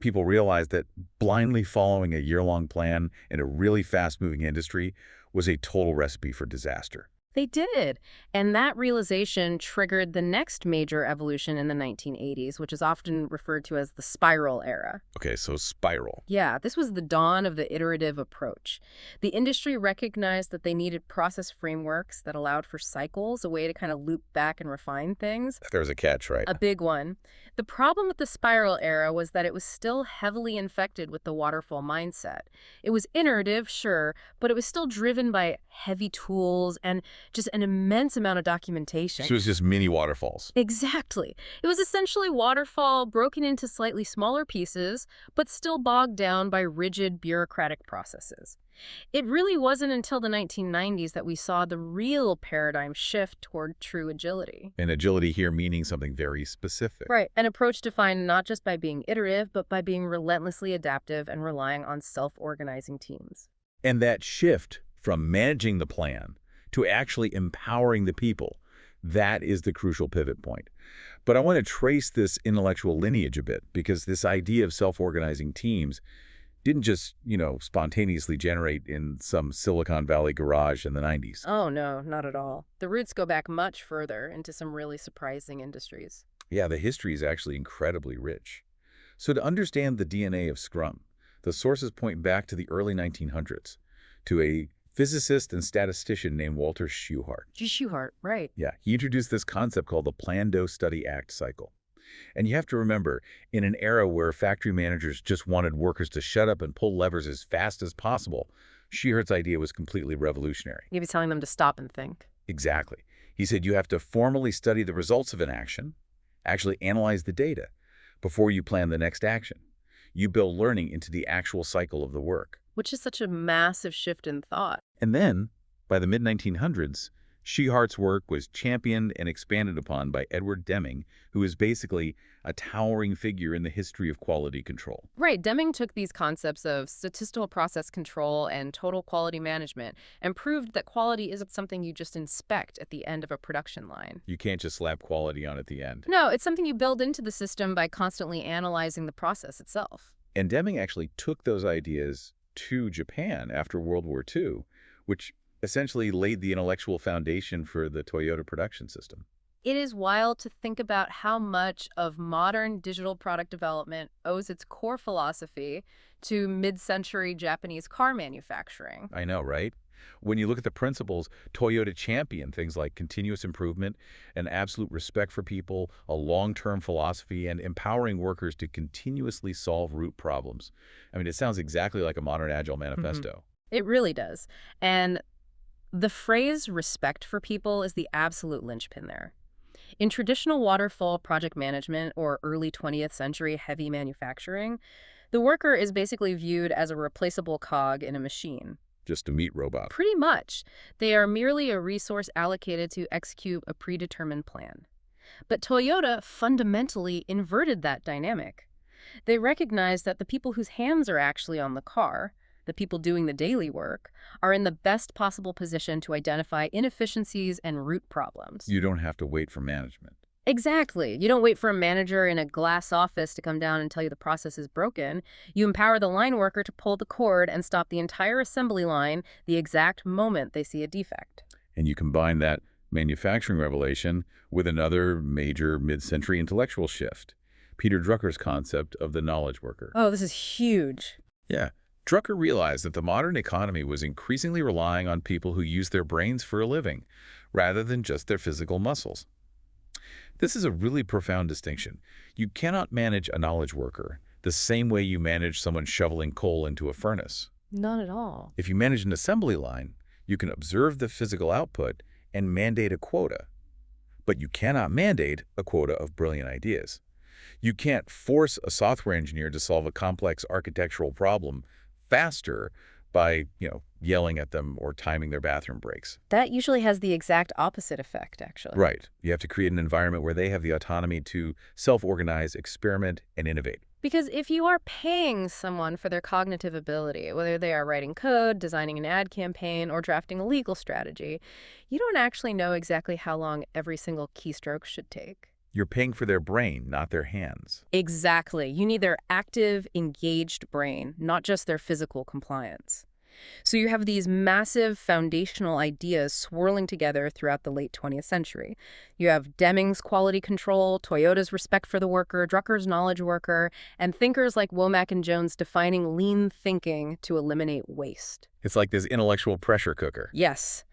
S1: people realize that blindly following a year-long plan in a really fast-moving industry was a total recipe for disaster.
S2: They did. And that realization triggered the next major evolution in the 1980s, which is often referred to as the spiral era.
S1: Okay, so spiral.
S2: Yeah, this was the dawn of the iterative approach. The industry recognized that they needed process frameworks that allowed for cycles, a way to kind of loop back and refine things.
S1: There was a catch, right?
S2: A big one. The problem with the spiral era was that it was still heavily infected with the waterfall mindset. It was iterative, sure, but it was still driven by heavy tools and just an immense amount of documentation.
S1: So it was just mini waterfalls.
S2: Exactly. It was essentially waterfall broken into slightly smaller pieces, but still bogged down by rigid bureaucratic processes. It really wasn't until the 1990s that we saw the real paradigm shift toward true agility.
S1: And agility here meaning something very specific.
S2: Right, an approach defined not just by being iterative, but by being relentlessly adaptive and relying on self-organizing teams.
S1: And that shift from managing the plan to actually empowering the people, that is the crucial pivot point. But I want to trace this intellectual lineage a bit, because this idea of self-organizing teams didn't just, spontaneously generate in some Silicon Valley garage in the 90s.
S2: Oh, no, not at all. The roots go back much further into some really surprising industries.
S1: Yeah, the history is actually incredibly rich. So to understand the DNA of Scrum, the sources point back to the early 1900s, to a physicist and statistician named Walter Shewhart.
S2: Shewhart, right.
S1: Yeah, he introduced this concept called the Plan, Do, Study, Act cycle. And you have to remember, in an era where factory managers just wanted workers to shut up and pull levers as fast as possible, Shewhart's idea was completely revolutionary.
S2: You'd be telling them to stop and think.
S1: Exactly. He said you have to formally study the results of an action, actually analyze the data, before you plan the next action. You build learning into the actual cycle of the work.
S2: Which is such a massive shift in thought.
S1: And then, by the mid-1900s, Shewhart's work was championed and expanded upon by Edward Deming, who is basically a towering figure in the history of quality control.
S2: Right. Deming took these concepts of statistical process control and total quality management and proved that quality isn't something you just inspect at the end of a production line.
S1: You can't just slap quality on at the end.
S2: No, it's something you build into the system by constantly analyzing the process itself.
S1: And Deming actually took those ideas to Japan after World War II, which essentially laid the intellectual foundation for the Toyota production system.
S2: It is wild to think about how much of modern digital product development owes its core philosophy to mid-century Japanese car manufacturing.
S1: I know, right? When you look at the principles, Toyota championed things like continuous improvement, an absolute respect for people, a long-term philosophy, and empowering workers to continuously solve root problems. I mean, it sounds exactly like a modern Agile manifesto.
S2: It really does. And the phrase respect for people is the absolute linchpin there. In traditional waterfall project management or early 20th century heavy manufacturing, the worker is basically viewed as a replaceable cog in a machine.
S1: Just a meat robot.
S2: Pretty much. They are merely a resource allocated to execute a predetermined plan. But Toyota fundamentally inverted that dynamic. They recognized that the people whose hands are actually on the car, the people doing the daily work, are in the best possible position to identify inefficiencies and root problems.
S1: You don't have to wait for management.
S2: Exactly. You don't wait for a manager in a glass office to come down and tell you the process is broken. You empower the line worker to pull the cord and stop the entire assembly line the exact moment they see a defect.
S1: And you combine that manufacturing revelation with another major mid-century intellectual shift, Peter Drucker's concept of the knowledge worker.
S2: Oh, this is huge.
S1: Yeah. Drucker realized that the modern economy was increasingly relying on people who use their brains for a living, rather than just their physical muscles. This is a really profound distinction. You cannot manage a knowledge worker the same way you manage someone shoveling coal into a furnace.
S2: Not at all.
S1: If you manage an assembly line, you can observe the physical output and mandate a quota. But you cannot mandate a quota of brilliant ideas. You can't force a software engineer to solve a complex architectural problem faster by, yelling at them or timing their bathroom breaks.
S2: That usually has the exact opposite effect, actually.
S1: Right. You have to create an environment where they have the autonomy to self-organize, experiment, and innovate.
S2: Because if you are paying someone for their cognitive ability, whether they are writing code, designing an ad campaign, or drafting a legal strategy, you don't actually know exactly how long every single keystroke should take.
S1: You're paying for their brain, not their hands.
S2: Exactly. You need their active, engaged brain, not just their physical compliance. So you have these massive foundational ideas swirling together throughout the late 20th century. You have Deming's quality control, Toyota's respect for the worker, Drucker's knowledge worker, and thinkers like Womack and Jones defining lean thinking to eliminate waste.
S1: It's like this intellectual pressure cooker.
S2: Yes.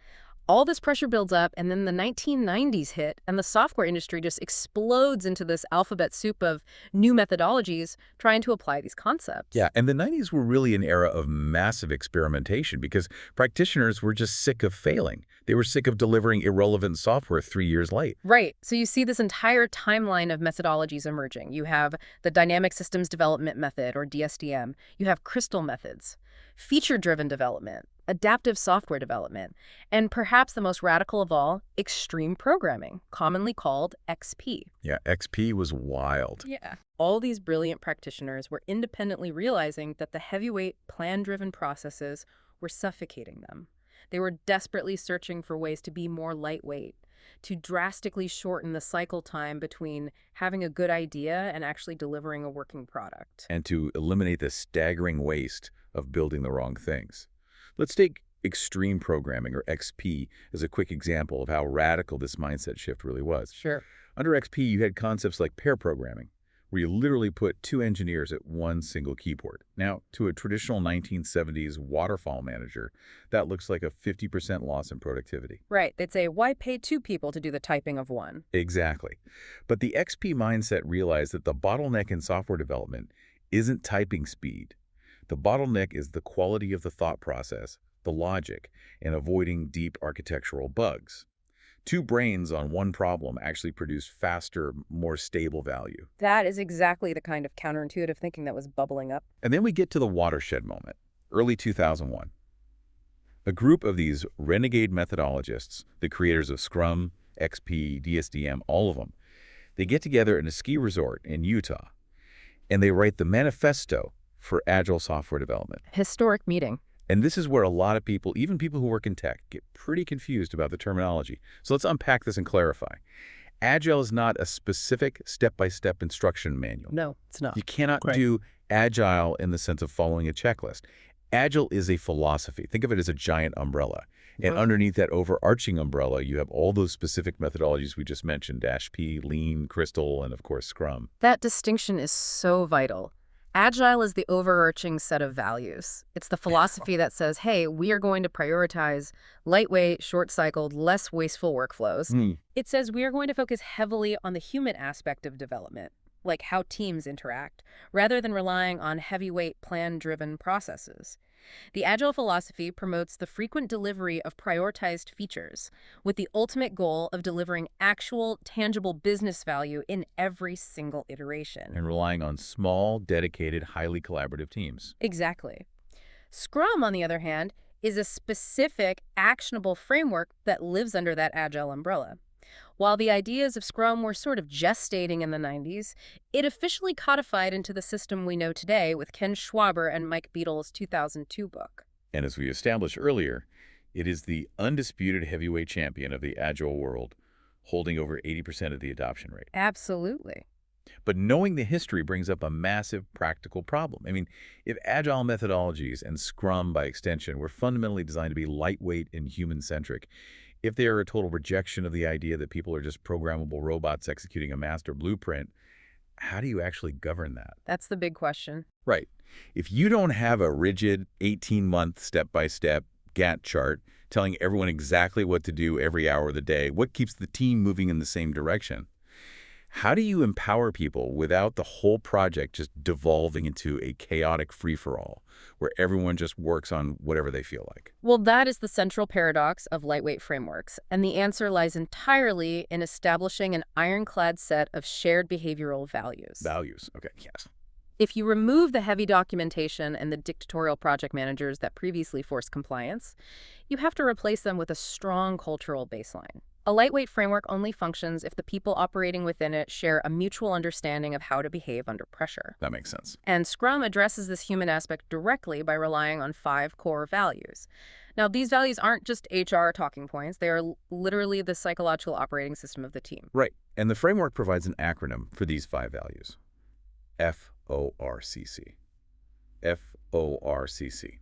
S2: All this pressure builds up, and then the 1990s hit, and the software industry just explodes into this alphabet soup of new methodologies trying to apply these concepts.
S1: Yeah, and the 90s were really an era of massive experimentation because practitioners were just sick of failing. They were sick of delivering irrelevant software 3 years late.
S2: Right. So you see this entire timeline of methodologies emerging. You have the Dynamic Systems Development Method, or DSDM. You have crystal methods, feature-driven development, adaptive software development, and perhaps the most radical of all, extreme programming, commonly called XP.
S1: Yeah, XP was wild.
S2: Yeah. All these brilliant practitioners were independently realizing that the heavyweight, plan-driven processes were suffocating them. They were desperately searching for ways to be more lightweight, to drastically shorten the cycle time between having a good idea and actually delivering a working product.
S1: And to eliminate the staggering waste of building the wrong things. Let's take extreme programming, or XP, as a quick example of how radical this mindset shift really was.
S2: Sure.
S1: Under XP, you had concepts like pair programming, where you literally put two engineers at one single keyboard. Now, to a traditional 1970s waterfall manager, that looks like a 50% loss in productivity.
S2: Right. They'd say, why pay two people to do the typing of one?
S1: Exactly. But the XP mindset realized that the bottleneck in software development isn't typing speed. The bottleneck is the quality of the thought process, the logic, and avoiding deep architectural bugs. Two brains on one problem actually produce faster, more stable value.
S2: That is exactly the kind of counterintuitive thinking that was bubbling up.
S1: And then we get to the watershed moment, early 2001. A group of these renegade methodologists, the creators of Scrum, XP, DSDM, all of them, they get together in a ski resort in Utah, and they write the manifesto for agile software development.
S2: Historic meeting.
S1: And this is where a lot of people, even people who work in tech, get pretty confused about the terminology. So let's unpack this and clarify. Agile is not a specific step-by-step instruction manual.
S2: No, it's not.
S1: You cannot do agile in the sense of following a checklist. Agile is a philosophy. Think of it as a giant umbrella. And underneath that overarching umbrella, you have all those specific methodologies we just mentioned, P, Lean, Crystal, and of course, Scrum.
S2: That distinction is so vital. Agile is the overarching set of values. It's the philosophy that says, hey, we are going to prioritize lightweight, short-cycled, less wasteful workflows. It says we are going to focus heavily on the human aspect of development, like how teams interact, rather than relying on heavyweight, plan-driven processes. The Agile philosophy promotes the frequent delivery of prioritized features, with the ultimate goal of delivering actual, tangible business value in every single iteration.
S1: And relying on small, dedicated, highly collaborative teams.
S2: Exactly. Scrum, on the other hand, is a specific, actionable framework that lives under that Agile umbrella. While the ideas of Scrum were sort of gestating in the 90s, it officially codified into the system we know today with Ken Schwaber and Mike Beadle's 2002 book.
S1: And as we established earlier, it is the undisputed heavyweight champion of the Agile world, holding over 80% of the adoption rate.
S2: Absolutely.
S1: But knowing the history brings up a massive practical problem. I mean, if Agile methodologies and Scrum, by extension, were fundamentally designed to be lightweight and human-centric, if they are a total rejection of the idea that people are just programmable robots executing a master blueprint, how do you actually govern that?
S2: That's the big question.
S1: Right. If you don't have a rigid 18-month step-by-step Gantt chart telling everyone exactly what to do every hour of the day, what keeps the team moving in the same direction? How do you empower people without the whole project just devolving into a chaotic free-for-all where everyone just works on whatever they feel like?
S2: Well, that is the central paradox of lightweight frameworks, and the answer lies entirely in establishing an ironclad set of shared behavioral values.
S1: Values. Okay, yes.
S2: If you remove the heavy documentation and the dictatorial project managers that previously forced compliance, you have to replace them with a strong cultural baseline. A lightweight framework only functions if the people operating within it share a mutual understanding of how to behave under pressure.
S1: That makes sense.
S2: And Scrum addresses this human aspect directly by relying on 5 core values. Now, these values aren't just HR talking points. They are literally the psychological operating system of the team.
S1: Right. And the framework provides an acronym for these 5 values. FORCC. FORCC.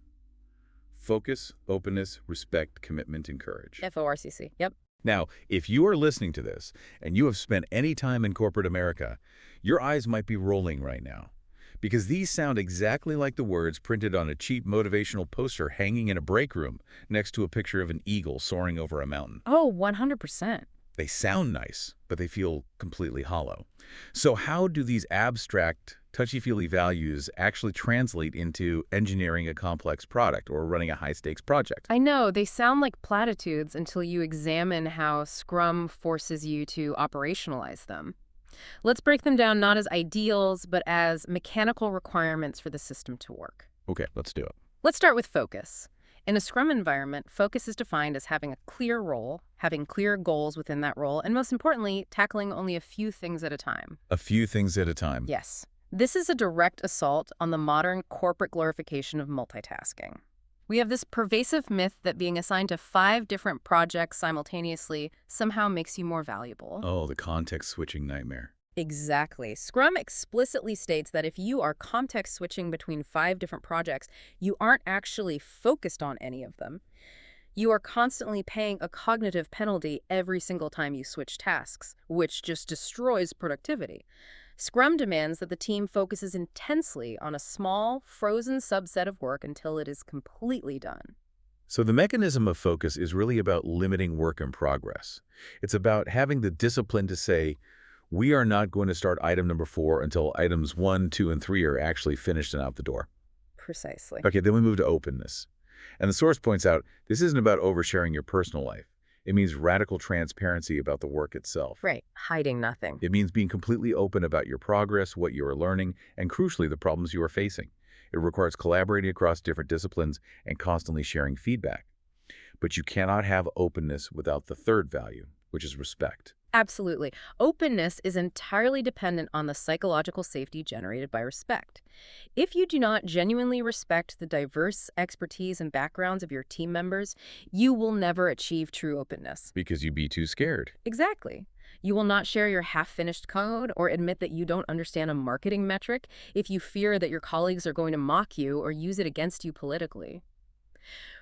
S1: Focus, openness, respect, commitment, and courage.
S2: FORCC. Yep.
S1: Now, if you are listening to this and you have spent any time in corporate America, your eyes might be rolling right now. Because these sound exactly like the words printed on a cheap motivational poster hanging in a break room next to a picture of an eagle soaring over a mountain.
S2: Oh, 100%.
S1: They sound nice, but they feel completely hollow. So how do these abstract, touchy-feely values actually translate into engineering a complex product or running a high-stakes project?
S2: I know, they sound like platitudes until you examine how Scrum forces you to operationalize them. Let's break them down not as ideals, but as mechanical requirements for the system to work.
S1: Okay, let's do it.
S2: Let's start with focus. In a Scrum environment, focus is defined as having a clear role, having clear goals within that role, and most importantly, tackling only a few things at a time.
S1: A few things at a time.
S2: Yes. This is a direct assault on the modern corporate glorification of multitasking. We have this pervasive myth that being assigned to 5 different projects simultaneously somehow makes you more valuable.
S1: Oh, the context-switching nightmare.
S2: Exactly. Scrum explicitly states that if you are context switching between 5 different projects, you aren't actually focused on any of them. You are constantly paying a cognitive penalty every single time you switch tasks, which just destroys productivity. Scrum demands that the team focuses intensely on a small, frozen subset of work until it is completely done.
S1: So the mechanism of focus is really about limiting work in progress. It's about having the discipline to say, we are not going to start item number 4 until items 1, 2, and 3 are actually finished and out the door.
S2: Precisely.
S1: Okay, then we move to openness. And the source points out, this isn't about oversharing your personal life. It means radical transparency about the work itself.
S2: Right. Hiding nothing.
S1: It means being completely open about your progress, what you are learning, and crucially, the problems you are facing. It requires collaborating across different disciplines and constantly sharing feedback. But you cannot have openness without the third value, which is respect.
S2: Absolutely. Openness is entirely dependent on the psychological safety generated by respect. If you do not genuinely respect the diverse expertise and backgrounds of your team members, you will never achieve true openness.
S1: Because you'd be too scared.
S2: Exactly. You will not share your half-finished code or admit that you don't understand a marketing metric if you fear that your colleagues are going to mock you or use it against you politically.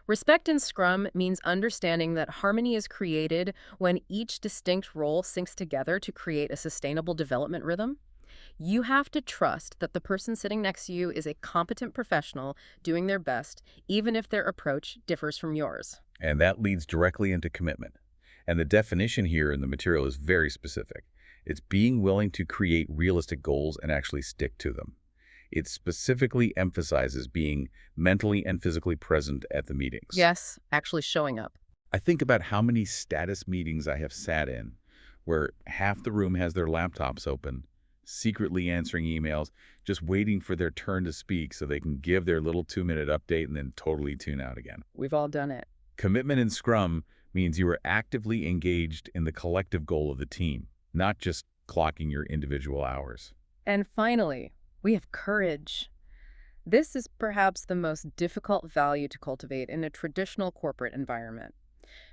S2: Respect in Scrum means understanding that harmony is created when each distinct role syncs together to create a sustainable development rhythm. You have to trust that the person sitting next to you is a competent professional doing their best, even if their approach differs from yours.
S1: And that leads directly into commitment. And the definition here in the material is very specific. It's being willing to create realistic goals and actually stick to them. It specifically emphasizes being mentally and physically present at the meetings.
S2: Yes, actually showing up.
S1: I think about how many status meetings I have sat in where half the room has their laptops open, secretly answering emails, just waiting for their turn to speak so they can give their little 2-minute update and then totally tune out again.
S2: We've all done it.
S1: Commitment in Scrum means you are actively engaged in the collective goal of the team, not just clocking your individual hours.
S2: And finally, we have courage. This is perhaps the most difficult value to cultivate in a traditional corporate environment.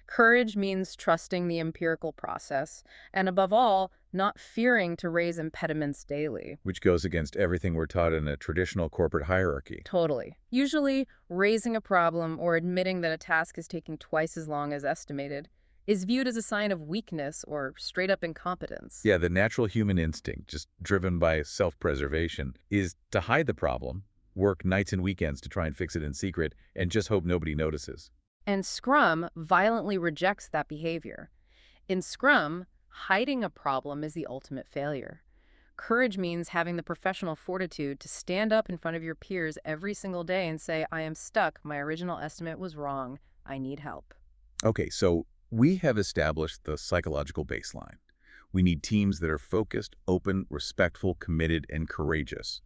S2: Courage means trusting the empirical process, and above all, not fearing to raise impediments daily.
S1: Which goes against everything we're taught in a traditional corporate hierarchy.
S2: Totally. Usually, raising a problem or admitting that a task is taking twice as long as estimated is viewed as a sign of weakness or straight-up incompetence.
S1: Yeah, the natural human instinct, just driven by self-preservation, is to hide the problem, work nights and weekends to try and fix it in secret, and just hope nobody notices.
S2: And Scrum violently rejects that behavior. In Scrum, hiding a problem is the ultimate failure. Courage means having the professional fortitude to stand up in front of your peers every single day and say, I am stuck, my original estimate was wrong, I need help.
S1: Okay, so we have established the psychological baseline. We need teams that are focused, open, respectful, committed, and courageous.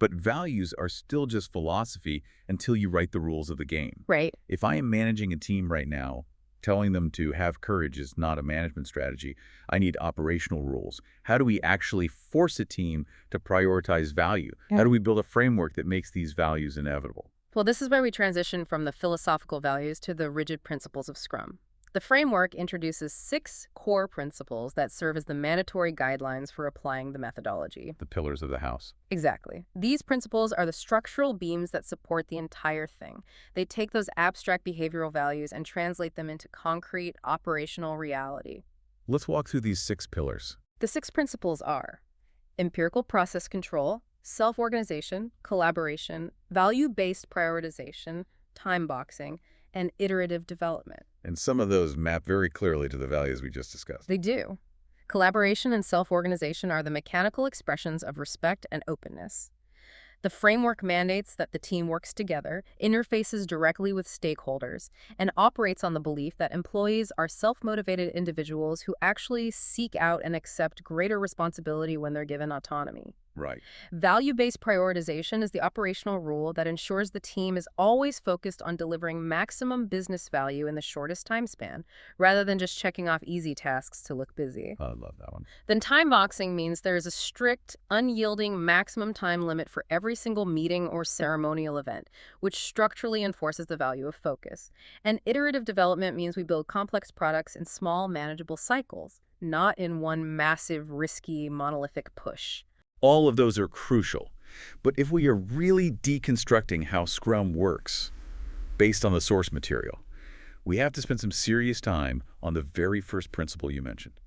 S1: But values are still just philosophy until you write the rules of the game.
S2: Right.
S1: If I am managing a team right now, telling them to have courage is not a management strategy. I need operational rules. How do we actually force a team to prioritize value? How do we build a framework that makes these values inevitable?
S2: Well, this is where we transition from the philosophical values to the rigid principles of Scrum. The framework introduces 6 core principles that serve as the mandatory guidelines for applying the methodology.
S1: The pillars of the house.
S2: Exactly. These principles are the structural beams that support the entire thing. They take those abstract behavioral values and translate them into concrete, operational reality.
S1: Let's walk through these 6 pillars.
S2: The 6 principles are empirical process control, self-organization, collaboration, value-based prioritization, time boxing, and iterative development.
S1: And some of those map very clearly to the values we just discussed.
S2: They do. Collaboration and self-organization are the mechanical expressions of respect and openness. The framework mandates that the team works together, interfaces directly with stakeholders, and operates on the belief that employees are self-motivated individuals who actually seek out and accept greater responsibility when they're given autonomy.
S1: Right.
S2: Value-based prioritization is the operational rule that ensures the team is always focused on delivering maximum business value in the shortest time span, rather than just checking off easy tasks to look busy.
S1: I love that one.
S2: Then time boxing means there is a strict, unyielding maximum time limit for every single meeting or ceremonial event, which structurally enforces the value of focus. And iterative development means we build complex products in small, manageable cycles, not in one massive, risky, monolithic push.
S1: All of those are crucial. But if we are really deconstructing how Scrum works based on the source material, we have to spend some serious time on the very first principle you mentioned,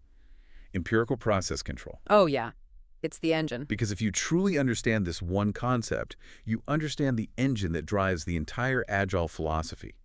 S1: empirical process control.
S2: Oh, yeah. It's the engine.
S1: Because if you truly understand this one concept, you understand the engine that drives the entire Agile philosophy.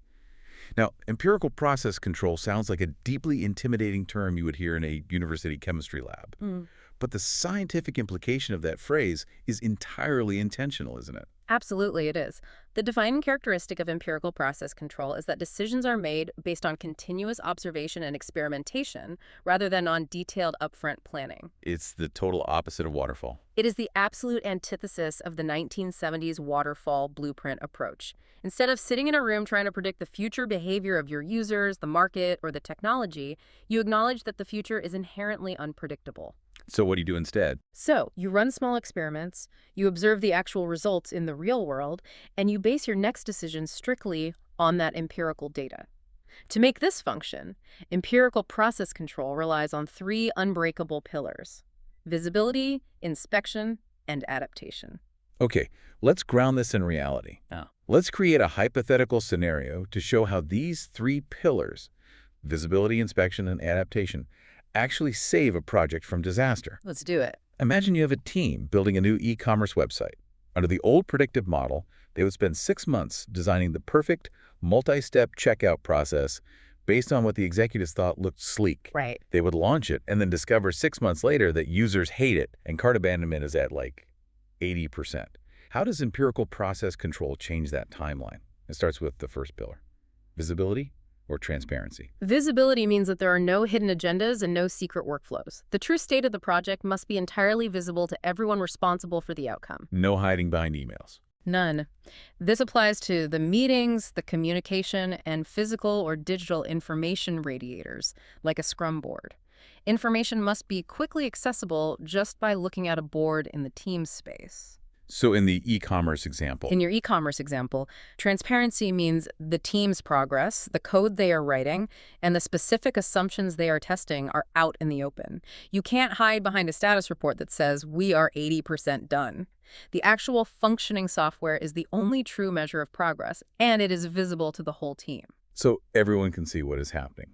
S1: Now, empirical process control sounds like a deeply intimidating term you would hear in a university chemistry lab. But the scientific implication of that phrase is entirely intentional, isn't it?
S2: Absolutely, it is. The defining characteristic of empirical process control is that decisions are made based on continuous observation and experimentation rather than on detailed upfront planning.
S1: It's the total opposite of waterfall.
S2: It is the absolute antithesis of the 1970s waterfall blueprint approach. Instead of sitting in a room trying to predict the future behavior of your users, the market, or the technology, you acknowledge that the future is inherently unpredictable.
S1: So what do you do instead?
S2: So, you run small experiments, you observe the actual results in the real world, and you base your next decision strictly on that empirical data. To make this function, empirical process control relies on 3 unbreakable pillars: visibility, inspection, and adaptation.
S1: Okay, let's ground this in reality. Let's create a hypothetical scenario to show how these 3 pillars, visibility, inspection, and adaptation, actually save a project from disaster.
S2: Let's do it.
S1: Imagine you have a team building a new e-commerce website. Under the old predictive model, they would spend 6 months designing the perfect multi-step checkout process based on what the executives thought looked sleek.
S2: Right.
S1: They would launch it and then discover 6 months later that users hate it and cart abandonment is at like 80%. How does empirical process control change that timeline? It starts with the first pillar, visibility or transparency.
S2: Visibility means that there are no hidden agendas and no secret workflows. The true state of the project must be entirely visible to everyone responsible for the outcome.
S1: No hiding behind emails.
S2: None. This applies to the meetings, the communication, and physical or digital information radiators, like a Scrum board. Information must be quickly accessible just by looking at a board in the team space.
S1: So in the e-commerce example,
S2: In your e-commerce example, transparency means the team's progress, the code they are writing, and the specific assumptions they are testing are out in the open. You can't hide behind a status report that says, we are 80% done. The actual functioning software is the only true measure of progress, and it is visible to the whole team.
S1: So everyone can see what is happening.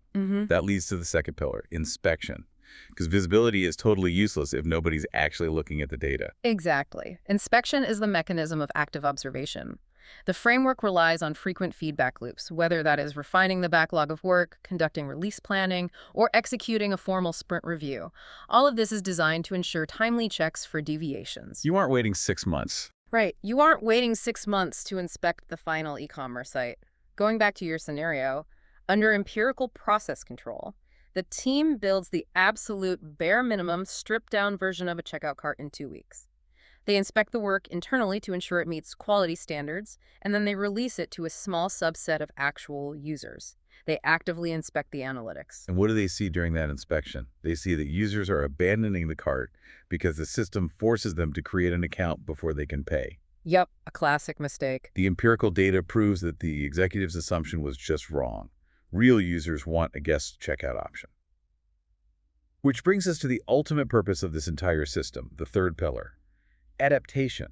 S1: That leads to the second pillar, inspection. Because visibility is totally useless if nobody's actually looking at the data.
S2: Exactly. Inspection is the mechanism of active observation. The framework relies on frequent feedback loops, whether that is refining the backlog of work, conducting release planning, or executing a formal sprint review. All of this is designed to ensure timely checks for deviations.
S1: You aren't waiting 6 months.
S2: Right. You aren't waiting 6 months to inspect the final e-commerce site. Going back to your scenario, under empirical process control, the team builds the absolute bare minimum stripped-down version of a checkout cart in 2 weeks. They inspect the work internally to ensure it meets quality standards, and then they release it to a small subset of actual users. They actively inspect the analytics.
S1: And what do they see during that inspection? They see that users are abandoning the cart because the system forces them to create an account before they can pay.
S2: Yep, a classic mistake.
S1: The empirical data proves that the executive's assumption was just wrong. Real users want a guest checkout option. Which brings us to the ultimate purpose of this entire system, the third pillar, adaptation.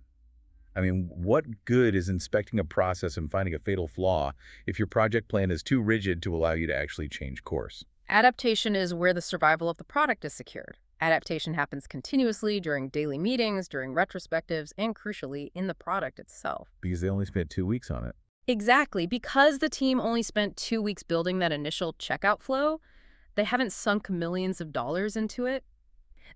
S1: I mean, what good is inspecting a process and finding a fatal flaw if your project plan is too rigid to allow you to actually change course?
S2: Adaptation is where the survival of the product is secured. Adaptation happens continuously during daily meetings, during retrospectives, and crucially, in the product itself.
S1: Because they only spent 2 weeks on it.
S2: Exactly. Because the team only spent 2 weeks building that initial checkout flow, they haven't sunk millions of dollars into it.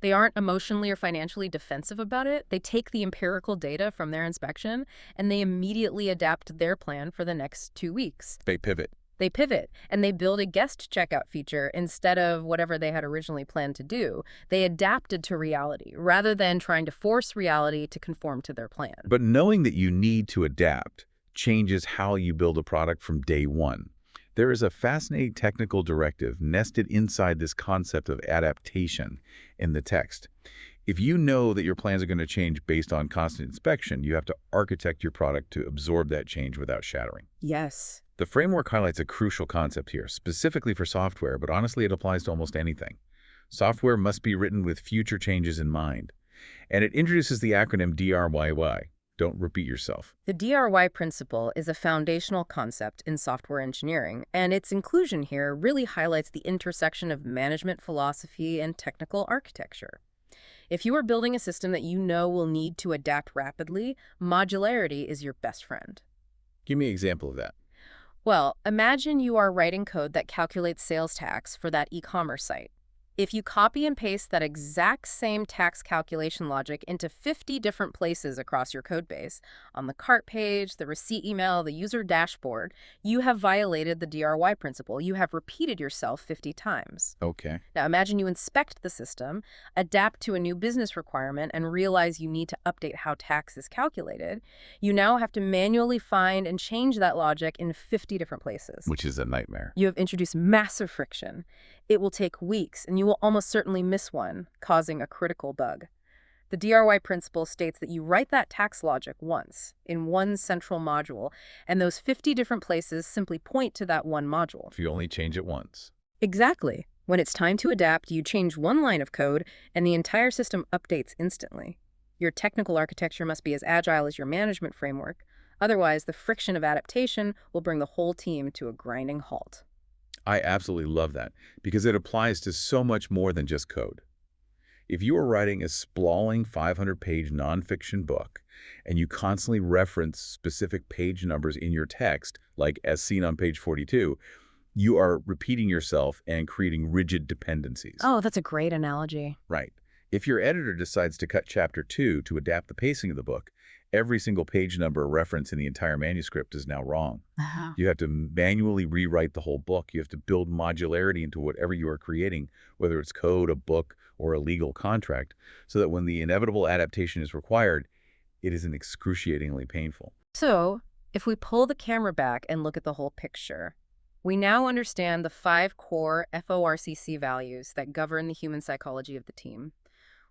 S2: They aren't emotionally or financially defensive about it. They take the empirical data from their inspection, and they immediately adapt their plan for the next 2 weeks.
S1: They pivot.
S2: They pivot, and they build a guest checkout feature instead of whatever they had originally planned to do. They adapted to reality, rather than trying to force reality to conform to their plan.
S1: But knowing that you need to adapt changes how you build a product from day one. There is a fascinating technical directive nested inside this concept of adaptation in the text. If you know that your plans are going to change based on constant inspection, you have to architect your product to absorb that change without shattering.
S2: Yes.
S1: The framework highlights a crucial concept here, specifically for software, but honestly it applies to almost anything. Software must be written with future changes in mind. And it introduces the acronym DRYY. Don't repeat yourself.
S2: The DRY principle is a foundational concept in software engineering, and its inclusion here really highlights the intersection of management philosophy and technical architecture. If you are building a system that you know will need to adapt rapidly, modularity is your best friend.
S1: Give me an example of that.
S2: Well, imagine you are writing code that calculates sales tax for that e-commerce site. If you copy and paste that exact same tax calculation logic into 50 different places across your code base, on the cart page, the receipt email, the user dashboard, you have violated the DRY principle. You have repeated yourself 50 times.
S1: Okay.
S2: Now imagine you inspect the system, adapt to a new business requirement, and realize you need to update how tax is calculated. You now have to manually find and change that logic in 50 different places.
S1: Which is a nightmare.
S2: You have introduced massive friction. It will take weeks, and you will almost certainly miss one, causing a critical bug. The DRY principle states that you write that tax logic once, in one central module, and those 50 different places simply point to that one module.
S1: If you only change it once.
S2: Exactly. When it's time to adapt, you change one line of code, and the entire system updates instantly. Your technical architecture must be as agile as your management framework. Otherwise, the friction of adaptation will bring the whole team to a grinding halt.
S1: I absolutely love that because it applies to so much more than just code. If you are writing a sprawling 500-page nonfiction book and you constantly reference specific page numbers in your text, like as seen on page 42, you are repeating yourself and creating rigid dependencies.
S2: Oh, that's a great analogy.
S1: Right. If your editor decides to cut chapter 2 to adapt the pacing of the book, every single page number reference in the entire manuscript is now wrong. You have to manually rewrite the whole book. You have to build modularity into whatever you are creating, whether it's code, a book, or a legal contract, so that when the inevitable adaptation is required, it isn't excruciatingly painful.
S2: So, if we pull the camera back and look at the whole picture, we now understand the 5 core FORCC values that govern the human psychology of the team.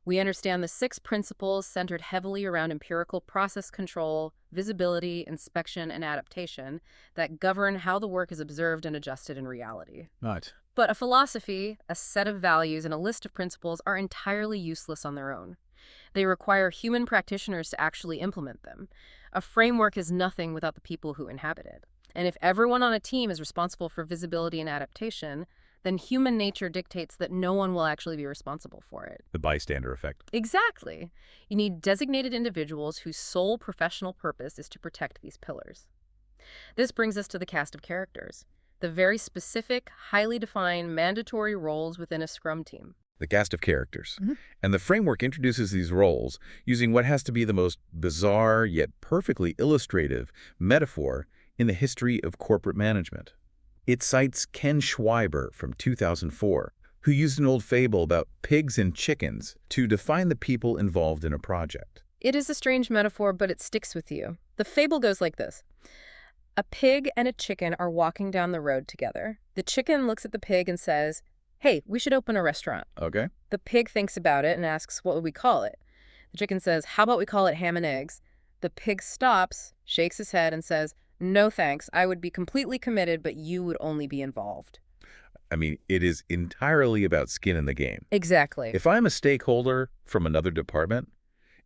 S2: We understand the 6 principles centered heavily around empirical process control, visibility, inspection, and adaptation that govern how the work is observed and adjusted in reality.
S1: Right.
S2: But a philosophy, a set of values, and a list of principles are entirely useless on their own. They require human practitioners to actually implement them. A framework is nothing without the people who inhabit it. And if everyone on a team is responsible for visibility and adaptation, then human nature dictates that no one will actually be responsible for it.
S1: The bystander effect.
S2: Exactly. You need designated individuals whose sole professional purpose is to protect these pillars. This brings us to the cast of characters, the very specific, highly defined, mandatory roles within a Scrum team.
S1: The cast of characters. And the framework introduces these roles using what has to be the most bizarre yet perfectly illustrative metaphor in the history of corporate management. It cites Ken Schreiber from 2004, who used an old fable about pigs and chickens to define the people involved in a project.
S2: It is a strange metaphor, but it sticks with you. The fable goes like this. A pig and a chicken are walking down the road together. The chicken looks at the pig and says, "Hey, we should open a restaurant."
S1: Okay.
S2: The pig thinks about it and asks, "What would we call it?" The chicken says, "How about we call it ham and eggs?" The pig stops, shakes his head, and says, "No thanks, I would be completely committed, but you would only be involved."
S1: I mean, it is entirely about skin in the game.
S2: Exactly.
S1: If I'm a stakeholder from another department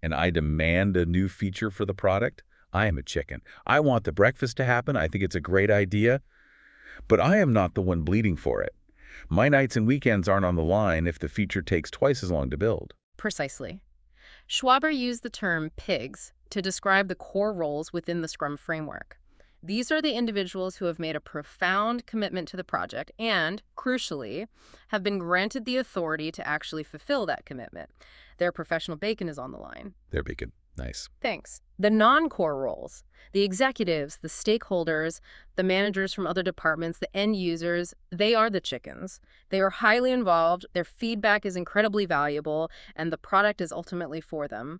S1: and I demand a new feature for the product, I am a chicken. I want the breakfast to happen. I think it's a great idea, but I am not the one bleeding for it. My nights and weekends aren't on the line if the feature takes twice as long to build.
S2: Precisely. Schreiber used the term pigs to describe the core roles within the Scrum framework. These are the individuals who have made a profound commitment to the project and, crucially, have been granted the authority to actually fulfill that commitment. Their professional bacon is on the line.
S1: Their bacon. Nice.
S2: Thanks. The non-core roles, the executives, the stakeholders, the managers from other departments, the end users, they are the chickens. They are highly involved, their feedback is incredibly valuable, and the product is ultimately for them.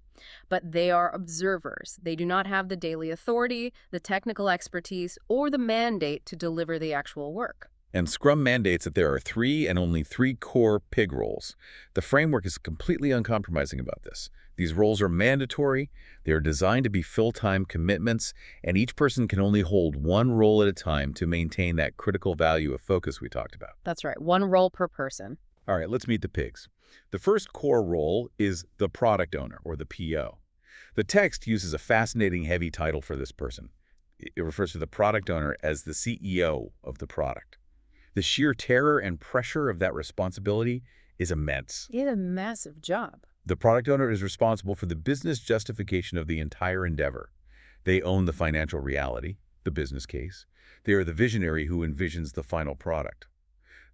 S2: But they are observers. They do not have the daily authority, the technical expertise, or the mandate to deliver the actual work.
S1: And Scrum mandates that there are 3 and only 3 core pig roles. The framework is completely uncompromising about this. These roles are mandatory, they are designed to be full-time commitments, and each person can only hold one role at a time to maintain that critical value of focus we talked about.
S2: That's right, one role per person.
S1: All right, let's meet the pigs. The first core role is the product owner, or the PO. The text uses a fascinating heavy title for this person. It refers to the product owner as the CEO of the product. The sheer terror and pressure of that responsibility is immense.
S2: It's a massive job.
S1: The product owner is responsible for the business justification of the entire endeavor. They own the financial reality, the business case. They are the visionary who envisions the final product.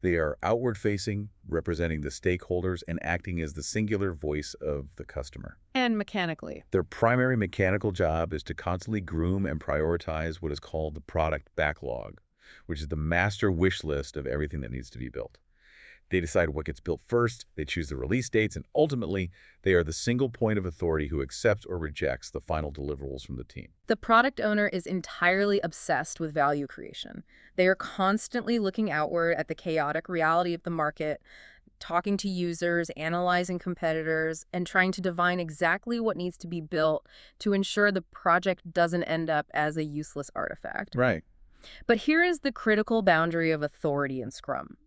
S1: They are outward-facing, representing the stakeholders and acting as the singular voice of the customer.
S2: And mechanically.
S1: Their primary mechanical job is to constantly groom and prioritize what is called the product backlog, which is the master wish list of everything that needs to be built. They decide what gets built first, they choose the release dates, and ultimately, they are the single point of authority who accepts or rejects the final deliverables from the team.
S2: The product owner is entirely obsessed with value creation. They are constantly looking outward at the chaotic reality of the market, talking to users, analyzing competitors, and trying to divine exactly what needs to be built to ensure the project doesn't end up as a useless artifact.
S1: Right.
S2: But here is the critical boundary of authority in Scrum.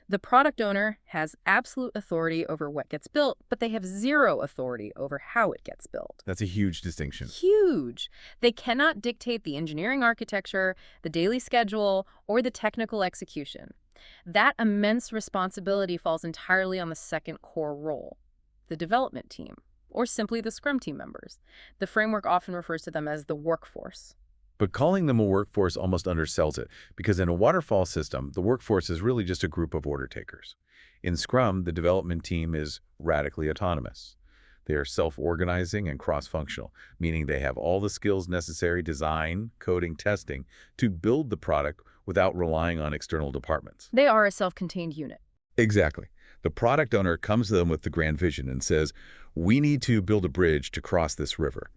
S2: The product owner has absolute authority over what gets built, but they have zero authority over how it gets built.
S1: That's a huge distinction.
S2: Huge. They cannot dictate the engineering architecture, the daily schedule, or the technical execution. That immense responsibility falls entirely on the second core role, the development team, or simply the Scrum team members. The framework often refers to them as the workforce.
S1: But calling them a workforce almost undersells it, because in a waterfall system, the workforce is really just a group of order takers. In Scrum, the development team is radically autonomous. They are self-organizing and cross-functional, meaning they have all the skills necessary, design, coding, testing, to build the product without relying on external departments.
S2: They are a self-contained unit.
S1: Exactly. The product owner comes to them with the grand vision and says, "We need to build a bridge to cross this river."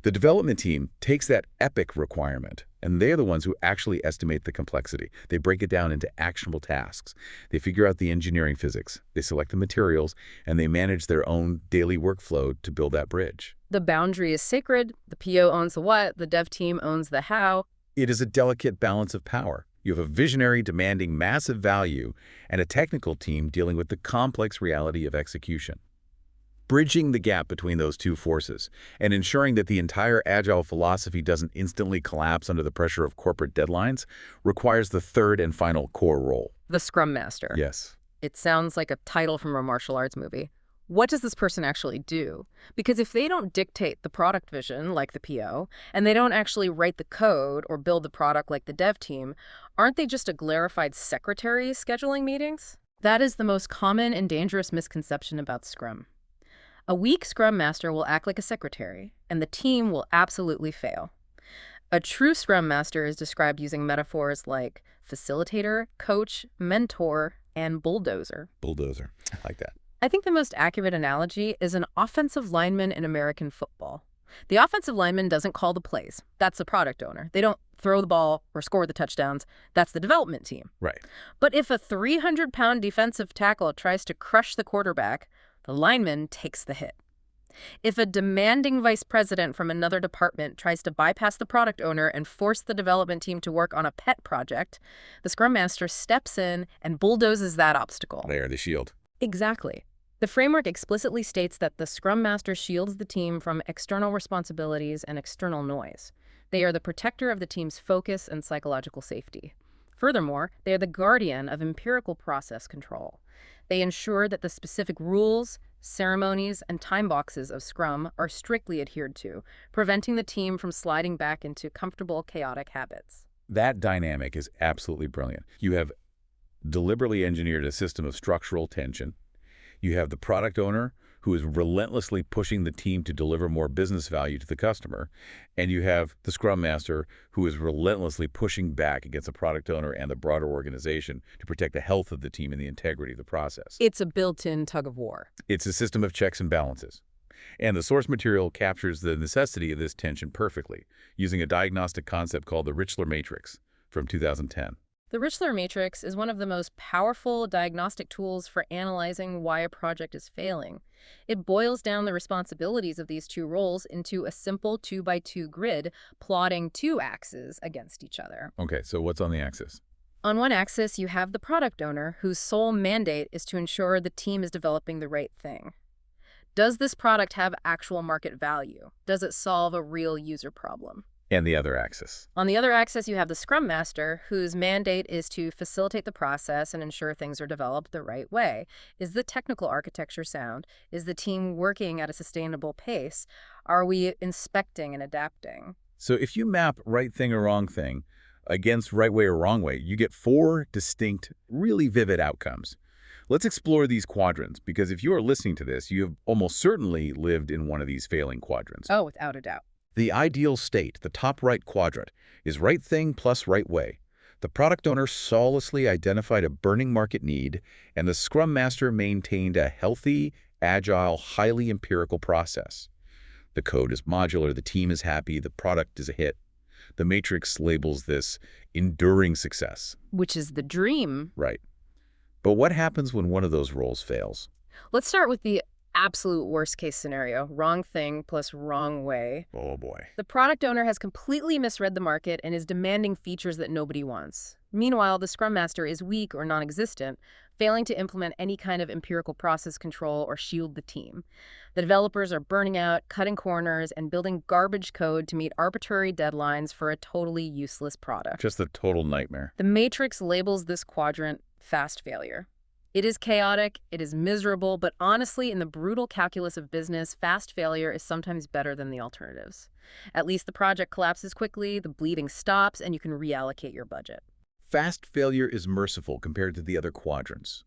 S1: The development team takes that epic requirement, and they're the ones who actually estimate the complexity. They break it down into actionable tasks. They figure out the engineering physics. They select the materials, and they manage their own daily workflow to build that bridge.
S2: The boundary is sacred. The PO owns the what, the dev team owns the how.
S1: It is a delicate balance of power. You have a visionary demanding massive value and a technical team dealing with the complex reality of execution. Bridging the gap between those two forces and ensuring that the entire Agile philosophy doesn't instantly collapse under the pressure of corporate deadlines requires the third and final core role.
S2: The Scrum Master.
S1: Yes.
S2: It sounds like a title from a martial arts movie. What does this person actually do? Because if they don't dictate the product vision, like the PO, and they don't actually write the code or build the product like the dev team, aren't they just a glorified secretary scheduling meetings? That is the most common and dangerous misconception about Scrum. A weak Scrum Master will act like a secretary, and the team will absolutely fail. A true Scrum Master is described using metaphors like facilitator, coach, mentor, and bulldozer.
S1: Bulldozer. I like that.
S2: I think the most accurate analogy is an offensive lineman in American football. The offensive lineman doesn't call the plays. That's the product owner. They don't throw the ball or score the touchdowns. That's the development team.
S1: Right.
S2: But if a 300-pound defensive tackle tries to crush the quarterback, the lineman takes the hit. If a demanding vice president from another department tries to bypass the product owner and force the development team to work on a pet project, the Scrum Master steps in and bulldozes that obstacle.
S1: They are the shield.
S2: Exactly. The framework explicitly states that the Scrum Master shields the team from external responsibilities and external noise. They are the protector of the team's focus and psychological safety. Furthermore, they are the guardian of empirical process control. They ensure that the specific rules, ceremonies, and time boxes of Scrum are strictly adhered to, preventing the team from sliding back into comfortable, chaotic habits.
S1: That dynamic is absolutely brilliant. You have deliberately engineered a system of structural tension. You have the product owner who is relentlessly pushing the team to deliver more business value to the customer. And you have the Scrum Master who is relentlessly pushing back against the product owner and the broader organization to protect the health of the team and the integrity of the process.
S2: It's a built-in tug-of-war.
S1: It's a system of checks and balances. And the source material captures the necessity of this tension perfectly, using a diagnostic concept called the Richler Matrix from 2010.
S2: The Richler Matrix is one of the most powerful diagnostic tools for analyzing why a project is failing. It boils down the responsibilities of these two roles into a simple 2x2 grid, plotting two axes against each other.
S1: Okay, so what's on the axis?
S2: On one axis, you have the product owner, whose sole mandate is to ensure the team is developing the right thing. Does this product have actual market value? Does it solve a real user problem?
S1: And the other axis.
S2: On the other axis, you have the Scrum Master, whose mandate is to facilitate the process and ensure things are developed the right way. Is the technical architecture sound? Is the team working at a sustainable pace? Are we inspecting and adapting?
S1: So if you map right thing or wrong thing against right way or wrong way, you get 4 distinct, really vivid outcomes. Let's explore these quadrants, because if you are listening to this, you have almost certainly lived in one of these failing quadrants.
S2: Oh, without a doubt.
S1: The ideal state, the top right quadrant, is right thing plus right way. The product owner solidly identified a burning market need, and the Scrum Master maintained a healthy, agile, highly empirical process. The code is modular, the team is happy, the product is a hit. The matrix labels this enduring success.
S2: Which is the dream.
S1: Right. But what happens when one of those roles fails?
S2: Let's start with the absolute worst case scenario, wrong thing plus wrong way.
S1: Oh boy.
S2: The product owner has completely misread the market and is demanding features that nobody wants. Meanwhile, the Scrum Master is weak or non-existent, failing to implement any kind of empirical process control or shield the team. The developers are burning out, cutting corners, and building garbage code to meet arbitrary deadlines for a totally useless product.
S1: Just a total nightmare.
S2: The Matrix labels this quadrant fast failure. It is chaotic, it is miserable, but honestly, in the brutal calculus of business, fast failure is sometimes better than the alternatives. At least the project collapses quickly, the bleeding stops, and you can reallocate your budget.
S1: Fast failure is merciful compared to the other quadrants.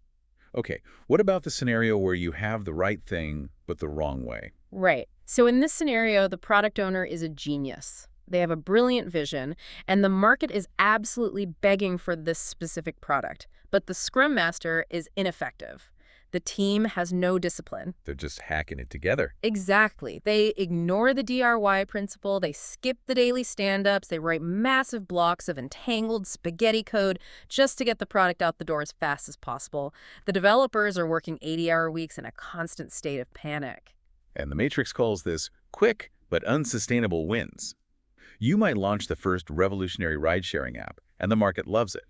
S1: Okay, what about the scenario where you have the right thing, but the wrong way?
S2: Right. So in this scenario, the product owner is a genius. They have a brilliant vision, and the market is absolutely begging for this specific product. But the Scrum Master is ineffective. The team has no discipline.
S1: They're just hacking it together.
S2: Exactly. They ignore the DRY principle, they skip the daily stand-ups, they write massive blocks of entangled spaghetti code just to get the product out the door as fast as possible. The developers are working 80-hour weeks in a constant state of panic.
S1: And the Matrix calls this quick but unsustainable wins. You might launch the first revolutionary ride-sharing app, and the market loves it.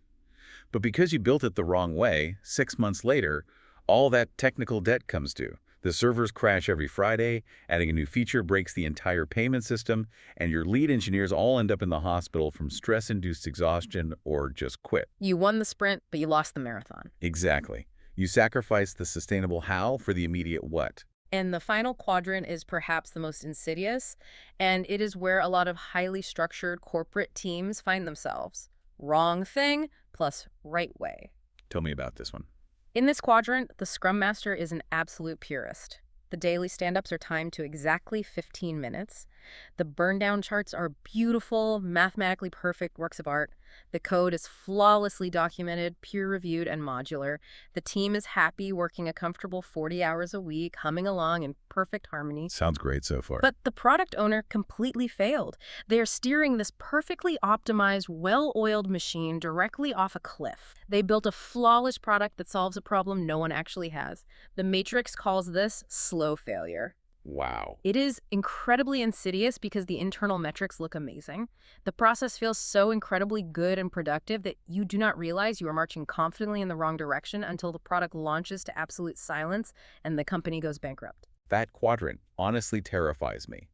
S1: But because you built it the wrong way, 6 months later, all that technical debt comes due. The servers crash every Friday, adding a new feature breaks the entire payment system, and your lead engineers all end up in the hospital from stress-induced exhaustion or just quit.
S2: You won the sprint, but you lost the marathon.
S1: Exactly. You sacrifice the sustainable how for the immediate what.
S2: And the final quadrant is perhaps the most insidious, and it is where a lot of highly structured corporate teams find themselves. Wrong thing plus right way.
S1: Tell me about this one.
S2: In this quadrant, the Scrum Master is an absolute purist. The daily stand-ups are timed to exactly 15 minutes. The burn-down charts are beautiful, mathematically perfect works of art. The code is flawlessly documented, peer-reviewed, and modular. The team is happy, working a comfortable 40 hours a week, humming along in perfect harmony.
S1: Sounds great so far.
S2: But the product owner completely failed. They are steering this perfectly optimized, well-oiled machine directly off a cliff. They built a flawless product that solves a problem no one actually has. The Matrix calls this slow failure.
S1: Wow.
S2: It is incredibly insidious because the internal metrics look amazing. The process feels so incredibly good and productive that you do not realize you are marching confidently in the wrong direction until the product launches to absolute silence and the company goes bankrupt.
S1: That quadrant honestly terrifies me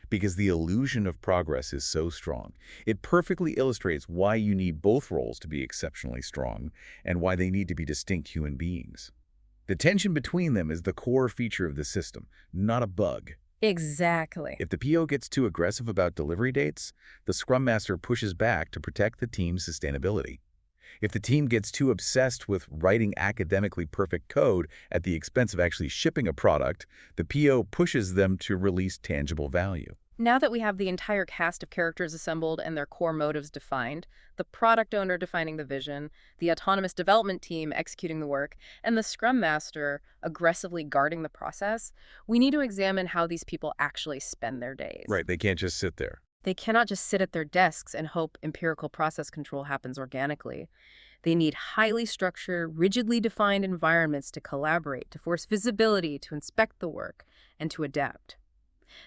S1: because the illusion of progress is so strong. It perfectly illustrates why you need both roles to be exceptionally strong and why they need to be distinct human beings. The tension between them is the core feature of the system, not a bug.
S2: Exactly.
S1: If the PO gets too aggressive about delivery dates, the Scrum Master pushes back to protect the team's sustainability. If the team gets too obsessed with writing academically perfect code at the expense of actually shipping a product, the PO pushes them to release tangible value.
S2: Now that we have the entire cast of characters assembled and their core motives defined, the product owner defining the vision, the autonomous development team executing the work, and the Scrum Master aggressively guarding the process, we need to examine how these people actually spend their days.
S1: Right, they can't just sit there.
S2: They cannot just sit at their desks and hope empirical process control happens organically. They need highly structured, rigidly defined environments to collaborate, to force visibility, to inspect the work, and to adapt.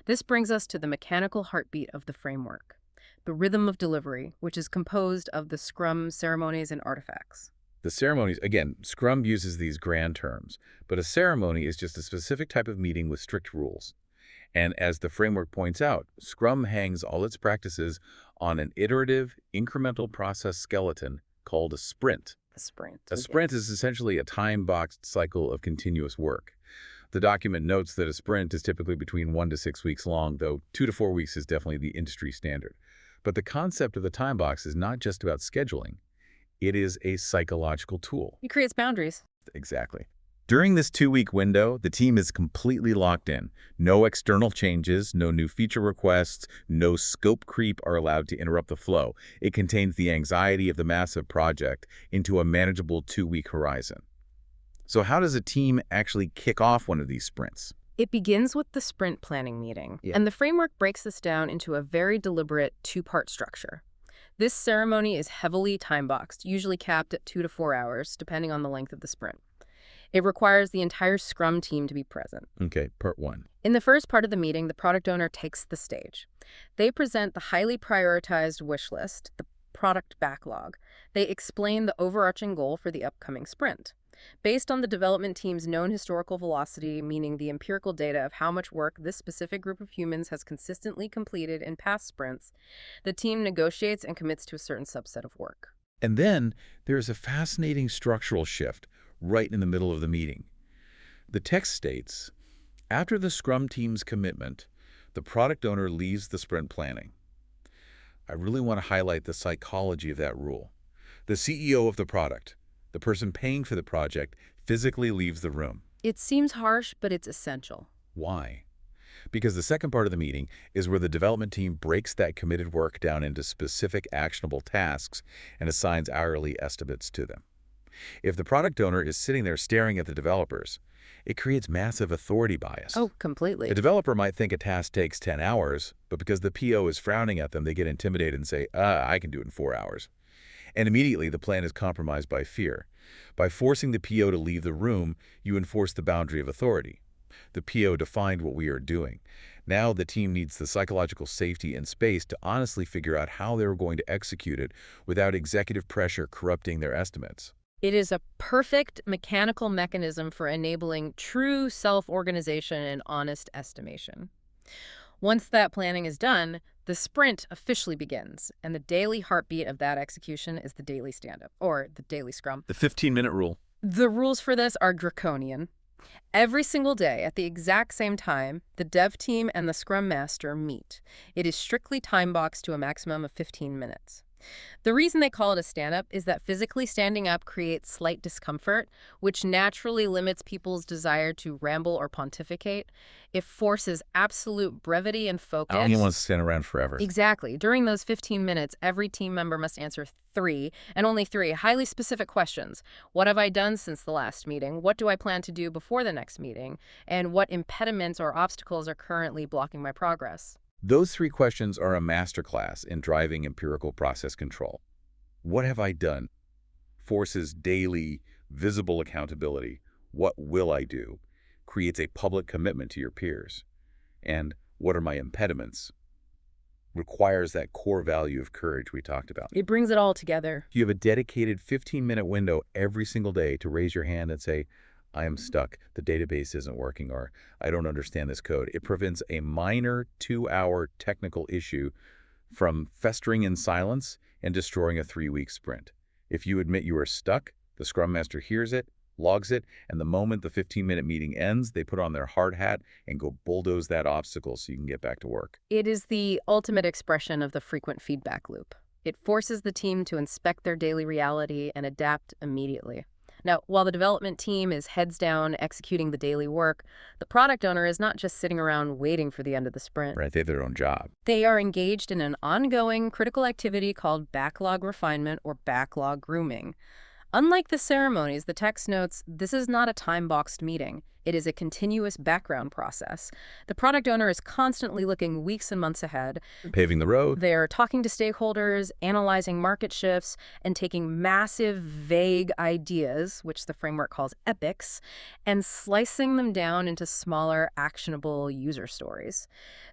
S2: This brings us to the mechanical heartbeat of the framework, the rhythm of delivery, which is composed of the Scrum ceremonies and artifacts.
S1: The ceremonies, again, Scrum uses these grand terms, but a ceremony is just a specific type of meeting with strict rules. And as the framework points out, Scrum hangs all its practices on an iterative, incremental process skeleton called a sprint.
S2: A sprint.
S1: A sprint is essentially a time-boxed cycle of continuous work. The document notes that a sprint is typically between 1 to 6 weeks long, though 2 to 4 weeks is definitely the industry standard. But the concept of the time box is not just about scheduling. It is a psychological tool.
S2: It creates boundaries.
S1: Exactly. During this 2-week window, the team is completely locked in. No external changes, no new feature requests, no scope creep are allowed to interrupt the flow. It contains the anxiety of the massive project into a manageable 2-week horizon. So how does a team actually kick off one of these sprints?
S2: It begins with the sprint planning meeting,
S1: Yeah.
S2: and the framework breaks this down into a very deliberate 2-part structure. This ceremony is heavily time-boxed, usually capped at 2 to 4 hours, depending on the length of the sprint. It requires the entire Scrum team to be present.
S1: Okay, part 1.
S2: In the first part of the meeting, the product owner takes the stage. They present the highly prioritized wish list, the product backlog. They explain the overarching goal for the upcoming sprint. Based on the development team's known historical velocity, meaning the empirical data of how much work this specific group of humans has consistently completed in past sprints, the team negotiates and commits to a certain subset of work.
S1: And then there's a fascinating structural shift right in the middle of the meeting. The text states, after the Scrum team's commitment, the product owner leaves the sprint planning. I really want to highlight the psychology of that rule. The CEO of the product, the person paying for the project, physically leaves the room.
S2: It seems harsh, but it's essential.
S1: Why? Because the second part of the meeting is where the development team breaks that committed work down into specific actionable tasks and assigns hourly estimates to them. If the product owner is sitting there staring at the developers, it creates massive authority bias.
S2: Oh, completely.
S1: A developer might think a task takes 10 hours, but because the PO is frowning at them, they get intimidated and say, I can do it in 4 hours. And immediately the plan is compromised by fear. By forcing the PO to leave the room, you enforce the boundary of authority. The PO defined what we are doing. Now the team needs the psychological safety and space to honestly figure out how they're going to execute it without executive pressure corrupting their estimates.
S2: It is a perfect mechanical mechanism for enabling true self-organization and honest estimation. Once that planning is done, the sprint officially begins, and the daily heartbeat of that execution is the daily stand-up, or the daily scrum.
S1: The 15-minute rule.
S2: The rules for this are draconian. Every single day, at the exact same time, the dev team and the scrum master meet. It is strictly time-boxed to a maximum of 15 minutes. The reason they call it a stand-up is that physically standing up creates slight discomfort, which naturally limits people's desire to ramble or pontificate. It forces absolute brevity and focus.
S1: I don't even want to stand around forever.
S2: Exactly. During those 15 minutes, every team member must answer 3, and only 3, highly specific questions. What have I done since the last meeting? What do I plan to do before the next meeting? And what impediments or obstacles are currently blocking my progress?
S1: Those 3 questions are a masterclass in driving empirical process control. What have I done? Forces daily, visible accountability. What will I do? Creates a public commitment to your peers. And what are my impediments? Requires that core value of courage we talked about.
S2: It brings it all together.
S1: You have a dedicated 15-minute window every single day to raise your hand and say, I am stuck, the database isn't working, or I don't understand this code. It prevents a minor 2-hour technical issue from festering in silence and destroying a 3-week sprint. If you admit you are stuck, the Scrum Master hears it, logs it, and the moment the 15-minute meeting ends, they put on their hard hat and go bulldoze that obstacle so you can get back to work.
S2: It is the ultimate expression of the frequent feedback loop. It forces the team to inspect their daily reality and adapt immediately. Now, while the development team is heads down executing the daily work, the product owner is not just sitting around waiting for the end of the sprint.
S1: Right, they have their own job.
S2: They are engaged in an ongoing critical activity called backlog refinement or backlog grooming. Unlike the ceremonies, the text notes, this is not a time-boxed meeting. It is a continuous background process. The product owner is constantly looking weeks and months ahead.
S1: Paving the road.
S2: They're talking to stakeholders, analyzing market shifts, and taking massive, vague ideas, which the framework calls epics, and slicing them down into smaller, actionable user stories.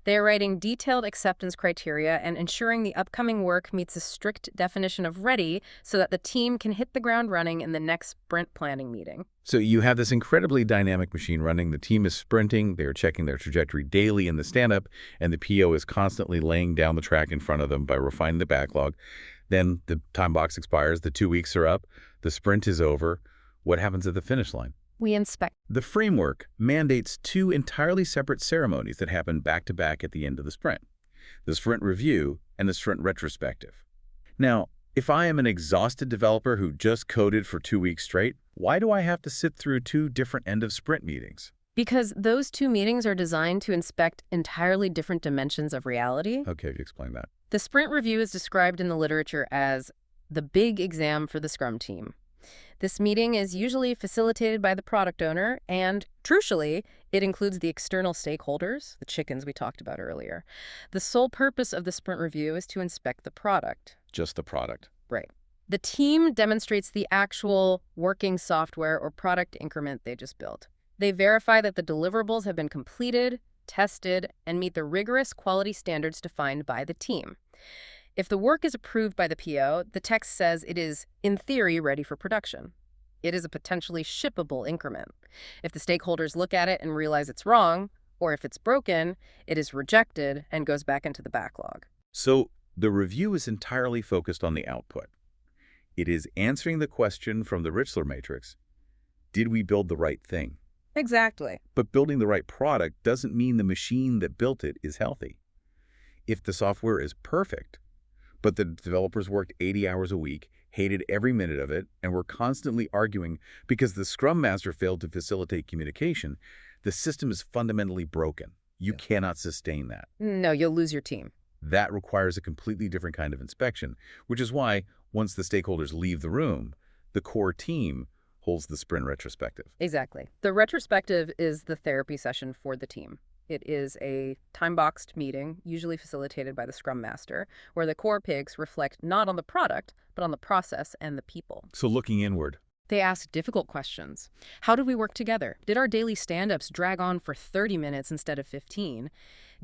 S2: They're writing detailed acceptance criteria and ensuring the upcoming work meets a strict definition of ready so that the team can hit the ground running in the next sprint planning meeting.
S1: So you have this incredibly dynamic machine running. The team is sprinting. They're checking their trajectory daily in the stand-up, and the PO is constantly laying down the track in front of them by refining the backlog. Then the time box expires. The 2 weeks are up. The sprint is over. What happens at the finish line?
S2: We inspect.
S1: The framework mandates 2 entirely separate ceremonies that happen back-to-back at the end of the sprint: the sprint review and the sprint retrospective. Now, if I am an exhausted developer who just coded for 2 weeks straight, why do I have to sit through 2 different end-of-sprint meetings?
S2: Because those 2 meetings are designed to inspect entirely different dimensions of reality.
S1: Okay, you explain that.
S2: The sprint review is described in the literature as the big exam for the Scrum team. This meeting is usually facilitated by the product owner, and, crucially, it includes the external stakeholders, the chickens we talked about earlier. The sole purpose of the sprint review is to inspect the product.
S1: Just the product.
S2: Right. The team demonstrates the actual working software or product increment they just built. They verify that the deliverables have been completed, tested, and meet the rigorous quality standards defined by the team. If the work is approved by the PO, the text says it is, in theory, ready for production. It is a potentially shippable increment. If the stakeholders look at it and realize it's wrong, or if it's broken, it is rejected and goes back into the backlog.
S1: So the review is entirely focused on the output. It is answering the question from the Richler matrix: did we build the right thing?
S2: Exactly.
S1: But building the right product doesn't mean the machine that built it is healthy. If the software is perfect, but the developers worked 80 hours a week, hated every minute of it, and were constantly arguing because the Scrum Master failed to facilitate communication, the system is fundamentally broken. You cannot sustain that.
S2: No, you'll lose your team.
S1: That requires a completely different kind of inspection, which is why once the stakeholders leave the room, the core team holds the sprint retrospective.
S2: Exactly. The retrospective is the therapy session for the team. It is a time-boxed meeting, usually facilitated by the Scrum Master, where the core pigs reflect not on the product, but on the process and the people.
S1: So looking inward.
S2: They ask difficult questions. How did we work together? Did our daily stand-ups drag on for 30 minutes instead of 15?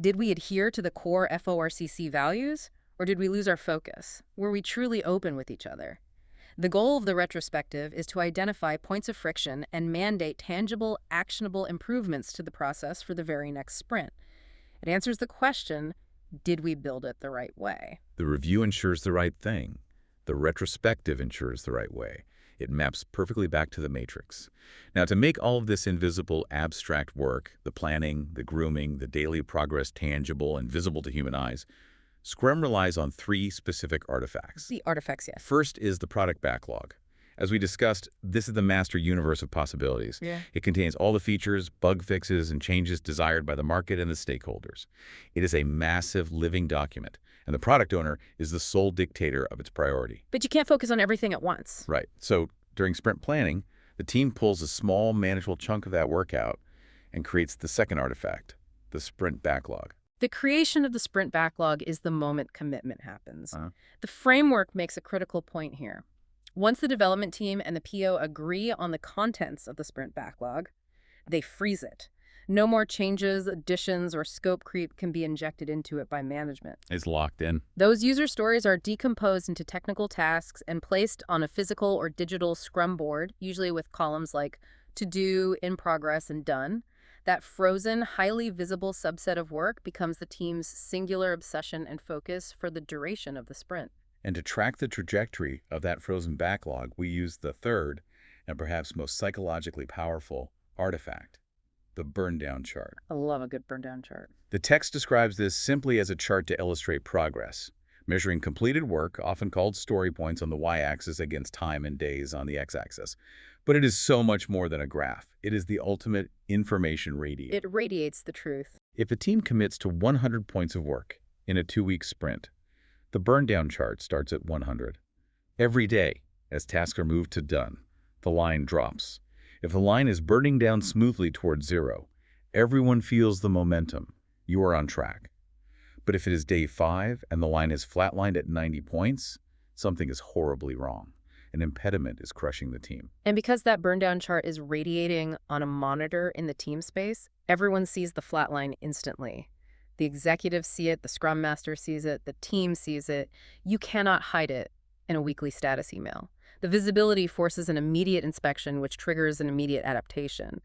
S2: Did we adhere to the core FORCC values? Or did we lose our focus? Were we truly open with each other? The goal of the retrospective is to identify points of friction and mandate tangible, actionable improvements to the process for the very next sprint. It answers the question, did we build it the right way?
S1: The review ensures the right thing. The retrospective ensures the right way. It maps perfectly back to the matrix. Now, to make all of this invisible, abstract work, the planning, the grooming, the daily progress tangible and visible to human eyes, Scrum relies on 3 specific artifacts.
S2: The artifacts, yes.
S1: First is the product backlog. As we discussed, this is the master universe of possibilities.
S2: Yeah.
S1: It contains all the features, bug fixes, and changes desired by the market and the stakeholders. It is a massive living document, and the product owner is the sole dictator of its priority.
S2: But you can't focus on everything at once.
S1: Right. So during sprint planning, the team pulls a small, manageable chunk of that work out and creates the second artifact, the sprint backlog.
S2: The creation of the sprint backlog is the moment commitment happens. The framework makes a critical point here. Once the development team and the PO agree on the contents of the sprint backlog, they freeze it. No more changes, additions, or scope creep can be injected into it by management.
S1: It's locked in.
S2: Those user stories are decomposed into technical tasks and placed on a physical or digital Scrum board, usually with columns like to do, in progress, and done. That frozen, highly visible subset of work becomes the team's singular obsession and focus for the duration of the sprint.
S1: And to track the trajectory of that frozen backlog, we use the third and perhaps most psychologically powerful artifact, the burn-down chart.
S2: I love a good burn-down chart.
S1: The text describes this simply as a chart to illustrate progress, measuring completed work, often called story points on the y-axis against time and days on the x-axis. But it is so much more than a graph. It is the ultimate information radiator.
S2: It radiates the truth.
S1: If a team commits to 100 points of work in a 2-week sprint, the burn-down chart starts at 100. Every day, as tasks are moved to done, the line drops. If the line is burning down smoothly towards 0, everyone feels the momentum. You are on track. But if it is day 5 and the line is flatlined at 90 points, something is horribly wrong. An impediment is crushing the team.
S2: And because that burn-down chart is radiating on a monitor in the team space, everyone sees the flat line instantly. The executives see it, the Scrum Master sees it, the team sees it. You cannot hide it in a weekly status email. The visibility forces an immediate inspection, which triggers an immediate adaptation.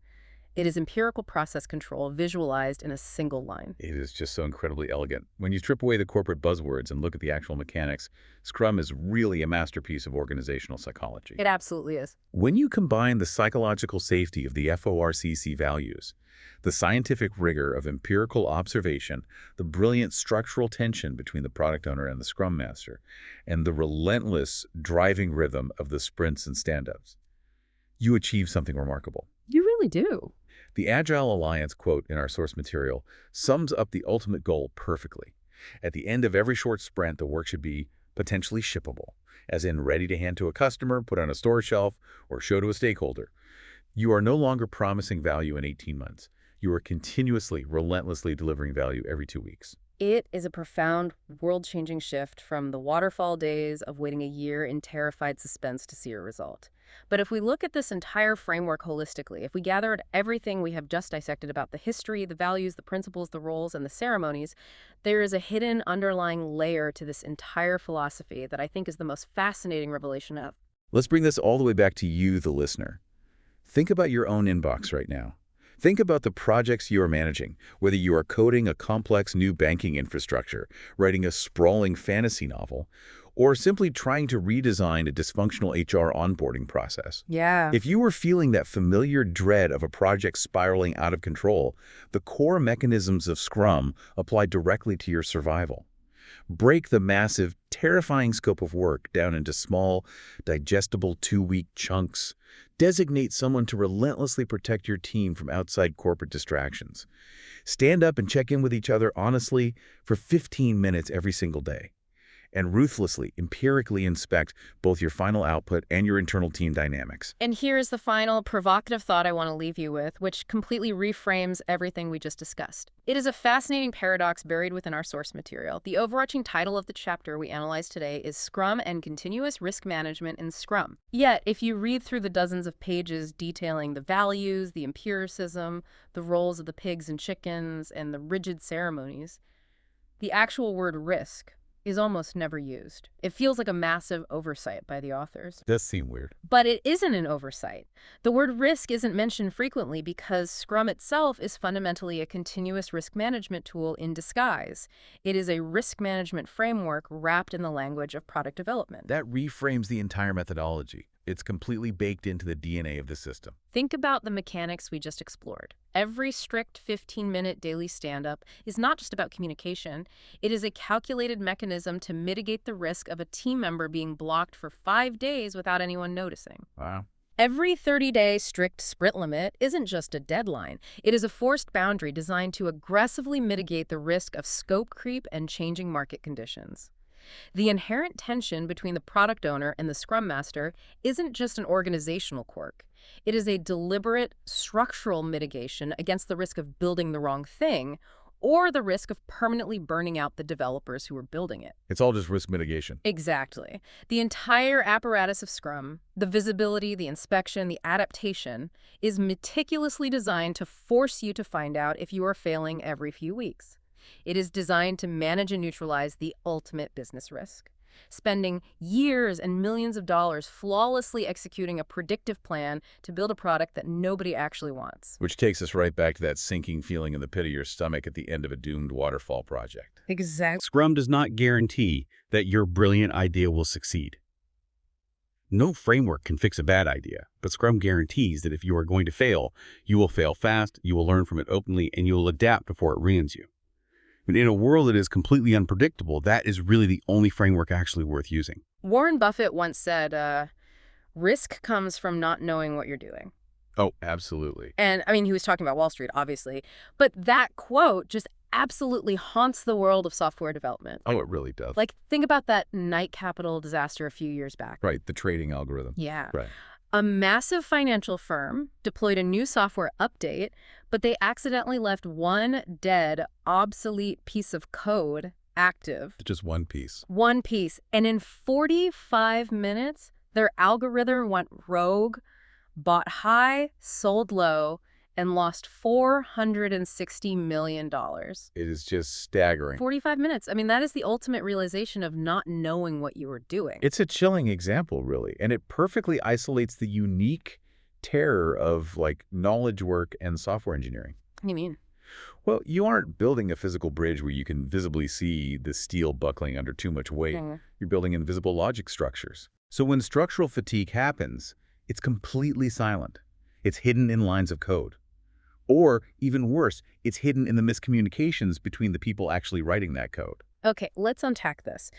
S2: It is empirical process control visualized in a single line.
S1: It is just so incredibly elegant. When you strip away the corporate buzzwords and look at the actual mechanics, Scrum is really a masterpiece of organizational psychology.
S2: It absolutely is.
S1: When you combine the psychological safety of the FORCC values, the scientific rigor of empirical observation, the brilliant structural tension between the product owner and the Scrum Master, and the relentless driving rhythm of the sprints and stand-ups, you achieve something remarkable.
S2: You really do.
S1: The Agile Alliance quote in our source material sums up the ultimate goal perfectly. At the end of every short sprint, the work should be potentially shippable, as in ready to hand to a customer, put on a store shelf, or show to a stakeholder. You are no longer promising value in 18 months. You are continuously, relentlessly delivering value every 2 weeks.
S2: It is a profound, world-changing shift from the waterfall days of waiting a year in terrified suspense to see a result. But if we look at this entire framework holistically, if we gathered everything we have just dissected about the history, the values, the principles, the roles, and the ceremonies, there is a hidden underlying layer to this entire philosophy that I think is the most fascinating revelation of.
S1: Let's bring this all the way back to you, the listener. Think about your own inbox right now. Think about the projects you are managing, whether you are coding a complex new banking infrastructure, writing a sprawling fantasy novel, or simply trying to redesign a dysfunctional HR onboarding process.
S2: Yeah.
S1: If you are feeling that familiar dread of a project spiraling out of control, the core mechanisms of Scrum apply directly to your survival. Break the massive, terrifying scope of work down into small, digestible 2-week chunks. Designate someone to relentlessly protect your team from outside corporate distractions. Stand up and check in with each other honestly for 15 minutes every single day. And ruthlessly, empirically inspect both your final output and your internal team dynamics.
S2: And here's the final provocative thought I want to leave you with, which completely reframes everything we just discussed. It is a fascinating paradox buried within our source material. The overarching title of the chapter we analyzed today is Scrum and Continuous Risk Management in Scrum. Yet, if you read through the dozens of pages detailing the values, the empiricism, the roles of the pigs and chickens, and the rigid ceremonies, the actual word risk is almost never used. It feels like a massive oversight by the authors.
S1: Does seem weird.
S2: But it isn't an oversight. The word risk isn't mentioned frequently because Scrum itself is fundamentally a continuous risk management tool in disguise. It is a risk management framework wrapped in the language of product development.
S1: That reframes the entire methodology. It's completely baked into the DNA of the system.
S2: Think about the mechanics we just explored. Every strict 15-minute daily stand-up is not just about communication. It is a calculated mechanism to mitigate the risk of a team member being blocked for 5 days without anyone noticing.
S1: Wow.
S2: Every 30-day strict sprint limit isn't just a deadline. It is a forced boundary designed to aggressively mitigate the risk of scope creep and changing market conditions. The inherent tension between the product owner and the Scrum Master isn't just an organizational quirk. It is a deliberate, structural mitigation against the risk of building the wrong thing or the risk of permanently burning out the developers who are building it.
S1: It's all just risk mitigation.
S2: Exactly. The entire apparatus of Scrum, the visibility, the inspection, the adaptation, is meticulously designed to force you to find out if you are failing every few weeks. It is designed to manage and neutralize the ultimate business risk, spending years and millions of dollars flawlessly executing a predictive plan to build a product that nobody actually wants.
S1: Which takes us right back to that sinking feeling in the pit of your stomach at the end of a doomed waterfall project.
S2: Exactly.
S4: Scrum does not guarantee that your brilliant idea will succeed. No framework can fix a bad idea, but Scrum guarantees that if you are going to fail, you will fail fast, you will learn from it openly, and you will adapt before it ruins you. But in a world that is completely unpredictable, that is really the only framework actually worth using.
S2: Warren Buffett once said, risk comes from not knowing what you're doing.
S1: Oh, absolutely.
S2: And, I mean, he was talking about Wall Street, obviously. But that quote just absolutely haunts the world of software development.
S1: Oh, it really does.
S2: Like, think about that Knight Capital disaster a few years back.
S1: Right, the trading algorithm.
S2: Yeah.
S1: Right.
S2: A massive financial firm deployed a new software update, but they accidentally left one dead, obsolete piece of code active.
S1: Just one piece.
S2: One piece. And in 45 minutes, their algorithm went rogue, bought high, sold low, and lost $460 million.
S1: It is just staggering.
S2: 45 minutes. I mean, that is the ultimate realization of not knowing what you were doing.
S1: It's a chilling example, really, and it perfectly isolates the unique terror of, like, knowledge work and software engineering.
S2: What do you mean?
S1: Well, you aren't building a physical bridge where you can visibly see the steel buckling under too much weight. You're building invisible logic structures. So when structural fatigue happens, it's completely silent. It's hidden in lines of code. Or, even worse, it's hidden in the miscommunications between the people actually writing that code.
S2: Okay, let's unpack this.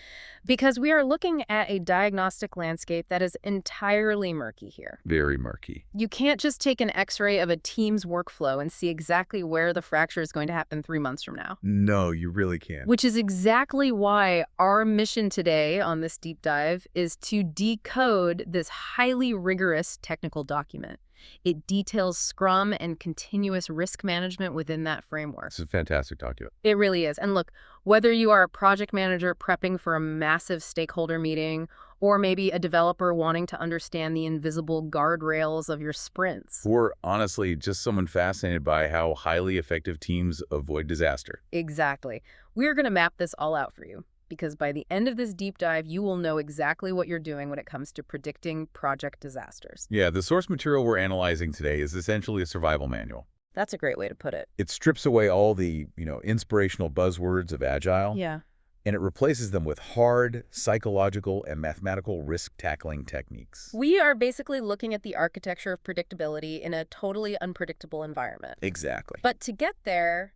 S2: Because we are looking at a diagnostic landscape that is entirely murky here.
S1: Very murky.
S2: You can't just take an X-ray of a team's workflow and see exactly where the fracture is going to happen 3 months from now.
S1: No, you really can't.
S2: Which is exactly why our mission today on this deep dive is to decode this highly rigorous technical document. It details Scrum and continuous risk management within that framework.
S1: It's a fantastic document.
S2: It really is. And look, whether you are a project manager prepping for a massive stakeholder meeting, or maybe a developer wanting to understand the invisible guardrails of your sprints.
S1: Or, honestly, just someone fascinated by how highly effective teams avoid disaster.
S2: Exactly. We're going to map this all out for you. Because by the end of this deep dive, you will know exactly what you're doing when it comes to predicting project disasters.
S1: Yeah, the source material we're analyzing today is essentially a survival manual.
S2: That's a great way to put it.
S1: It strips away all the, inspirational buzzwords of Agile.
S2: Yeah.
S1: And it replaces them with hard, psychological, and mathematical risk-tackling techniques.
S2: We are basically looking at the architecture of predictability in a totally unpredictable environment.
S1: Exactly.
S2: But to get there,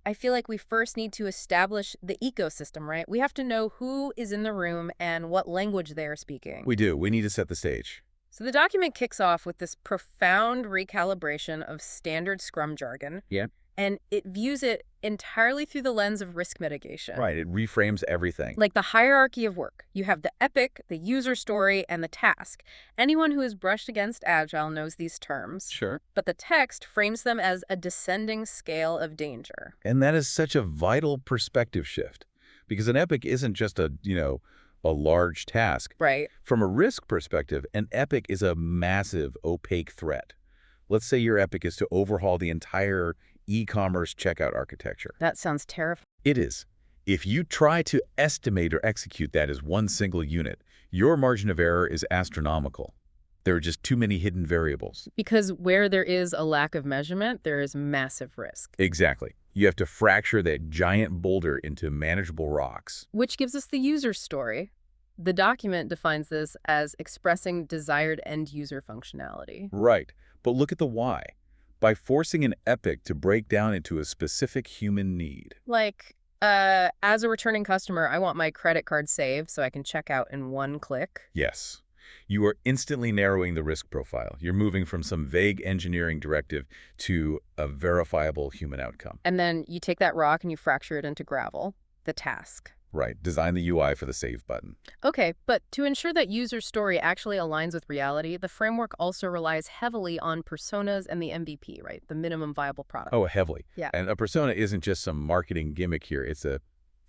S2: I feel like we first need to establish the ecosystem, right? We have to know who is in the room and what language they are speaking.
S1: We do. We need to set the stage.
S2: So the document kicks off with this profound recalibration of standard Scrum jargon.
S1: Yeah.
S2: And it views it entirely through the lens of risk mitigation.
S1: Right. It reframes everything.
S2: Like the hierarchy of work. You have the epic, the user story, and the task. Anyone who has brushed against Agile knows these terms.
S1: Sure.
S2: But the text frames them as a descending scale of danger.
S1: And that is such a vital perspective shift. Because an epic isn't just a large task.
S2: Right.
S1: From a risk perspective, an epic is a massive, opaque threat. Let's say your epic is to overhaul the entire e-commerce checkout architecture.
S2: That sounds terrifying.
S1: It is. If you try to estimate or execute that as one single unit, your margin of error is astronomical. There are just too many hidden variables.
S2: Because where there is a lack of measurement, there is massive risk.
S1: Exactly. You have to fracture that giant boulder into manageable rocks.
S2: Which gives us the user story. The document defines this as expressing desired end-user functionality.
S1: Right. But look at the why. By forcing an epic to break down into a specific human need.
S2: Like, as a returning customer, I want my credit card saved so I can check out in one click.
S1: Yes. You are instantly narrowing the risk profile. You're moving from some vague engineering directive to a verifiable human outcome.
S2: And then you take that rock and you fracture it into gravel, the task.
S1: Right. Design the UI for the save button.
S2: Okay, but to ensure that user story actually aligns with reality, the framework also relies heavily on personas and the MVP, right? The minimum viable product.
S1: Oh, heavily.
S2: Yeah.
S1: And a persona isn't just some marketing gimmick here. It's a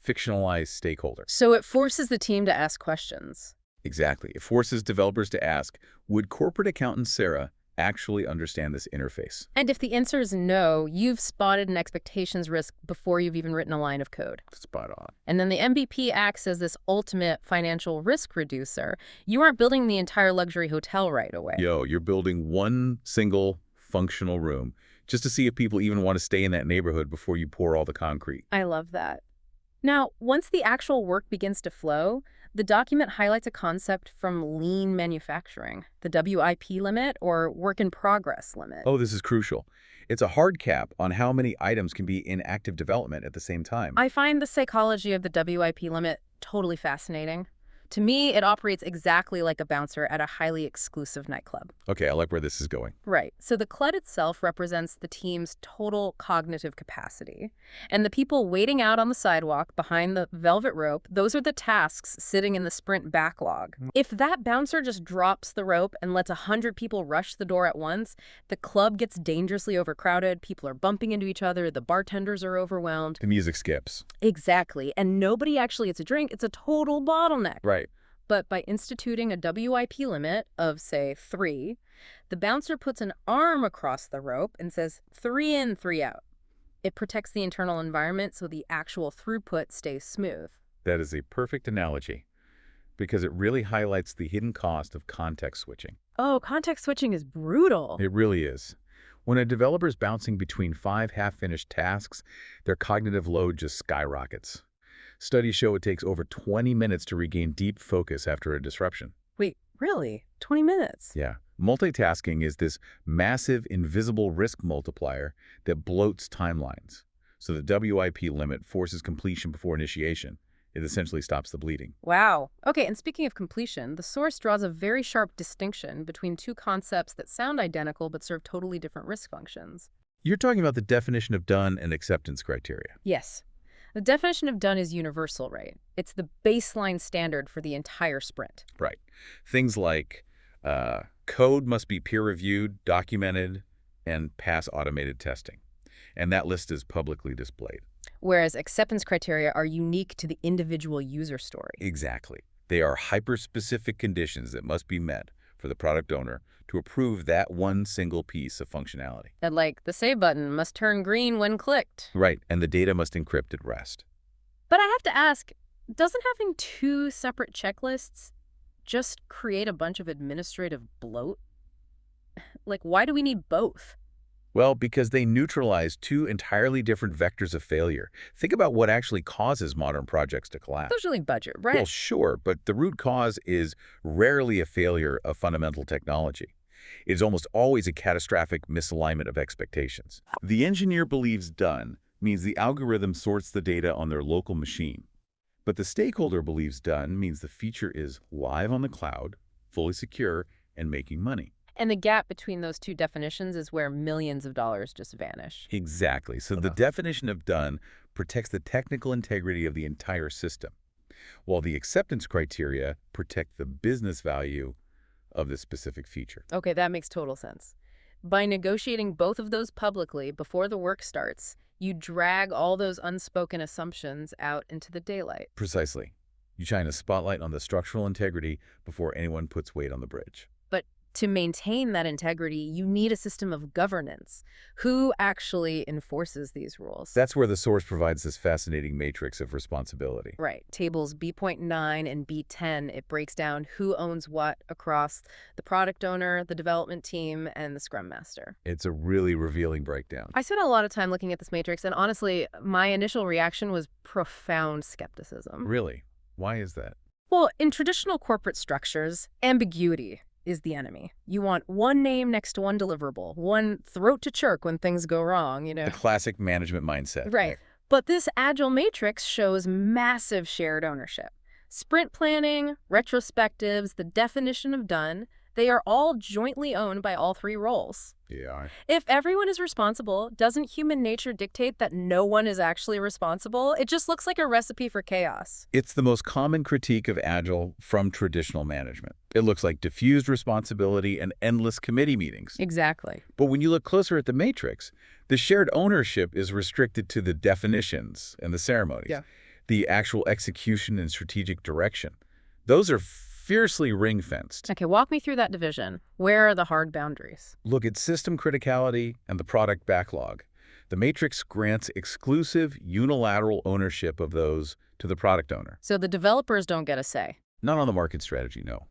S1: fictionalized stakeholder.
S2: So it forces the team to ask questions.
S1: Exactly. It forces developers to ask, would corporate accountant Sarah actually understand this interface?
S2: And if the answer is no, you've spotted an expectations risk before you've even written a line of code.
S1: Spot on.
S2: And then the MVP acts as this ultimate financial risk reducer. You aren't building the entire luxury hotel right away.
S1: You're building one single functional room just to see if people even want to stay in that neighborhood before you pour all the concrete.
S2: I love that. Now, once the actual work begins to flow, the document highlights a concept from lean manufacturing, the WIP limit, or work in progress limit.
S1: Oh, this is crucial. It's a hard cap on how many items can be in active development at the same time.
S2: I find the psychology of the WIP limit totally fascinating. To me, it operates exactly like a bouncer at a highly exclusive nightclub.
S1: Okay, I like where this is going.
S2: Right. So the CLUD itself represents the team's total cognitive capacity. And the people waiting out on the sidewalk behind the velvet rope, those are the tasks sitting in the sprint backlog. If that bouncer just drops the rope and lets 100 people rush the door at once, the club gets dangerously overcrowded, people are bumping into each other, the bartenders are overwhelmed.
S1: The music skips.
S2: Exactly. And nobody actually gets a drink. It's a total bottleneck.
S1: Right.
S2: But by instituting a WIP limit of, say, 3, the bouncer puts an arm across the rope and says 3 in, 3 out. It protects the internal environment so the actual throughput stays smooth.
S1: That is a perfect analogy because it really highlights the hidden cost of context switching.
S2: Oh, context switching is brutal.
S1: It really is. When a developer is bouncing between 5 half-finished tasks, their cognitive load just skyrockets. Studies show it takes over 20 minutes to regain deep focus after a disruption.
S2: Wait, really? 20 minutes?
S1: Yeah. Multitasking is this massive invisible risk multiplier that bloats timelines. So the WIP limit forces completion before initiation. It essentially stops the bleeding.
S2: Wow. Okay, and speaking of completion, the source draws a very sharp distinction between two concepts that sound identical but serve totally different risk functions.
S1: You're talking about the definition of done and acceptance criteria.
S2: Yes. The definition of done is universal, right? It's the baseline standard for the entire sprint.
S1: Right. Things like code must be peer-reviewed, documented, and pass automated testing. And that list is publicly displayed.
S2: Whereas acceptance criteria are unique to the individual user story.
S1: Exactly. They are hyper-specific conditions that must be met for the product owner to approve that one single piece of functionality.
S2: And like, the save button must turn green when clicked.
S1: Right, and the data must encrypt at rest.
S2: But I have to ask, doesn't having 2 separate checklists just create a bunch of administrative bloat? Like, why do we need both?
S1: Well, because they neutralize 2 entirely different vectors of failure. Think about what actually causes modern projects to collapse.
S2: Usually budget, right?
S1: Well, sure, but the root cause is rarely a failure of fundamental technology. It is almost always a catastrophic misalignment of expectations. The engineer believes done means the algorithm sorts the data on their local machine. But the stakeholder believes done means the feature is live on the cloud, fully secure, and making money.
S2: And the gap between those two definitions is where millions of dollars just vanish.
S1: Exactly. So the definition of done protects the technical integrity of the entire system, while the acceptance criteria protect the business value of the specific feature.
S2: Okay, that makes total sense. By negotiating both of those publicly before the work starts, you drag all those unspoken assumptions out into the daylight.
S1: Precisely. You shine a spotlight on the structural integrity before anyone puts weight on the bridge.
S2: But To maintain that integrity, you need a system of governance. Who actually enforces these rules?
S1: That's where the source provides this fascinating matrix of responsibility.
S2: Right. Tables B.9 and B10, it breaks down who owns what across the product owner, the development team, and the Scrum Master.
S1: It's a really revealing breakdown.
S2: I spent a lot of time looking at this matrix, and honestly, my initial reaction was profound skepticism.
S1: Really? Why is that?
S2: Well, in traditional corporate structures, ambiguity is the enemy. You want one name next to one deliverable, one throat to chirk when things go wrong, you know.
S1: The classic management mindset.
S2: Right. But this agile matrix shows massive shared ownership. Sprint planning, retrospectives, the definition of done, they are all jointly owned by all three roles.
S1: Yeah.
S2: If everyone is responsible, doesn't human nature dictate that no one is actually responsible? It just looks like a recipe for chaos.
S1: It's the most common critique of Agile from traditional management. It looks like diffused responsibility and endless committee meetings.
S2: Exactly.
S1: But when you look closer at the matrix, the shared ownership is restricted to the definitions and the ceremonies.
S3: Yeah.
S1: The actual execution and strategic direction. Those are fiercely ring-fenced.
S2: Okay, walk me through that division. Where are the hard boundaries?
S1: Look at system criticality and the product backlog. The matrix grants exclusive unilateral ownership of those to the product owner.
S2: So the developers don't get a say.
S1: Not on the market strategy, no.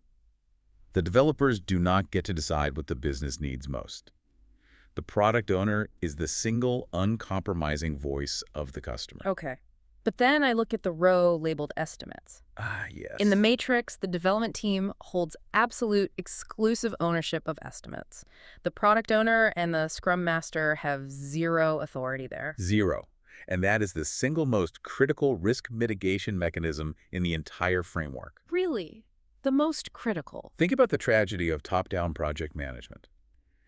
S1: The developers do not get to decide what the business needs most. The product owner is the single, uncompromising voice of the customer.
S2: Okay. But then I look at the row labeled estimates.
S1: Ah, yes.
S2: In the matrix, the development team holds absolute exclusive ownership of estimates. The product owner and the Scrum Master have zero authority there.
S1: Zero. And that is the single most critical risk mitigation mechanism in the entire framework.
S2: Really? The most critical.
S1: Think about the tragedy of top-down project management.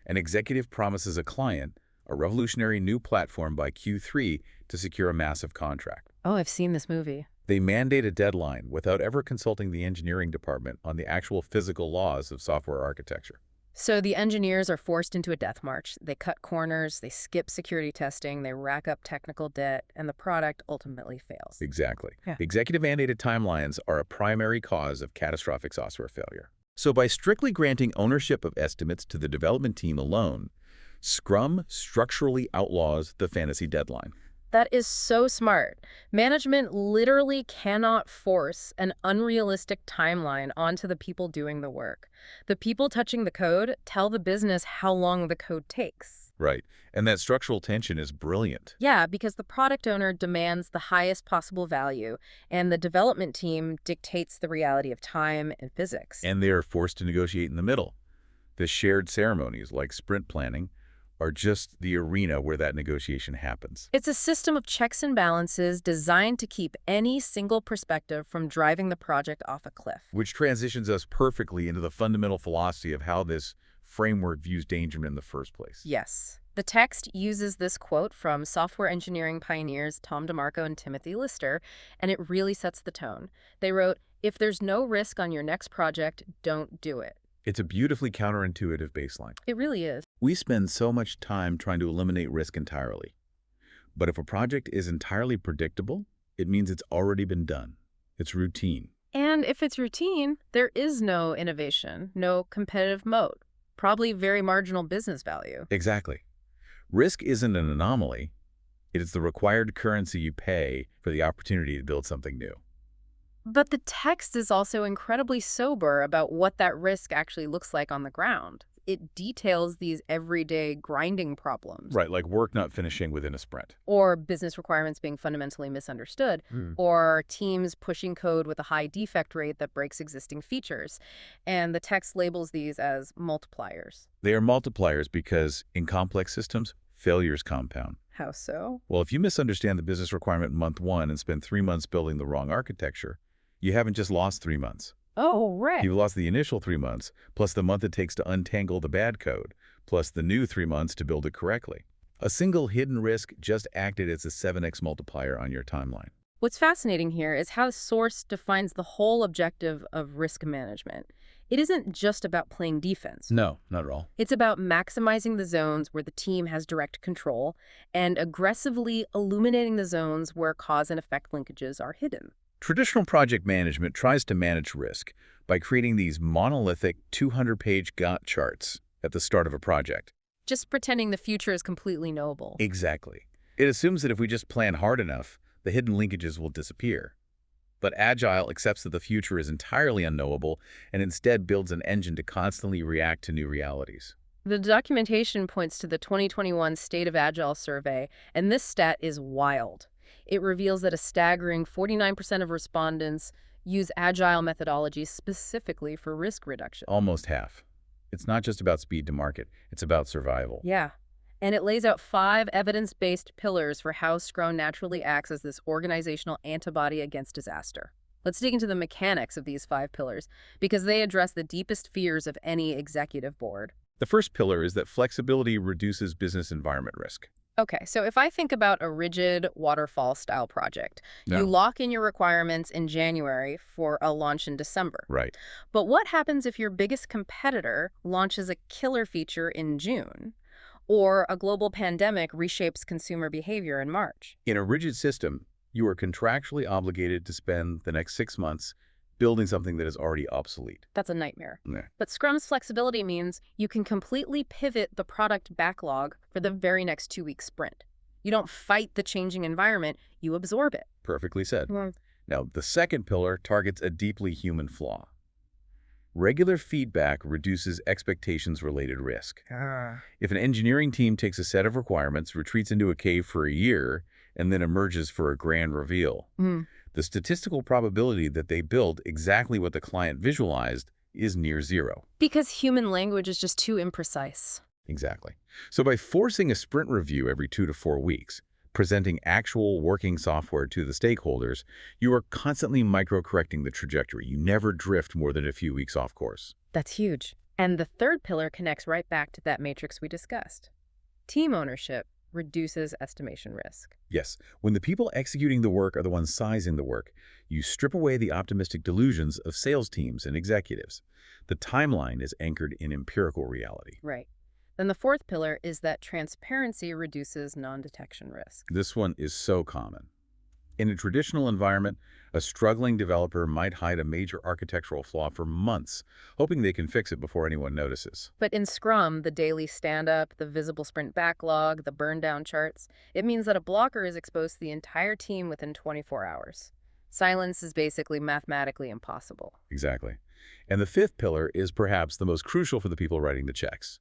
S1: An executive promises a client a revolutionary new platform by Q3 to secure a massive contract.
S2: Oh, I've seen this movie.
S1: They mandate a deadline without ever consulting the engineering department on the actual physical laws of software architecture.
S2: So the engineers are forced into a death march. They cut corners, they skip security testing, they rack up technical debt, and the product ultimately fails.
S1: Exactly.
S2: Yeah.
S1: Executive-mandated timelines are a primary cause of catastrophic software failure. So by strictly granting ownership of estimates to the development team alone, Scrum structurally outlaws the fantasy deadline.
S2: That is so smart. Management literally cannot force an unrealistic timeline onto the people doing the work. The people touching the code tell the business how long the code takes.
S1: Right. And that structural tension is brilliant.
S2: Yeah, because the product owner demands the highest possible value, and the development team dictates the reality of time and physics.
S1: And they are forced to negotiate in the middle. The shared ceremonies, like sprint planning, are just the arena where that negotiation happens.
S2: It's a system of checks and balances designed to keep any single perspective from driving the project off a cliff.
S1: Which transitions us perfectly into the fundamental philosophy of how this framework views danger in the first place.
S2: Yes. The text uses this quote from software engineering pioneers Tom DeMarco and Timothy Lister, and it really sets the tone. They wrote, "If there's no risk on your next project, don't do it."
S1: It's a beautifully counterintuitive baseline.
S2: It really is.
S1: We spend so much time trying to eliminate risk entirely. But if a project is entirely predictable, it means it's already been done. It's routine.
S2: And if it's routine, there is no innovation, no competitive moat, probably very marginal business value.
S1: Exactly. Risk isn't an anomaly. It is the required currency you pay for the opportunity to build something new.
S2: But the text is also incredibly sober about what that risk actually looks like on the ground. It details these everyday grinding problems.
S1: Right, like work not finishing within a sprint.
S2: Or business requirements being fundamentally misunderstood. Or teams pushing code with a high defect rate that breaks existing features. And the text labels these as multipliers.
S1: They are multipliers because, in complex systems, failures compound.
S2: How so?
S1: Well, if you misunderstand the business requirement month 1 and spend 3 months building the wrong architecture, you haven't just lost 3 months.
S2: Oh, right.
S1: You've lost the initial 3 months, plus the month it takes to untangle the bad code, plus the new 3 months to build it correctly. A single hidden risk just acted as a 7x multiplier on your timeline.
S2: What's fascinating here is how the source defines the whole objective of risk management. It isn't just about playing defense.
S1: No, not at all.
S2: It's about maximizing the zones where the team has direct control and aggressively illuminating the zones where cause and effect linkages are hidden.
S1: Traditional project management tries to manage risk by creating these monolithic 200-page Gantt charts at the start of a project.
S2: Just pretending the future is completely knowable.
S1: Exactly. It assumes that if we just plan hard enough, the hidden linkages will disappear. But Agile accepts that the future is entirely unknowable and instead builds an engine to constantly react to new realities.
S2: The documentation points to the 2021 State of Agile survey, and this stat is wild. It reveals that a staggering 49% of respondents use Agile methodologies specifically for risk reduction.
S1: Almost half. It's not just about speed to market, it's about survival.
S2: Yeah. And it lays out 5 evidence-based pillars for how Scrum naturally acts as this organizational antibody against disaster. Let's dig into the mechanics of these 5 pillars, because they address the deepest fears of any executive board.
S1: The first pillar is that flexibility reduces business environment risk.
S2: Okay, so if I think about a rigid waterfall-style project,
S1: Yeah.
S2: you lock in your requirements in January for a launch in December.
S1: Right.
S2: But what happens if your biggest competitor launches a killer feature in June, or a global pandemic reshapes consumer behavior in March?
S1: In a rigid system, you are contractually obligated to spend the next 6 months building something that is already obsolete.
S2: That's a nightmare.
S1: Yeah.
S2: But Scrum's flexibility means you can completely pivot the product backlog for the very next 2-week sprint. You don't fight the changing environment, you absorb it.
S1: Perfectly said.
S2: Mm.
S1: Now, the second pillar targets a deeply human flaw. Regular feedback reduces expectations-related risk. If an engineering team takes a set of requirements, retreats into a cave for a year, and then emerges for a grand reveal, the statistical probability that they build exactly what the client visualized is near zero.
S2: Because human language is just too imprecise.
S1: Exactly. So by forcing a sprint review every 2 to 4 weeks, presenting actual working software to the stakeholders, you are constantly micro-correcting the trajectory. You never drift more than a few weeks off course.
S2: That's huge. And the third pillar connects right back to that matrix we discussed. Team ownership reduces estimation risk.
S1: Yes, when the people executing the work are the ones sizing the work, you strip away the optimistic delusions of sales teams and executives. The timeline is anchored in empirical reality.
S2: Right. Then the fourth pillar is that transparency reduces non-detection risk.
S1: This one is so common. In a traditional environment, a struggling developer might hide a major architectural flaw for months, hoping they can fix it before anyone notices.
S2: But in Scrum, the daily stand-up, the visible sprint backlog, the burn-down charts, it means that a blocker is exposed to the entire team within 24 hours. Silence is basically mathematically impossible.
S1: Exactly. And the fifth pillar is perhaps the most crucial for the people writing the checks.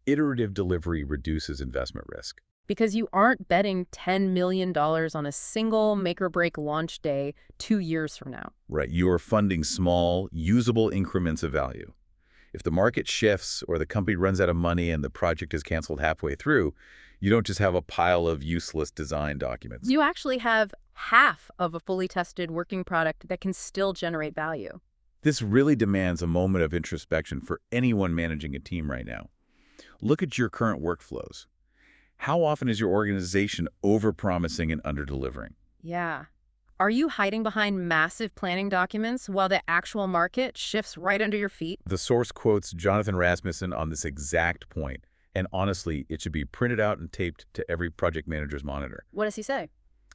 S1: Iterative delivery reduces investment risk.
S2: Because you aren't betting $10 million on a single make-or-break launch day 2 years from now.
S1: Right, you are funding small, usable increments of value. If the market shifts or the company runs out of money and the project is canceled halfway through, you don't just have a pile of useless design documents.
S2: You actually have half of a fully tested working product that can still generate value.
S1: This really demands a moment of introspection for anyone managing a team right now. Look at your current workflows. How often is your organization overpromising and underdelivering?
S2: Yeah. Are you hiding behind massive planning documents while the actual market shifts right under your feet?
S1: The source quotes Jonathan Rasmussen on this exact point, and honestly, it should be printed out and taped to every project manager's monitor.
S2: What does he say?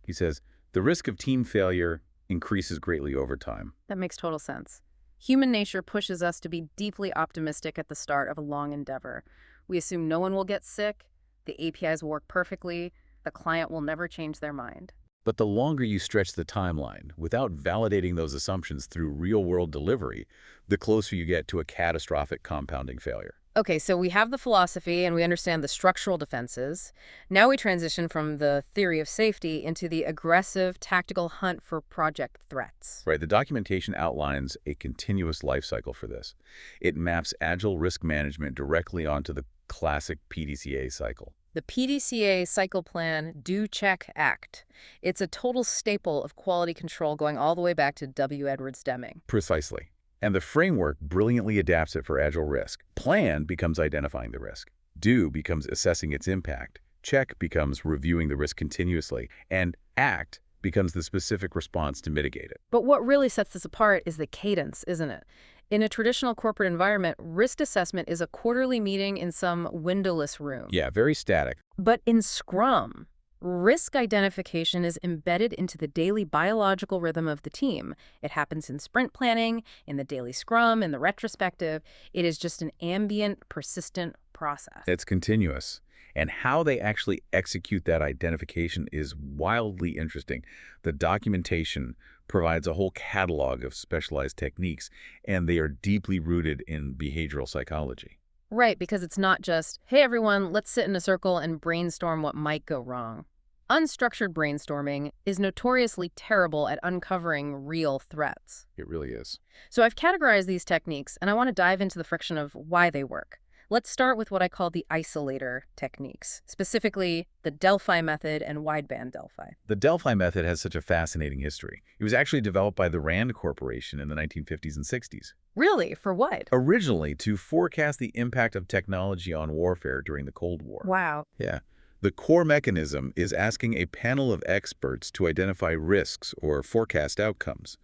S1: He says, "The risk of team failure increases greatly over time."
S2: That makes total sense. Human nature pushes us to be deeply optimistic at the start of a long endeavor. We assume no one will get sick, the APIs will work perfectly, the client will never change their mind.
S1: But the longer you stretch the timeline without validating those assumptions through real-world delivery, the closer you get to a catastrophic compounding failure.
S2: Okay, so we have the philosophy and we understand the structural defenses. Now we transition from the theory of safety into the aggressive tactical hunt for project threats.
S1: Right, the documentation outlines a continuous life cycle for this. It maps agile risk management directly onto the classic PDCA cycle.
S2: The PDCA cycle plan, do, check, act. It's a total staple of quality control going all the way back to W. Edwards Deming.
S1: Precisely. And the framework brilliantly adapts it for agile risk. Plan becomes identifying the risk. Do becomes assessing its impact. Check becomes reviewing the risk continuously. And act becomes the specific response to mitigate it.
S2: But what really sets this apart is the cadence, isn't it? In a traditional corporate environment, risk assessment is a quarterly meeting in some windowless room.
S1: Yeah, very static.
S2: But in Scrum, Risk identification is embedded into the daily biological rhythm of the team. It happens in sprint planning, in the daily scrum, in the retrospective. It is just an ambient, persistent process.
S1: It's continuous. And how they actually execute that identification is wildly interesting. The documentation provides a whole catalog of specialized techniques, and they are deeply rooted in behavioral psychology.
S2: Right, because it's not just, hey everyone, let's sit in a circle and brainstorm what might go wrong. Unstructured brainstorming is notoriously terrible at uncovering real threats.
S1: It really is.
S2: So I've categorized these techniques, and I want to dive into the friction of why they work. Let's start with what I call the isolator techniques, specifically the Delphi method and wideband Delphi.
S1: The Delphi method has such a fascinating history. It was actually developed by the Rand Corporation in the 1950s and 60s.
S2: Really? For what?
S1: Originally, to forecast the impact of technology on warfare during the Cold War.
S2: Wow.
S1: Yeah. The core mechanism is asking a panel of experts to identify risks or forecast outcomes.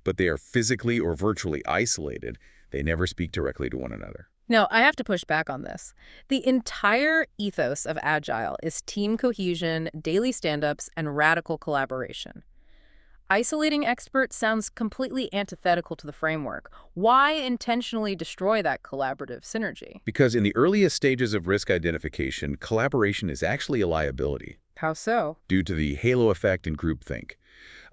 S1: But they are physically or virtually isolated. They never speak directly to one another.
S2: No, I have to push back on this. The entire ethos of Agile is team cohesion, daily stand-ups, and radical collaboration. Isolating experts sounds completely antithetical to the framework. Why intentionally destroy that collaborative synergy?
S1: Because in the earliest stages of risk identification, collaboration is actually a liability.
S2: How so?
S1: Due to the halo effect and groupthink.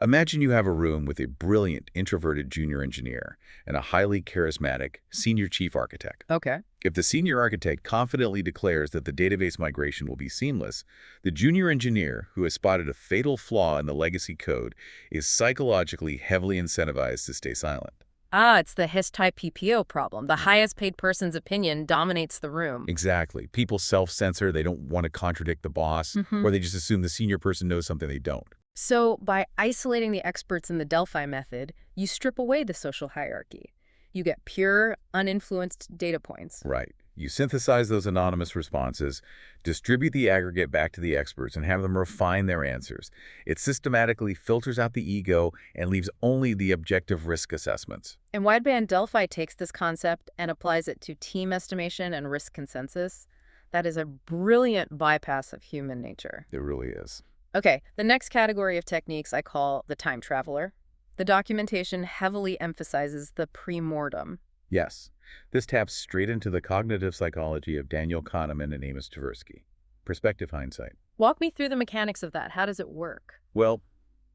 S1: Imagine you have a room with a brilliant, introverted junior engineer and a highly charismatic senior chief architect.
S2: Okay.
S1: If the senior architect confidently declares that the database migration will be seamless, the junior engineer, who has spotted a fatal flaw in the legacy code, is psychologically heavily incentivized to stay silent.
S2: Ah, it's the HIS-type PPO problem. The highest paid person's opinion dominates the room.
S1: Exactly. People self-censor. They don't want to contradict the boss, or they just assume the senior person knows something they don't.
S2: So by isolating the experts in the Delphi method, you strip away the social hierarchy. You get pure, uninfluenced data points.
S1: Right. You synthesize those anonymous responses, distribute the aggregate back to the experts, and have them refine their answers. It systematically filters out the ego and leaves only the objective risk assessments.
S2: And wideband Delphi takes this concept and applies it to team estimation and risk consensus. That is a brilliant bypass of human nature.
S1: It really is.
S2: Okay, the next category of techniques I call the time traveler. The documentation heavily emphasizes the pre-mortem.
S1: Yes. This taps straight into the cognitive psychology of Daniel Kahneman and Amos Tversky. Perspective hindsight.
S2: Walk me through the mechanics of that. How does it work?
S1: Well,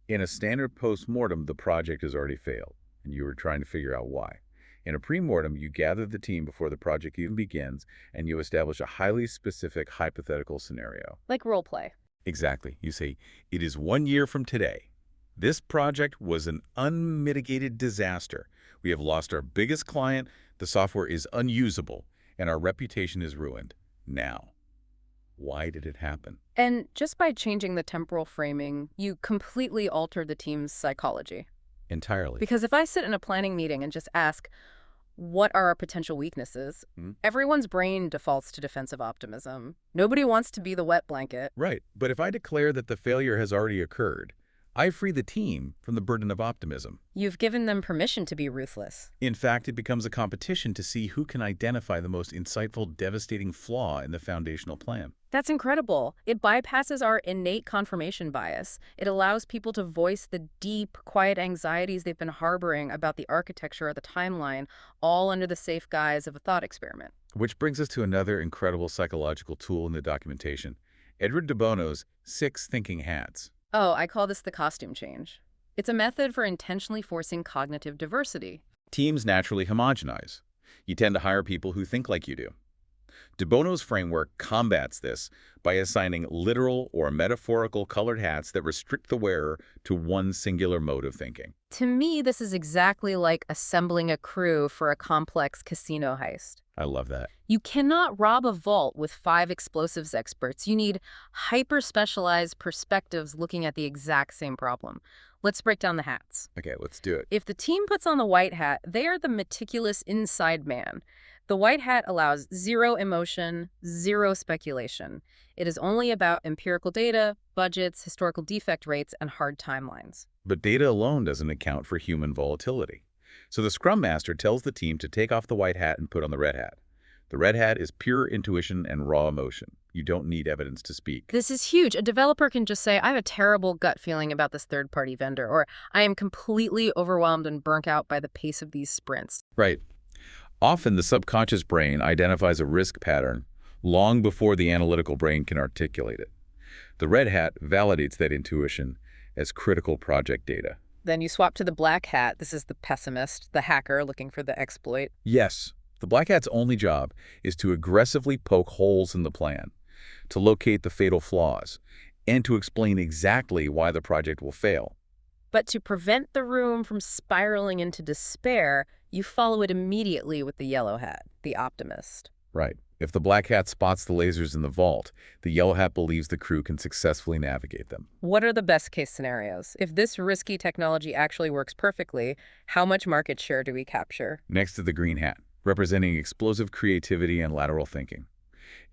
S1: in a standard post-mortem, the project has already failed, and you are trying to figure out why. In a pre-mortem, you gather the team before the project even begins, and you establish a highly specific hypothetical scenario.
S2: Like role play.
S1: Exactly. You say, it is 1 year from today. This project was an unmitigated disaster. We have lost our biggest client, the software is unusable, and our reputation is ruined. Now, why did it happen?
S2: And just by changing the temporal framing, you completely alter the team's psychology.
S1: Entirely.
S2: Because if I sit in a planning meeting and just ask, what are our potential weaknesses? Everyone's brain defaults to defensive optimism. Nobody wants to be the wet blanket.
S1: Right. But if I declare that the failure has already occurred, I free the team from the burden of optimism.
S2: You've given them permission to be ruthless.
S1: In fact, it becomes a competition to see who can identify the most insightful, devastating flaw in the foundational plan.
S2: That's incredible. It bypasses our innate confirmation bias. It allows people to voice the deep, quiet anxieties they've been harboring about the architecture or the timeline, all under the safe guise of a thought experiment.
S1: Which brings us to another incredible psychological tool in the documentation, Edward de Bono's 6 thinking hats.
S2: Oh, I call this the costume change. It's a method for intentionally forcing cognitive diversity.
S1: Teams naturally homogenize. You tend to hire people who think like you do. De Bono's framework combats this by assigning literal or metaphorical colored hats that restrict the wearer to one singular mode of thinking.
S2: To me, this is exactly like assembling a crew for a complex casino heist.
S1: I love that.
S2: You cannot rob a vault with 5 explosives experts. You need hyper-specialized perspectives looking at the exact same problem. Let's break down the hats.
S1: Okay, let's do it.
S2: If the team puts on the white hat, they are the meticulous inside man. The white hat allows 0 emotion, 0 speculation. It is only about empirical data, budgets, historical defect rates, and hard timelines.
S1: But data alone doesn't account for human volatility. So the Scrum Master tells the team to take off the white hat and put on the red hat. The red hat is pure intuition and raw emotion. You don't need evidence to speak.
S2: This is huge. A developer can just say, I have a terrible gut feeling about this third-party vendor, or I am completely overwhelmed and burnt out by the pace of these sprints.
S1: Right. Often the subconscious brain identifies a risk pattern long before the analytical brain can articulate it. The red hat validates that intuition as critical project data.
S2: Then you swap to the black hat. This is the pessimist, the hacker looking for the exploit.
S1: Yes, the black hat's only job is to aggressively poke holes in the plan, to locate the fatal flaws, and to explain exactly why the project will fail.
S2: But to prevent the room from spiraling into despair, you follow it immediately with the yellow hat, the optimist.
S1: Right. If the black hat spots the lasers in the vault, the yellow hat believes the crew can successfully navigate them.
S2: What are the best-case scenarios? If this risky technology actually works perfectly, how much market share do we capture?
S1: Next to the green hat, representing explosive creativity and lateral thinking.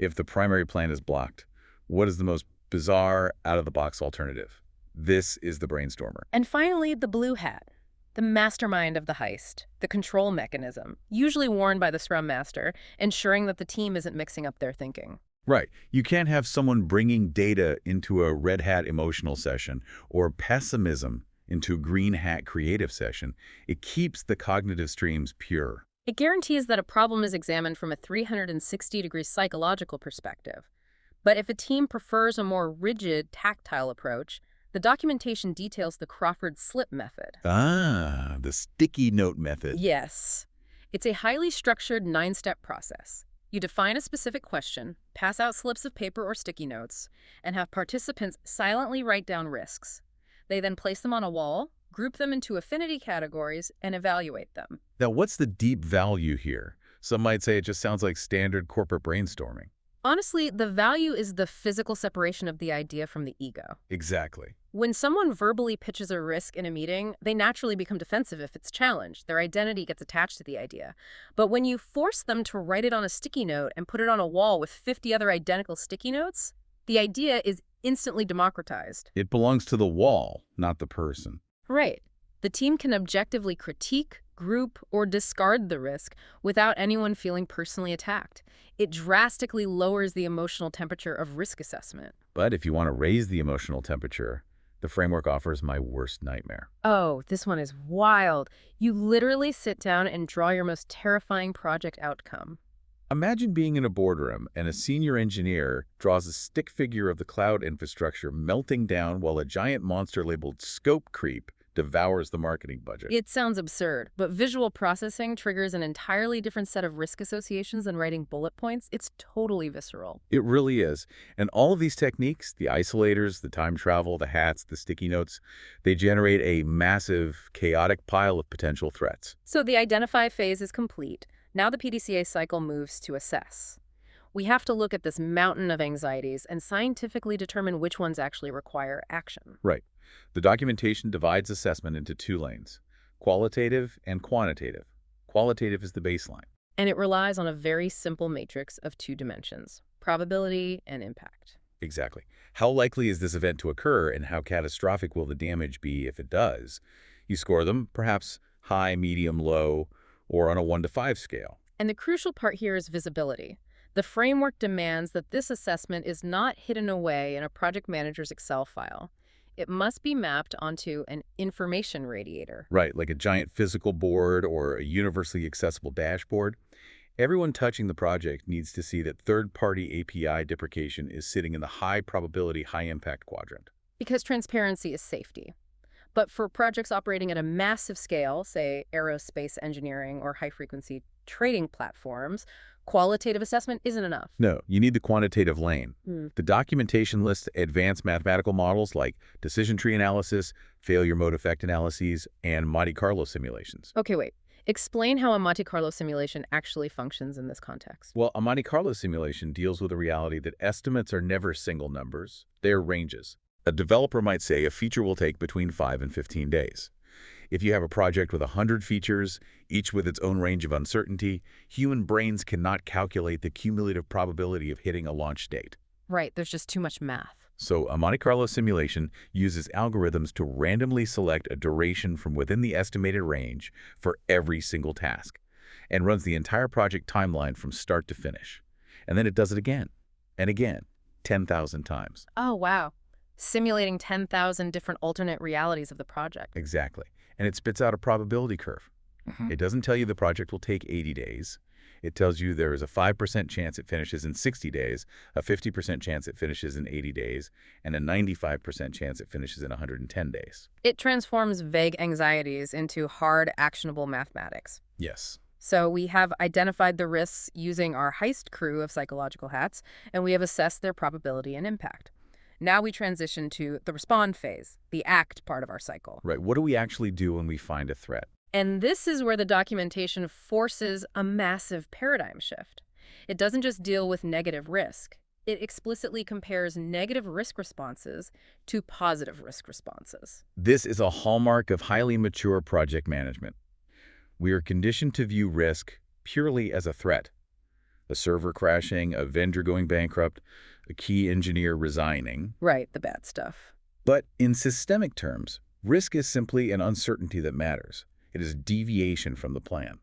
S1: If the primary plan is blocked, what is the most bizarre, out-of-the-box alternative? This is the brainstormer.
S2: And finally, the blue hat, the mastermind of the heist, the control mechanism, usually worn by the Scrum Master, ensuring that the team isn't mixing up their thinking.
S1: Right. You can't have someone bringing data into a red hat emotional session or pessimism into a green hat creative session. It keeps the cognitive streams pure.
S2: It guarantees that a problem is examined from a 360-degree psychological perspective. But if a team prefers a more rigid, tactile approach, the documentation details the Crawford slip method.
S1: Ah, the sticky note method.
S2: Yes. It's a highly structured 9-step process. You define a specific question, pass out slips of paper or sticky notes, and have participants silently write down risks. They then place them on a wall, group them into affinity categories, and evaluate them.
S1: Now, what's the deep value here? Some might say it just sounds like standard corporate brainstorming.
S2: Honestly, the value is the physical separation of the idea from the ego.
S1: Exactly.
S2: When someone verbally pitches a risk in a meeting, they naturally become defensive if it's challenged. Their identity gets attached to the idea. But when you force them to write it on a sticky note and put it on a wall with 50 other identical sticky notes, the idea is instantly democratized.
S1: It belongs to the wall, not the person.
S2: Right. The team can objectively critique, group, or discard the risk without anyone feeling personally attacked. It drastically lowers the emotional temperature of risk assessment.
S1: But if you want to raise the emotional temperature, the framework offers my worst nightmare.
S2: Oh, this one is wild. You literally sit down and draw your most terrifying project outcome.
S1: Imagine being in a boardroom and a senior engineer draws a stick figure of the cloud infrastructure melting down while a giant monster labeled scope creep devours the marketing budget.
S2: It sounds absurd, but visual processing triggers an entirely different set of risk associations than writing bullet points. It's totally visceral.
S1: It really is. And all of these techniques, the isolators, the time travel, the hats, the sticky notes, they generate a massive, chaotic pile of potential threats.
S2: So the identify phase is complete. Now the PDCA cycle moves to assess. We have to look at this mountain of anxieties and scientifically determine which ones actually require action.
S1: Right. The documentation divides assessment into two lanes, qualitative and quantitative. Qualitative is the baseline.
S2: And it relies on a very simple matrix of 2 dimensions, probability and impact.
S1: Exactly. How likely is this event to occur and how catastrophic will the damage be if it does? You score them, perhaps high, medium, low, or on a 1 to 5 scale.
S2: And the crucial part here is visibility. The framework demands that this assessment is not hidden away in a project manager's Excel file. It must be mapped onto an information radiator.
S1: Right, like a giant physical board or a universally accessible dashboard. Everyone touching the project needs to see that third-party API deprecation is sitting in the high probability, high impact quadrant.
S2: Because transparency is safety. But for projects operating at a massive scale, say aerospace engineering or high-frequency trading platforms, qualitative assessment isn't enough.
S1: No, you need the quantitative lane. The documentation lists advanced mathematical models like decision tree analysis, failure mode effect analyses, and Monte Carlo simulations.
S2: Okay, wait. Explain how a Monte Carlo simulation actually functions in this context.
S1: Well, a Monte Carlo simulation deals with the reality that estimates are never single numbers. They're ranges. A developer might say a feature will take between 5 and 15 days. If you have a project with 100 features, each with its own range of uncertainty, human brains cannot calculate the cumulative probability of hitting a launch date.
S2: Right, there's just too much math.
S1: So a Monte Carlo simulation uses algorithms to randomly select a duration from within the estimated range for every single task. and runs the entire project timeline from start to finish. And then it does it again and again, 10,000 times.
S2: Oh, wow. Simulating 10,000 different alternate realities of the project.
S1: Exactly. And it spits out a probability curve. It doesn't tell you the project will take 80 days. It tells you there is a 5% chance it finishes in 60 days, a 50% chance it finishes in 80 days, and a 95% chance it finishes in 110 days.
S2: It transforms vague anxieties into hard, actionable mathematics.
S1: Yes.
S2: So we have identified the risks using our heist crew of psychological hats, and we have assessed their probability and impact. Now we transition to the respond phase, the act part of our cycle.
S1: Right. What do we actually do when we find a threat?
S2: And this is where the documentation forces a massive paradigm shift. It doesn't just deal with negative risk. It explicitly compares negative risk responses to positive risk responses.
S1: This is a hallmark of highly mature project management. We are conditioned to view risk purely as a threat. A server crashing, a vendor going bankrupt, a key engineer resigning.
S2: Right, the bad stuff.
S1: But in systemic terms, risk is simply an uncertainty that matters. It is deviation from the plan.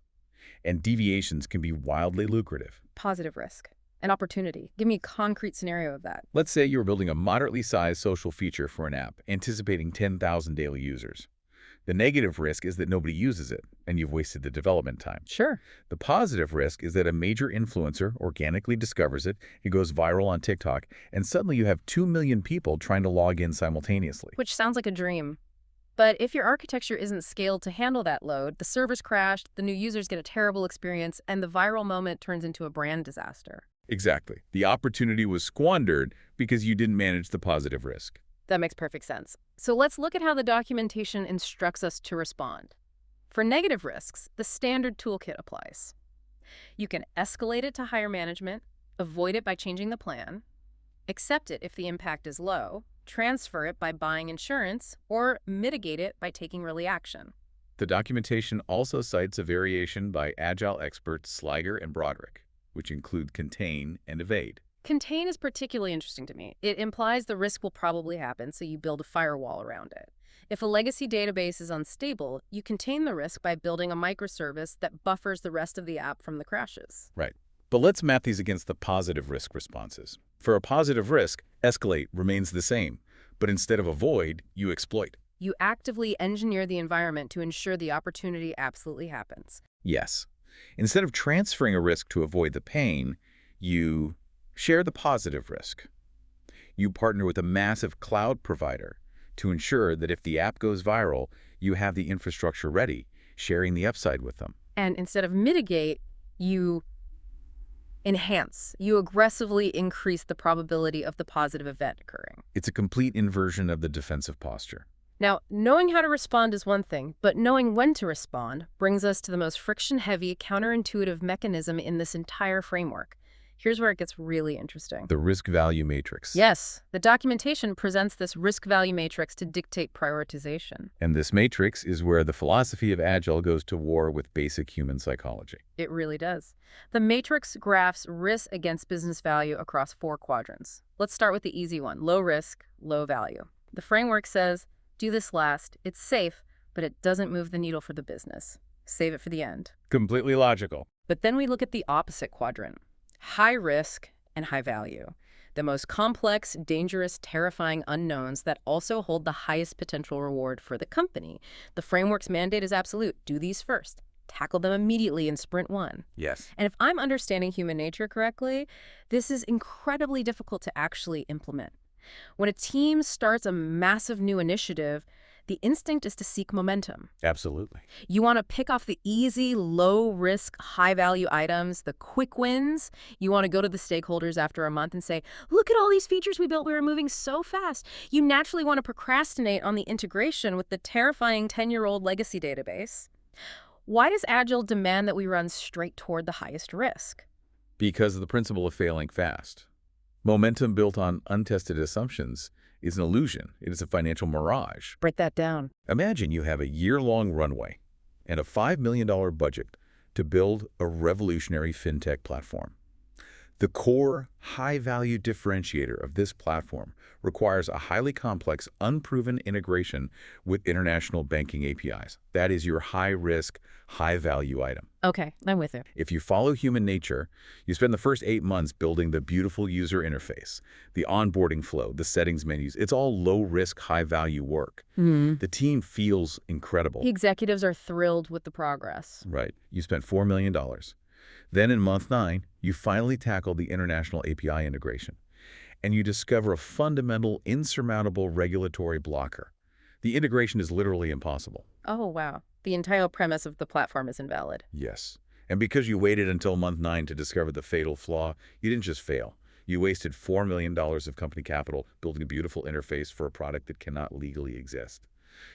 S1: And deviations can be wildly lucrative.
S2: Positive risk. An opportunity. Give me a concrete scenario of that.
S1: Let's say you're building a moderately sized social feature for an app, anticipating 10,000 daily users. The negative risk is that nobody uses it, and you've wasted the development time.
S2: Sure.
S1: The positive risk is that a major influencer organically discovers it, it goes viral on TikTok, and suddenly you have 2 million people trying to log in simultaneously.
S2: Which sounds like a dream. But if your architecture isn't scaled to handle that load, the servers crashed, the new users get a terrible experience, and the viral moment turns into a brand disaster.
S1: Exactly. The opportunity was squandered because you didn't manage the positive risk.
S2: That makes perfect sense. So let's look at how the documentation instructs us to respond. For negative risks, the standard toolkit applies. You can escalate it to higher management, avoid it by changing the plan, accept it if the impact is low, transfer it by buying insurance, or mitigate it by taking early action.
S1: The documentation also cites a variation by Agile experts Sliger and Broderick, which include contain and evade.
S2: Contain is particularly interesting to me. It implies the risk will probably happen, so you build a firewall around it. If a legacy database is unstable, you contain the risk by building a microservice that buffers the rest of the app from the crashes.
S1: Right. But let's map these against the positive risk responses. For a positive risk, escalate remains the same, but instead of avoid, you exploit.
S2: You actively engineer the environment to ensure the opportunity absolutely happens.
S1: Yes. Instead of transferring a risk to avoid the pain, you share the positive risk. You partner with a massive cloud provider to ensure that if the app goes viral, you have the infrastructure ready, sharing the upside with them.
S2: And instead of mitigate, you enhance. You aggressively increase the probability of the positive event occurring.
S1: It's a complete inversion of the defensive posture.
S2: Now, knowing how to respond is one thing, but knowing when to respond brings us to the most friction-heavy, counterintuitive mechanism in this entire framework. Here's where it gets really interesting.
S1: The risk-value matrix.
S2: Yes, the documentation presents this risk-value matrix to dictate prioritization.
S1: And this matrix is where the philosophy of Agile goes to war with basic human psychology.
S2: It really does. The matrix graphs risk against business value across 4 quadrants. Let's start with the easy one, low risk, low value. The framework says, do this last, it's safe, but it doesn't move the needle for the business. Save it for the end.
S1: Completely logical.
S2: But then we look at the opposite quadrant. High risk and high value. The most complex, dangerous, terrifying unknowns that also hold the highest potential reward for the company. The framework's mandate is absolute. Do these first. Tackle them immediately in sprint 1.
S1: Yes.
S2: And if I'm understanding human nature correctly, this is incredibly difficult to actually implement. When a team starts a massive new initiative, the instinct is to seek momentum.
S1: Absolutely.
S2: You want to pick off the easy, low-risk, high-value items, the quick wins. You want to go to the stakeholders after a month and say, look at all these features we built. We were moving so fast. You naturally want to procrastinate on the integration with the terrifying 10-year-old legacy database. Why does Agile demand that we run straight toward the highest risk?
S1: Because of the principle of failing fast. Momentum built on untested assumptions is an illusion. It is a financial mirage.
S2: Break that down.
S1: Imagine you have a year-long runway and a $5 million budget to build a revolutionary fintech platform. The core, high-value differentiator of this platform requires a highly complex, unproven integration with international banking APIs. That is your high-risk, high-value item.
S2: Okay, I'm with you.
S1: If you follow human nature, you spend the first 8 months building the beautiful user interface, the onboarding flow, the settings menus. It's all low-risk, high-value work. The team feels incredible.
S2: The executives are thrilled with the progress.
S1: Right. You spent $4 million. Then in month 9, you finally tackle the international API integration, and you discover a fundamental, insurmountable regulatory blocker. The integration is literally impossible.
S2: Oh, wow. The entire premise of the platform is invalid.
S1: Yes. And because you waited until month 9 to discover the fatal flaw, you didn't just fail. You wasted $4 million of company capital building a beautiful interface for a product that cannot legally exist.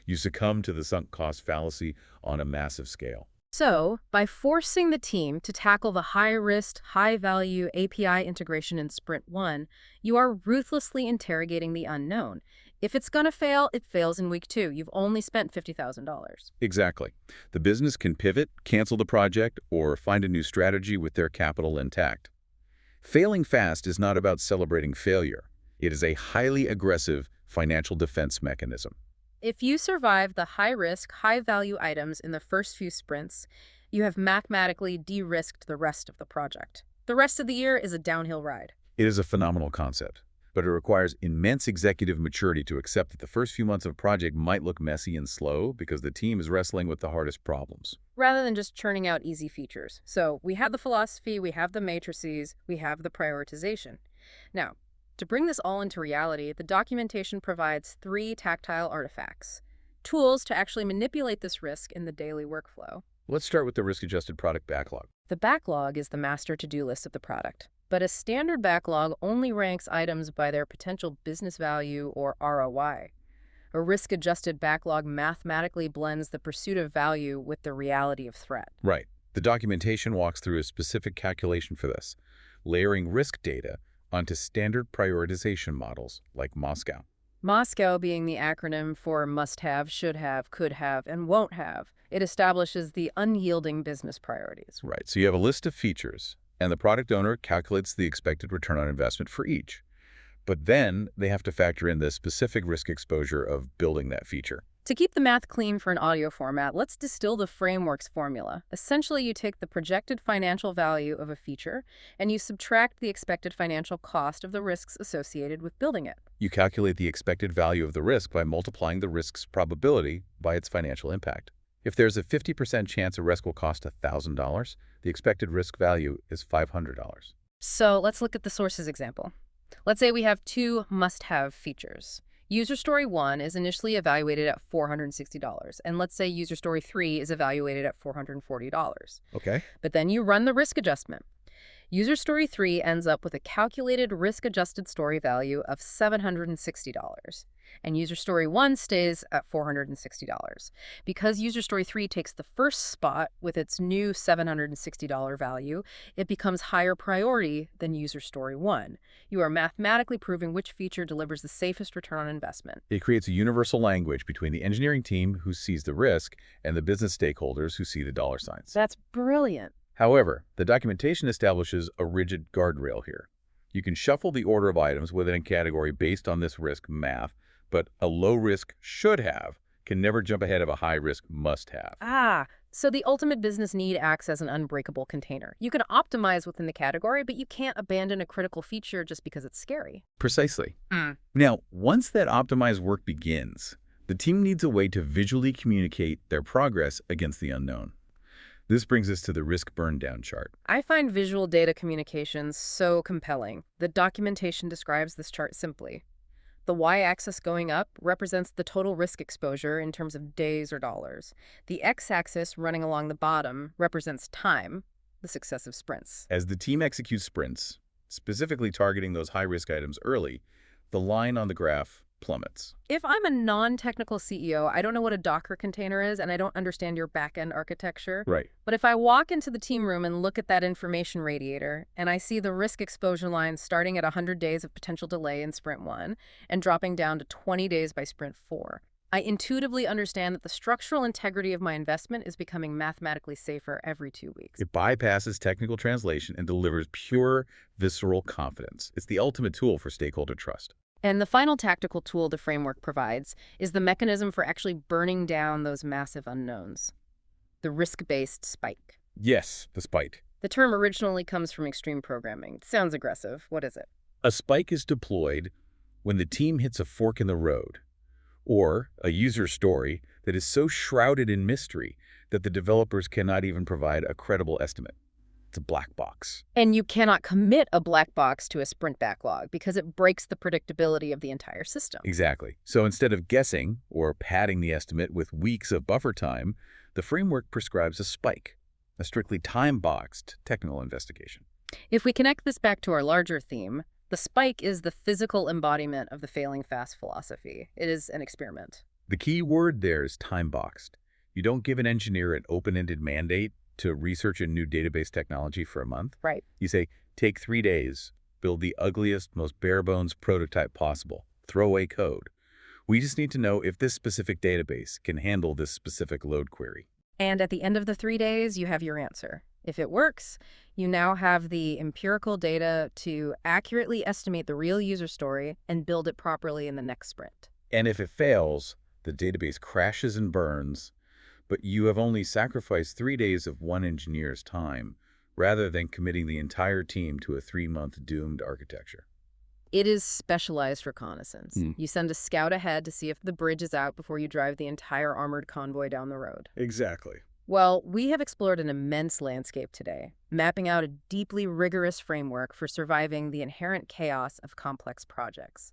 S1: You succumb to the sunk cost fallacy on a massive scale.
S2: So, by forcing the team to tackle the high-risk, high-value API integration in Sprint 1, you are ruthlessly interrogating the unknown. If it's going to fail, it fails in week 2. You've only spent $50,000.
S1: Exactly. The business can pivot, cancel the project, or find a new strategy with their capital intact. Failing fast is not about celebrating failure. It is a highly aggressive financial defense mechanism.
S2: If you survive the high-risk, high-value items in the first few sprints, you have mathematically de-risked the rest of the project. The rest of the year is a downhill ride.
S1: It is a phenomenal concept, but it requires immense executive maturity to accept that the first few months of a project might look messy and slow because the team is wrestling with the hardest problems.
S2: Rather than just churning out easy features. So we have the philosophy, we have the matrices, we have the prioritization. Now, to bring this all into reality, the documentation provides 3 tactile artifacts, tools to actually manipulate this risk in the daily workflow.
S1: Let's start with the risk-adjusted product backlog.
S2: The backlog is the master to-do list of the product, but a standard backlog only ranks items by their potential business value or ROI. A risk-adjusted backlog mathematically blends the pursuit of value with the reality of threat.
S1: Right. The documentation walks through a specific calculation for this, layering risk data onto standard prioritization models like Moscow.
S2: Moscow being the acronym for must have, should have, could have, and won't have. It establishes the unyielding business priorities.
S1: Right. So you have a list of features, and the product owner calculates the expected return on investment for each. But then they have to factor in the specific risk exposure of building that feature.
S2: To keep the math clean for an audio format, let's distill the framework's formula. Essentially, you take the projected financial value of a feature, and you subtract the expected financial cost of the risks associated with building it.
S1: You calculate the expected value of the risk by multiplying the risk's probability by its financial impact. If there's a 50% chance a risk will cost $1,000, the expected risk value is $500.
S2: So let's look at the sources example. Let's say we have 2 must-have features. User Story 1 is initially evaluated at $460, and let's say User Story 3 is evaluated at $440.
S1: Okay.
S2: But then you run the risk adjustment. User Story 3 ends up with a calculated risk-adjusted story value of $760, and User Story 1 stays at $460. Because User Story 3 takes the first spot with its new $760 value, it becomes higher priority than User Story 1. You are mathematically proving which feature delivers the safest return on investment.
S1: It creates a universal language between the engineering team, who sees the risk, and the business stakeholders, who see the dollar signs.
S2: That's brilliant.
S1: However, the documentation establishes a rigid guardrail here. You can shuffle the order of items within a category based on this risk math, but a low-risk should-have can never jump ahead of a high-risk must-have.
S2: So the ultimate business need acts as an unbreakable container. You can optimize within the category, but you can't abandon a critical feature just because it's scary.
S1: Precisely. Now, once that optimized work begins, the team needs a way to visually communicate their progress against the unknown. This brings us to the risk burn-down chart.
S2: I find visual data communications so compelling. The documentation describes this chart simply. The y-axis going up represents the total risk exposure in terms of days or dollars. The x-axis running along the bottom represents time, the successive sprints.
S1: As the team executes sprints, specifically targeting those high-risk items early, the line on the graph plummets.
S2: If I'm a non-technical CEO, I don't know what a Docker container is, and I don't understand your back-end architecture.
S1: Right.
S2: But if I walk into the team room and look at that information radiator, and I see the risk exposure line starting at 100 days of potential delay in Sprint 1 and dropping down to 20 days by Sprint 4, I intuitively understand that the structural integrity of my investment is becoming mathematically safer every 2 weeks.
S1: It bypasses technical translation and delivers pure, visceral confidence. It's the ultimate tool for stakeholder trust.
S2: And the final tactical tool the framework provides is the mechanism for actually burning down those massive unknowns. The risk-based spike.
S1: Yes, the spike.
S2: The term originally comes from extreme programming. It sounds aggressive. What is it?
S1: A spike is deployed when the team hits a fork in the road, or a user story that is so shrouded in mystery that the developers cannot even provide a credible estimate. It's a black box.
S2: And you cannot commit a black box to a sprint backlog because it breaks the predictability of the entire system.
S1: Exactly. So instead of guessing or padding the estimate with weeks of buffer time, the framework prescribes a spike, a strictly time-boxed technical investigation.
S2: If we connect this back to our larger theme, the spike is the physical embodiment of the failing fast philosophy. It is an experiment.
S1: The key word there is time-boxed. You don't give an engineer an open-ended mandate to research a new database technology for a month.
S2: Right.
S1: You say, take 3 days, build the ugliest, most bare-bones prototype possible, throw away code. We just need to know if this specific database can handle this specific load query.
S2: And at the end of the 3 days, you have your answer. If it works, you now have the empirical data to accurately estimate the real user story and build it properly in the next sprint.
S1: And if it fails, the database crashes and burns, but you have only sacrificed 3 days of one engineer's time, rather than committing the entire team to a 3-month doomed architecture.
S2: It is specialized reconnaissance. You send a scout ahead to see if the bridge is out before you drive the entire armored convoy down the road.
S1: Exactly.
S2: Well, we have explored an immense landscape today, mapping out a deeply rigorous framework for surviving the inherent chaos of complex projects.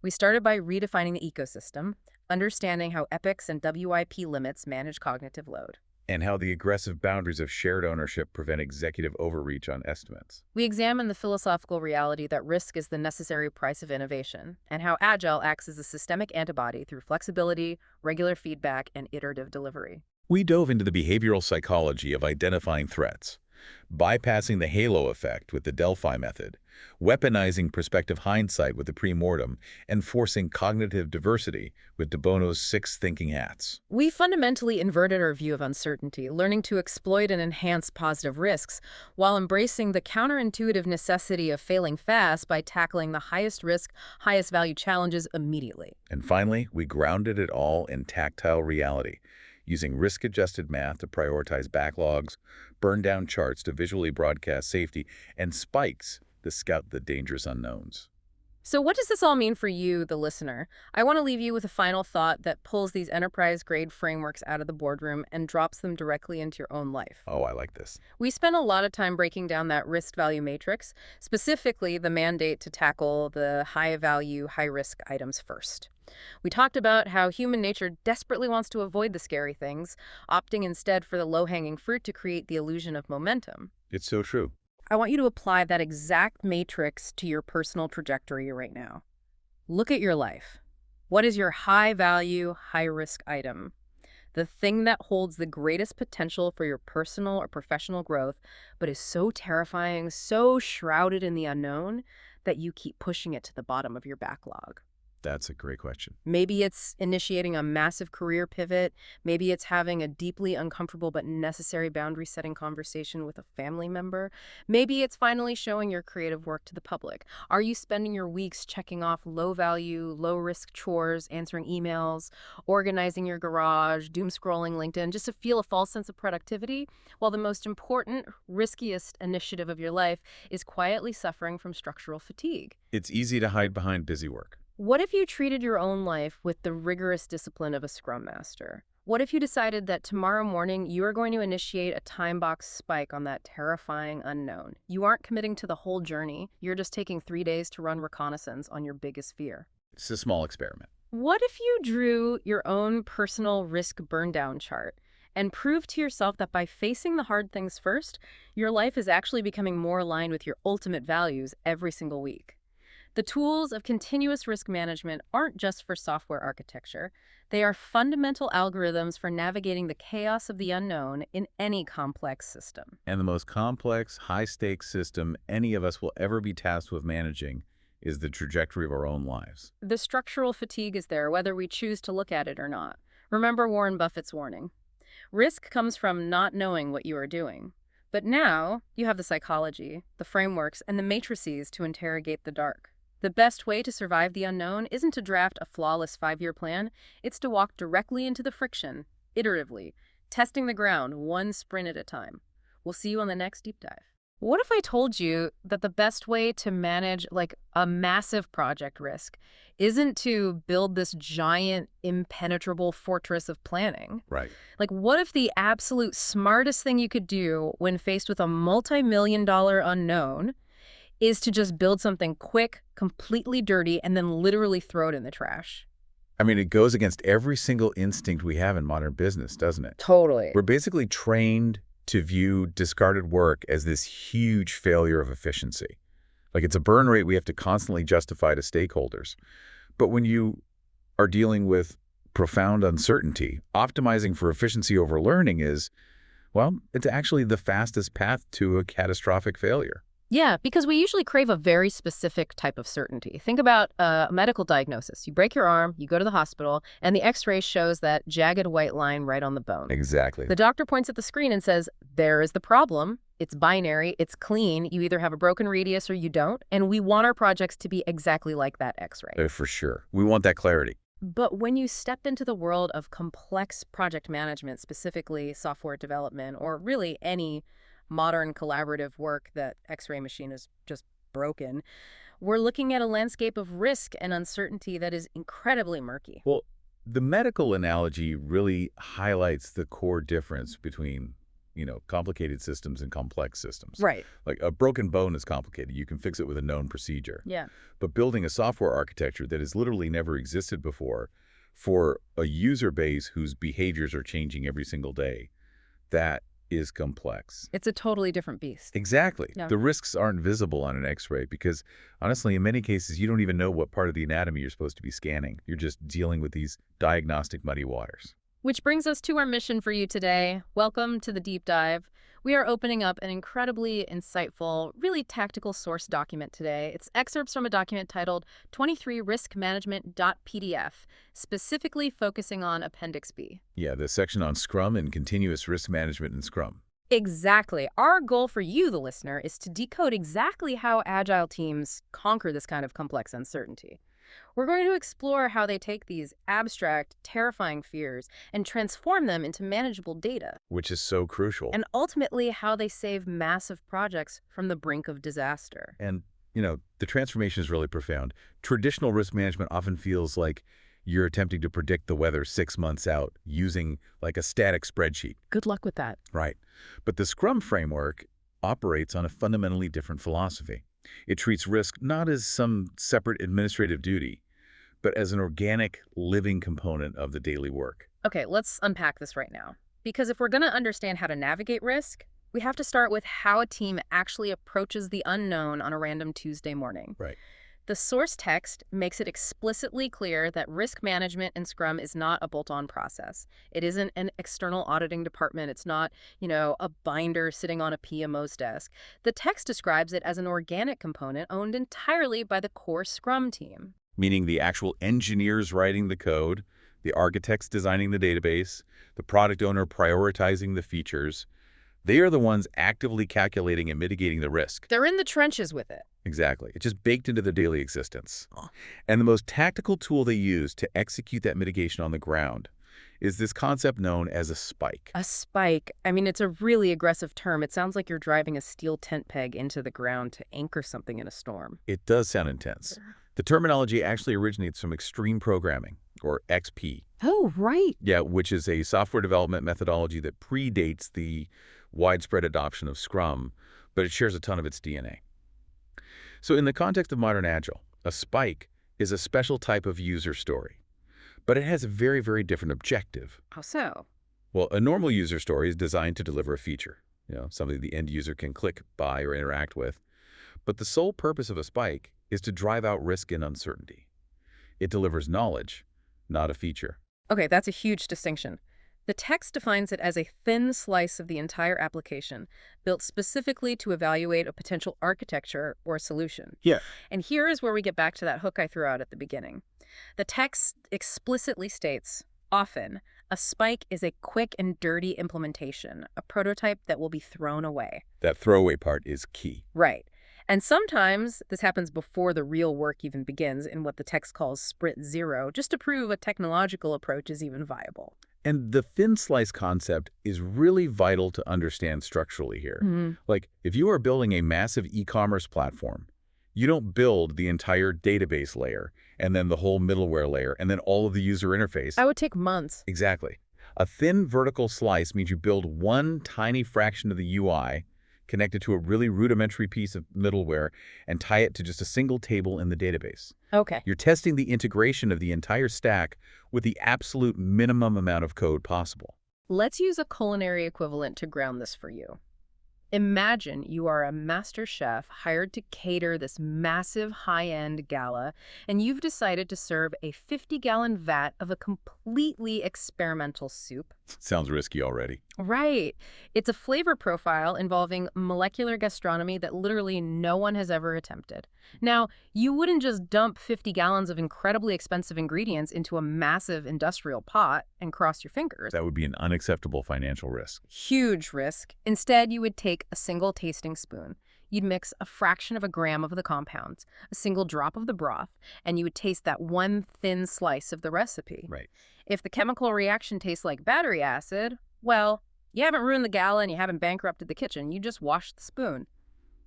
S2: We started by redefining the ecosystem, understanding how epics and WIP limits manage cognitive load.
S1: And how the aggressive boundaries of shared ownership prevent executive overreach on estimates.
S2: We examine the philosophical reality that risk is the necessary price of innovation, and how Agile acts as a systemic antibody through flexibility, regular feedback, and iterative delivery.
S1: We dove into the behavioral psychology of identifying threats, bypassing the halo effect with the Delphi method, weaponizing prospective hindsight with the pre-mortem, and forcing cognitive diversity with De Bono's 6 thinking hats.
S2: We fundamentally inverted our view of uncertainty, learning to exploit and enhance positive risks, while embracing the counterintuitive necessity of failing fast by tackling the highest risk, highest value challenges immediately.
S1: And finally, we grounded it all in tactile reality, using risk-adjusted math to prioritize backlogs, burn-down charts to visually broadcast safety, and spikes to scout the dangerous unknowns.
S2: So what does this all mean for you, the listener? I want to leave you with a final thought that pulls these enterprise-grade frameworks out of the boardroom and drops them directly into your own life.
S1: Oh, I like this.
S2: We spent a lot of time breaking down that risk-value matrix, specifically the mandate to tackle the high-value, high-risk items first. We talked about how human nature desperately wants to avoid the scary things, opting instead for the low-hanging fruit to create the illusion of momentum.
S1: It's so true.
S2: I want you to apply that exact matrix to your personal trajectory right now. Look at your life. What is your high-value, high-risk item? The thing that holds the greatest potential for your personal or professional growth, but is so terrifying, so shrouded in the unknown, that you keep pushing it to the bottom of your backlog.
S1: That's a great question.
S2: Maybe it's initiating a massive career pivot. Maybe it's having a deeply uncomfortable but necessary boundary-setting conversation with a family member. Maybe it's finally showing your creative work to the public. Are you spending your weeks checking off low-value, low-risk chores, answering emails, organizing your garage, doom-scrolling LinkedIn, just to feel a false sense of productivity, while the most important, riskiest initiative of your life is quietly suffering from structural fatigue?
S1: It's easy to hide behind busy work.
S2: What if you treated your own life with the rigorous discipline of a Scrum Master? What if you decided that tomorrow morning you are going to initiate a time box spike on that terrifying unknown? You aren't committing to the whole journey. You're just taking 3 days to run reconnaissance on your biggest fear.
S1: It's a small experiment.
S2: What if you drew your own personal risk burn-down chart and proved to yourself that by facing the hard things first, your life is actually becoming more aligned with your ultimate values every single week? The tools of continuous risk management aren't just for software architecture. They are fundamental algorithms for navigating the chaos of the unknown in any complex system.
S1: And the most complex, high-stakes system any of us will ever be tasked with managing is the trajectory of our own lives.
S2: The structural fatigue is there, whether we choose to look at it or not. Remember Warren Buffett's warning. Risk comes from not knowing what you are doing. But now you have the psychology, the frameworks, and the matrices to interrogate the dark. The best way to survive the unknown isn't to draft a flawless 5-year plan, it's to walk directly into the friction, iteratively, testing the ground one sprint at a time. We'll see you on the next deep dive. What if I told you that the best way to manage like a massive project risk isn't to build this giant, impenetrable fortress of planning?
S1: Right.
S2: Like, what if the absolute smartest thing you could do when faced with a multi-million-dollar unknown is to just build something quick, completely dirty, and then literally throw it in the trash?
S1: I mean, it goes against every single instinct we have in modern business, doesn't it?
S2: Totally.
S1: We're basically trained to view discarded work as this huge failure of efficiency. Like it's a burn rate we have to constantly justify to stakeholders. But when you are dealing with profound uncertainty, optimizing for efficiency over learning is, well, it's actually the fastest path to a catastrophic failure.
S2: Yeah, because we usually crave a very specific type of certainty. Think about a medical diagnosis. You break your arm, you go to the hospital, and the x-ray shows that jagged white line right on the bone.
S1: Exactly.
S2: The doctor points at the screen and says, there is the problem. It's binary, it's clean. You either have a broken radius or you don't. And we want our projects to be exactly like that x-ray.
S1: For sure. We want that clarity.
S2: But when you step into the world of complex project management, specifically software development, or really any modern collaborative work that X-ray machine is just broken, we're looking at a landscape of risk and uncertainty that is incredibly murky.
S1: Well, the medical analogy really highlights the core difference between, complicated systems and complex systems.
S2: Right.
S1: Like a broken bone is complicated. You can fix it with a known procedure.
S2: Yeah.
S1: But building a software architecture that has literally never existed before for a user base whose behaviors are changing every single day, that is complex.
S2: It's a totally different beast.
S1: Exactly.
S2: Yeah.
S1: The risks aren't visible on an X-ray because, honestly, in many cases, you don't even know what part of the anatomy you're supposed to be scanning. You're just dealing with these diagnostic muddy waters.
S2: Which brings us to our mission for you today. Welcome to the deep dive. We are opening up an incredibly insightful, really tactical source document today. It's excerpts from a document titled 23riskmanagement.pdf, specifically focusing on Appendix B.
S1: Yeah, the section on Scrum and continuous risk management in Scrum.
S2: Exactly. Our goal for you, the listener, is to decode exactly how agile teams conquer this kind of complex uncertainty. We're going to explore how they take these abstract, terrifying fears and transform them into manageable data.
S1: Which is so crucial.
S2: And ultimately, how they save massive projects from the brink of disaster.
S1: And, the transformation is really profound. Traditional risk management often feels like you're attempting to predict the weather 6 months out using like a static spreadsheet.
S2: Good luck with that.
S1: Right. But the Scrum framework operates on a fundamentally different philosophy. It treats risk not as some separate administrative duty, but as an organic, living component of the daily work.
S2: Okay, let's unpack this right now. Because if we're going to understand how to navigate risk, we have to start with how a team actually approaches the unknown on a random Tuesday morning.
S1: Right.
S2: The source text makes it explicitly clear that risk management in Scrum is not a bolt-on process. It isn't an external auditing department. It's not, a binder sitting on a PMO's desk. The text describes it as an organic component owned entirely by the core Scrum team.
S1: Meaning the actual engineers writing the code, the architects designing the database, the product owner prioritizing the features. They are the ones actively calculating and mitigating the risk.
S2: They're in the trenches with it.
S1: Exactly. It's just baked into their daily existence. And the most tactical tool they use to execute that mitigation on the ground is this concept known as a spike.
S2: A spike. I mean, it's a really aggressive term. It sounds like you're driving a steel tent peg into the ground to anchor something in a storm.
S1: It does sound intense. The terminology actually originates from extreme programming, or XP.
S2: Oh, right.
S1: Yeah, which is a software development methodology that predates the widespread adoption of Scrum, but it shares a ton of its DNA. So in the context of modern Agile, a spike is a special type of user story, but it has a very, very different objective.
S2: How so?
S1: Well, a normal user story is designed to deliver a feature, something the end user can click, buy, or interact with. But the sole purpose of a spike is to drive out risk and uncertainty. It delivers knowledge, not a feature.
S2: Okay, that's a huge distinction. The text defines it as a thin slice of the entire application, built specifically to evaluate a potential architecture or solution.
S4: Yeah.
S2: And here is where we get back to that hook I threw out at the beginning. The text explicitly states, often, a spike is a quick and dirty implementation, a prototype that will be thrown away.
S1: That throwaway part is key.
S2: Right. And sometimes this happens before the real work even begins in what the text calls sprint zero, just to prove a technological approach is even viable.
S1: And the thin slice concept is really vital to understand structurally here. Like, if you are building a massive e-commerce platform, you don't build the entire database layer and then the whole middleware layer and then all of the user interface.
S2: That would take months.
S1: Exactly. A thin vertical slice means you build one tiny fraction of the UI connected to a really rudimentary piece of middleware and tie it to just a single table in the database.
S2: Okay.
S1: You're testing the integration of the entire stack with the absolute minimum amount of code possible.
S2: Let's use a culinary equivalent to ground this for you. Imagine you are a master chef hired to cater this massive high-end gala, and you've decided to serve a 50-gallon vat of a completely experimental soup.
S1: Sounds risky already.
S2: Right. It's a flavor profile involving molecular gastronomy that literally no one has ever attempted. Now, you wouldn't just dump 50 gallons of incredibly expensive ingredients into a massive industrial pot and cross your fingers.
S1: That would be an unacceptable financial risk.
S2: Huge risk. Instead, you would take a single tasting spoon. You'd mix a fraction of a gram of the compounds, a single drop of the broth, and you would taste that one thin slice of the recipe.
S1: Right.
S2: If the chemical reaction tastes like battery acid, well, you haven't ruined the gala and you haven't bankrupted the kitchen. You just washed the spoon.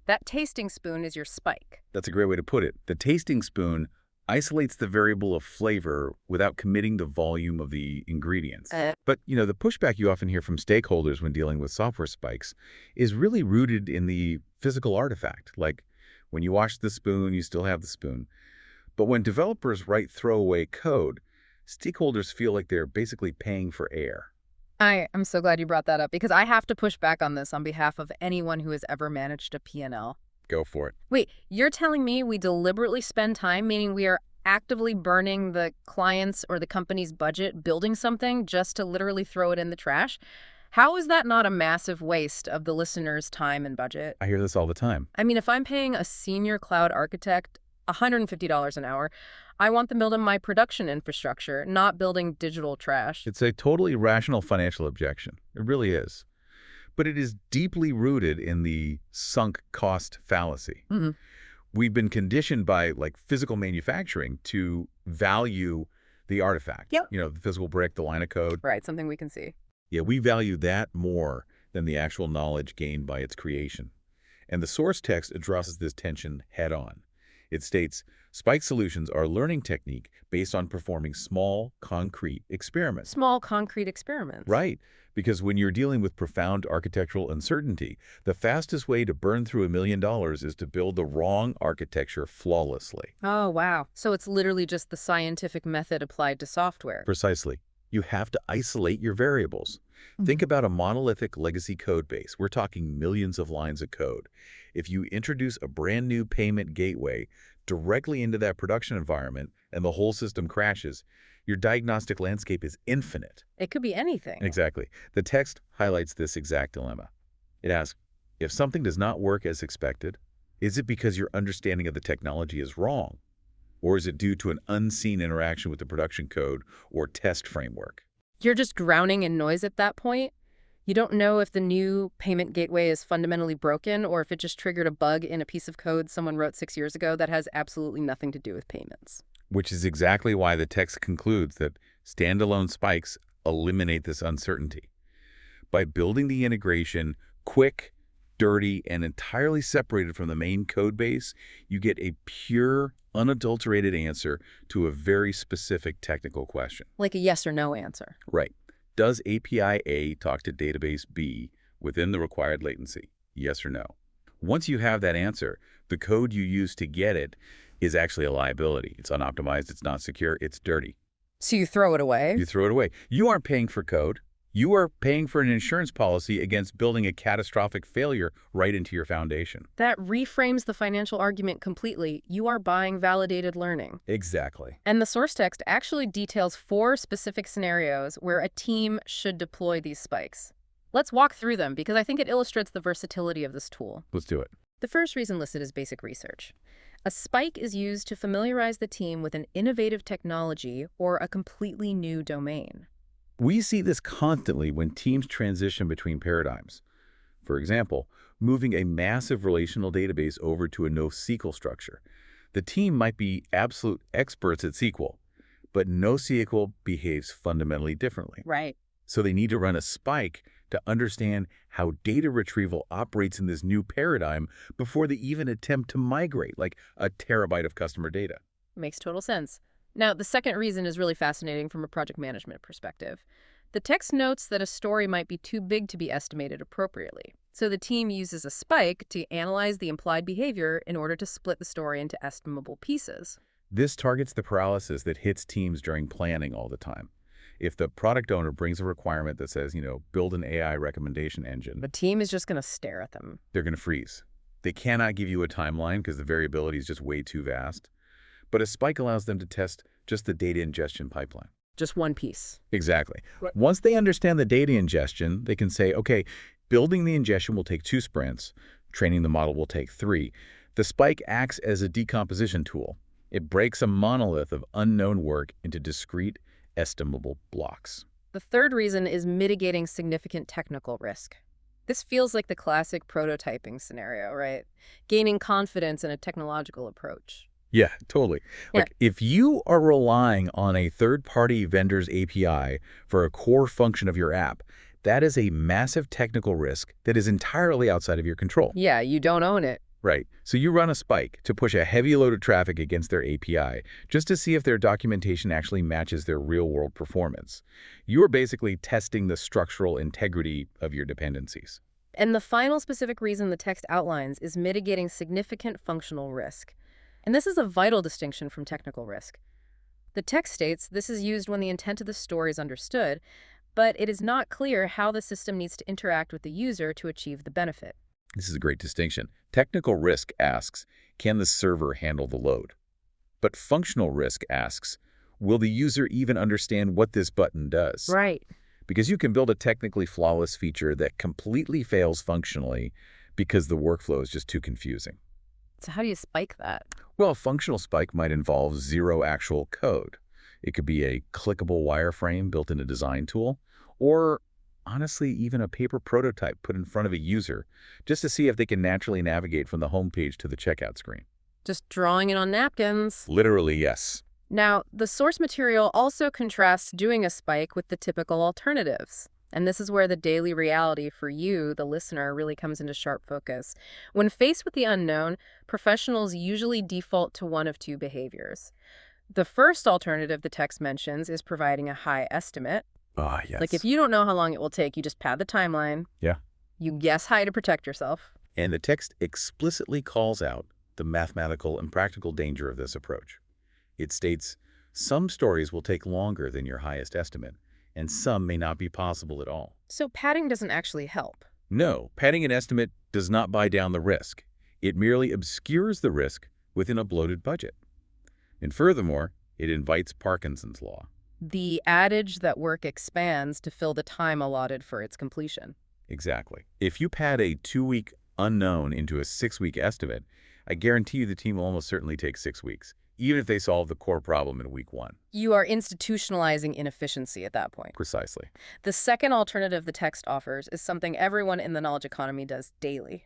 S2: That tasting spoon is your spike.
S1: That's a great way to put it. The tasting spoon isolates the variable of flavor without committing the volume of the ingredients. But, the pushback you often hear from stakeholders when dealing with software spikes is really rooted in the physical artifact. Like, when you wash the spoon, you still have the spoon. But when developers write throwaway code, stakeholders feel like they're basically paying for air.
S2: I'm so glad you brought that up because I have to push back on this on behalf of anyone who has ever managed a P&L.
S1: Go for it.
S2: Wait, you're telling me we deliberately spend time, meaning we are actively burning the client's or the company's budget building something just to literally throw it in the trash? How is that not a massive waste of the listener's time and budget?
S1: I hear this all the time.
S2: I mean, if I'm paying a senior cloud architect $150 an hour, I want them building my production infrastructure, not building digital trash.
S1: It's a totally rational financial objection. It really is. But it is deeply rooted in the sunk cost fallacy. We've been conditioned by physical manufacturing to value the artifact.
S2: Yep.
S1: The physical brick, the line of code.
S2: Right, something we can see.
S1: Yeah, we value that more than the actual knowledge gained by its creation. And the source text addresses this tension head on. It states, spike solutions are a learning technique based on performing small, concrete experiments.
S2: Small, concrete experiments.
S1: Right, because when you're dealing with profound architectural uncertainty, the fastest way to burn through $1 million is to build the wrong architecture flawlessly.
S2: Oh, wow. So it's literally just the scientific method applied to software.
S1: Precisely. You have to isolate your variables. Think about a monolithic legacy code base. We're talking millions of lines of code. If you introduce a brand new payment gateway directly into that production environment and the whole system crashes, your diagnostic landscape is infinite.
S2: It could be anything.
S1: Exactly. The text highlights this exact dilemma. It asks, if something does not work as expected, is it because your understanding of the technology is wrong? Or is it due to an unseen interaction with the production code or test framework?
S2: You're just drowning in noise at that point. You don't know if the new payment gateway is fundamentally broken or if it just triggered a bug in a piece of code someone wrote 6 years ago that has absolutely nothing to do with payments.
S1: Which is exactly why the text concludes that standalone spikes eliminate this uncertainty. By building the integration quick, dirty, and entirely separated from the main code base, you get a pure, unadulterated answer to a very specific technical question.
S2: Like a yes or no answer.
S1: Right. Does API A talk to database B within the required latency? Yes or no? Once you have that answer, the code you use to get it is actually a liability. It's unoptimized, it's not secure, it's dirty.
S2: So you throw it away?
S1: You throw it away. You aren't paying for code. You are paying for an insurance policy against building a catastrophic failure right into your foundation.
S2: That reframes the financial argument completely. You are buying validated learning.
S1: Exactly.
S2: And the source text actually details 4 specific scenarios where a team should deploy these spikes. Let's walk through them because I think it illustrates the versatility of this tool.
S1: Let's do it.
S2: The first reason listed is basic research. A spike is used to familiarize the team with an innovative technology or a completely new domain.
S1: We see this constantly when teams transition between paradigms. For example, moving a massive relational database over to a NoSQL structure. The team might be absolute experts at SQL, but NoSQL behaves fundamentally differently.
S2: Right.
S1: So they need to run a spike to understand how data retrieval operates in this new paradigm before they even attempt to migrate, like a terabyte of customer data.
S2: Makes total sense. Now, the second reason is really fascinating from a project management perspective. The text notes that a story might be too big to be estimated appropriately. So the team uses a spike to analyze the implied behavior in order to split the story into estimable pieces.
S1: This targets the paralysis that hits teams during planning all the time. If the product owner brings a requirement that says, build an AI recommendation engine,
S2: The team is just going to stare at them.
S1: they're going to freeze. They cannot give you a timeline because the variability is just way too vast. But a spike allows them to test just the data ingestion pipeline.
S2: Just one piece.
S1: Exactly.
S2: Right.
S1: Once they understand the data ingestion, they can say, okay, building the ingestion will take 2 sprints. Training the model will take 3. The spike acts as a decomposition tool. It breaks a monolith of unknown work into discrete, estimable blocks.
S2: The third reason is mitigating significant technical risk. This feels like the classic prototyping scenario, right? Gaining confidence in a technological approach.
S1: Yeah, totally. Like, if you are relying on a third-party vendor's API for a core function of your app, that is a massive technical risk that is entirely outside of your control.
S2: Yeah, you don't own it.
S1: Right. So you run a spike to push a heavy load of traffic against their API just to see if their documentation actually matches their real-world performance. You are basically testing the structural integrity of your dependencies.
S2: And the final specific reason the text outlines is mitigating significant functional risk. And this is a vital distinction from technical risk. The text states this is used when the intent of the story is understood, but it is not clear how the system needs to interact with the user to achieve the benefit.
S1: This is a great distinction. Technical risk asks, can the server handle the load? But functional risk asks, will the user even understand what this button does?
S2: Right.
S1: Because you can build a technically flawless feature that completely fails functionally because the workflow is just too confusing.
S2: So how do you spike that?
S1: Well, a functional spike might involve 0 actual code. It could be a clickable wireframe built in a design tool, or honestly, even a paper prototype put in front of a user just to see if they can naturally navigate from the homepage to the checkout screen.
S2: Just drawing it on napkins.
S1: Literally, yes.
S2: Now, the source material also contrasts doing a spike with the typical alternatives. And this is where the daily reality for you, the listener, really comes into sharp focus. When faced with the unknown, professionals usually default to one of 2 behaviors. The first alternative the text mentions is providing a high estimate.
S1: Ah, yes.
S2: Like if you don't know how long it will take, you just pad the timeline.
S1: Yeah.
S2: You guess high to protect yourself.
S1: And the text explicitly calls out the mathematical and practical danger of this approach. It states, some stories will take longer than your highest estimate, and some may not be possible at all.
S2: So padding doesn't actually help.
S1: No, padding an estimate does not buy down the risk. It merely obscures the risk within a bloated budget. And furthermore, it invites Parkinson's law.
S2: The adage that work expands to fill the time allotted for its completion.
S1: Exactly. If you pad a 2-week unknown into a 6-week estimate, I guarantee you the team will almost certainly take 6 weeks, even if they solve the core problem in week 1.
S2: You are institutionalizing inefficiency at that point.
S1: Precisely.
S2: The second alternative the text offers is something everyone in the knowledge economy does daily.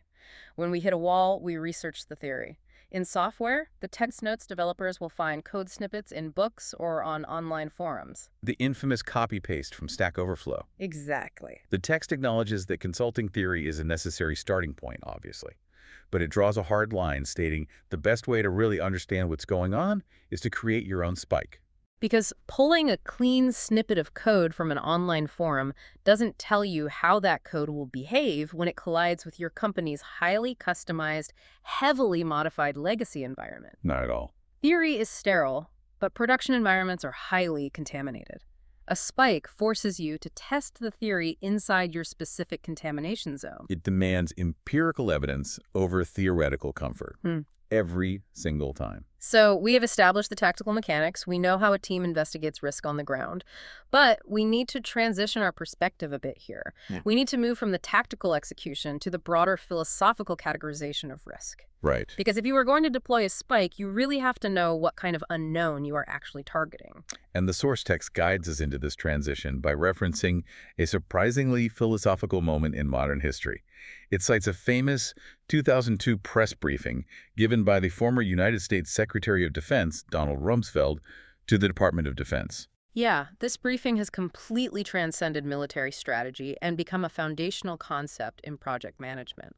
S2: When we hit a wall, we research the theory. In software, the text notes developers will find code snippets in books or on online forums.
S1: The infamous copy-paste from Stack Overflow.
S2: Exactly.
S1: The text acknowledges that consulting theory is a necessary starting point, obviously. But it draws a hard line stating the best way to really understand what's going on is to create your own spike.
S2: Because pulling a clean snippet of code from an online forum doesn't tell you how that code will behave when it collides with your company's highly customized, heavily modified legacy environment.
S1: Not at all.
S2: Theory is sterile, but production environments are highly contaminated. A spike forces you to test the theory inside your specific contamination zone.
S1: It demands empirical evidence over theoretical comfort. Every single time.
S2: So we have established the tactical mechanics. We know how a team investigates risk on the ground. But we need to transition our perspective a bit here. We need to move from the tactical execution to the broader philosophical categorization of risk.
S1: Right.
S2: Because if you are going to deploy a spike, you really have to know what kind of unknown you are actually targeting.
S1: And the source text guides us into this transition by referencing a surprisingly philosophical moment in modern history. It cites a famous 2002 press briefing given by the former United States Secretary of Defense, Donald Rumsfeld, to the Department of Defense.
S2: Yeah, this briefing has completely transcended military strategy and become a foundational concept in project management.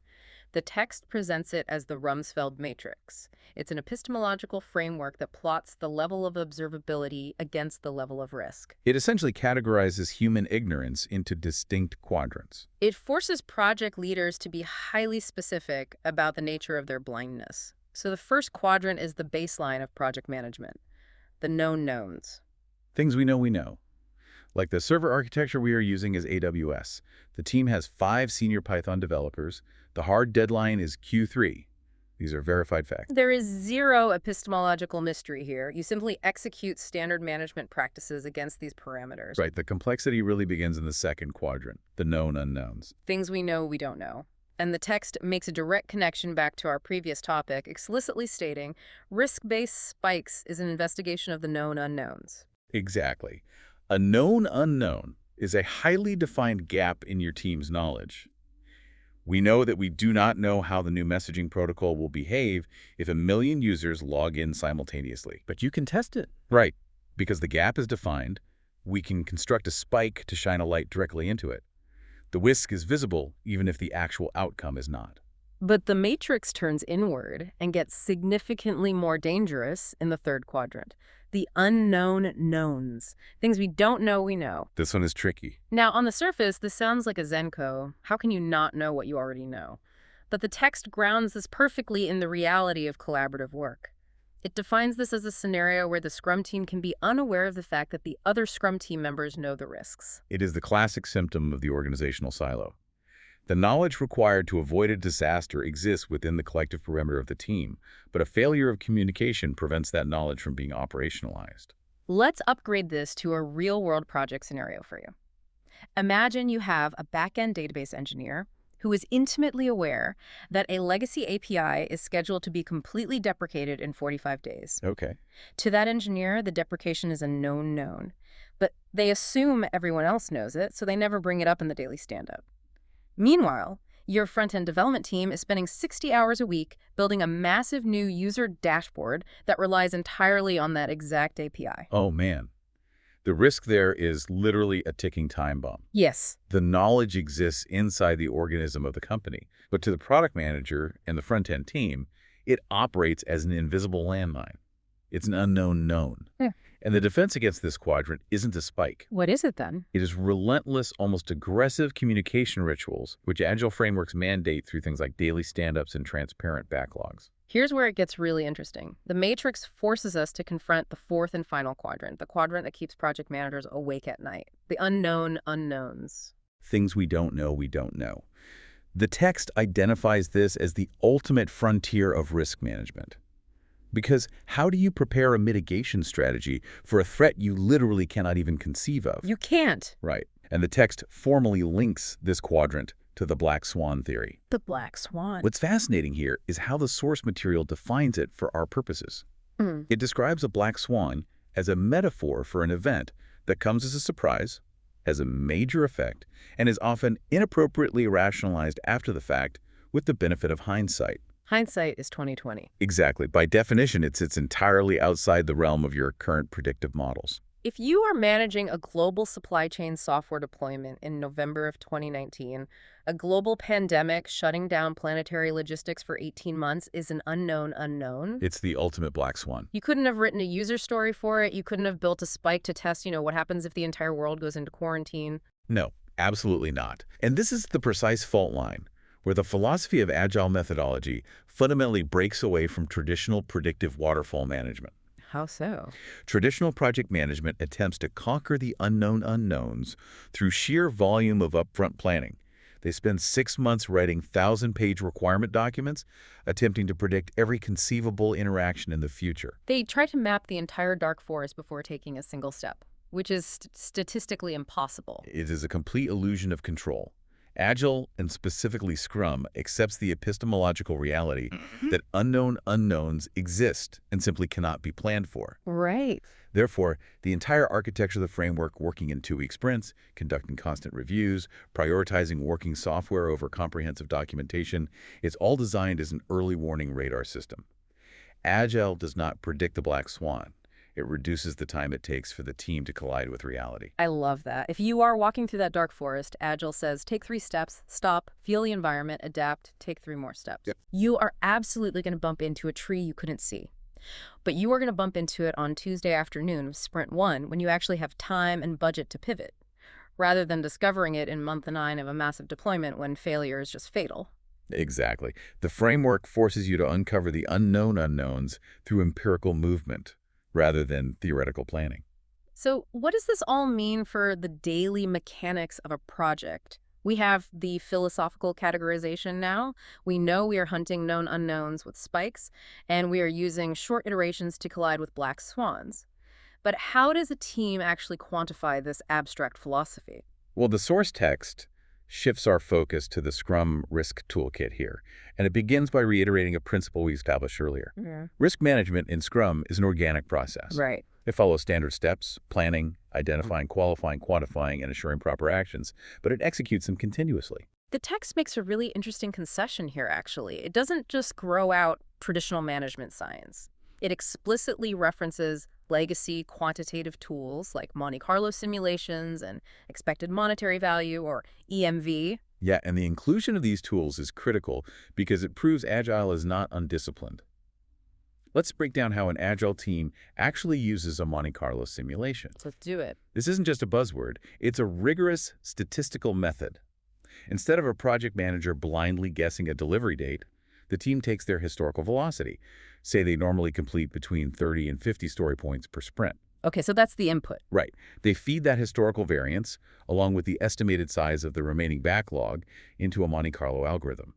S2: The text presents it as the Rumsfeld matrix. It's an epistemological framework that plots the level of observability against the level of risk.
S1: It essentially categorizes human ignorance into distinct quadrants.
S2: It forces project leaders to be highly specific about the nature of their blindness. So the first quadrant is the baseline of project management, the known knowns.
S1: Things we know. Like the server architecture we are using is AWS. The team has 5 senior Python developers. The hard deadline is Q3. These are verified facts.
S2: There is zero epistemological mystery here. You simply execute standard management practices against these parameters.
S1: Right, the complexity really begins in the second quadrant, the known unknowns.
S2: Things we know we don't know. And the text makes a direct connection back to our previous topic, explicitly stating risk-based spikes is an investigation of the known unknowns.
S1: Exactly. A known unknown is a highly defined gap in your team's knowledge. We know that we do not know how the new messaging protocol will behave if 1 million users log in simultaneously.
S4: But you can test it.
S1: Right. Because the gap is defined, we can construct a spike to shine a light directly into it. The risk is visible even if the actual outcome is not.
S2: But the matrix turns inward and gets significantly more dangerous in the third quadrant. The unknown knowns. Things we don't know we know.
S1: This one is tricky.
S2: Now, on the surface, this sounds like a Zenko. How can you not know what you already know? But the text grounds this perfectly in the reality of collaborative work. It defines this as a scenario where the Scrum team can be unaware of the fact that the other Scrum team members know the risks.
S1: It is the classic symptom of the organizational silo. The knowledge required to avoid a disaster exists within the collective perimeter of the team, but a failure of communication prevents that knowledge from being operationalized.
S2: Let's upgrade this to a real-world project scenario for you. Imagine you have a back-end database engineer who is intimately aware that a legacy API is scheduled to be completely deprecated in 45 days.
S1: Okay.
S2: To that engineer, the deprecation is a known known, but they assume everyone else knows it, so they never bring it up in the daily stand-up. Meanwhile, your front-end development team is spending 60 hours a week building a massive new user dashboard that relies entirely on that exact API.
S1: Oh, man. The risk there is literally a ticking time bomb.
S2: Yes.
S1: The knowledge exists inside the organism of the company, but to the product manager and the front-end team, it operates as an invisible landmine. It's an unknown known. And the defense against this quadrant isn't a spike.
S2: What is it then?
S1: It is relentless, almost aggressive communication rituals, which Agile frameworks mandate through things like daily stand-ups and transparent backlogs.
S2: Here's where it gets really interesting. The matrix forces us to confront the fourth and final quadrant, the quadrant that keeps project managers awake at night, the unknown unknowns.
S1: Things we don't know we don't know. The text identifies this as the ultimate frontier of risk management. Because how do you prepare a mitigation strategy for a threat you literally cannot even conceive of?
S2: You can't.
S1: Right. And the text formally links this quadrant to the black swan theory.
S3: The black swan.
S1: What's fascinating here is how the source material defines it for our purposes. It describes a black swan as a metaphor for an event that comes as a surprise, has a major effect, and is often inappropriately rationalized after the fact with the benefit of hindsight.
S2: Hindsight is 20/20.
S1: Exactly. By definition, it sits entirely outside the realm of your current predictive models.
S2: If you are managing a global supply chain software deployment in November of 2019, a global pandemic shutting down planetary logistics for 18 months is an unknown unknown.
S1: It's the ultimate black swan.
S2: You couldn't have written a user story for it. You couldn't have built a spike to test, what happens if the entire world goes into quarantine.
S1: No, absolutely not. And this is the precise fault line where the philosophy of Agile methodology fundamentally breaks away from traditional predictive waterfall management.
S2: How so?
S1: Traditional project management attempts to conquer the unknown unknowns through sheer volume of upfront planning. They spend 6 months writing 1,000-page requirement documents, attempting to predict every conceivable interaction in the future.
S2: They try to map the entire dark forest before taking a single step, which is statistically impossible.
S1: It is a complete illusion of control. Agile, and specifically Scrum, accepts the epistemological reality that unknown unknowns exist and simply cannot be planned for.
S2: Right.
S1: Therefore, the entire architecture of the framework, working in 2-week sprints, conducting constant reviews, prioritizing working software over comprehensive documentation, it's all designed as an early warning radar system. Agile does not predict the black swan. It reduces the time it takes for the team to collide with reality.
S2: I love that. If you are walking through that dark forest, Agile says, take 3 steps, stop, feel the environment, adapt, take 3 more steps.
S1: Yep.
S2: You are absolutely going to bump into a tree you couldn't see. But you are going to bump into it on Tuesday afternoon of Sprint 1 when you actually have time and budget to pivot, rather than discovering it in month 9 of a massive deployment when failure is just fatal.
S1: Exactly. The framework forces you to uncover the unknown unknowns through empirical movement, rather than theoretical planning.
S2: So what does this all mean for the daily mechanics of a project? We have the philosophical categorization now. We know we are hunting known unknowns with spikes, and we are using short iterations to collide with black swans. But how does a team actually quantify this abstract philosophy?
S1: Well, the source text shifts our focus to the Scrum Risk Toolkit here, and it begins by reiterating a principle we established earlier.
S2: Yeah.
S1: Risk management in Scrum is an organic process.
S2: Right.
S1: It follows standard steps: planning, identifying, qualifying, quantifying, and assuring proper actions, but it executes them continuously.
S2: The text makes a really interesting concession here, actually. It doesn't just grow out traditional management science. It explicitly references legacy quantitative tools like Monte Carlo simulations and expected monetary value, or EMV.
S1: Yeah, and the inclusion of these tools is critical because it proves Agile is not undisciplined. Let's break down how an Agile team actually uses a Monte Carlo simulation.
S2: Let's do it.
S1: This isn't just a buzzword, it's a rigorous statistical method. Instead of a project manager blindly guessing a delivery date, the team takes their historical velocity. Say they normally complete between 30 and 50 story points per sprint.
S2: Okay, so that's the input.
S1: Right. They feed that historical variance, along with the estimated size of the remaining backlog, into a Monte Carlo algorithm.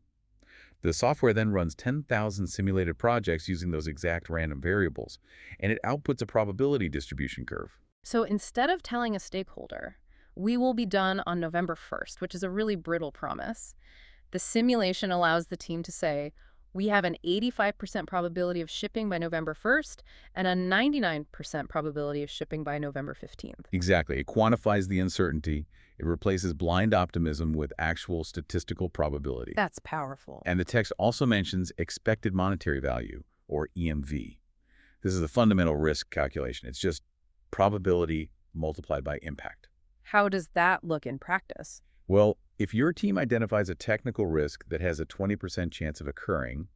S1: The software then runs 10,000 simulated projects using those exact random variables, and it outputs a probability distribution curve.
S2: So instead of telling a stakeholder, we will be done on November 1st, which is a really brittle promise, the simulation allows the team to say, we have an 85% probability of shipping by November 1st and a 99% probability of shipping by November 15th.
S1: Exactly. It quantifies the uncertainty. It replaces blind optimism with actual statistical probability.
S2: That's powerful.
S1: And the text also mentions expected monetary value, or EMV. This is the fundamental risk calculation. It's just probability multiplied by impact.
S2: How does that look in practice?
S1: Well, if your team identifies a technical risk that has a 20% chance of occurring,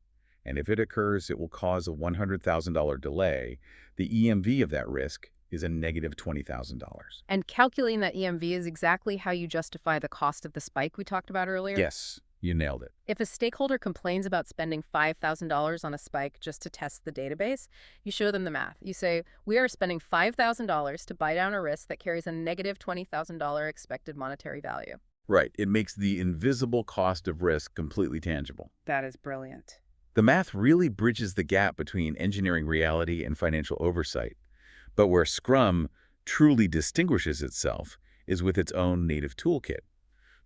S1: and if it occurs, it will cause a $100,000 delay, the EMV of that risk is a negative $20,000.
S2: And calculating that EMV is exactly how you justify the cost of the spike we talked about earlier?
S1: Yes, you nailed it.
S2: If a stakeholder complains about spending $5,000 on a spike just to test the database, you show them the math. You say, we are spending $5,000 to buy down a risk that carries a negative $20,000 expected monetary value.
S1: Right. It makes the invisible cost of risk completely tangible.
S3: That is brilliant.
S1: The math really bridges the gap between engineering reality and financial oversight. But where Scrum truly distinguishes itself is with its own native toolkit.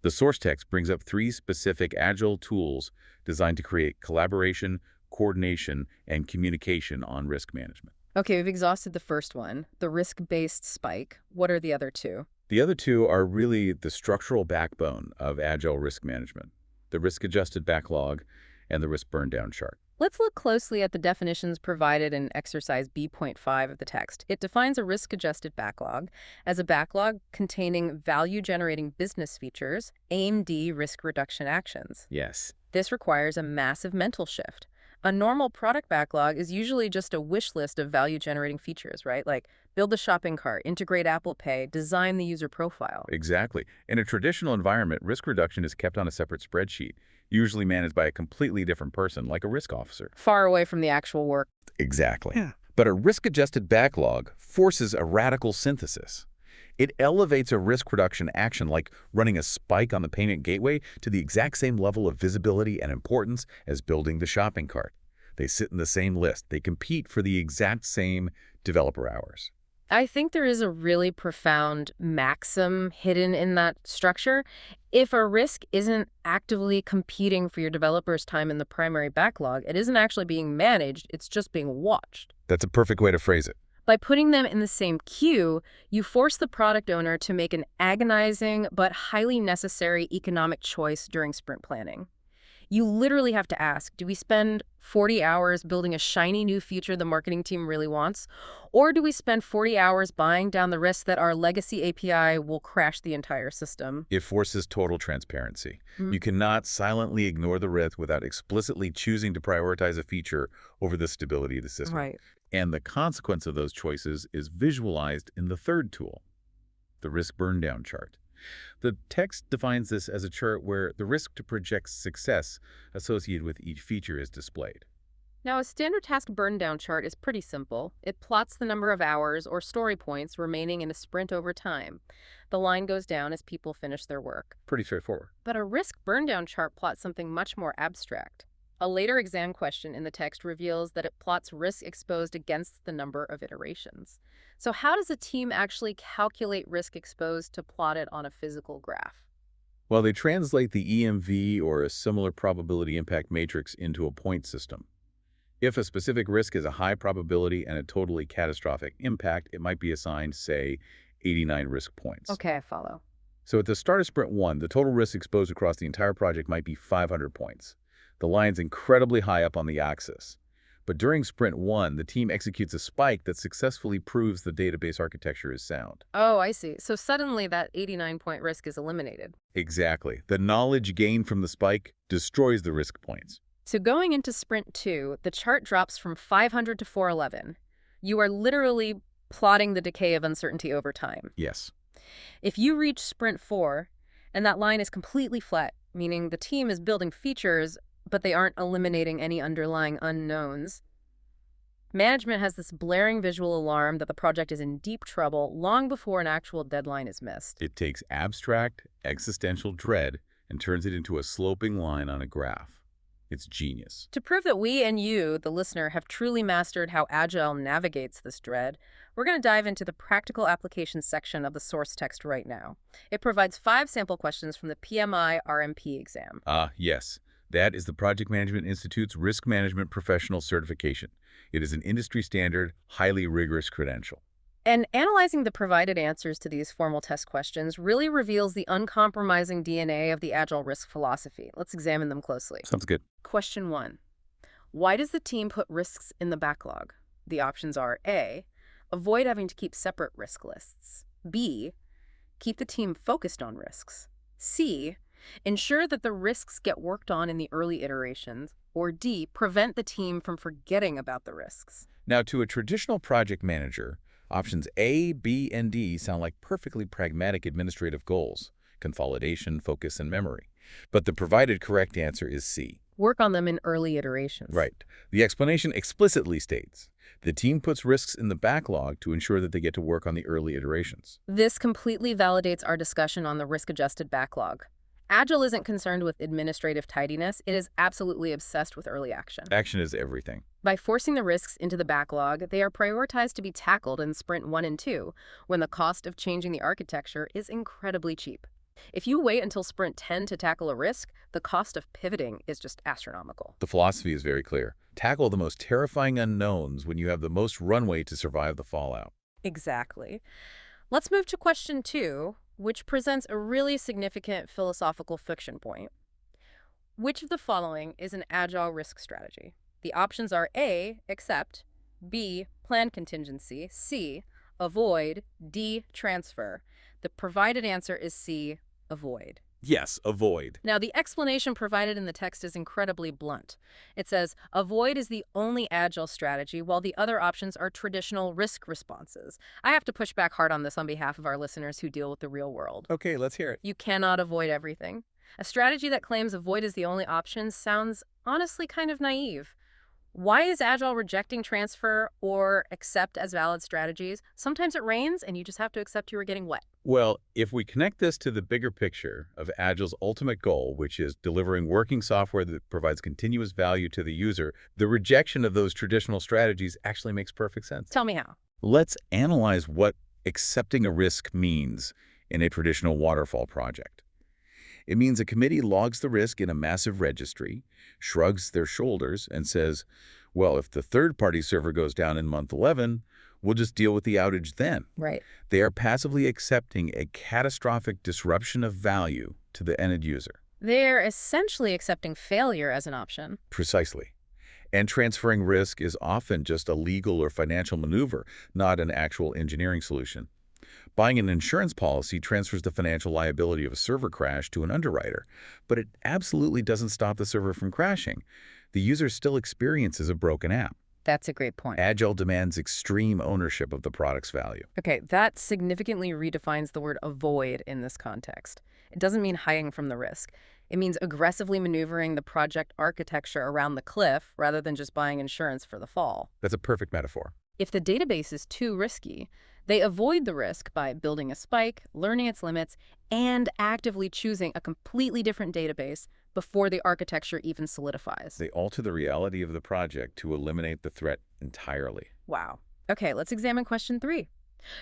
S1: The source text brings up 3 specific Agile tools designed to create collaboration, coordination, and communication on risk management.
S2: Okay, we've exhausted the first one, the risk-based spike. What are the other 2?
S1: The other 2 are really the structural backbone of Agile risk management: the risk-adjusted backlog and the risk burn-down chart.
S2: Let's look closely at the definitions provided in exercise B.5 of the text. It defines a risk-adjusted backlog as a backlog containing value-generating business features, AIMD risk reduction actions.
S1: Yes.
S2: This requires a massive mental shift. A normal product backlog is usually just a wish list of value-generating features, right? Like build the shopping cart, integrate Apple Pay, design the user profile.
S1: Exactly. In a traditional environment, risk reduction is kept on a separate spreadsheet, usually managed by a completely different person, like a risk officer.
S2: Far away from the actual work.
S1: Exactly.
S3: Yeah.
S1: But a risk-adjusted backlog forces a radical synthesis. It elevates a risk reduction action like running a spike on the payment gateway to the exact same level of visibility and importance as building the shopping cart. They sit in the same list. They compete for the exact same developer hours.
S2: I think there is a really profound maxim hidden in that structure. If a risk isn't actively competing for your developer's time in the primary backlog, it isn't actually being managed, it's just being watched.
S1: That's a perfect way to phrase it.
S2: By putting them in the same queue, you force the product owner to make an agonizing but highly necessary economic choice during sprint planning. You literally have to ask, do we spend 40 hours building a shiny new feature the marketing team really wants? Or do we spend 40 hours buying down the risk that our legacy API will crash the entire system?
S1: It forces total transparency. You cannot silently ignore the risk without explicitly choosing to prioritize a feature over the stability of the system.
S2: Right.
S1: And the consequence of those choices is visualized in the third tool, the risk burn-down chart. The text defines this as a chart where the risk to project success associated with each feature is displayed.
S2: Now, a standard task burn-down chart is pretty simple. It plots the number of hours or story points remaining in a sprint over time. The line goes down as people finish their work.
S1: Pretty straightforward.
S2: But a risk burn-down chart plots something much more abstract. A later exam question in the text reveals that it plots risk exposed against the number of iterations. So how does a team actually calculate risk exposed to plot it on a physical graph?
S1: Well, they translate the EMV or a similar probability impact matrix into a point system. If a specific risk is a high probability and a totally catastrophic impact, it might be assigned, say, 89 risk points.
S2: Okay, I follow.
S1: So at the start of Sprint 1, the total risk exposed across the entire project might be 500 points. The line's incredibly high up on the axis. But during Sprint 1, the team executes a spike that successfully proves the database architecture is sound.
S2: Oh, I see. So suddenly that 89-point risk is eliminated.
S1: Exactly. The knowledge gained from the spike destroys the risk points.
S2: So going into Sprint 2, the chart drops from 500 to 411. You are literally plotting the decay of uncertainty over time.
S1: Yes.
S2: If you reach Sprint 4, and that line is completely flat, meaning the team is building features, but they aren't eliminating any underlying unknowns, management has this blaring visual alarm that the project is in deep trouble long before an actual deadline is missed.
S1: It takes abstract, existential dread and turns it into a sloping line on a graph. It's genius.
S2: To prove that we and you, the listener, have truly mastered how Agile navigates this dread, we're going to dive into the practical application section of the source text right now. It provides 5 sample questions from the PMI RMP exam.
S1: Yes. That is the Project Management Institute's Risk Management Professional Certification. It is an industry-standard, highly rigorous credential.
S2: And analyzing the provided answers to these formal test questions really reveals the uncompromising DNA of the Agile risk philosophy. Let's examine them closely.
S1: Sounds good.
S2: Question 1. Why does the team put risks in the backlog? The options are A, avoid having to keep separate risk lists. B, keep the team focused on risks. C, ensure that the risks get worked on in the early iterations. Or D, prevent the team from forgetting about the risks.
S1: Now, to a traditional project manager, options A, B, and D sound like perfectly pragmatic administrative goals: consolidation, focus, and memory. But the provided correct answer is C.
S2: Work on them in early iterations.
S1: Right. The explanation explicitly states the team puts risks in the backlog to ensure that they get to work on the early iterations.
S2: This completely validates our discussion on the risk-adjusted backlog. Agile isn't concerned with administrative tidiness. It is absolutely obsessed with early action.
S1: Action is everything.
S2: By forcing the risks into the backlog, they are prioritized to be tackled in Sprint 1 and 2, when the cost of changing the architecture is incredibly cheap. If you wait until Sprint 10 to tackle a risk, the cost of pivoting is just astronomical.
S1: The philosophy is very clear. Tackle the most terrifying unknowns when you have the most runway to survive the fallout.
S2: Exactly. Let's move to question 2, which presents a really significant philosophical friction point. Which of the following is an Agile risk strategy? The options are A, accept, B, plan contingency, C, avoid, D, transfer. The provided answer is C, avoid.
S1: Yes, avoid.
S2: Now, the explanation provided in the text is incredibly blunt. It says, avoid is the only Agile strategy, while the other options are traditional risk responses. I have to push back hard on this on behalf of our listeners who deal with the real world.
S1: Okay, let's hear it.
S2: You cannot avoid everything. A strategy that claims avoid is the only option sounds honestly kind of naive. Why is Agile rejecting transfer or accept as valid strategies? Sometimes it rains and you just have to accept you were getting wet.
S1: Well, if we connect this to the bigger picture of Agile's ultimate goal, which is delivering working software that provides continuous value to the user, the rejection of those traditional strategies actually makes perfect sense.
S2: Tell me how.
S1: Let's analyze what accepting a risk means in a traditional waterfall project. It means a committee logs the risk in a massive registry, shrugs their shoulders, and says, well, if the third-party server goes down in month 11, we'll just deal with the outage then.
S2: Right.
S1: They are passively accepting a catastrophic disruption of value to the end user.
S2: They're essentially accepting failure as an option.
S1: Precisely. And transferring risk is often just a legal or financial maneuver, not an actual engineering solution. Buying an insurance policy transfers the financial liability of a server crash to an underwriter, but it absolutely doesn't stop the server from crashing. The user still experiences a broken app.
S2: That's a great point.
S1: Agile demands extreme ownership of the product's value.
S2: Okay, that significantly redefines the word avoid in this context. It doesn't mean hiding from the risk. It means aggressively maneuvering the project architecture around the cliff rather than just buying insurance for the fall.
S1: That's a perfect metaphor.
S2: If the database is too risky, they avoid the risk by building a spike, learning its limits, and actively choosing a completely different database before the architecture even solidifies.
S1: They alter the reality of the project to eliminate the threat entirely.
S2: Wow. Okay, let's examine question 3.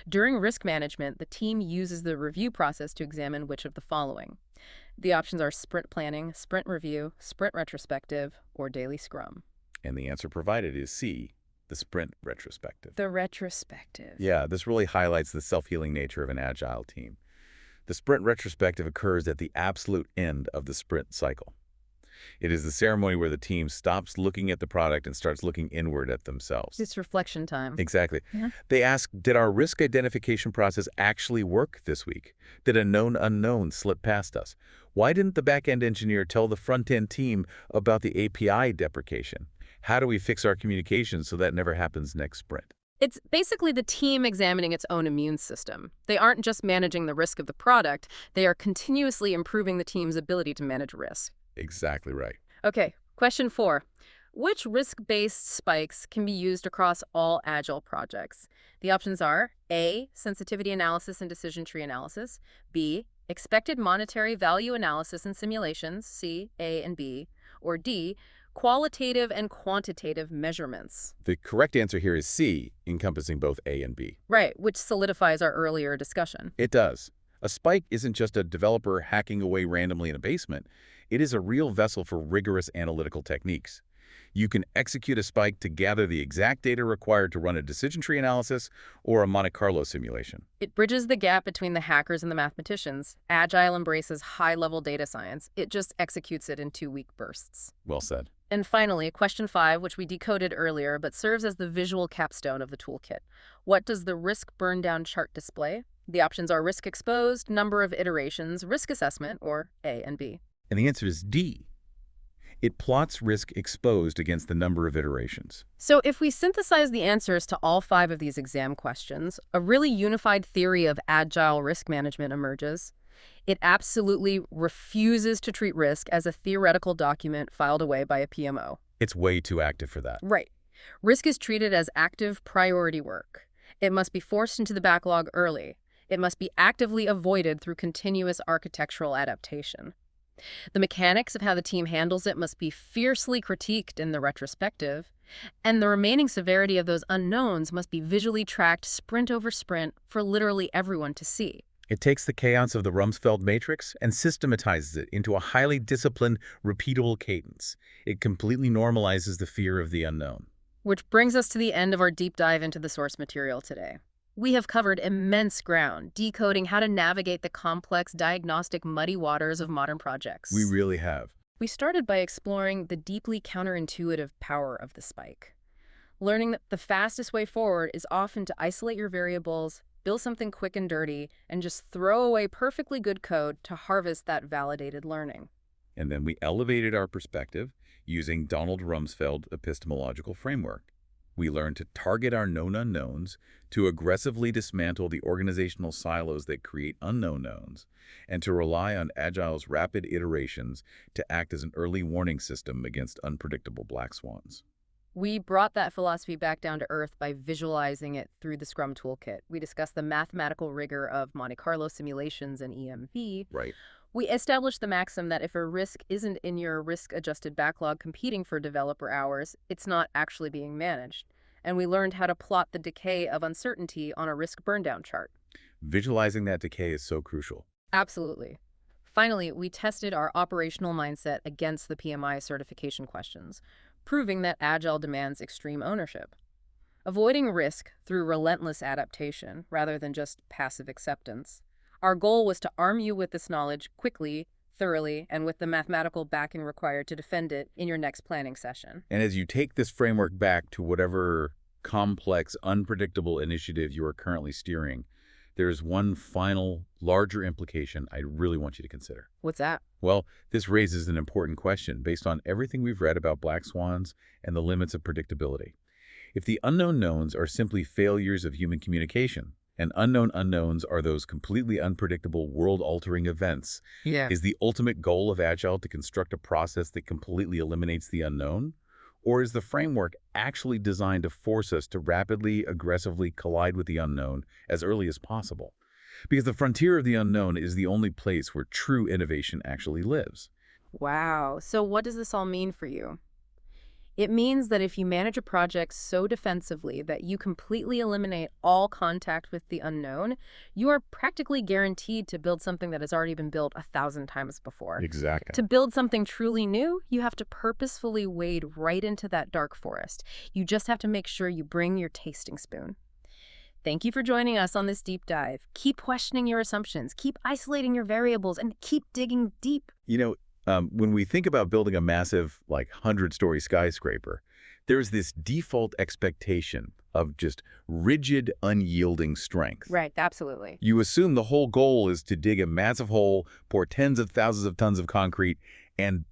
S2: During risk management, the team uses the review process to examine which of the following. The options are sprint planning, sprint review, sprint retrospective, or daily scrum.
S1: And the answer provided is C, the sprint retrospective.
S2: The retrospective.
S1: Yeah, this really highlights the self-healing nature of an agile team. The sprint retrospective occurs at the absolute end of the sprint cycle. It is the ceremony where the team stops looking at the product and starts looking inward at themselves.
S2: It's reflection time.
S1: Exactly.
S2: Yeah.
S1: They ask, did our risk identification process actually work this week? Did a known unknown slip past us? Why didn't the back-end engineer tell the front-end team about the API deprecation? How do we fix our communication so that never happens next sprint?
S2: It's basically the team examining its own immune system. They aren't just managing the risk of the product, they are continuously improving the team's ability to manage risk.
S1: Exactly right.
S2: Okay, question 4. Which risk-based spikes can be used across all Agile projects? The options are A, sensitivity analysis and decision tree analysis, B, expected monetary value analysis and simulations, C, A and B, or D, qualitative and quantitative measurements.
S1: The correct answer here is C, encompassing both A and B.
S2: Right, which solidifies our earlier discussion.
S1: It does. A spike isn't just a developer hacking away randomly in a basement. It is a real vessel for rigorous analytical techniques. You can execute a spike to gather the exact data required to run a decision tree analysis or a Monte Carlo simulation.
S2: It bridges the gap between the hackers and the mathematicians. Agile embraces high-level data science. It just executes it in 2-week bursts.
S1: Well said.
S2: And finally, question 5, which we decoded earlier, but serves as the visual capstone of the toolkit. What does the risk burn-down chart display? The options are risk exposed, number of iterations, risk assessment, or A and B.
S1: And the answer is D. It plots risk exposed against the number of iterations.
S2: So if we synthesize the answers to all 5 of these exam questions, a really unified theory of agile risk management emerges. It absolutely refuses to treat risk as a theoretical document filed away by a PMO.
S1: It's way too active for that.
S2: Right. Risk is treated as active priority work. It must be forced into the backlog early. It must be actively avoided through continuous architectural adaptation. The mechanics of how the team handles it must be fiercely critiqued in the retrospective, and the remaining severity of those unknowns must be visually tracked sprint over sprint for literally everyone to see.
S1: It takes the chaos of the Rumsfeld matrix and systematizes it into a highly disciplined, repeatable cadence. It completely normalizes the fear of the unknown.
S2: Which brings us to the end of our deep dive into the source material today. We have covered immense ground, decoding how to navigate the complex, diagnostic, muddy waters of modern projects.
S1: We really have.
S2: We started by exploring the deeply counterintuitive power of the spike, learning that the fastest way forward is often to isolate your variables, build something quick and dirty, and just throw away perfectly good code to harvest that validated learning.
S1: And then we elevated our perspective using Donald Rumsfeld epistemological framework. We learned to target our known unknowns, to aggressively dismantle the organizational silos that create unknown knowns, and to rely on Agile's rapid iterations to act as an early warning system against unpredictable black swans.
S2: We brought that philosophy back down to earth by visualizing it through the Scrum Toolkit. We discussed the mathematical rigor of Monte Carlo simulations and EMV.
S1: Right.
S2: We established the maxim that if a risk isn't in your risk-adjusted backlog competing for developer hours, it's not actually being managed. And we learned how to plot the decay of uncertainty on a risk burndown chart.
S1: Visualizing that decay is so crucial.
S2: Absolutely. Finally, we tested our operational mindset against the PMI certification questions, proving that Agile demands extreme ownership. Avoiding risk through relentless adaptation rather than just passive acceptance. Our goal was to arm you with this knowledge quickly, thoroughly, and with the mathematical backing required to defend it in your next planning session.
S1: And as you take this framework back to whatever complex, unpredictable initiative you are currently steering, there's one final, larger implication I really want you to consider.
S2: What's that?
S1: Well, this raises an important question based on everything we've read about black swans and the limits of predictability. If the unknown knowns are simply failures of human communication, and unknown unknowns are those completely unpredictable, world-altering events, is the ultimate goal of Agile to construct a process that completely eliminates the unknown? Or is the framework actually designed to force us to rapidly, aggressively collide with the unknown as early as possible? Because the frontier of the unknown is the only place where true innovation actually lives.
S2: Wow. So what does this all mean for you? It means that if you manage a project so defensively that you completely eliminate all contact with the unknown, you are practically guaranteed to build something that has already been built 1,000 times before.
S1: Exactly.
S2: To build something truly new, you have to purposefully wade right into that dark forest. You just have to make sure you bring your tasting spoon. Thank you for joining us on this deep dive. Keep questioning your assumptions, keep isolating your variables, and keep digging deep.
S1: You know, when we think about building a massive, 100-story skyscraper, there's this default expectation of just rigid, unyielding strength.
S2: Right, absolutely.
S1: You assume the whole goal is to dig a massive hole, pour tens of thousands of tons of concrete, and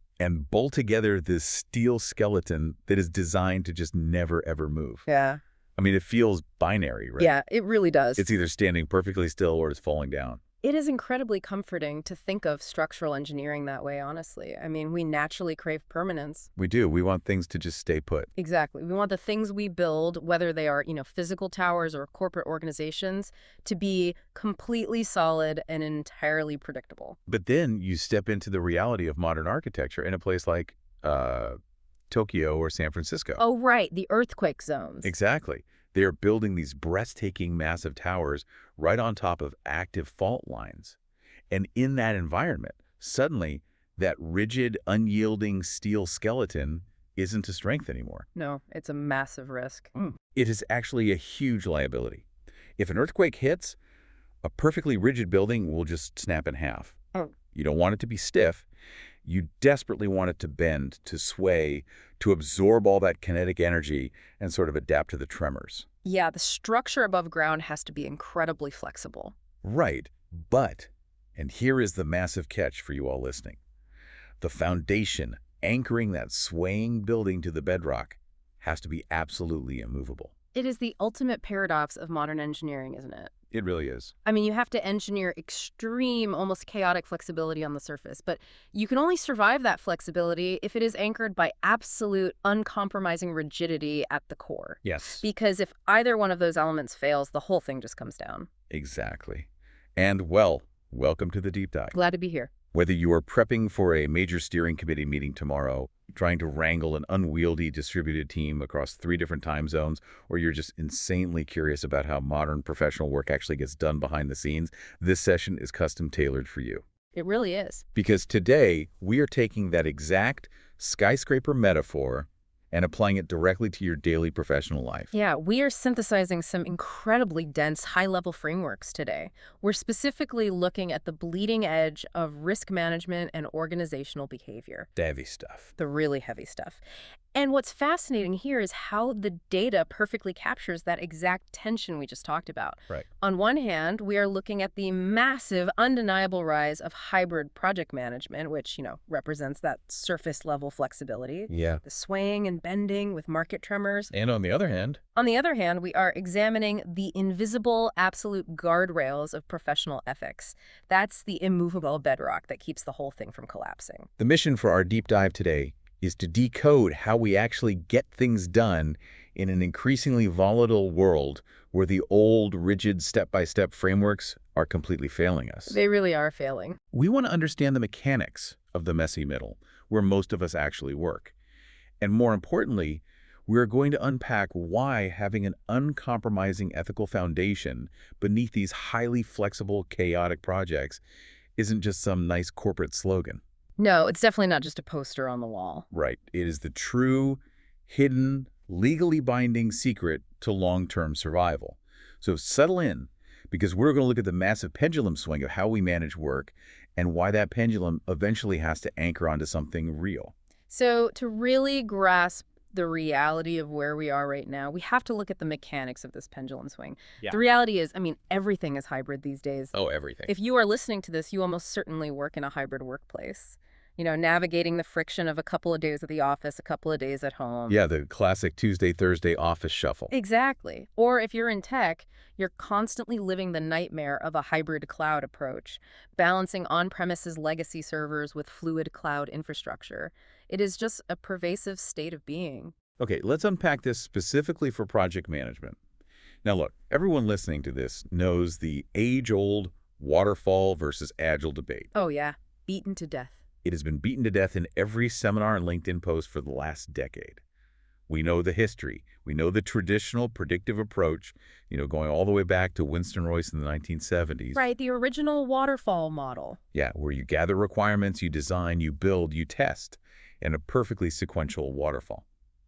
S1: bolt together this steel skeleton that is designed to just never, ever move.
S2: Yeah.
S1: I mean, it feels binary, right?
S2: Yeah, it really does.
S1: It's either standing perfectly still or it's falling down.
S2: It is incredibly comforting to think of structural engineering that way, honestly. I mean, we naturally crave permanence.
S1: We do. We want things to just stay put.
S2: Exactly. We want the things we build, whether they are, physical towers or corporate organizations, to be completely solid and entirely predictable.
S1: But then you step into the reality of modern architecture in a place like Tokyo or San Francisco.
S2: Oh, right. The earthquake zones.
S1: Exactly. They are building these breathtaking massive towers right on top of active fault lines. And in that environment, suddenly that rigid, unyielding steel skeleton isn't a strength anymore.
S2: No, it's a massive risk.
S1: It is actually a huge liability. If an earthquake hits, a perfectly rigid building will just snap in half. You don't want it to be stiff. You desperately want it to bend, to sway, to absorb all that kinetic energy and sort of adapt to the tremors.
S2: Yeah, the structure above ground has to be incredibly flexible.
S1: Right, but, and here is the massive catch for you all listening, the foundation anchoring that swaying building to the bedrock has to be absolutely immovable.
S2: It is the ultimate paradox of modern engineering, isn't it?
S1: It really is.
S2: I mean, you have to engineer extreme, almost chaotic flexibility on the surface, but you can only survive that flexibility if it is anchored by absolute, uncompromising rigidity at the core.
S1: Yes.
S2: Because if either one of those elements fails, the whole thing just comes down.
S1: Exactly. And, well, welcome to the deep dive.
S2: Glad to be here.
S1: Whether you are prepping for a major steering committee meeting tomorrow, trying to wrangle an unwieldy distributed team across 3 different time zones, or you're just insanely curious about how modern professional work actually gets done behind the scenes, this session is custom tailored for you.
S2: It really is.
S1: Because today, we are taking that exact skyscraper metaphor and applying it directly to your daily professional life.
S2: Yeah, we are synthesizing some incredibly dense, high-level frameworks today. We're specifically looking at the bleeding edge of risk management and organizational behavior.
S1: Heavy stuff.
S2: The really heavy stuff. And what's fascinating here is how the data perfectly captures that exact tension we just talked about.
S1: Right.
S2: On one hand, we are looking at the massive, undeniable rise of hybrid project management, which, represents that surface-level flexibility.
S1: Yeah.
S2: The swaying and bending with market tremors.
S1: And on the other hand,
S2: we are examining the invisible, absolute guardrails of professional ethics. That's the immovable bedrock that keeps the whole thing from collapsing.
S1: the mission for our deep dive today is to decode how we actually get things done in an increasingly volatile world where the old, rigid, step-by-step frameworks are completely failing us.
S2: They really are failing.
S1: We want to understand the mechanics of the messy middle, where most of us actually work. And more importantly, we're going to unpack why having an uncompromising ethical foundation beneath these highly flexible, chaotic projects isn't just some nice corporate slogan.
S2: No, it's definitely not just a poster on the wall.
S1: Right. It is the true, hidden, legally binding secret to long-term survival. So settle in, because we're going to look at the massive pendulum swing of how we manage work and why that pendulum eventually has to anchor onto something real.
S2: So to really grasp the reality of where we are right now, we have to look at the mechanics of this pendulum swing.
S4: Yeah.
S2: The reality is, everything is hybrid these days.
S4: Oh, everything.
S2: If you are listening to this, you almost certainly work in a hybrid workplace. Navigating the friction of a couple of days at the office, a couple of days at home.
S1: Yeah, the classic Tuesday, Thursday office shuffle.
S2: Exactly. Or if you're in tech, you're constantly living the nightmare of a hybrid cloud approach, balancing on-premises legacy servers with fluid cloud infrastructure. It is just a pervasive state of being.
S1: Okay, let's unpack this specifically for project management. Now look, everyone listening to this knows the age-old waterfall versus agile debate.
S2: Oh yeah, beaten to death.
S1: It has been beaten to death in every seminar and LinkedIn post for the last decade. We know the history. We know the traditional predictive approach, going all the way back to Winston Royce in the 1970s.
S2: Right, the original waterfall model.
S1: Yeah, where you gather requirements, you design, you build, you test, in a perfectly sequential waterfall.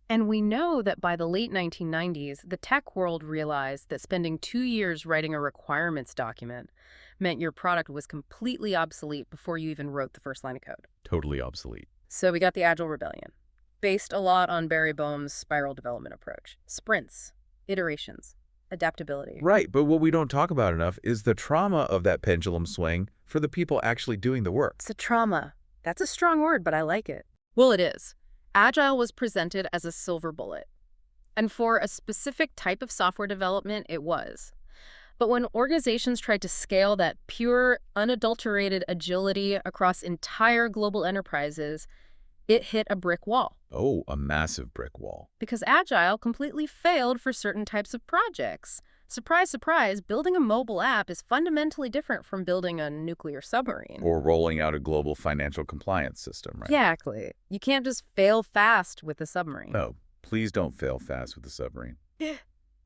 S2: And we know that by the late 1990s, the tech world realized that spending 2 years writing a requirements document meant your product was completely obsolete before you even wrote the first line of code.
S1: Totally obsolete.
S2: So we got the Agile Rebellion, based a lot on Barry Boehm's spiral development approach. Sprints, iterations, adaptability.
S1: Right, but what we don't talk about enough is the trauma of that pendulum swing for the people actually doing the work.
S2: It's a trauma. That's a strong word, but I like it. Well, it is. Agile was presented as a silver bullet. And for a specific type of software development, it was. But when organizations tried to scale that pure, unadulterated agility across entire global enterprises, it hit a brick wall.
S1: Oh, a massive brick wall.
S2: Because Agile completely failed for certain types of projects. Surprise, surprise, building a mobile app is fundamentally different from building a nuclear submarine.
S1: Or rolling out a global financial compliance system, right?
S2: Exactly. You can't just fail fast with a submarine.
S1: No, please don't fail fast with the submarine.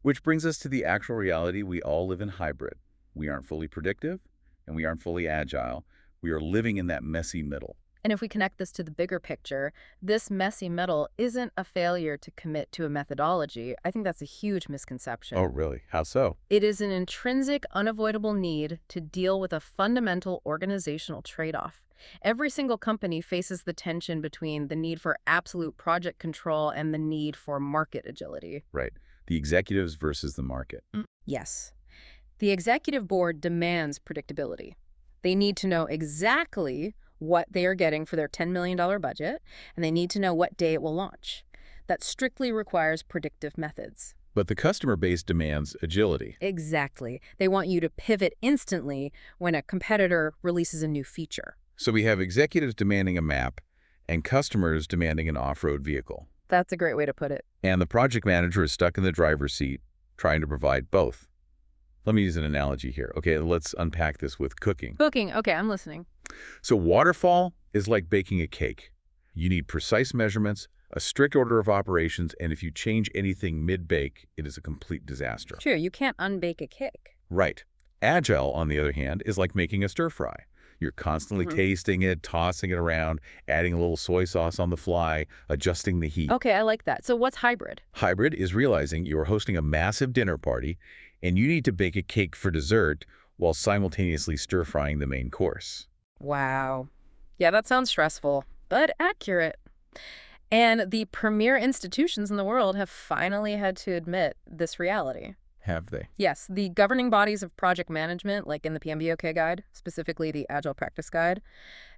S1: Which brings us to the actual reality: we all live in hybrid. We aren't fully predictive, and we aren't fully agile. We are living in that messy middle.
S2: And if we connect this to the bigger picture, this messy middle isn't a failure to commit to a methodology. I think that's a huge misconception.
S1: Oh, really? How so?
S2: It is an intrinsic, unavoidable need to deal with a fundamental organizational trade-off. Every single company faces the tension between the need for absolute project control and the need for market agility.
S1: Right. The executives versus the market.
S2: Yes. The executive board demands predictability. They need to know exactly what they are getting for their $10 million budget, and they need to know what day it will launch. That strictly requires predictive methods.
S1: But the customer base demands agility.
S2: Exactly. They want you to pivot instantly when a competitor releases a new feature.
S1: So we have executives demanding a map and customers demanding an off-road vehicle.
S2: That's a great way to put it.
S1: And the project manager is stuck in the driver's seat trying to provide both. Let me use an analogy here. Okay, let's unpack this with cooking.
S2: Cooking. Okay, I'm listening.
S1: So waterfall is like baking a cake. You need precise measurements, a strict order of operations, and if you change anything mid-bake, it is a complete disaster.
S2: True, you can't unbake a cake.
S1: Right. Agile, on the other hand, is like making a stir-fry. You're constantly tasting it, tossing it around, adding a little soy sauce on the fly, adjusting the heat.
S2: Okay, I like that. So what's hybrid?
S1: Hybrid is realizing you're hosting a massive dinner party and you need to bake a cake for dessert while simultaneously stir-frying the main course.
S2: Wow. Yeah, that sounds stressful, but accurate. And the premier institutions in the world have finally had to admit this reality.
S1: Have they?
S2: Yes, the governing bodies of project management, like in the PMBOK guide, specifically the Agile Practice Guide,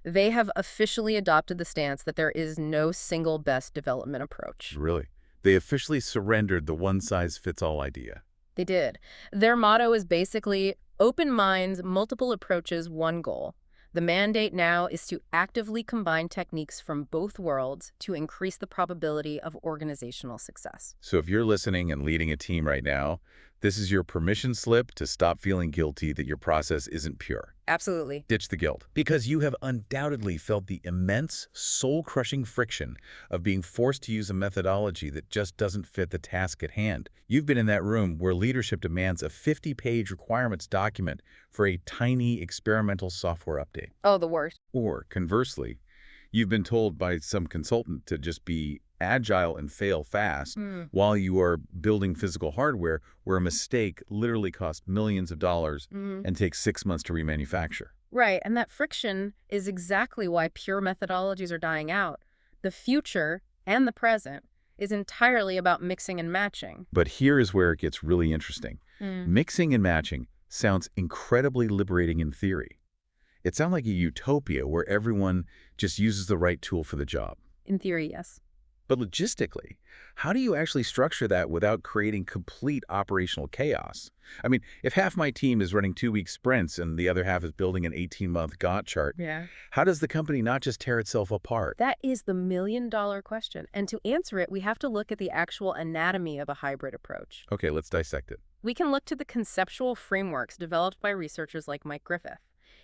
S2: they have officially adopted the stance that there is no single best development approach.
S1: Really? They officially surrendered the one-size-fits-all idea.
S2: They did. Their motto is basically open minds, multiple approaches, one goal. The mandate now is to actively combine techniques from both worlds to increase the probability of organizational success.
S1: So if you're listening and leading a team right now, this is your permission slip to stop feeling guilty that your process isn't pure.
S2: Absolutely.
S1: Ditch the guilt. Because you have undoubtedly felt the immense, soul-crushing friction of being forced to use a methodology that just doesn't fit the task at hand. You've been in that room where leadership demands a 50-page requirements document for a tiny experimental software update.
S2: Oh, the worst.
S1: Or, conversely, you've been told by some consultant to just be agile and fail fast while you are building physical hardware where a mistake literally costs millions of dollars and takes 6 months to remanufacture.
S2: Right, and that friction is exactly why pure methodologies are dying out. The future and the present is entirely about mixing and matching.
S1: But here is where it gets really interesting. Mixing and matching sounds incredibly liberating in theory. It sounds like a utopia where everyone just uses the right tool for the job.
S2: In theory, yes.
S1: But logistically, how do you actually structure that without creating complete operational chaos? I mean, if half my team is running 2-week sprints and the other half is building an 18-month Gantt chart, how does the company not just tear itself apart?
S2: That is the million-dollar question. And to answer it, we have to look at the actual anatomy of a hybrid approach.
S1: Okay, let's dissect it.
S2: We can look to the conceptual frameworks developed by researchers like Mike Griffith.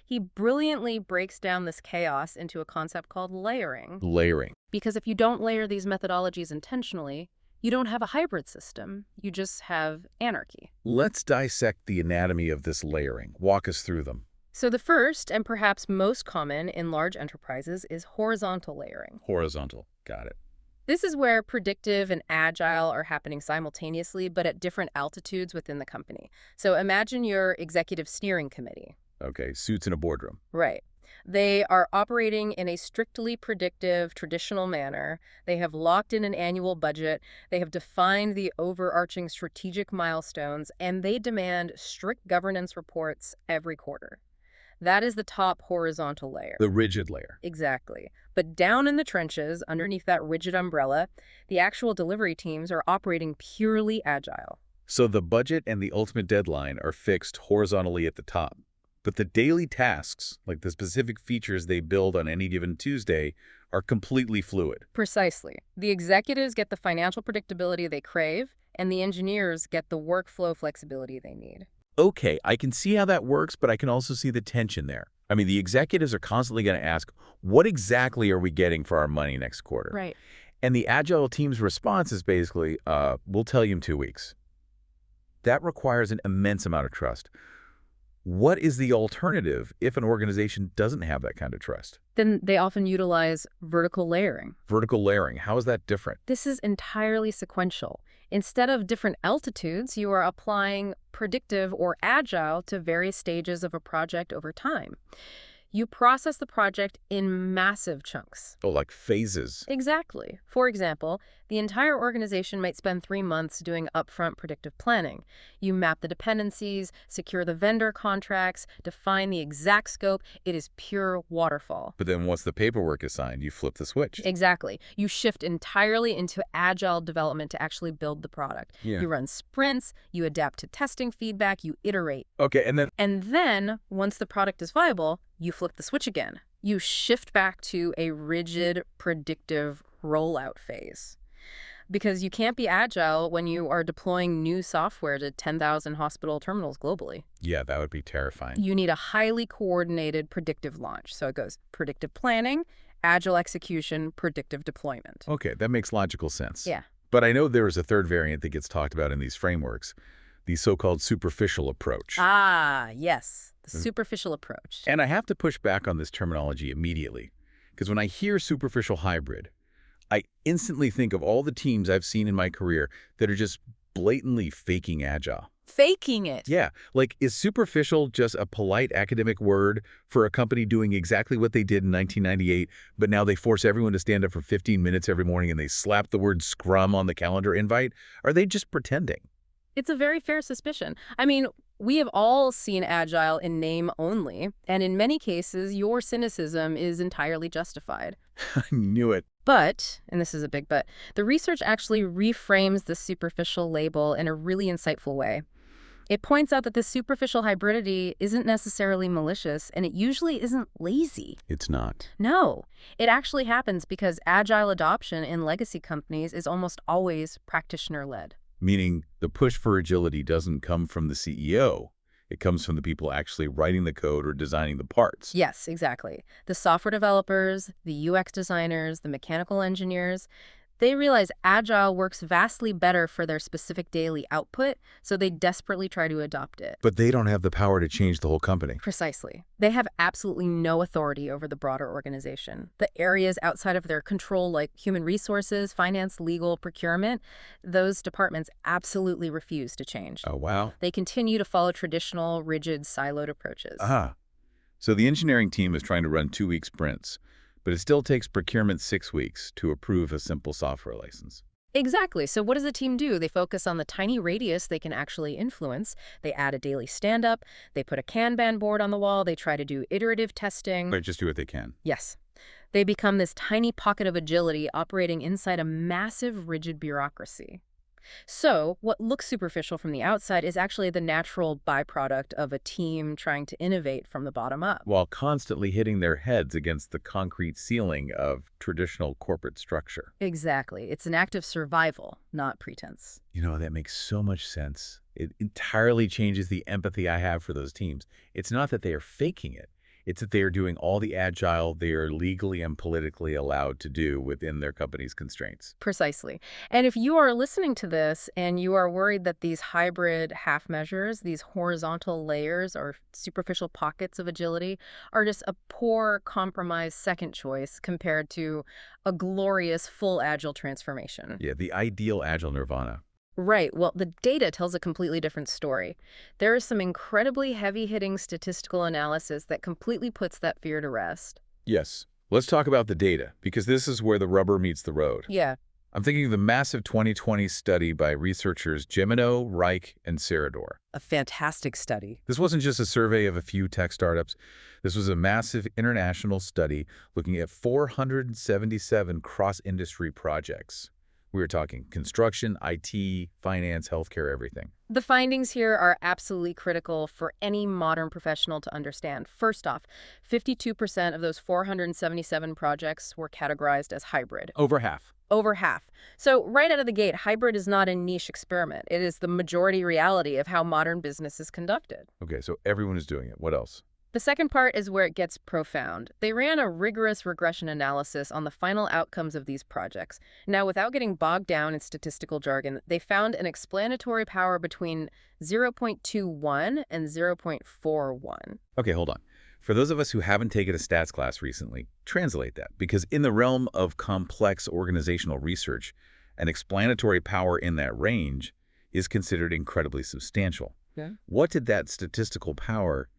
S2: He brilliantly breaks down this chaos into a concept called layering.
S1: Layering.
S2: Because if you don't layer these methodologies intentionally, you don't have a hybrid system. You just have anarchy.
S1: Let's dissect the anatomy of this layering. Walk us through them.
S2: So the first, and perhaps most common in large enterprises, is horizontal layering.
S1: Horizontal. Got it.
S2: This is where predictive and agile are happening simultaneously, but at different altitudes within the company. So imagine your executive steering committee.
S1: Okay, suits in a boardroom.
S2: Right. They are operating in a strictly predictive, traditional manner. They have locked in an annual budget. They have defined the overarching strategic milestones, and they demand strict governance reports every quarter. That is the top horizontal layer.
S1: The rigid layer.
S2: Exactly. But down in the trenches, underneath that rigid umbrella, the actual delivery teams are operating purely agile.
S1: So the budget and the ultimate deadline are fixed horizontally at the top. But the daily tasks, like the specific features they build on any given Tuesday, are completely fluid.
S2: Precisely. The executives get the financial predictability they crave, and the engineers get the workflow flexibility they need.
S1: Okay, I can see how that works, but I can also see the tension there. I mean, the executives are constantly going to ask, what exactly are we getting for our money next quarter?
S2: Right.
S1: And the agile team's response is basically, we'll tell you in 2 weeks. That requires an immense amount of trust. What is the alternative if an organization doesn't have that kind of trust?
S2: Then they often utilize vertical layering.
S1: Vertical layering, how is that different?
S2: This is entirely sequential. Instead of different altitudes, you are applying predictive or agile to various stages of a project over time. You process the project in massive chunks.
S1: Oh, like phases.
S2: Exactly. For example, the entire organization might spend 3 months doing upfront predictive planning. You map the dependencies, secure the vendor contracts, define the exact scope. It is pure waterfall.
S1: But then once the paperwork is signed, you flip the switch.
S2: Exactly. You shift entirely into agile development to actually build the product.
S1: Yeah.
S2: You run sprints, you adapt to testing feedback, you iterate.
S1: Okay, and
S2: then, once the product is viable, you flip the switch again. You shift back to a rigid, predictive rollout phase. Because you can't be agile when you are deploying new software to 10,000 hospital terminals globally.
S1: Yeah, that would be terrifying.
S2: You need a highly coordinated predictive launch. So it goes predictive planning, agile execution, predictive deployment.
S1: Okay, that makes logical sense.
S2: Yeah.
S1: But I know there is a third variant that gets talked about in these frameworks, the so-called superficial approach.
S2: Ah, yes. The superficial approach.
S1: And I have to push back on this terminology immediately, because when I hear superficial hybrid, I instantly think of all the teams I've seen in my career that are just blatantly faking agile.
S2: Faking it.
S1: Yeah, like is superficial just a polite academic word for a company doing exactly what they did in 1998, but now they force everyone to stand up for 15 minutes every morning and they slap the word Scrum on the calendar invite? Are they just pretending?
S2: It's a very fair suspicion. I mean, we have all seen agile in name only, and in many cases, your cynicism is entirely justified.
S1: I knew it.
S2: But, and this is a big but, the research actually reframes the superficial label in a really insightful way. It points out that this superficial hybridity isn't necessarily malicious, and it usually isn't lazy.
S1: It's not.
S2: No, it actually happens because agile adoption in legacy companies is almost always practitioner-led.
S1: Meaning the push for agility doesn't come from the CEO. It comes from the people actually writing the code or designing the parts.
S2: Yes, exactly. The software developers, the UX designers, the mechanical engineers, they realize agile works vastly better for their specific daily output, so they desperately try to adopt it.
S1: But they don't have the power to change the whole company.
S2: Precisely. They have absolutely no authority over the broader organization. The areas outside of their control, like human resources, finance, legal, procurement, those departments absolutely refuse to change.
S1: Oh, wow.
S2: They continue to follow traditional, rigid, siloed approaches.
S1: So the engineering team is trying to run 2-week sprints, but it still takes procurement 6 weeks to approve a simple software license.
S2: Exactly. So what does the team do? They focus on the tiny radius they can actually influence. They add a daily stand-up. They put a Kanban board on the wall. They try to do iterative testing.
S1: But just do what they can.
S2: Yes. They become this tiny pocket of agility operating inside a massive, rigid bureaucracy. So what looks superficial from the outside is actually the natural byproduct of a team trying to innovate from the bottom up.
S1: While constantly hitting their heads against the concrete ceiling of traditional corporate structure.
S2: Exactly. It's an act of survival, not pretense.
S1: You know, that makes so much sense. It entirely changes the empathy I have for those teams. It's not that they are faking it. It's that they are doing all the agile they are legally and politically allowed to do within their company's constraints.
S2: Precisely. And if you are listening to this and you are worried that these hybrid half measures, these horizontal layers or superficial pockets of agility are just a poor compromise second choice compared to a glorious full agile transformation.
S1: Yeah, the ideal agile nirvana.
S2: Right. Well, the data tells a completely different story. There is some incredibly heavy-hitting statistical analysis that completely puts that fear to rest.
S1: Yes. Let's talk about the data, because this is where the rubber meets the road.
S2: Yeah.
S1: I'm thinking of the massive 2020 study by researchers Gemino, Reich, and Serador.
S3: A fantastic study.
S1: This wasn't just a survey of a few tech startups. This was a massive international study looking at 477 cross-industry projects. We were talking construction, IT, finance, healthcare, everything.
S2: The findings here are absolutely critical for any modern professional to understand. First off, 52% of those 477 projects were categorized as hybrid.
S1: Over half.
S2: Over half. So right out of the gate, hybrid is not a niche experiment. It is the majority reality of how modern business is conducted.
S1: Okay, so everyone is doing it. What else?
S2: The second part is where it gets profound. They ran a rigorous regression analysis on the final outcomes of these projects. Now, without getting bogged down in statistical jargon, they found an explanatory power between 0.21 and 0.41.
S1: Okay, hold on. For those of us who haven't taken a stats class recently, translate that, because in the realm of complex organizational research, an explanatory power in that range is considered incredibly substantial.
S3: Yeah.
S1: What did that statistical power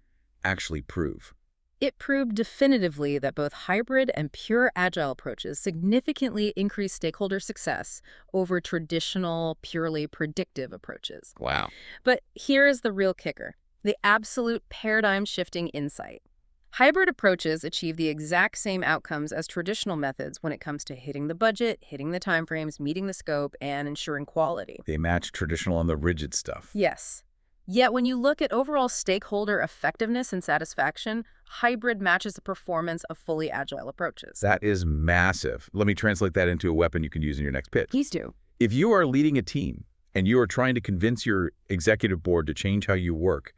S1: actually prove?
S2: It proved definitively that both hybrid and pure agile approaches significantly increase stakeholder success over traditional, purely predictive approaches.
S1: Wow.
S2: But here is the real kicker, the absolute paradigm-shifting insight. Hybrid approaches achieve the exact same outcomes as traditional methods when it comes to hitting the budget, hitting the timeframes, meeting the scope, and ensuring quality.
S1: They match traditional on the rigid stuff.
S2: Yes. Yet when you look at overall stakeholder effectiveness and satisfaction, hybrid matches the performance of fully agile approaches.
S1: That is massive. Let me translate that into a weapon you can use in your next pitch.
S2: Please do.
S1: If you are leading a team and you are trying to convince your executive board to change how you work,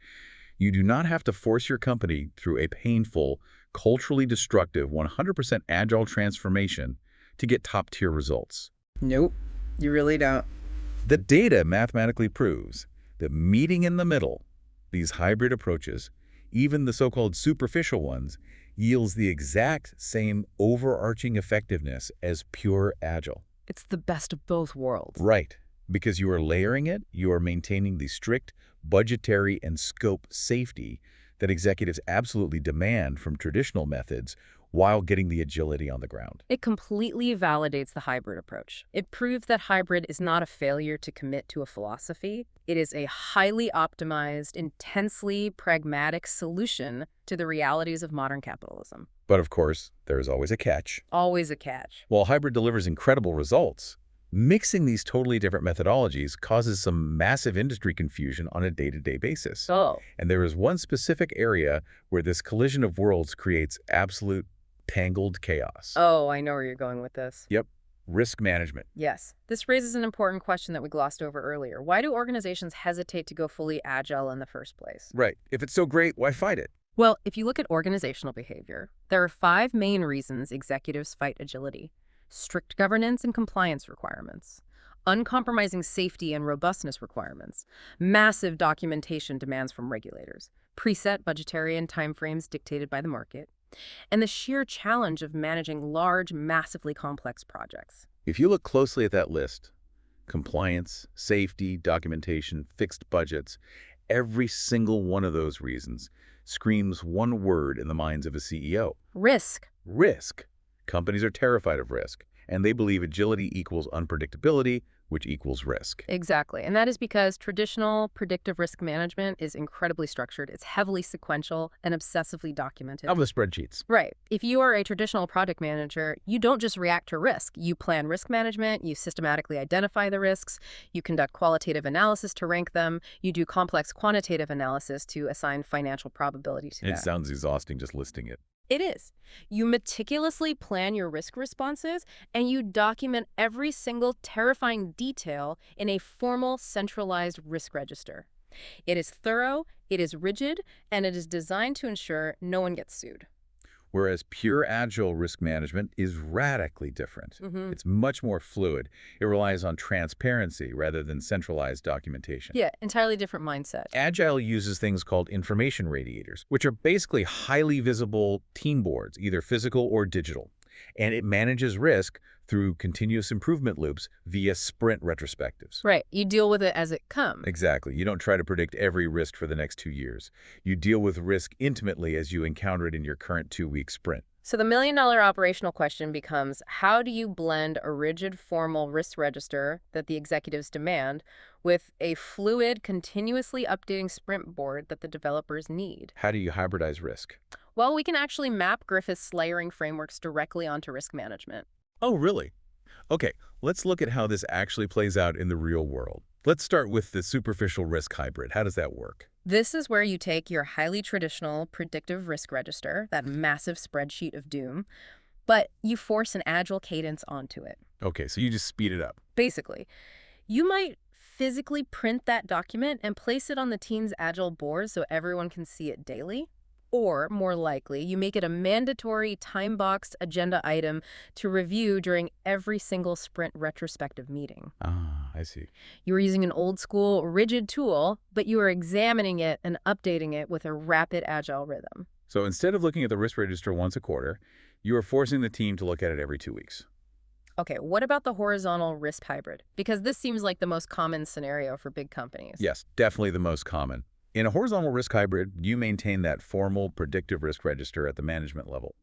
S1: you do not have to force your company through a painful, culturally destructive, 100% agile transformation to get top-tier results.
S3: Nope, you really don't.
S1: The data mathematically proves that meeting in the middle, these hybrid approaches, even the so-called superficial ones, yields the exact same overarching effectiveness as pure agile.
S2: It's the best of both worlds.
S1: Right. Because you are layering it, you are maintaining the strict budgetary and scope safety that executives absolutely demand from traditional methods while getting the agility on the ground.
S2: It completely validates the hybrid approach. It proves that hybrid is not a failure to commit to a philosophy. It is a highly optimized, intensely pragmatic solution to the realities of modern capitalism.
S1: But of course, there is always a catch.
S2: Always a catch.
S1: While hybrid delivers incredible results, Mixing these totally different methodologies causes some massive industry confusion on a day-to-day basis.
S2: Oh.
S1: And there is one specific area where this collision of worlds creates absolute tangled chaos.
S2: Oh, I know where you're going with this.
S1: Yep. Risk management.
S2: Yes. This raises an important question that we glossed over earlier. Why do organizations hesitate to go fully agile in the first place?
S1: Right. If it's so great, why fight it?
S2: Well, if you look at organizational behavior, there are 5 main reasons executives fight agility: strict governance and compliance requirements, uncompromising safety and robustness requirements, massive documentation demands from regulators, preset budgetary and timeframes dictated by the market, and the sheer challenge of managing large, massively complex projects.
S1: If you look closely at that list, compliance, safety, documentation, fixed budgets, every single one of those reasons screams one word in the minds of a CEO.
S2: Risk.
S1: Risk. Companies are terrified of risk, and they believe agility equals unpredictability, which equals risk.
S2: Exactly. And that is because traditional predictive risk management is incredibly structured. It's heavily sequential and obsessively documented.
S1: Of the spreadsheets.
S2: Right. If you are a traditional project manager, you don't just react to risk. You plan risk management, you systematically identify the risks, you conduct qualitative analysis to rank them, you do complex quantitative analysis to assign financial probability to
S1: It
S2: that.
S1: sounds exhausting just listing it.
S2: It is. You meticulously plan your risk responses, and you document every single terrifying detail in a formal, centralized risk register. It is thorough, it is rigid, and it is designed to ensure no one gets sued.
S1: Whereas pure agile risk management is radically different. It's much more fluid. It relies on transparency rather than centralized documentation.
S2: Yeah, entirely different mindset.
S1: Agile uses things called information radiators, which are basically highly visible team boards, either physical or digital. And it manages risk through continuous improvement loops via sprint retrospectives.
S2: Right. You deal with it as it comes.
S1: Exactly. You don't try to predict every risk for the next 2 years. You deal with risk intimately as you encounter it in your current 2-week sprint.
S2: So the million-dollar operational question becomes, how do you blend a rigid, formal risk register that the executives demand with a fluid, continuously updating sprint board that the developers need?
S1: How do you hybridize risk?
S2: Well, we can actually map Griffith's layering frameworks directly onto risk management.
S1: Oh, really? Okay, let's look at how this actually plays out in the real world. Let's start with the superficial risk hybrid. How does that work?
S2: This is where you take your highly traditional predictive risk register, that massive spreadsheet of doom, but you force an agile cadence onto it.
S1: Okay, so you just speed it up.
S2: Basically, you might physically print that document and place it on the team's agile board so everyone can see it daily. Or, more likely, you make it a mandatory time-boxed agenda item to review during every single sprint retrospective meeting.
S1: Ah, I see.
S2: You are using an old-school, rigid tool, but you are examining it and updating it with a rapid, agile rhythm.
S1: So instead of looking at the risk register once a quarter, you are forcing the team to look at it every 2 weeks.
S2: Okay, what about the horizontal risk hybrid? Because this seems like the most common scenario for big companies.
S1: Yes, definitely the most common. In a horizontal risk hybrid, you maintain that formal predictive risk register at the management level.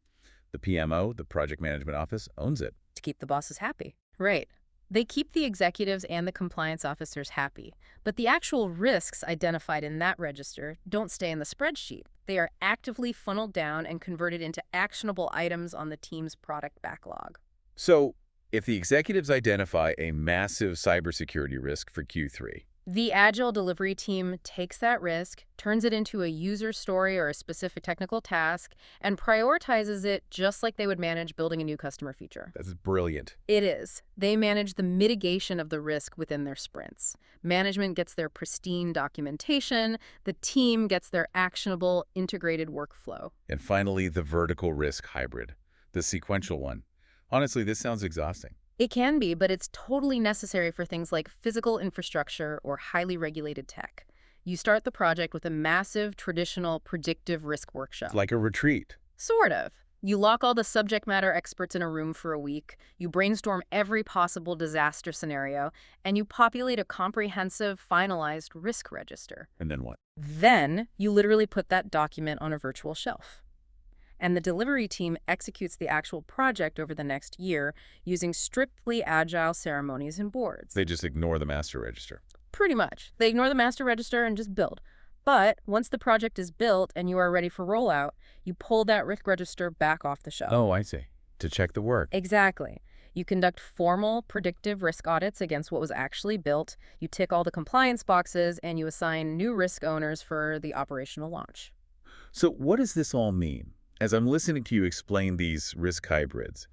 S1: The PMO, the project management office, owns it.
S2: To keep the bosses happy. Right. They keep the executives and the compliance officers happy, but the actual risks identified in that register don't stay in the spreadsheet. They are actively funneled down and converted into actionable items on the team's product backlog.
S1: So, if the executives identify a massive cybersecurity risk for Q3,
S2: the Agile delivery team takes that risk, turns it into a user story or a specific technical task, and prioritizes it just like they would manage building a new customer feature.
S1: that's brilliant.
S2: It is. They manage the mitigation of the risk within their sprints. Management gets their pristine documentation. The team gets their actionable, integrated workflow.
S1: And finally, the vertical risk hybrid, the sequential one. Honestly, this sounds exhausting.
S2: It can be, but it's totally necessary for things like physical infrastructure or highly regulated tech. You start the project with a massive, traditional, predictive risk workshop.
S1: It's like a retreat.
S2: Sort of. You lock all the subject matter experts in a room for a week, you brainstorm every possible disaster scenario, and you populate a comprehensive, finalized risk register.
S1: And then what?
S2: Then, you literally put that document on a virtual shelf. And the delivery team executes the actual project over the next year using strictly agile ceremonies and boards.
S1: They just ignore the master register.
S2: Pretty much. They ignore the master register and just build. But once the project is built and you are ready for rollout, you pull that risk register back off the shelf.
S1: Oh, I see. To check the work.
S2: Exactly. You conduct formal, predictive risk audits against what was actually built, you tick all the compliance boxes, and you assign new risk owners for the operational launch.
S1: So what does this all mean? As I'm listening to you explain these risk hybrids,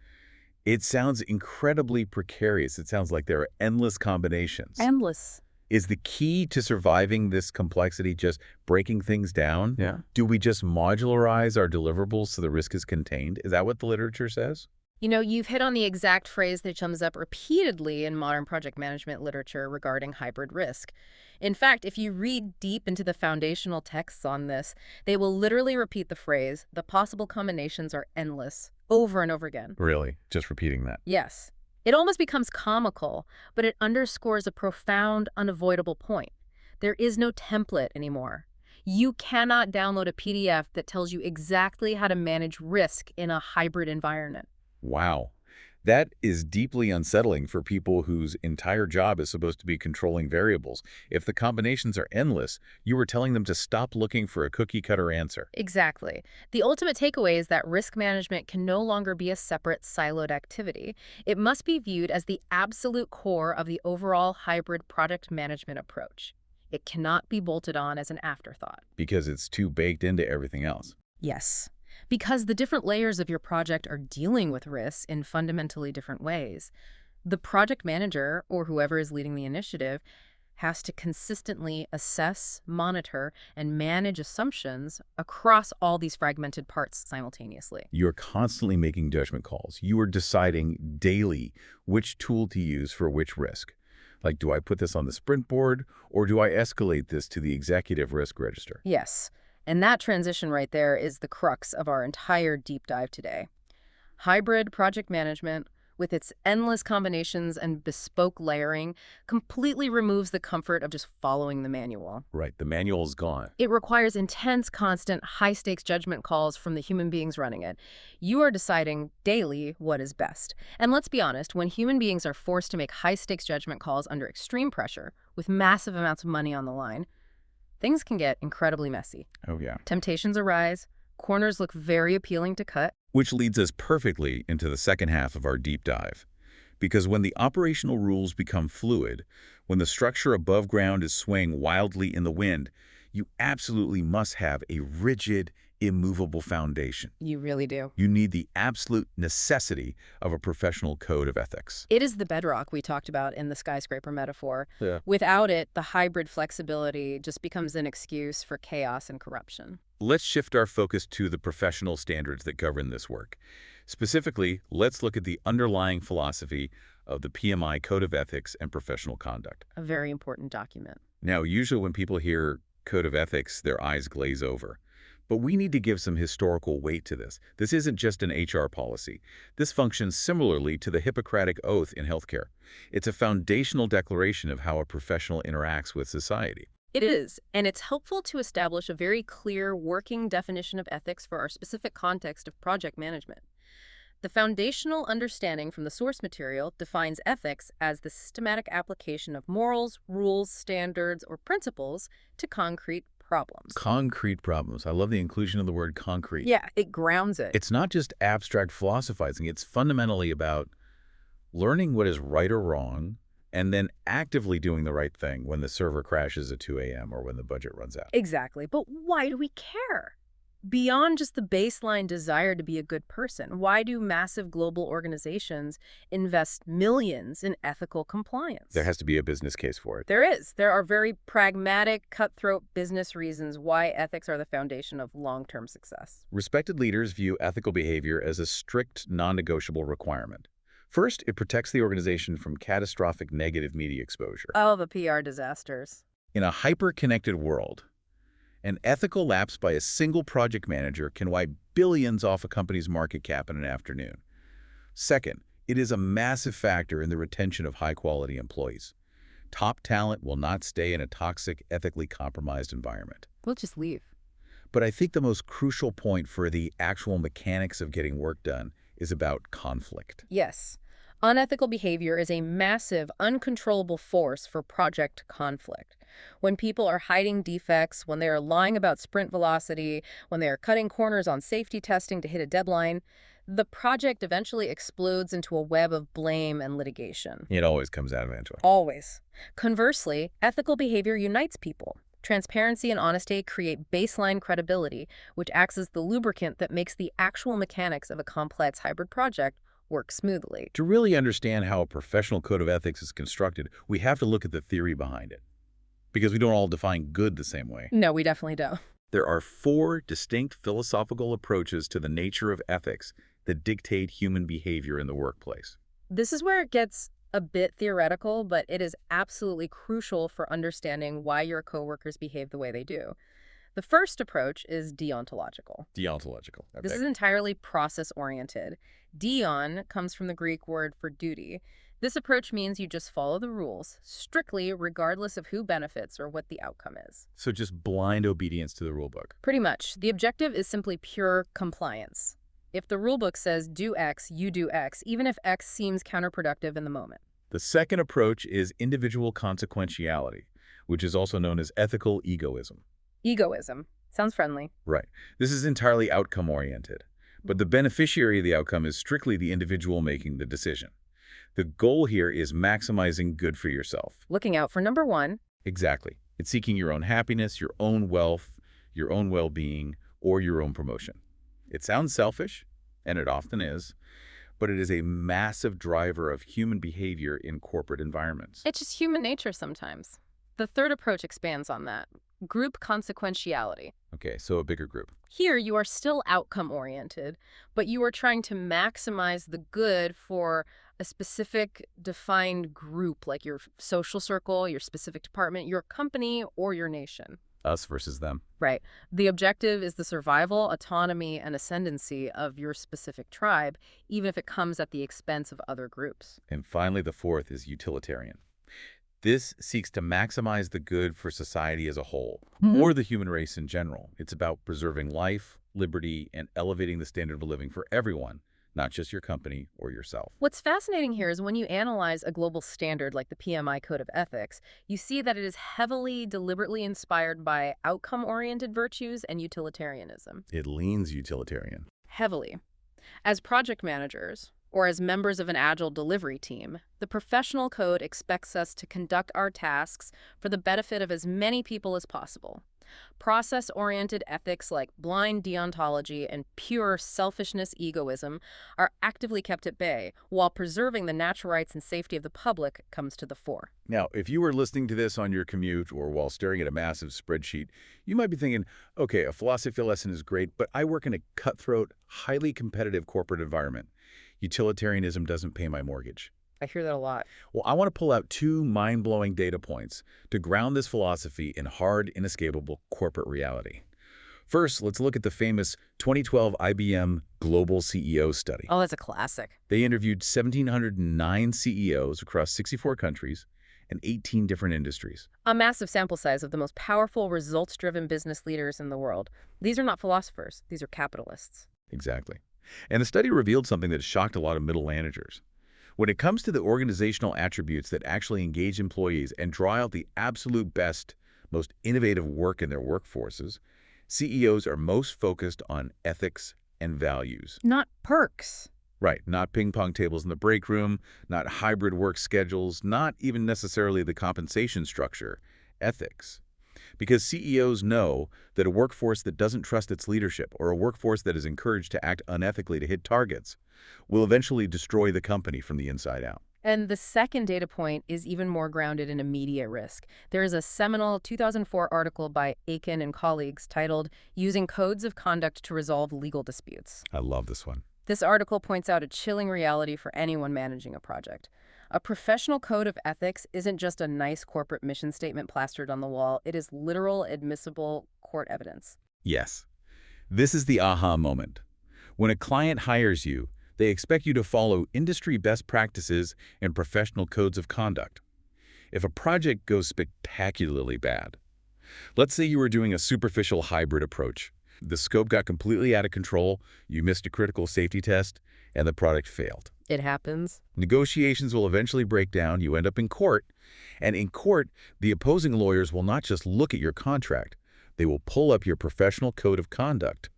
S1: it sounds incredibly precarious. It sounds like there are endless combinations.
S2: Endless.
S1: Is the key to surviving this complexity just breaking things down?
S4: Yeah.
S1: Do we just modularize our deliverables so the risk is contained? Is that what the literature says?
S2: You know, you've hit on the exact phrase that comes up repeatedly in modern project management literature regarding hybrid risk. In fact, if you read deep into the foundational texts on this, they will literally repeat the phrase, the possible combinations are endless, over and over again.
S1: Really? Just repeating that.
S2: Yes. It almost becomes comical, but it underscores a profound, unavoidable point. There is no template anymore. You cannot download a PDF that tells you exactly how to manage risk in a hybrid environment.
S1: Wow. That is deeply unsettling for people whose entire job is supposed to be controlling variables. If the combinations are endless, you were telling them to stop looking for a cookie-cutter answer.
S2: Exactly. The ultimate takeaway is that risk management can no longer be a separate, siloed activity. It must be viewed as the absolute core of the overall hybrid project management approach. It cannot be bolted on as an afterthought.
S1: Because it's too baked into everything else.
S2: Yes. Because the different layers of your project are dealing with risks in fundamentally different ways. The project manager, or whoever is leading the initiative, has to consistently assess, monitor, and manage assumptions across all these fragmented parts simultaneously.
S1: You're constantly making judgment calls. You are deciding daily which tool to use for which risk. Like, do I put this on the sprint board, or do I escalate this to the executive risk register?
S2: Yes. And that transition right there is the crux of our entire deep dive today. Hybrid project management, with its endless combinations and bespoke layering, completely removes the comfort of just following the manual.
S1: Right, the manual's gone.
S2: It requires intense, constant, high-stakes judgment calls from the human beings running it. You are deciding daily what is best. And let's be honest, when human beings are forced to make high-stakes judgment calls under extreme pressure, with massive amounts of money on the line, things can get incredibly messy.
S1: Oh, yeah.
S2: Temptations arise, corners look very appealing to cut.
S1: Which leads us perfectly into the second half of our deep dive. Because when the operational rules become fluid, when the structure above ground is swaying wildly in the wind, you absolutely must have a rigid, immovable foundation.
S2: You really do.
S1: You need the absolute necessity of a professional code of ethics.
S2: It is the bedrock we talked about in the skyscraper metaphor.
S1: Yeah.
S2: Without it, the hybrid flexibility just becomes an excuse for chaos and corruption.
S1: Let's shift our focus to the professional standards that govern this work. Specifically, let's look at the underlying philosophy of the PMI Code of Ethics and Professional Conduct.
S2: A very important document.
S1: Now, usually when people hear Code of Ethics, their eyes glaze over. But we need to give some historical weight to this. This isn't just an HR policy. This functions similarly to the Hippocratic Oath in healthcare. It's a foundational declaration of how a professional interacts with society.
S2: It is, and it's helpful to establish a very clear working definition of ethics for our specific context of project management. The foundational understanding from the source material defines ethics as the systematic application of morals, rules, standards, or principles to concrete problems.
S1: Concrete problems. I love the inclusion of the word concrete.
S2: Yeah, it grounds it.
S1: It's not just abstract philosophizing. It's fundamentally about learning what is right or wrong and then actively doing the right thing when the server crashes at 2 a.m. or when the budget runs out.
S2: Exactly. But why do we care? Beyond just the baseline desire to be a good person, why do massive global organizations invest millions in ethical compliance?
S1: There has to be a business case for it.
S2: There is. There are very pragmatic, cutthroat business reasons why ethics are the foundation of long-term success.
S1: Respected leaders view ethical behavior as a strict, non-negotiable requirement. First, it protects the organization from catastrophic negative media exposure.
S2: Oh, the PR disasters.
S1: In a hyper-connected world, an ethical lapse by a single project manager can wipe billions off a company's market cap in an afternoon. Second, it is a massive factor in the retention of high-quality employees. Top talent will not stay in a toxic, ethically compromised environment.
S2: We'll just leave.
S1: But I think the most crucial point for the actual mechanics of getting work done is about conflict.
S2: Yes. Unethical behavior is a massive, uncontrollable force for project conflict. When people are hiding defects, when they are lying about sprint velocity, when they are cutting corners on safety testing to hit a deadline, the project eventually explodes into a web of blame and litigation.
S1: It always comes out eventually.
S2: Always. Conversely, ethical behavior unites people. Transparency and honesty create baseline credibility, which acts as the lubricant that makes the actual mechanics of a complex hybrid project work smoothly.
S1: To really understand how a professional code of ethics is constructed, we have to look at the theory behind it. Because we don't all define good the same way.
S2: No, we definitely don't.
S1: There are 4 distinct philosophical approaches to the nature of ethics that dictate human behavior in the workplace.
S2: This is where it gets a bit theoretical, but it is absolutely crucial for understanding why your coworkers behave the way they do. The first approach is deontological.
S1: Deontological. Okay.
S2: This is entirely process-oriented. Deon comes from the Greek word for duty. This approach means you just follow the rules, strictly regardless of who benefits or what the outcome is.
S1: So just blind obedience to the rulebook.
S2: Pretty much. The objective is simply pure compliance. If the rulebook says do X, you do X, even if X seems counterproductive in the moment.
S1: The second approach is individual consequentiality, which is also known as ethical egoism.
S2: Egoism. Sounds friendly.
S1: Right. This is entirely outcome-oriented, but the beneficiary of the outcome is strictly the individual making the decision. The goal here is maximizing good for yourself.
S2: Looking out for number one.
S1: Exactly. It's seeking your own happiness, your own wealth, your own well-being, or your own promotion. It sounds selfish, and it often is, but it is a massive driver of human behavior in corporate environments.
S2: It's just human nature sometimes. The third approach expands on that. Group consequentiality.
S1: Okay, so a bigger group.
S2: Here, you are still outcome-oriented, but you are trying to maximize the good for a specific defined group, like your social circle, your specific department, your company, or your nation.
S1: Us versus them.
S2: Right. The objective is the survival, autonomy, and ascendancy of your specific tribe, even if it comes at the expense of other groups.
S1: And finally, the fourth is utilitarian. This seeks to maximize the good for society as a whole, or the human race in general. It's about preserving life, liberty, and elevating the standard of living for everyone, not just your company or yourself.
S2: What's fascinating here is when you analyze a global standard like the PMI Code of Ethics, you see that it is heavily, deliberately inspired by outcome-oriented virtues and utilitarianism.
S1: It leans utilitarian.
S2: Heavily. As project managers, or as members of an agile delivery team, the professional code expects us to conduct our tasks for the benefit of as many people as possible. Process-oriented ethics like blind deontology and pure selfishness egoism are actively kept at bay, while preserving the natural rights and safety of the public comes to the fore.
S1: Now, if you were listening to this on your commute or while staring at a massive spreadsheet, you might be thinking, okay, a philosophy lesson is great, but I work in a cutthroat, highly competitive corporate environment. Utilitarianism doesn't pay my mortgage.
S2: I hear that a lot.
S1: Well, I want to pull out 2 mind-blowing data points to ground this philosophy in hard, inescapable corporate reality. First, let's look at the famous 2012 IBM Global CEO Study.
S2: Oh, that's a classic.
S1: They interviewed 1,709 CEOs across 64 countries and 18 different industries.
S2: A massive sample size of the most powerful, results-driven business leaders in the world. These are not philosophers. These are capitalists.
S1: Exactly. And the study revealed something that shocked a lot of middle managers. When it comes to the organizational attributes that actually engage employees and draw out the absolute best, most innovative work in their workforces, CEOs are most focused on ethics and values.
S2: Not perks.
S1: Right, not ping-pong tables in the break room, not hybrid work schedules, not even necessarily the compensation structure, ethics. Because CEOs know that a workforce that doesn't trust its leadership or a workforce that is encouraged to act unethically to hit targets will eventually destroy the company from the inside out.
S2: And the second data point is even more grounded in immediate risk. There is a seminal 2004 article by Aiken and colleagues titled Using Codes of Conduct to Resolve Legal Disputes.
S1: I love this one.
S2: This article points out a chilling reality for anyone managing a project. A professional code of ethics isn't just a nice corporate mission statement plastered on the wall. It is literal, admissible court evidence.
S1: Yes. This is the aha moment. When a client hires you, they expect you to follow industry best practices and professional codes of conduct. If a project goes spectacularly bad, let's say you were doing a superficial hybrid approach. The scope got completely out of control, you missed a critical safety test, and the product failed.
S2: It happens.
S1: Negotiations will eventually break down, you end up in court, and in court, the opposing lawyers will not just look at your contract, they will pull up your professional code of conduct,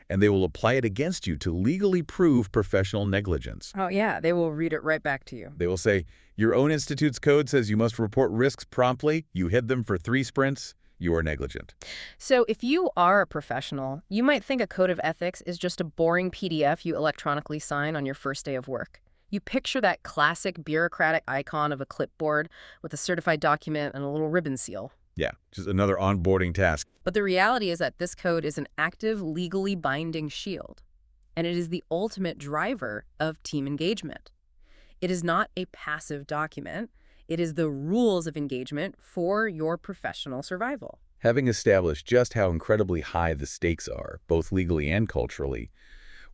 S1: and they will apply it against you to legally prove professional negligence.
S2: Oh, yeah, they will read it right back to you.
S1: They will say, your own institute's code says you must report risks promptly. You hid them for 3 sprints. You are negligent.
S2: So if you are a professional, you might think a code of ethics is just a boring PDF you electronically sign on your first day of work. You picture that classic bureaucratic icon of a clipboard with a certified document and a little ribbon seal.
S1: Yeah, just another onboarding task.
S2: But the reality is that this code is an active, legally binding shield, and it is the ultimate driver of team engagement. It is not a passive document. It is the rules of engagement for your professional survival.
S1: Having established just how incredibly high the stakes are, both legally and culturally,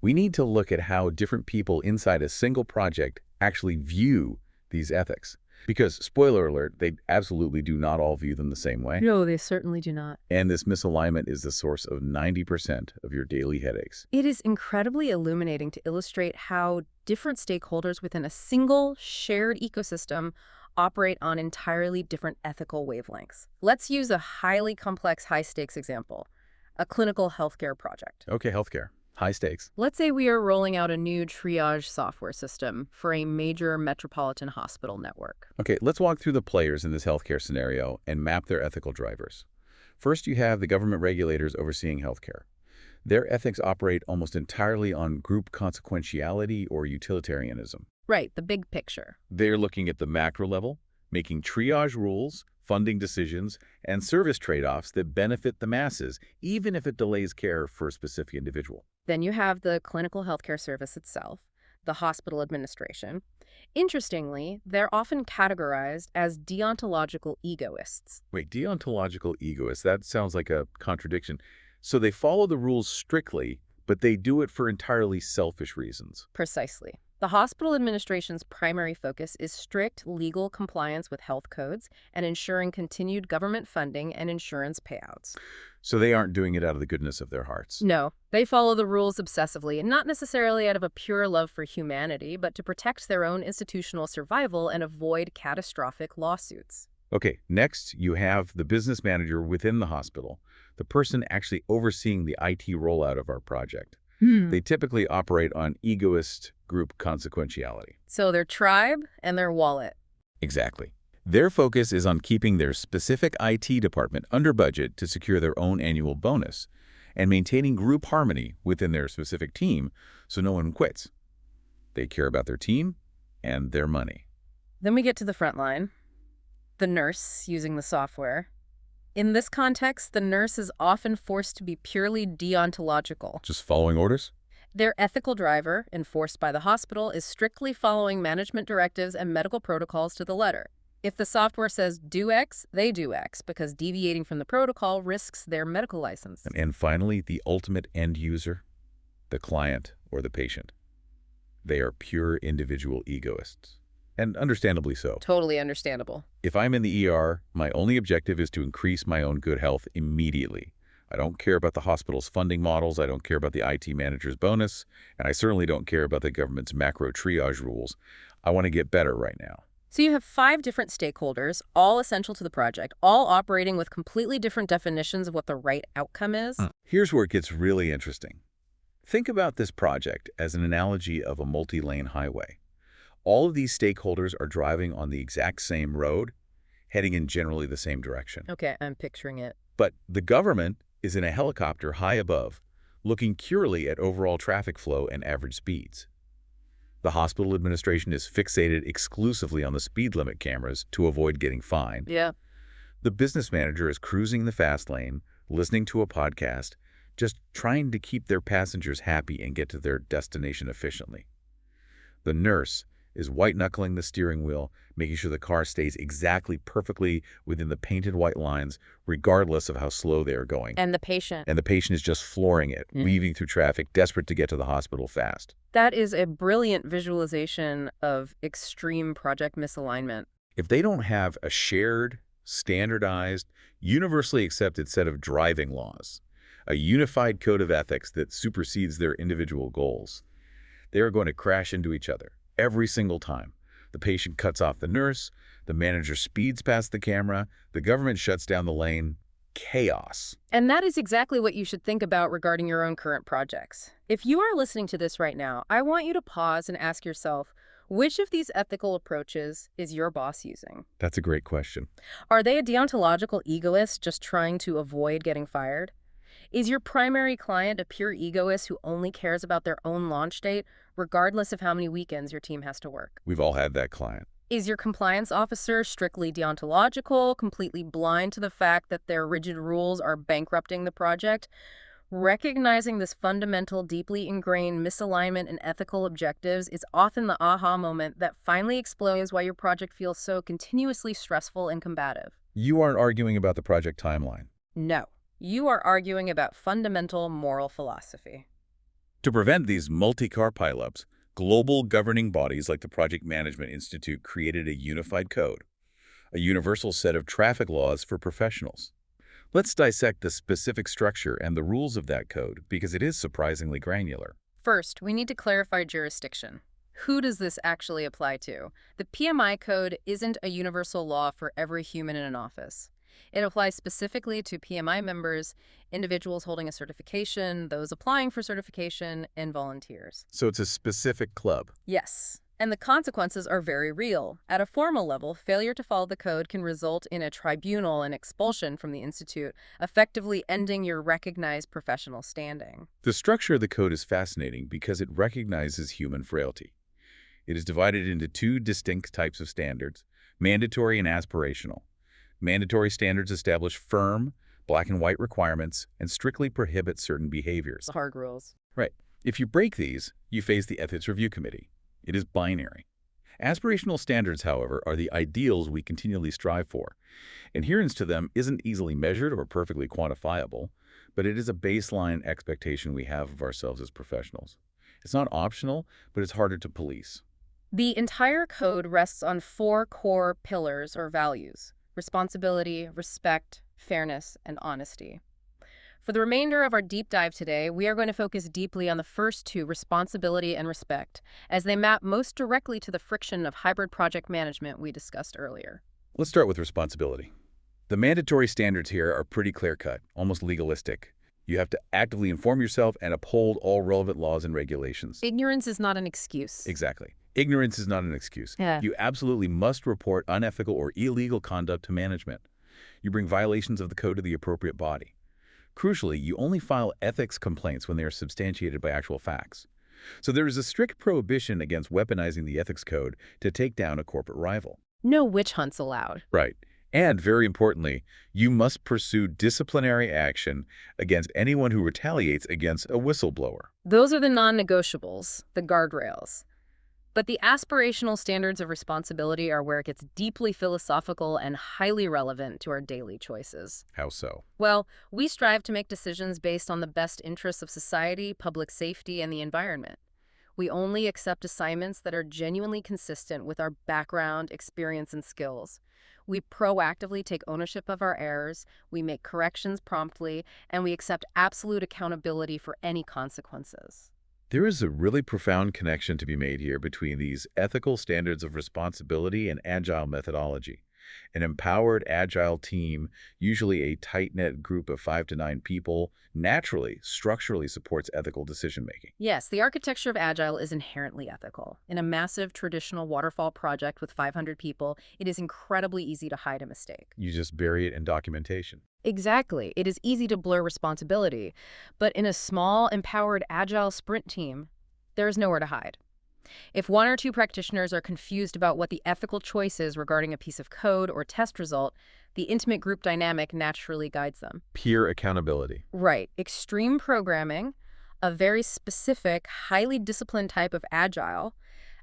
S1: we need to look at how different people inside a single project actually view these ethics. Because, spoiler alert, they absolutely do not all view them the same way.
S2: No, they certainly do not.
S1: And this misalignment is the source of 90% of your daily headaches.
S2: It is incredibly illuminating to illustrate how different stakeholders within a single shared ecosystem operate on entirely different ethical wavelengths. Let's use a highly complex, high-stakes example, a clinical healthcare project.
S1: Okay, healthcare. High stakes.
S2: Let's say we are rolling out a new triage software system for a major metropolitan hospital network.
S1: Okay, let's walk through the players in this healthcare scenario and map their ethical drivers. First, you have the government regulators overseeing healthcare. Their ethics operate almost entirely on group consequentiality or utilitarianism.
S2: Right, the big picture.
S1: They're looking at the macro level, making triage rules, funding decisions, and service trade-offs that benefit the masses, even if it delays care for a specific individual.
S2: Then you have the clinical healthcare service itself, the hospital administration. Interestingly, they're often categorized as deontological egoists.
S1: Wait, deontological egoists, that sounds like a contradiction. So they follow the rules strictly, but they do it for entirely selfish reasons.
S2: Precisely. The hospital administration's primary focus is strict legal compliance with health codes and ensuring continued government funding and insurance payouts.
S1: So they aren't doing it out of the goodness of their hearts.
S2: No, they follow the rules obsessively, and not necessarily out of a pure love for humanity, but to protect their own institutional survival and avoid catastrophic lawsuits.
S1: Okay, next you have the business manager within the hospital, the person actually overseeing the IT rollout of our project. They typically operate on egoist group consequentiality.
S2: So their tribe and their wallet.
S1: Exactly. Their focus is on keeping their specific IT department under budget to secure their own annual bonus and maintaining group harmony within their specific team so no one quits. They care about their team and their money.
S2: Then we get to the front line, the nurse using the software. In this context, the nurse is often forced to be purely deontological.
S1: Just following orders?
S2: Their ethical driver, enforced by the hospital, is strictly following management directives and medical protocols to the letter. If the software says do X, they do X, because deviating from the protocol risks their medical license.
S1: And finally, the ultimate end user, the client or the patient. They are pure individual egoists. And understandably so.
S2: Totally understandable.
S1: If I'm in the ER, my only objective is to increase my own good health immediately. I don't care about the hospital's funding models, I don't care about the IT manager's bonus, and I certainly don't care about the government's macro triage rules. I want to get better right now.
S2: So you have 5 different stakeholders, all essential to the project, all operating with completely different definitions of what the right outcome is.
S1: Here's where it gets really interesting. Think about this project as an analogy of a multi-lane highway. All of these stakeholders are driving on the exact same road, heading in generally the same direction.
S2: Okay, I'm picturing it.
S1: But the government is in a helicopter high above, looking purely at overall traffic flow and average speeds. The hospital administration is fixated exclusively on the speed limit cameras to avoid getting fined.
S2: Yeah.
S1: The business manager is cruising the fast lane, listening to a podcast, just trying to keep their passengers happy and get to their destination efficiently. The nurse is white-knuckling the steering wheel, making sure the car stays exactly perfectly within the painted white lines, regardless of how slow they are going.
S2: And the patient.
S1: And the patient is just flooring it, weaving through traffic, desperate to get to the hospital fast.
S2: That is a brilliant visualization of extreme project misalignment.
S1: If they don't have a shared, standardized, universally accepted set of driving laws, a unified code of ethics that supersedes their individual goals, they are going to crash into each other. Every single time. The patient cuts off the nurse, the manager speeds past the camera, the government shuts down the lane. chaos.
S2: And that is exactly what you should think about regarding your own current projects. If you are listening to this right now, I want you to pause and ask yourself, which of these ethical approaches is your boss using?
S1: That's a great question.
S2: Are they a deontological egoist just trying to avoid getting fired? Is your primary client a pure egoist who only cares about their own launch date, regardless of how many weekends your team has to work?
S1: We've all had that client.
S2: Is your compliance officer strictly deontological, completely blind to the fact that their rigid rules are bankrupting the project? Recognizing this fundamental, deeply ingrained misalignment in ethical objectives is often the aha moment that finally explains why your project feels so continuously stressful and combative.
S1: You aren't arguing about the project timeline.
S2: No, you are arguing about fundamental moral philosophy.
S1: To prevent these multi-car pileups, global governing bodies like the Project Management Institute created a unified code, a universal set of traffic laws for professionals. Let's dissect the specific structure and the rules of that code because it is surprisingly granular.
S2: First, we need to clarify jurisdiction. Who does this actually apply to? The PMI code isn't a universal law for every human in an office. It applies specifically to PMI members, individuals holding a certification, those applying for certification, and volunteers.
S1: So it's a specific club.
S2: Yes, and the consequences are very real. At a formal level, failure to follow the code can result in a tribunal and expulsion from the institute, effectively ending your recognized professional standing.
S1: The structure of the code is fascinating because it recognizes human frailty. It is divided into two distinct types of standards, mandatory and aspirational. Mandatory standards establish firm, black and white requirements and strictly prohibit certain behaviors.
S2: The hard rules.
S1: Right. If you break these, you face the Ethics Review Committee. It is binary. Aspirational standards, however, are the ideals we continually strive for. Adherence to them isn't easily measured or perfectly quantifiable, but it is a baseline expectation we have of ourselves as professionals. It's not optional, but it's harder to police.
S2: The entire code rests on 4 core pillars or values: responsibility, respect, fairness, and honesty. For the remainder of our deep dive today, we are going to focus deeply on the first two, responsibility and respect, as they map most directly to the friction of hybrid project management we discussed earlier.
S1: Let's start with responsibility. The mandatory standards here are pretty clear-cut, almost legalistic. You have to actively inform yourself and uphold all relevant laws and regulations.
S2: Ignorance is not an excuse.
S1: Exactly. Ignorance is not an excuse.
S2: Yeah.
S1: You absolutely must report unethical or illegal conduct to management. You bring violations of the code to the appropriate body. Crucially, you only file ethics complaints when they are substantiated by actual facts. So there is a strict prohibition against weaponizing the ethics code to take down a corporate rival.
S2: No witch hunts allowed.
S1: Right. And very importantly, you must pursue disciplinary action against anyone who retaliates against a whistleblower.
S2: Those are the non-negotiables, the guardrails. But the aspirational standards of responsibility are where it gets deeply philosophical and highly relevant to our daily choices.
S1: How so?
S2: Well, we strive to make decisions based on the best interests of society, public safety, and the environment. We only accept assignments that are genuinely consistent with our background, experience, and skills. We proactively take ownership of our errors, we make corrections promptly, and we accept absolute accountability for any consequences.
S1: There is a really profound connection to be made here between these ethical standards of responsibility and agile methodology. An empowered, agile team, usually a tight-knit group of 5 to 9 people, naturally, structurally supports ethical decision-making.
S2: Yes, the architecture of Agile is inherently ethical. In a massive traditional waterfall project with 500 people, it is incredibly easy to hide a mistake.
S1: You just bury it in documentation.
S2: Exactly. It is easy to blur responsibility. But in a small, empowered, agile sprint team, there is nowhere to hide. If 1 or 2 practitioners are confused about what the ethical choice is regarding a piece of code or test result, the intimate group dynamic naturally guides them.
S1: Peer accountability.
S2: Right. Extreme programming, a very specific, highly disciplined type of agile,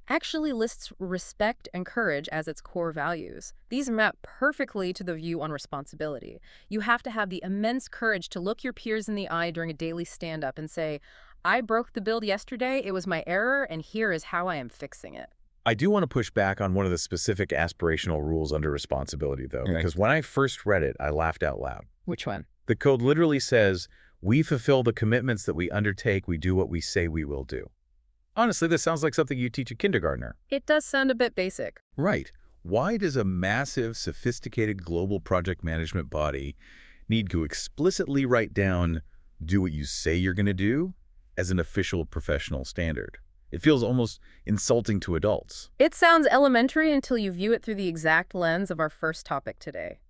S2: actually lists respect and courage as its core values. These map perfectly to the view on responsibility. You have to have the immense courage to look your peers in the eye during a daily stand-up and say, I broke the build yesterday, it was my error, and here is how I am fixing it.
S1: I do want to push back on one of the specific aspirational rules under responsibility, though, because when I first read it, I laughed out loud.
S2: Which one?
S1: The code literally says, we fulfill the commitments that we undertake, we do what we say we will do. Honestly, this sounds like something you teach a kindergartner.
S2: It does sound a bit basic.
S1: Right. Why does a massive, sophisticated global project management body need to explicitly write down, do what you say you're going to do, as an official professional standard. It feels almost insulting to adults.
S2: It sounds elementary until you view it through the exact lens of our first topic today,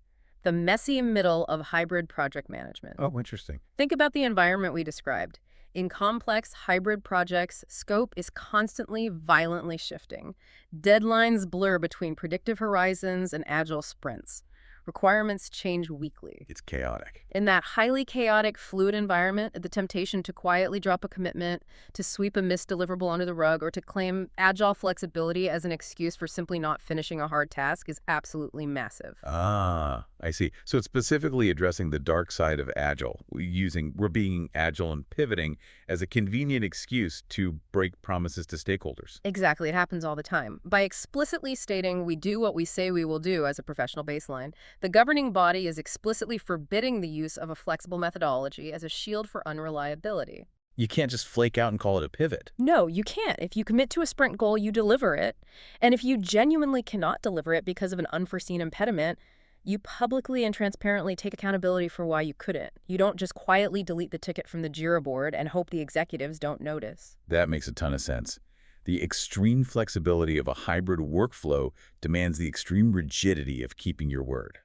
S2: the messy middle of hybrid project management.
S1: Oh, interesting.
S2: Think about the environment we described. In complex hybrid projects, scope is constantly, violently shifting. Deadlines blur between predictive horizons and agile sprints. Requirements change weekly.
S1: It's chaotic.
S2: In that highly chaotic, fluid environment, the temptation to quietly drop a commitment, to sweep a missed deliverable under the rug, or to claim agile flexibility as an excuse for simply not finishing a hard task is absolutely massive.
S1: Ah, I see. So it's specifically addressing the dark side of agile, we're being agile and pivoting as a convenient excuse to break promises to stakeholders.
S2: Exactly. It happens all the time. By explicitly stating we do what we say we will do as a professional baseline, the governing body is explicitly forbidding the use of a flexible methodology as a shield for unreliability.
S1: You can't just flake out and call it a pivot.
S2: No, you can't. If you commit to a sprint goal, you deliver it. And if you genuinely cannot deliver it because of an unforeseen impediment, you publicly and transparently take accountability for why you couldn't. You don't just quietly delete the ticket from the JIRA board and hope the executives don't notice.
S1: That makes a ton of sense. The extreme flexibility of a hybrid workflow demands the extreme rigidity of keeping your word.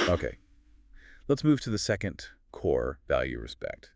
S1: Okay, let's move to the second core value, respect.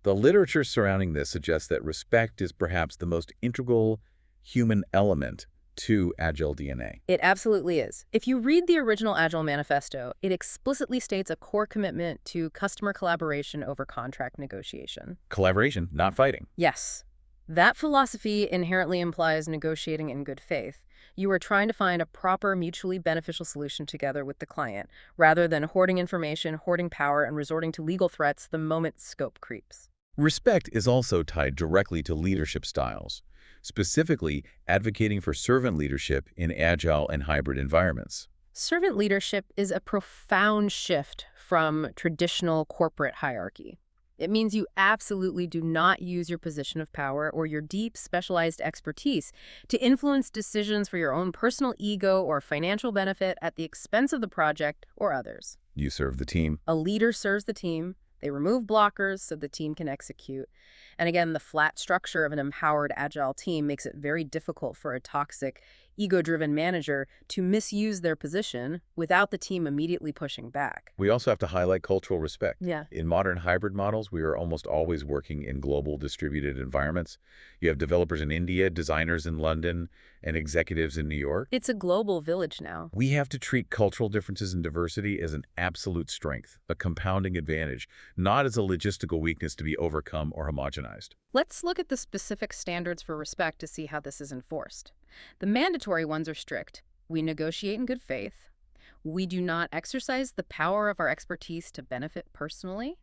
S1: The literature surrounding this suggests that respect is perhaps the most integral human element to Agile DNA.
S2: It absolutely is. If you read the original Agile Manifesto, it explicitly states a core commitment to customer collaboration over contract negotiation.
S1: Collaboration, not fighting.
S2: Yes. That philosophy inherently implies negotiating in good faith. You are trying to find a proper, mutually beneficial solution together with the client, rather than hoarding information, hoarding power, and resorting to legal threats the moment scope creeps.
S1: Respect is also tied directly to leadership styles, specifically advocating for servant leadership in agile and hybrid environments.
S2: Servant leadership is a profound shift from traditional corporate hierarchy. It means you absolutely do not use your position of power or your deep, specialized expertise to influence decisions for your own personal ego or financial benefit at the expense of the project or others.
S1: You serve the team.
S2: A leader serves the team. They remove blockers so the team can execute. And again, the flat structure of an empowered, agile team makes it very difficult for a toxic, ego-driven manager to misuse their position without the team immediately pushing back.
S1: We also have to highlight cultural respect.
S2: Yeah.
S1: In modern hybrid models, we are almost always working in global distributed environments. You have developers in India, designers in London, and executives in New York.
S2: It's a global village now.
S1: We have to treat cultural differences and diversity as an absolute strength, a compounding advantage, not as a logistical weakness to be overcome or homogenized.
S2: Let's look at the specific standards for respect to see how this is enforced. The mandatory ones are strict. We negotiate in good faith. We do not exercise the power of our expertise to benefit personally.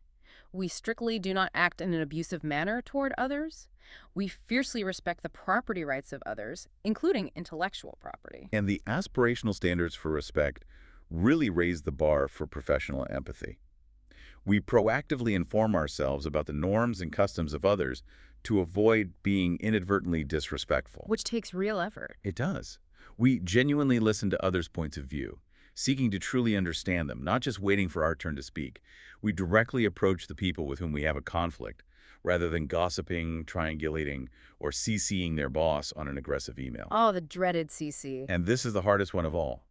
S2: We strictly do not act in an abusive manner toward others. We fiercely respect the property rights of others, including intellectual property.
S1: And the aspirational standards for respect really raise the bar for professional empathy. We proactively inform ourselves about the norms and customs of others to avoid being inadvertently disrespectful.
S2: Which takes real effort.
S1: It does. We genuinely listen to others' points of view, seeking to truly understand them, not just waiting for our turn to speak. We directly approach the people with whom we have a conflict, rather than gossiping, triangulating, or CCing their boss on an aggressive email.
S2: Oh, the dreaded CC.
S1: And this is the hardest one of all.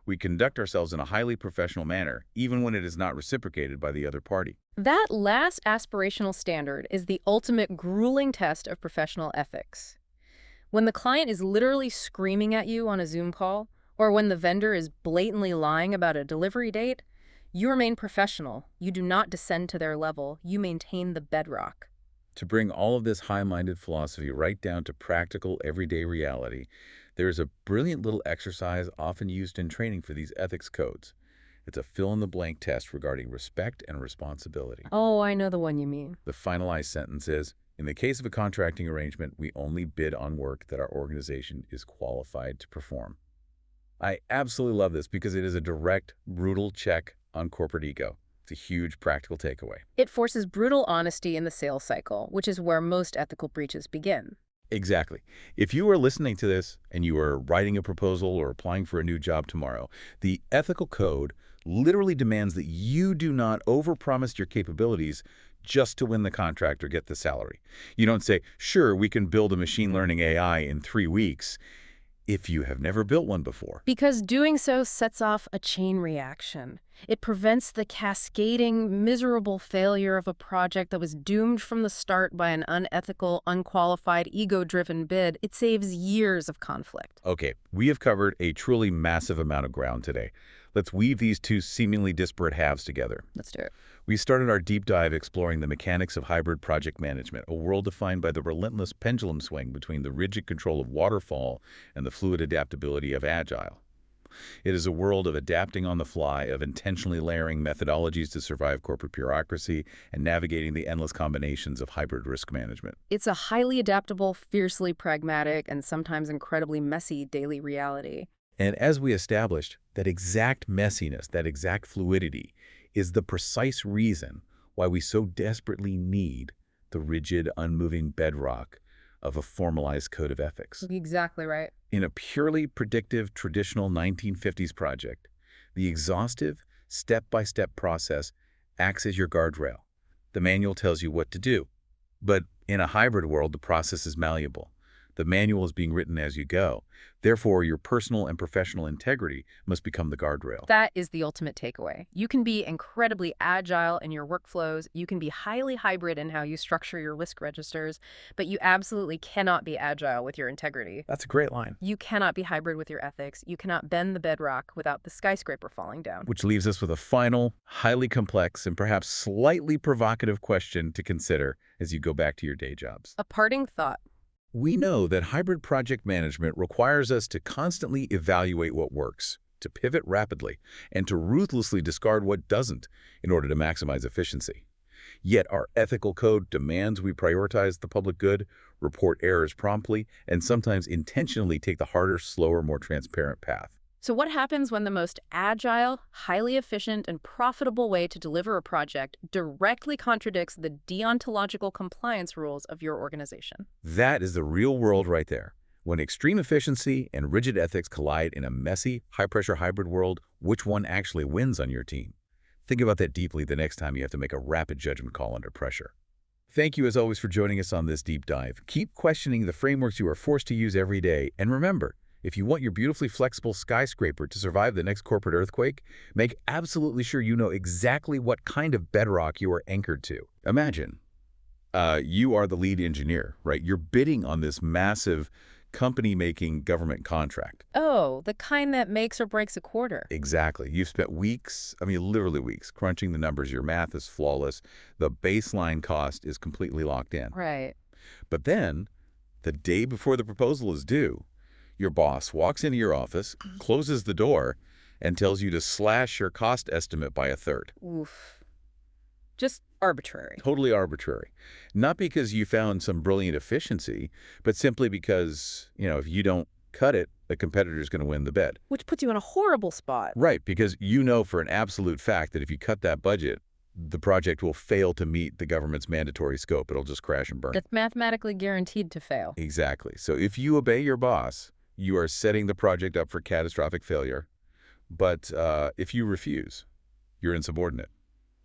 S1: We conduct ourselves in a highly professional manner, even when it is not reciprocated by the other party.
S2: That last aspirational standard is the ultimate grueling test of professional ethics. When the client is literally screaming at you on a Zoom call, or when the vendor is blatantly lying about a delivery date, you remain professional. You do not descend to their level. You maintain the bedrock.
S1: To bring all of this high-minded philosophy right down to practical, everyday reality, there is a brilliant little exercise often used in training for these ethics codes. It's a fill-in-the-blank test regarding respect and responsibility.
S2: Oh, I know the one you mean.
S1: The finalized sentence is, in the case of a contracting arrangement, we only bid on work that our organization is qualified to perform. I absolutely love this because it is a direct, brutal check on corporate ego. It's a huge practical takeaway.
S2: It forces brutal honesty in the sales cycle, which is where most ethical breaches begin.
S1: Exactly. If you are listening to this and you are writing a proposal or applying for a new job tomorrow, the ethical code literally demands that you do not overpromise your capabilities just to win the contract or get the salary. You don't say, sure, we can build a machine learning AI in 3 weeks if you have never built one before.
S2: Because doing so sets off a chain reaction. It prevents the cascading, miserable failure of a project that was doomed from the start by an unethical, unqualified, ego-driven bid. It saves years of conflict.
S1: Okay, we have covered a truly massive amount of ground today. Let's weave these two seemingly disparate halves together.
S2: Let's do it.
S1: We started our deep dive exploring the mechanics of hybrid project management, a world defined by the relentless pendulum swing between the rigid control of waterfall and the fluid adaptability of agile. It is a world of adapting on the fly, of intentionally layering methodologies to survive corporate bureaucracy, and navigating the endless combinations of hybrid risk management.
S2: It's a highly adaptable, fiercely pragmatic, and sometimes incredibly messy daily reality.
S1: And as we established, that exact messiness, that exact fluidity, is the precise reason why we so desperately need the rigid, unmoving bedrock of a formalized code of ethics.
S2: Exactly right.
S1: In a purely predictive, traditional 1950s project, the exhaustive, step-by-step process acts as your guardrail. The manual tells you what to do. But in a hybrid world, the process is malleable. The manual is being written as you go. Therefore, your personal and professional integrity must become the guardrail.
S2: That is the ultimate takeaway. You can be incredibly agile in your workflows. You can be highly hybrid in how you structure your risk registers, but you absolutely cannot be agile with your integrity.
S1: That's a great line.
S2: You cannot be hybrid with your ethics. You cannot bend the bedrock without the skyscraper falling down.
S1: Which leaves us with a final, highly complex, and perhaps slightly provocative question to consider as you go back to your day jobs.
S2: A parting thought.
S1: We know that hybrid project management requires us to constantly evaluate what works, to pivot rapidly, and to ruthlessly discard what doesn't in order to maximize efficiency. Yet our ethical code demands we prioritize the public good, report errors promptly, and sometimes intentionally take the harder, slower, more transparent path.
S2: So what happens when the most agile, highly efficient, and profitable way to deliver a project directly contradicts the deontological compliance rules of your organization?
S1: That is the real world right there. When extreme efficiency and rigid ethics collide in a messy, high-pressure hybrid world, which one actually wins on your team? Think about that deeply the next time you have to make a rapid judgment call under pressure. Thank you, as always, for joining us on this deep dive. Keep questioning the frameworks you are forced to use every day, and remember, if you want your beautifully flexible skyscraper to survive the next corporate earthquake, make absolutely sure you know exactly what kind of bedrock you are anchored to. Imagine you are the lead engineer, right? You're bidding on this massive company-making government contract.
S2: Oh, the kind that makes or breaks a quarter.
S1: Exactly. You've spent weeks, I mean literally weeks, crunching the numbers. Your math is flawless. The baseline cost is completely locked in.
S2: Right.
S1: But then, the day before the proposal is due, your boss walks into your office, closes the door, and tells you to slash your cost estimate by 1/3.
S2: Oof. Just arbitrary.
S1: Totally arbitrary. Not because you found some brilliant efficiency, but simply because, if you don't cut it, the competitor's going to win the bid.
S2: Which puts you in a horrible spot.
S1: Right, because you know for an absolute fact that if you cut that budget, the project will fail to meet the government's mandatory scope. It'll just crash and burn.
S2: It's mathematically guaranteed to fail.
S1: Exactly. So if you obey your boss, you are setting the project up for catastrophic failure. But if you refuse, you're insubordinate.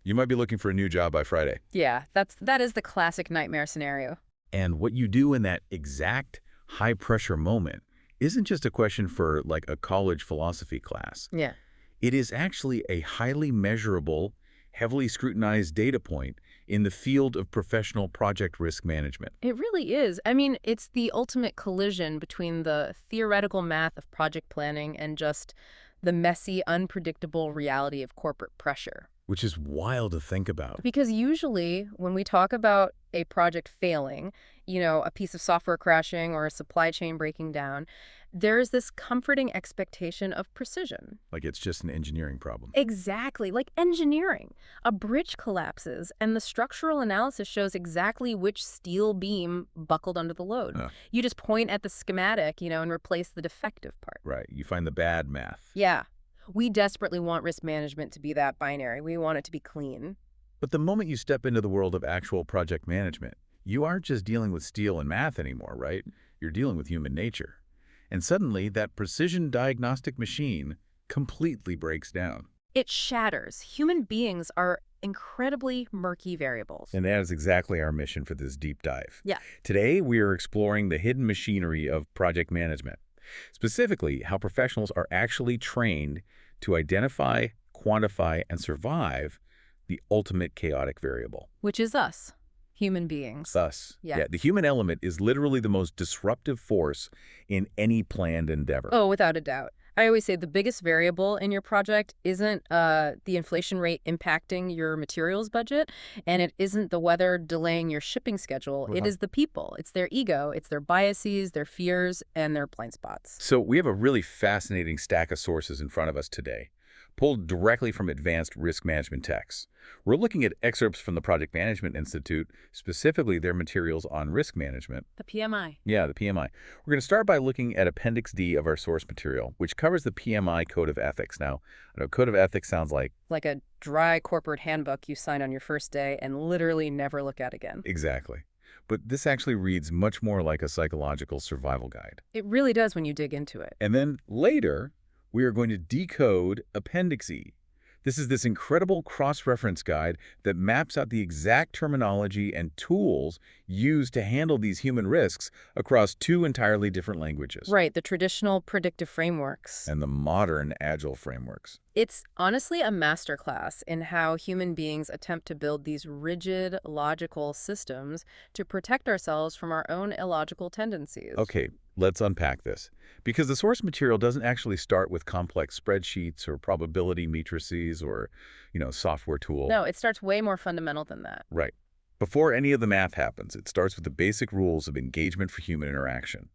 S1: You might be looking for a new job by Friday.
S2: Yeah, that is the classic nightmare scenario.
S1: And what you do in that exact high-pressure moment isn't just a question for, like, a college philosophy class.
S2: Yeah.
S1: It is actually a highly measurable, heavily scrutinized data point in the field of professional project risk management.
S2: It really is. I mean, it's the ultimate collision between the theoretical math of project planning and just the messy, unpredictable reality of corporate pressure.
S1: Which is wild to think about.
S2: Because usually when we talk about a project failing, a piece of software crashing or a supply chain breaking down, there is this comforting expectation of precision.
S1: Like it's just an engineering problem.
S2: Exactly, like engineering. A bridge collapses, and the structural analysis shows exactly which steel beam buckled under the load. You just point at the schematic, and replace the defective part.
S1: Right, you find the bad math.
S2: Yeah. We desperately want risk management to be that binary. We want it to be clean.
S1: But the moment you step into the world of actual project management, you aren't just dealing with steel and math anymore, right? You're dealing with human nature. And suddenly, that precision diagnostic machine completely breaks down.
S2: It shatters. Human beings are incredibly murky variables.
S1: And that is exactly our mission for this deep dive.
S2: Yeah.
S1: Today, we are exploring the hidden machinery of project management, specifically how professionals are actually trained to identify, quantify, and survive the ultimate chaotic variable.
S2: Which is us, human beings.
S1: Us.
S2: Yeah.
S1: The human element is literally the most disruptive force in any planned endeavor.
S2: Oh, without a doubt. I always say the biggest variable in your project isn't the inflation rate impacting your materials budget, and it isn't the weather delaying your shipping schedule. It is the people. It's their ego. It's their biases, their fears, and their blind spots.
S1: So we have a really fascinating stack of sources in front of us today, pulled directly from advanced risk management texts. We're looking at excerpts from the Project Management Institute, specifically their materials on risk management.
S2: The PMI.
S1: Yeah, the PMI. We're going to start by looking at Appendix D of our source material, which covers the PMI Code of Ethics. Now, I know Code of Ethics sounds like
S2: a dry corporate handbook you sign on your first day and literally never look at again.
S1: exactly. But this actually reads much more like a psychological survival guide.
S2: It really does when you dig into it.
S1: And then later, we are going to decode Appendix E. This is this incredible cross-reference guide that maps out the exact terminology and tools used to handle these human risks across two entirely different languages.
S2: Right, the traditional predictive frameworks.
S1: And the modern agile frameworks.
S2: It's honestly a masterclass in how human beings attempt to build these rigid, logical systems to protect ourselves from our own illogical tendencies.
S1: Okay, let's unpack this. Because the source material doesn't actually start with complex spreadsheets or probability matrices or, software tool.
S2: No, it starts way more fundamental than that.
S1: Right. Before any of the math happens, it starts with the basic rules of engagement for human interaction.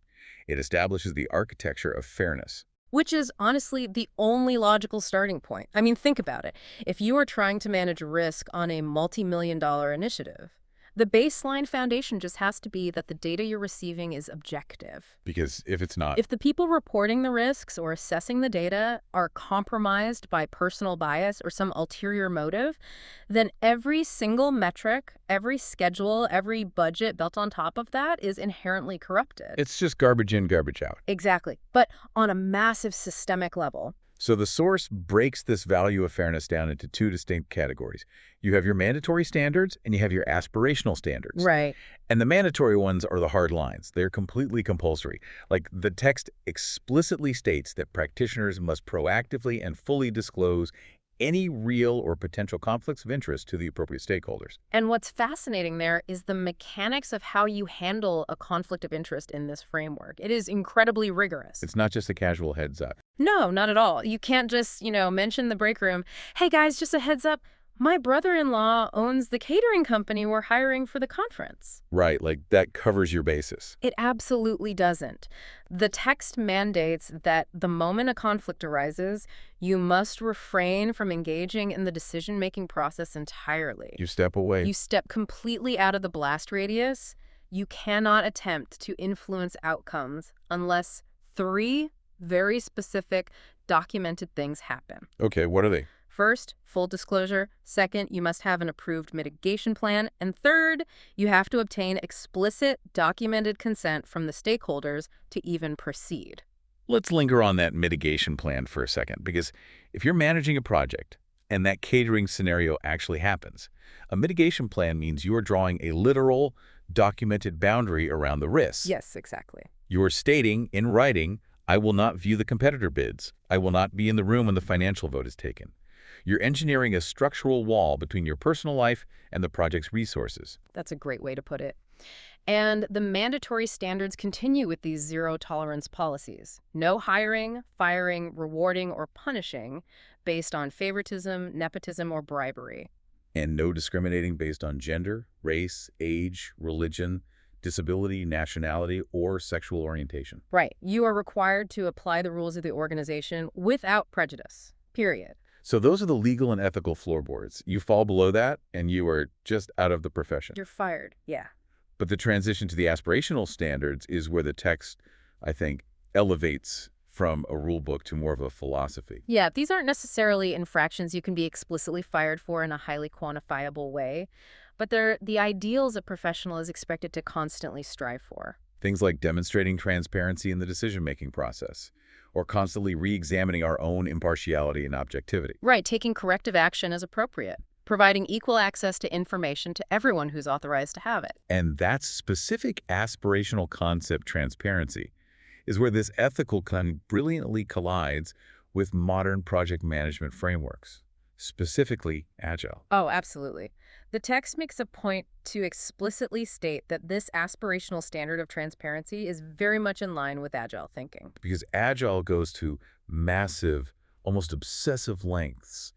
S1: It establishes the architecture of fairness.
S2: Which is honestly the only logical starting point. I mean, think about it. If you are trying to manage risk on a multi-million-dollar initiative, the baseline foundation just has to be that the data you're receiving is objective.
S1: Because if it's not,
S2: If the people reporting the risks or assessing the data are compromised by personal bias or some ulterior motive, then every single metric, every schedule, every budget built on top of that is inherently corrupted.
S1: it's just garbage in, garbage out.
S2: Exactly. But on a massive systemic level.
S1: So the source breaks this value of fairness down into two distinct categories. You have your mandatory standards and you have your aspirational standards.
S2: Right.
S1: And the mandatory ones are the hard lines. They're completely compulsory. Like the text explicitly states that practitioners must proactively and fully disclose any real or potential conflicts of interest to the appropriate stakeholders.
S2: And what's fascinating there is the mechanics of how you handle a conflict of interest in this framework. It is incredibly rigorous.
S1: It's not just a casual heads up.
S2: No, not at all. You can't just, mention in the break room, hey guys, just a heads up, my brother-in-law owns the catering company we're hiring for the conference.
S1: Right, like that covers your basis.
S2: It absolutely doesn't. The text mandates that the moment a conflict arises, you must refrain from engaging in the decision-making process entirely.
S1: You step away.
S2: You step completely out of the blast radius. You cannot attempt to influence outcomes unless 3 very specific, documented things happen.
S1: Okay, what are they?
S2: First, full disclosure. Second, you must have an approved mitigation plan. And third, you have to obtain explicit, documented consent from the stakeholders to even proceed.
S1: Let's linger on that mitigation plan for a second, because if you're managing a project and that catering scenario actually happens, a mitigation plan means you are drawing a literal, documented boundary around the risks.
S2: Yes, exactly.
S1: You are stating in writing, I will not view the competitor bids. I will not be in the room when the financial vote is taken. You're engineering a structural wall between your personal life and the project's resources.
S2: That's a great way to put it. And the mandatory standards continue with these zero-tolerance policies. No hiring, firing, rewarding, or punishing based on favoritism, nepotism, or bribery.
S1: And no discriminating based on gender, race, age, religion, disability, nationality, or sexual orientation.
S2: Right. You are required to apply the rules of the organization without prejudice. Period.
S1: So those are the legal and ethical floorboards. You fall below that, and you are just out of the profession.
S2: You're fired. Yeah.
S1: But the transition to the aspirational standards is where the text, I think, elevates from a rule book to more of a philosophy.
S2: Yeah, these aren't necessarily infractions you can be explicitly fired for in a highly quantifiable way, but they're the ideals a professional is expected to constantly strive for.
S1: Things like demonstrating transparency in the decision-making process, or constantly re-examining our own impartiality and objectivity.
S2: Right, taking corrective action as appropriate, providing equal access to information to everyone who's authorized to have it.
S1: And that specific aspirational concept, transparency, is where this ethical brilliantly collides with modern project management frameworks, specifically Agile.
S2: Oh, absolutely. The text makes a point to explicitly state that this aspirational standard of transparency is very much in line with Agile thinking.
S1: Because Agile goes to massive, almost obsessive lengths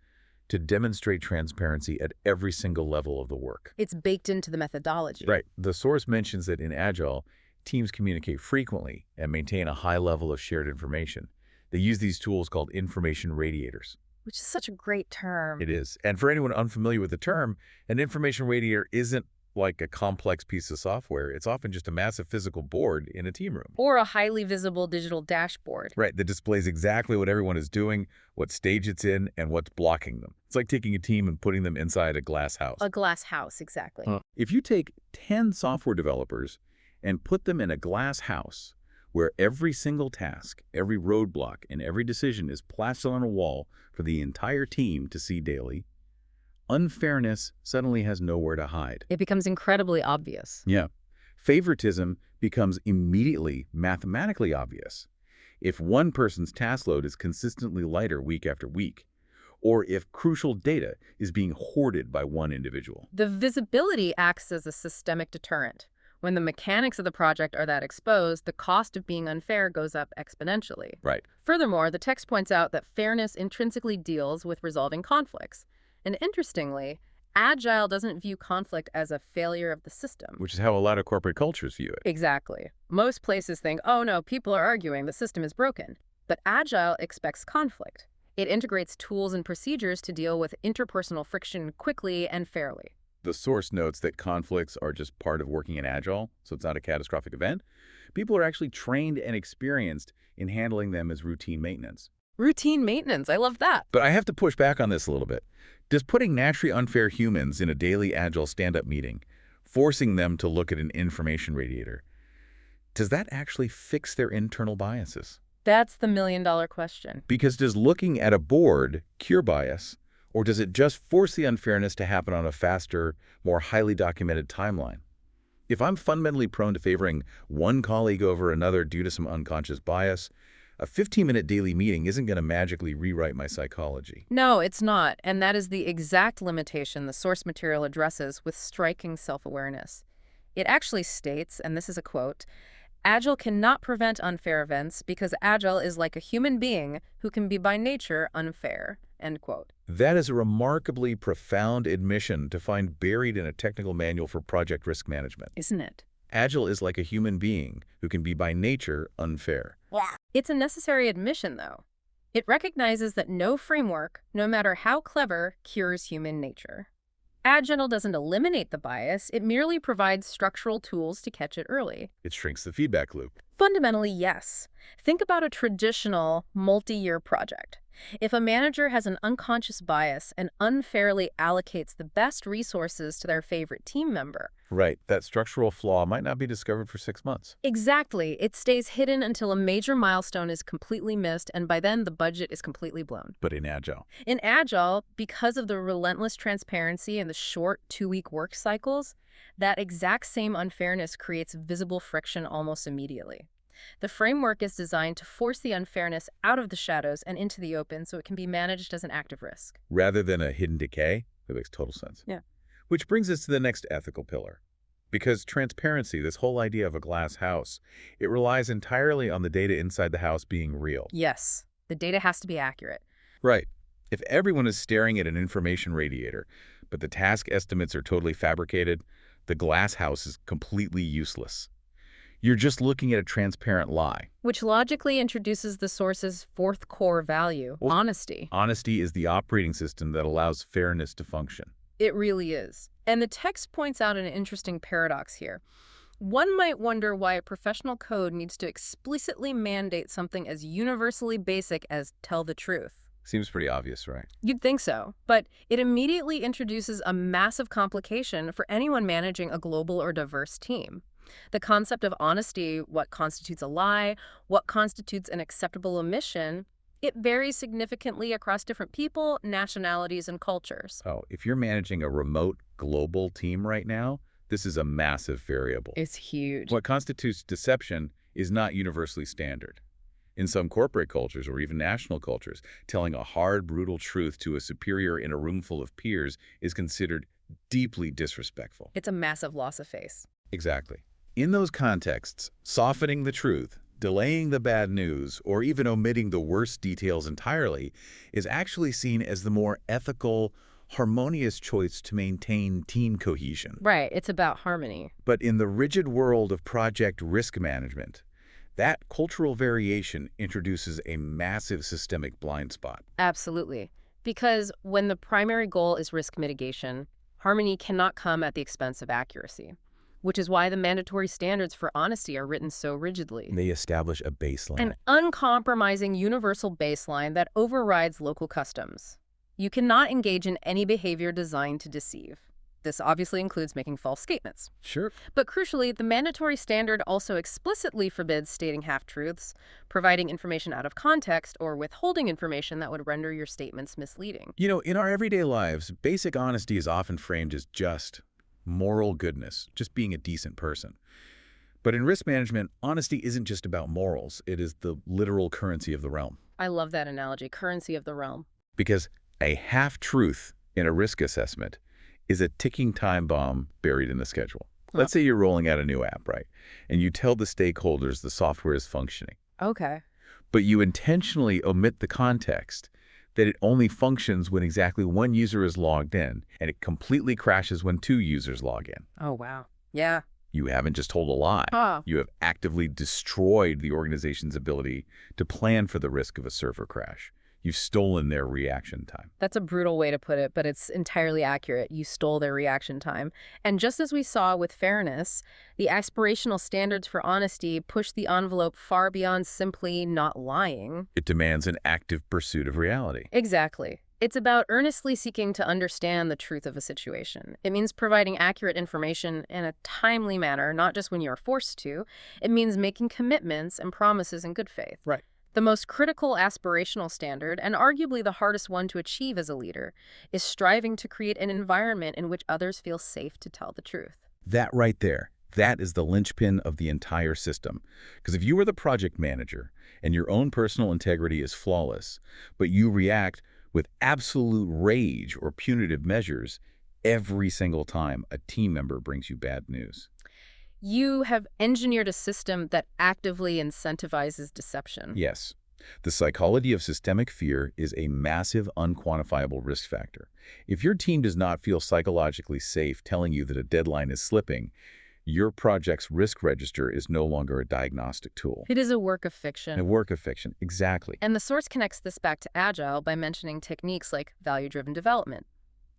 S1: to demonstrate transparency at every single level of the work.
S2: It's baked into the methodology.
S1: Right. The source mentions that in Agile, teams communicate frequently and maintain a high level of shared information. They use these tools called information radiators.
S2: Which is such a great term.
S1: It is. And for anyone unfamiliar with the term, an information radiator isn't like a complex piece of software. It's often just a massive physical board in a team room.
S2: Or a highly visible digital dashboard.
S1: Right, that displays exactly what everyone is doing, what stage it's in, and what's blocking them. It's like taking a team and putting them inside a glass house.
S2: A glass house, exactly.
S1: If you take 10 software developers and put them in a glass house where every single task, every roadblock, and every decision is plastered on a wall for the entire team to see daily, unfairness suddenly has nowhere to hide.
S2: It becomes incredibly obvious.
S1: Yeah. Favoritism becomes immediately mathematically obvious. If one person's task load is consistently lighter week after week, or if crucial data is being hoarded by one individual.
S2: The visibility acts as a systemic deterrent. When the mechanics of the project are that exposed, the cost of being unfair goes up exponentially.
S1: Right.
S2: Furthermore, the text points out that fairness intrinsically deals with resolving conflicts. And interestingly, Agile doesn't view conflict as a failure of the system.
S1: Which is how a lot of corporate cultures view it.
S2: Exactly. Most places think, oh no, people are arguing, the system is broken. But Agile expects conflict. It integrates tools and procedures to deal with interpersonal friction quickly and fairly.
S1: The source notes that conflicts are just part of working in Agile, so it's not a catastrophic event. People are actually trained and experienced in handling them as routine maintenance.
S2: Routine maintenance, I love that.
S1: But I have to push back on this a little bit. Does putting naturally unfair humans in a daily Agile stand-up meeting, forcing them to look at an information radiator, does that actually fix their internal biases?
S2: That's the million-dollar question.
S1: Because does looking at a board cure bias, or does it just force the unfairness to happen on a faster, more highly documented timeline? If I'm fundamentally prone to favoring one colleague over another due to some unconscious bias, a 15-minute daily meeting isn't going to magically rewrite my psychology.
S2: No, it's not. And that is the exact limitation the source material addresses with striking self-awareness. It actually states, and this is a quote, Agile cannot prevent unfair events because Agile is like a human being who can be by nature unfair, end quote.
S1: That is a remarkably profound admission to find buried in a technical manual for project risk management.
S2: Isn't it?
S1: Agile is like a human being who can be by nature unfair.
S2: It's a necessary admission, though. It recognizes that no framework, no matter how clever, cures human nature. Agile doesn't eliminate the bias, it merely provides structural tools to catch it early.
S1: It shrinks the feedback loop.
S2: Fundamentally, yes. Think about a traditional multi-year project. If a manager has an unconscious bias and unfairly allocates the best resources to their favorite team member.
S1: Right, that structural flaw might not be discovered for 6 months.
S2: Exactly. It stays hidden until a major milestone is completely missed, and by then the budget is completely blown.
S1: But in Agile.
S2: In Agile, because of the relentless transparency and the short 2-week work cycles, that exact same unfairness creates visible friction almost immediately. The framework is designed to force the unfairness out of the shadows and into the open so it can be managed as an active risk.
S1: Rather than a hidden decay? That makes total sense.
S2: Yeah.
S1: Which brings us to the next ethical pillar. Because transparency, this whole idea of a glass house, it relies entirely on the data inside the house being real.
S2: Yes, the data has to be accurate.
S1: Right. If everyone is staring at an information radiator, but the task estimates are totally fabricated, the glass house is completely useless. You're just looking at a transparent lie.
S2: Which logically introduces the source's fourth core value, honesty.
S1: Honesty is the operating system that allows fairness to function.
S2: It really is. And the text points out an interesting paradox here. One might wonder why a professional code needs to explicitly mandate something as universally basic as tell the truth.
S1: Seems pretty obvious, right?
S2: You'd think so, but it immediately introduces a massive complication for anyone managing a global or diverse team. The concept of honesty, what constitutes a lie, what constitutes an acceptable omission, it varies significantly across different people, nationalities, and cultures.
S1: Oh, if you're managing a remote global team right now, this is a massive variable.
S2: It's huge.
S1: What constitutes deception is not universally standard. In some corporate cultures or even national cultures, telling a hard, brutal truth to a superior in a room full of peers is considered deeply disrespectful.
S2: It's a massive loss of face.
S1: Exactly. In those contexts, softening the truth, delaying the bad news, or even omitting the worst details entirely is actually seen as the more ethical, harmonious choice to maintain team cohesion.
S2: Right, it's about harmony.
S1: But in the rigid world of project risk management, that cultural variation introduces a massive systemic blind spot.
S2: Absolutely. Because when the primary goal is risk mitigation, harmony cannot come at the expense of accuracy, which is why the mandatory standards for honesty are written so rigidly.
S1: They establish a baseline.
S2: An uncompromising universal baseline that overrides local customs. You cannot engage in any behavior designed to deceive. This obviously includes making false statements.
S1: Sure.
S2: But crucially, the mandatory standard also explicitly forbids stating half-truths, providing information out of context, or withholding information that would render your statements misleading.
S1: You know, in our everyday lives, basic honesty is often framed as just moral goodness, just being a decent person. But in risk management, honesty isn't just about morals. It is the literal currency of the realm.
S2: I love that analogy, currency of the realm.
S1: Because a half-truth in a risk assessment is a ticking time bomb buried in the schedule. Let's say you're rolling out a new app, right? And you tell the stakeholders the software is functioning.
S2: Okay.
S1: But you intentionally omit the context that it only functions when exactly one user is logged in, and it completely crashes when two users log in.
S2: Oh, wow. Yeah.
S1: You haven't just told a lie.
S2: Huh.
S1: You have actively destroyed the organization's ability to plan for the risk of a server crash. You've stolen their reaction time.
S2: That's a brutal way to put it, but it's entirely accurate. You stole their reaction time. And just as we saw with fairness, the aspirational standards for honesty push the envelope far beyond simply not lying.
S1: It demands an active pursuit of reality.
S2: Exactly. It's about earnestly seeking to understand the truth of a situation. It means providing accurate information in a timely manner, not just when you're forced to. It means making commitments and promises in good faith.
S1: Right.
S2: The most critical aspirational standard, and arguably the hardest one to achieve as a leader, is striving to create an environment in which others feel safe to tell the truth.
S1: That right there, that is the linchpin of the entire system. Because if you are the project manager and your own personal integrity is flawless, but you react with absolute rage or punitive measures every single time a team member brings you bad news.
S2: You have engineered a system that actively incentivizes deception.
S1: Yes. The psychology of systemic fear is a massive, unquantifiable risk factor. If your team does not feel psychologically safe telling you that a deadline is slipping, your project's risk register is no longer a diagnostic tool.
S2: It is a work of fiction.
S1: A work of fiction, exactly.
S2: And the source connects this back to Agile by mentioning techniques like value-driven development.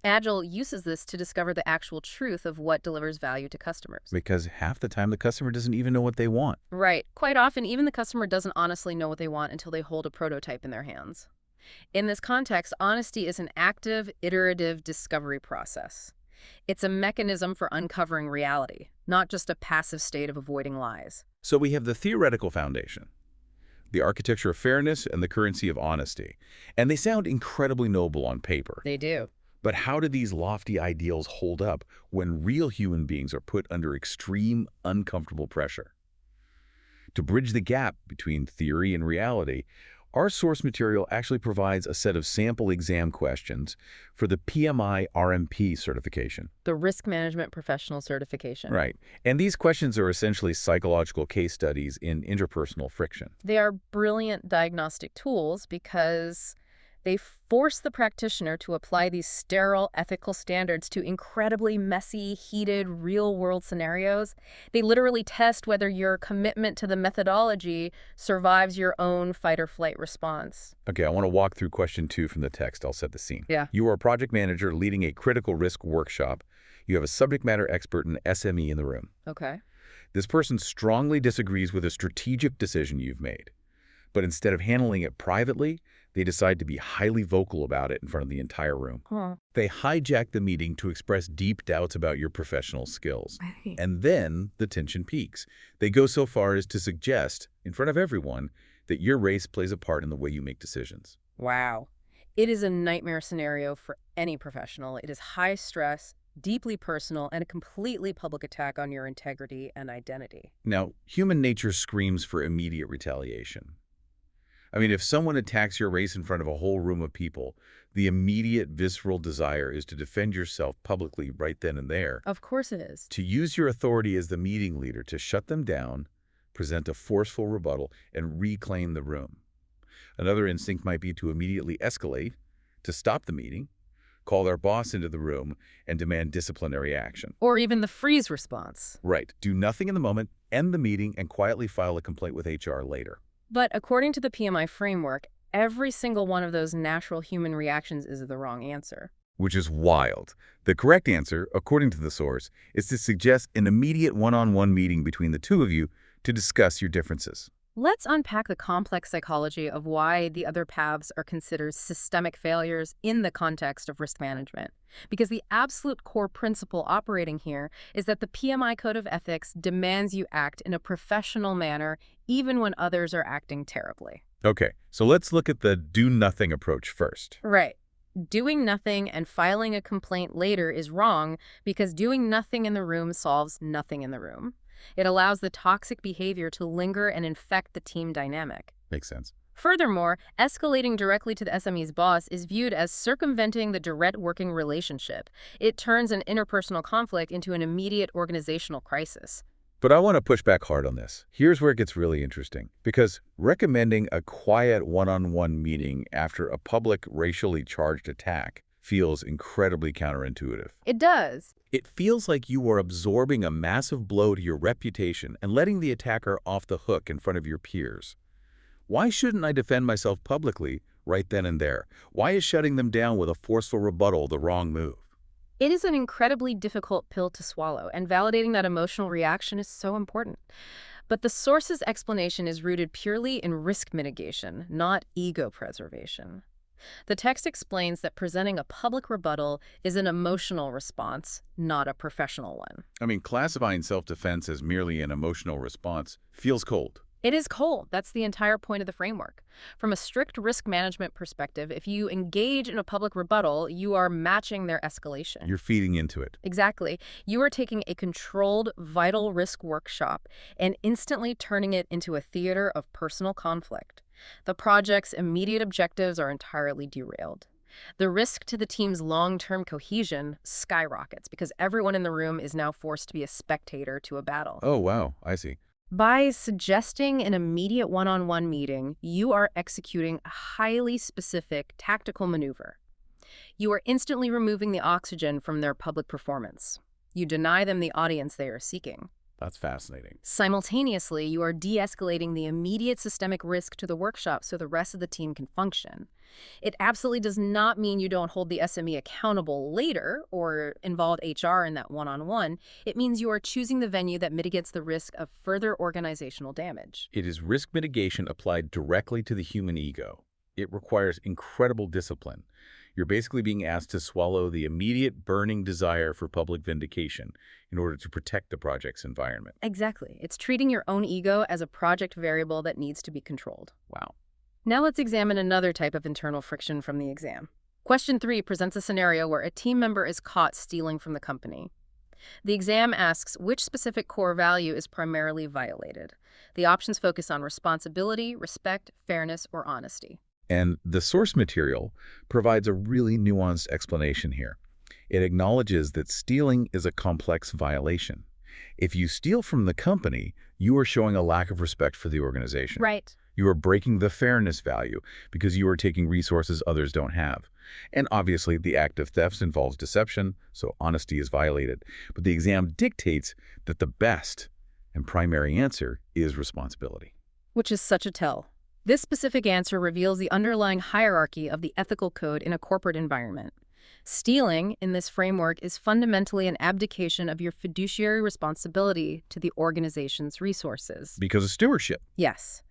S2: Agile uses this to discover the actual truth of what delivers value to customers.
S1: Because half the time the customer doesn't even know what they want.
S2: Right. Quite often, even the customer doesn't honestly know what they want until they hold a prototype in their hands. In this context, honesty is an active, iterative discovery process. It's a mechanism for uncovering reality, not just a passive state of avoiding lies.
S1: So we have the theoretical foundation, the architecture of fairness, and the currency of honesty. And they sound incredibly noble on paper.
S2: They do.
S1: But how do these lofty ideals hold up when real human beings are put under extreme, uncomfortable pressure? To bridge the gap between theory and reality, our source material actually provides a set of sample exam questions for the PMI RMP certification.
S2: The Risk Management Professional Certification.
S1: Right. And these questions are essentially psychological case studies in interpersonal friction.
S2: They are brilliant diagnostic tools because they force the practitioner to apply these sterile ethical standards to incredibly messy, heated, real-world scenarios. They literally test whether your commitment to the methodology survives your own fight-or-flight response.
S1: Okay, I want to walk through question 2 from the text. I'll set the scene.
S2: Yeah.
S1: You are a project manager leading a critical risk workshop. You have a subject matter expert and SME in the room.
S2: Okay.
S1: This person strongly disagrees with a strategic decision you've made. But instead of handling it privately, They decide to be highly vocal about it in front of the entire room. They hijack the meeting to express deep doubts about your professional skills.
S2: Right.
S1: And then the tension peaks. They go so far as to suggest, in front of everyone, that your race plays a part in the way you make decisions.
S2: Wow. It is a nightmare scenario for any professional. It is high stress, deeply personal, and a completely public attack on your integrity and identity.
S1: Now, human nature screams for immediate retaliation. I mean, if someone attacks your race in front of a whole room of people, the immediate visceral desire is to defend yourself publicly right then and there.
S2: Of course it is.
S1: To use your authority as the meeting leader to shut them down, present a forceful rebuttal, and reclaim the room. Another instinct might be to immediately escalate, to stop the meeting, call their boss into the room, and demand disciplinary action.
S2: Or even the freeze response.
S1: Right. Do nothing in the moment, end the meeting, and quietly file a complaint with HR later.
S2: But according to the PMI framework, every single one of those natural human reactions is the wrong answer.
S1: Which is wild. The correct answer, according to the source, is to suggest an immediate one-on-one meeting between the two of you to discuss your differences.
S2: Let's unpack the complex psychology of why the other paths are considered systemic failures in the context of risk management. Because the absolute core principle operating here is that the PMI Code of Ethics demands you act in a professional manner even when others are acting terribly.
S1: Okay, so let's look at the do-nothing approach first.
S2: Right. Doing nothing and filing a complaint later is wrong because doing nothing in the room solves nothing in the room. It allows the toxic behavior to linger and infect the team dynamic.
S1: Makes sense.
S2: Furthermore, escalating directly to the SME's boss is viewed as circumventing the direct working relationship. It turns an interpersonal conflict into an immediate organizational crisis.
S1: But I want to push back hard on this. Here's where it gets really interesting. Because recommending a quiet one-on-one meeting after a public racially charged attack feels incredibly counterintuitive.
S2: It does.
S1: It feels like you are absorbing a massive blow to your reputation and letting the attacker off the hook in front of your peers. Why shouldn't I defend myself publicly right then and there? Why is shutting them down with a forceful rebuttal the wrong move?
S2: It is an incredibly difficult pill to swallow, and validating that emotional reaction is so important. But the source's explanation is rooted purely in risk mitigation, not ego preservation. The text explains that presenting a public rebuttal is an emotional response, not a professional one.
S1: I mean, classifying self-defense as merely an emotional response feels cold.
S2: It is cold. That's the entire point of the framework. From a strict risk management perspective, if you engage in a public rebuttal, you are matching their escalation.
S1: You're feeding into it.
S2: Exactly. You are taking a controlled, vital risk workshop and instantly turning it into a theater of personal conflict. The project's immediate objectives are entirely derailed. The risk to the team's long-term cohesion skyrockets because everyone in the room is now forced to be a spectator to a battle.
S1: Oh, wow. I see.
S2: By suggesting an immediate one-on-one meeting, you are executing a highly specific tactical maneuver. You are instantly removing the oxygen from their public performance. You deny them the audience they are seeking.
S1: That's fascinating.
S2: Simultaneously, you are de-escalating the immediate systemic risk to the workshop so the rest of the team can function. It absolutely does not mean you don't hold the SME accountable later or involve HR in that one-on-one. It means you are choosing the venue that mitigates the risk of further organizational damage.
S1: It is risk mitigation applied directly to the human ego. It requires incredible discipline. You're basically being asked to swallow the immediate burning desire for public vindication in order to protect the project's environment.
S2: Exactly. It's treating your own ego as a project variable that needs to be controlled.
S1: Wow.
S2: Now let's examine another type of internal friction from the exam. Question 3 presents a scenario where a team member is caught stealing from the company. The exam asks which specific core value is primarily violated. The options focus on responsibility, respect, fairness, or honesty.
S1: And the source material provides a really nuanced explanation here. It acknowledges that stealing is a complex violation. If you steal from the company, you are showing a lack of respect for the organization.
S2: Right.
S1: You are breaking the fairness value because you are taking resources others don't have. And obviously, the act of theft involves deception, so honesty is violated. But the exam dictates that the best and primary answer is responsibility.
S2: Which is such a tell. This specific answer reveals the underlying hierarchy of the ethical code in a corporate environment. Stealing, in this framework, is fundamentally an abdication of your fiduciary responsibility to the organization's resources.
S1: Because of stewardship.
S2: Yes.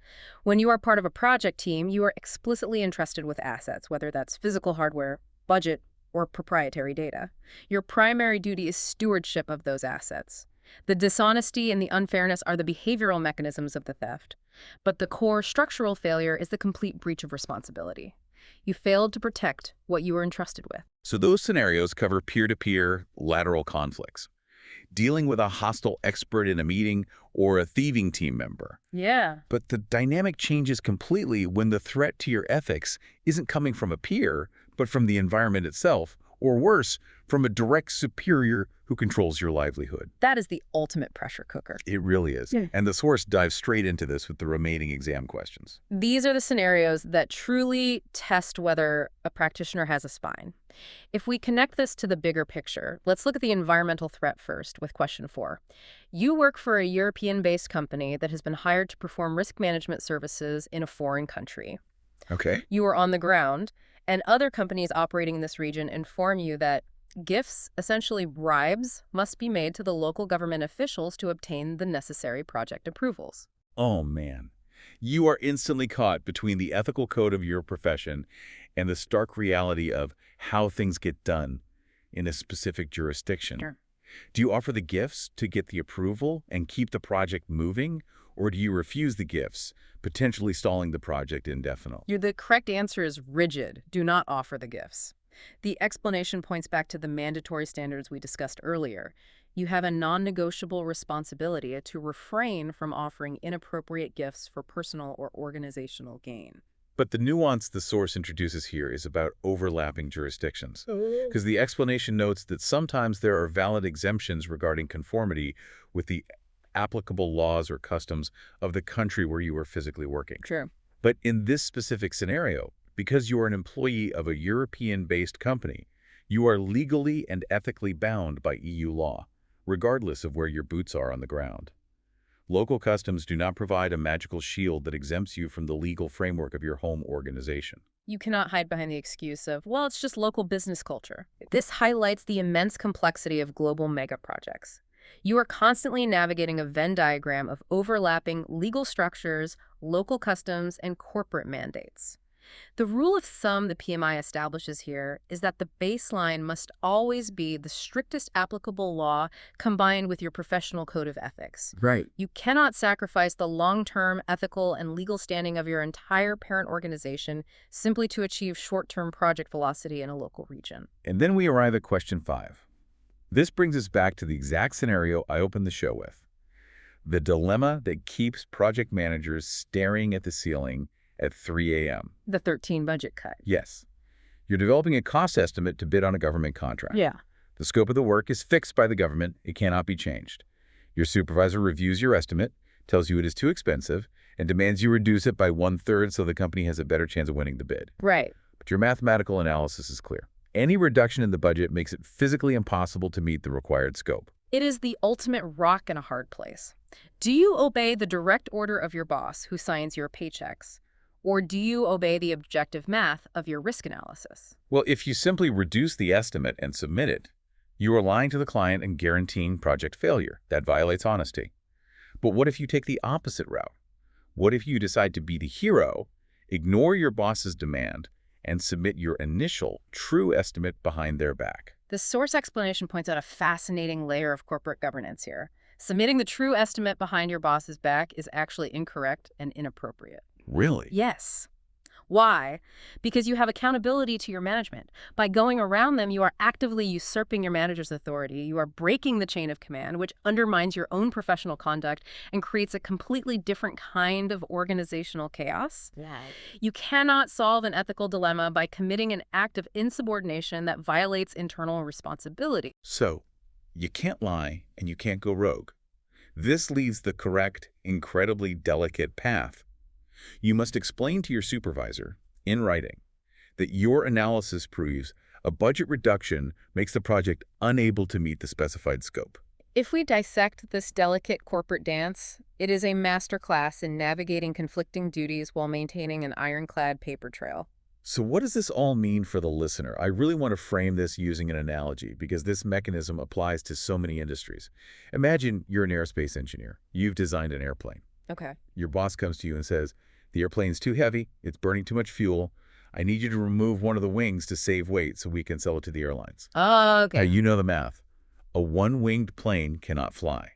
S2: When you are part of a project team, you are explicitly entrusted with assets, whether that's physical hardware, budget, or proprietary data. Your primary duty is stewardship of those assets. The dishonesty and the unfairness are the behavioral mechanisms of the theft, but the core structural failure is the complete breach of responsibility. You failed to protect what you were entrusted with.
S1: So those scenarios cover peer-to-peer lateral conflicts, dealing with a hostile expert in a meeting or a thieving team member.
S2: Yeah.
S1: But the dynamic changes completely when the threat to your ethics isn't coming from a peer, but from the environment itself, or worse, from a direct superior who controls your livelihood.
S2: That is the ultimate pressure cooker.
S1: It really is.
S2: Yeah.
S1: And the source dives straight into this with the remaining exam questions.
S2: These are the scenarios that truly test whether a practitioner has a spine. If we connect this to the bigger picture, let's look at the environmental threat first with question 4. You work for a European-based company that has been hired to perform risk management services in a foreign country.
S1: Okay.
S2: You are on the ground, and other companies operating in this region inform you that gifts, essentially bribes, must be made to the local government officials to obtain the necessary project approvals.
S1: Oh, man. You are instantly caught between the ethical code of your profession and the stark reality of how things get done in a specific jurisdiction.
S2: Sure.
S1: Do you offer the gifts to get the approval and keep the project moving, or do you refuse the gifts, potentially stalling the project indefinitely?
S2: The correct answer is rigid. Do not offer the gifts. The explanation points back to the mandatory standards we discussed earlier. You have a non-negotiable responsibility to refrain from offering inappropriate gifts for personal or organizational gain.
S1: But the nuance the source introduces here is about overlapping jurisdictions, because the explanation notes that sometimes there are valid exemptions regarding conformity with the applicable laws or customs of the country where you are physically working.
S2: True.
S1: But in this specific scenario, because you are an employee of a European-based company, you are legally and ethically bound by EU law, regardless of where your boots are on the ground. Local customs do not provide a magical shield that exempts you from the legal framework of your home organization.
S2: You cannot hide behind the excuse of, well, it's just local business culture. This highlights the immense complexity of global mega projects. You are constantly navigating a Venn diagram of overlapping legal structures, local customs, and corporate mandates. The rule of thumb the PMI establishes here is that the baseline must always be the strictest applicable law combined with your professional code of ethics.
S3: Right.
S2: You cannot sacrifice the long-term ethical and legal standing of your entire parent organization simply to achieve short-term project velocity in a local region.
S1: And then we arrive at question 5. This brings us back to the exact scenario I opened the show with. The dilemma that keeps project managers staring at the ceiling at 3 a.m.
S2: The 13 budget cut.
S1: Yes. You're developing a cost estimate to bid on a government contract.
S2: Yeah.
S1: The scope of the work is fixed by the government. It cannot be changed. Your supervisor reviews your estimate, tells you it is too expensive, and demands you reduce it by 1/3 so the company has a better chance of winning the bid.
S2: Right.
S1: But your mathematical analysis is clear. Any reduction in the budget makes it physically impossible to meet the required scope.
S2: It is the ultimate rock in a hard place. Do you obey the direct order of your boss who signs your paychecks? Or do you obey the objective math of your risk analysis?
S1: Well, if you simply reduce the estimate and submit it, you are lying to the client and guaranteeing project failure. That violates honesty. But what if you take the opposite route? What if you decide to be the hero, ignore your boss's demand, and submit your initial true estimate behind their back?
S2: The source explanation points out a fascinating layer of corporate governance here. Submitting the true estimate behind your boss's back is actually incorrect and inappropriate.
S1: Really?
S2: Yes. Why? Because you have accountability to your management. By going around them, you are actively usurping your manager's authority. You are breaking the chain of command, which undermines your own professional conduct and creates a completely different kind of organizational chaos.
S3: Right.
S2: You cannot solve an ethical dilemma by committing an act of insubordination that violates internal responsibility.
S1: So, you can't lie and you can't go rogue. This leaves the correct, incredibly delicate path. You must explain to your supervisor, in writing, that your analysis proves a budget reduction makes the project unable to meet the specified scope.
S2: If we dissect this delicate corporate dance, it is a masterclass in navigating conflicting duties while maintaining an ironclad paper trail.
S1: So what does this all mean for the listener? I really want to frame this using an analogy because this mechanism applies to so many industries. Imagine you're an aerospace engineer. You've designed an airplane.
S2: Okay.
S1: Your boss comes to you and says, the airplane's too heavy, it's burning too much fuel. I need you to remove one of the wings to save weight so we can sell it to the airlines.
S2: Oh, okay.
S1: Now, you know the math. A one-winged plane cannot fly.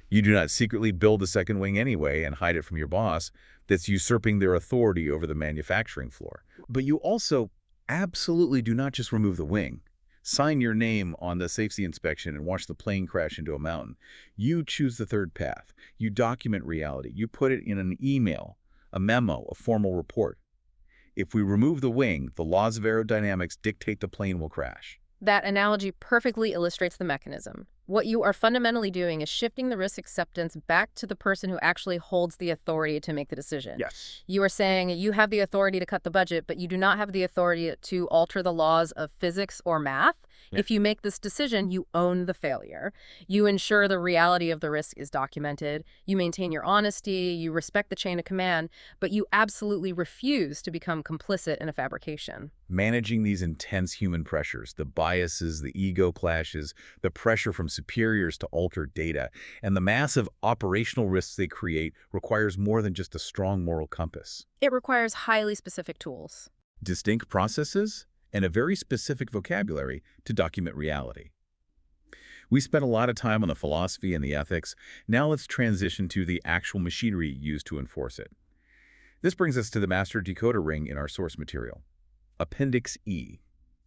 S1: You do not secretly build the second wing anyway and hide it from your boss. That's usurping their authority over the manufacturing floor. But you also absolutely do not just remove the wing. Sign your name on the safety inspection and watch the plane crash into a mountain. You choose the third path. You document reality. You put it in an email, a memo, a formal report. If we remove the wing, the laws of aerodynamics dictate the plane will crash.
S2: That analogy perfectly illustrates the mechanism. What you are fundamentally doing is shifting the risk acceptance back to the person who actually holds the authority to make the decision.
S4: Yes.
S2: You are saying you have the authority to cut the budget, but you do not have the authority to alter the laws of physics or math.
S4: Yeah.
S2: If you make this decision, you own the failure. You ensure the reality of the risk is documented. You maintain your honesty. You respect the chain of command, but you absolutely refuse to become complicit in a fabrication.
S1: Managing these intense human pressures, the biases, the ego clashes, the pressure from superiors to alter data, and the massive operational risks they create requires more than just a strong moral compass.
S2: It requires highly specific tools.
S1: Distinct processes and a very specific vocabulary to document reality. We spent a lot of time on the philosophy and the ethics. Now let's transition to the actual machinery used to enforce it. This brings us to the master decoder ring in our source material. Appendix E.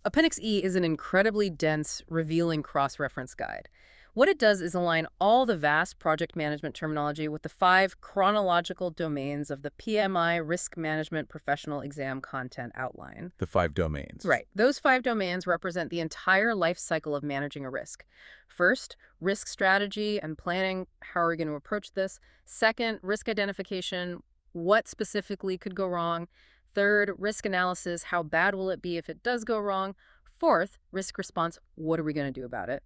S2: Appendix E is an incredibly dense, revealing cross-reference guide. What it does is align all the vast project management terminology with the 5 chronological domains of the PMI Risk Management Professional Exam Content Outline.
S1: The 5 domains.
S2: Right. Those 5 domains represent the entire life cycle of managing a risk. First, risk strategy and planning. How are we going to approach this? Second, risk identification. What specifically could go wrong? Third, risk analysis. How bad will it be if it does go wrong? Fourth, risk response. What are we going to do about it?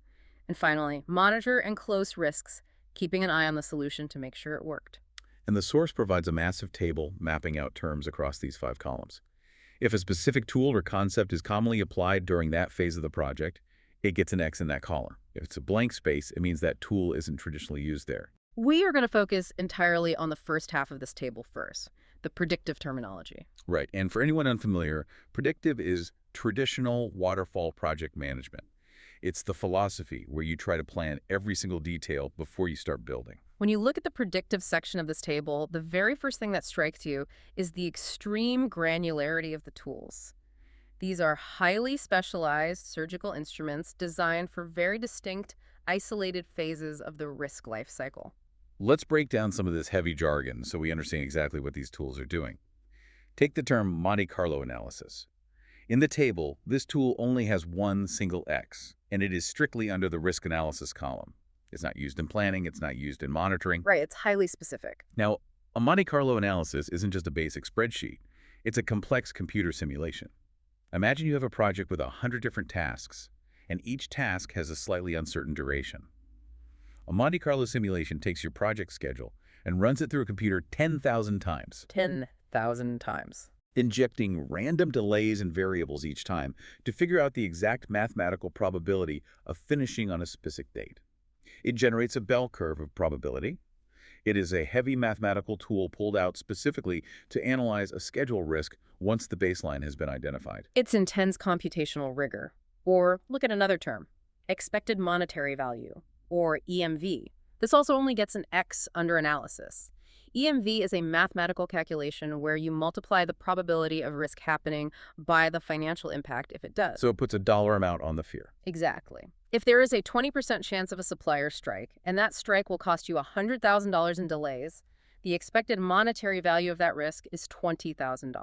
S2: And finally, monitor and close risks, keeping an eye on the solution to make sure it worked.
S1: And the source provides a massive table mapping out terms across these 5 columns. If a specific tool or concept is commonly applied during that phase of the project, it gets an X in that column. If it's a blank space, it means that tool isn't traditionally used there.
S2: We are going to focus entirely on the first half of this table first, the predictive terminology.
S1: Right. And for anyone unfamiliar, predictive is traditional waterfall project management. It's the philosophy where you try to plan every single detail before you start building.
S2: When you look at the predictive section of this table, the very first thing that strikes you is the extreme granularity of the tools. These are highly specialized surgical instruments designed for very distinct, isolated phases of the risk life cycle.
S1: Let's break down some of this heavy jargon so we understand exactly what these tools are doing. Take the term Monte Carlo analysis. In the table, this tool only has one single X, and it is strictly under the risk analysis column. It's not used in planning, it's not used in monitoring.
S2: Right, it's highly specific.
S1: Now, a Monte Carlo analysis isn't just a basic spreadsheet. It's a complex computer simulation. Imagine you have a project with 100 different tasks, and each task has a slightly uncertain duration. A Monte Carlo simulation takes your project schedule and runs it through a computer 10,000 times.
S2: 10,000 times.
S1: Injecting random delays and variables each time to figure out the exact mathematical probability of finishing on a specific date. It generates a bell curve of probability. It is a heavy mathematical tool pulled out specifically to analyze a schedule risk once the baseline has been identified.
S2: It's intense computational rigor. Or look at another term, expected monetary value, or EMV. This also only gets an X under analysis. EMV is a mathematical calculation where you multiply the probability of risk happening by the financial impact if it does.
S1: So it puts a dollar amount on the fear.
S2: Exactly. If there is a 20% chance of a supplier strike, and that strike will cost you $100,000 in delays, the expected monetary value of that risk is $20,000.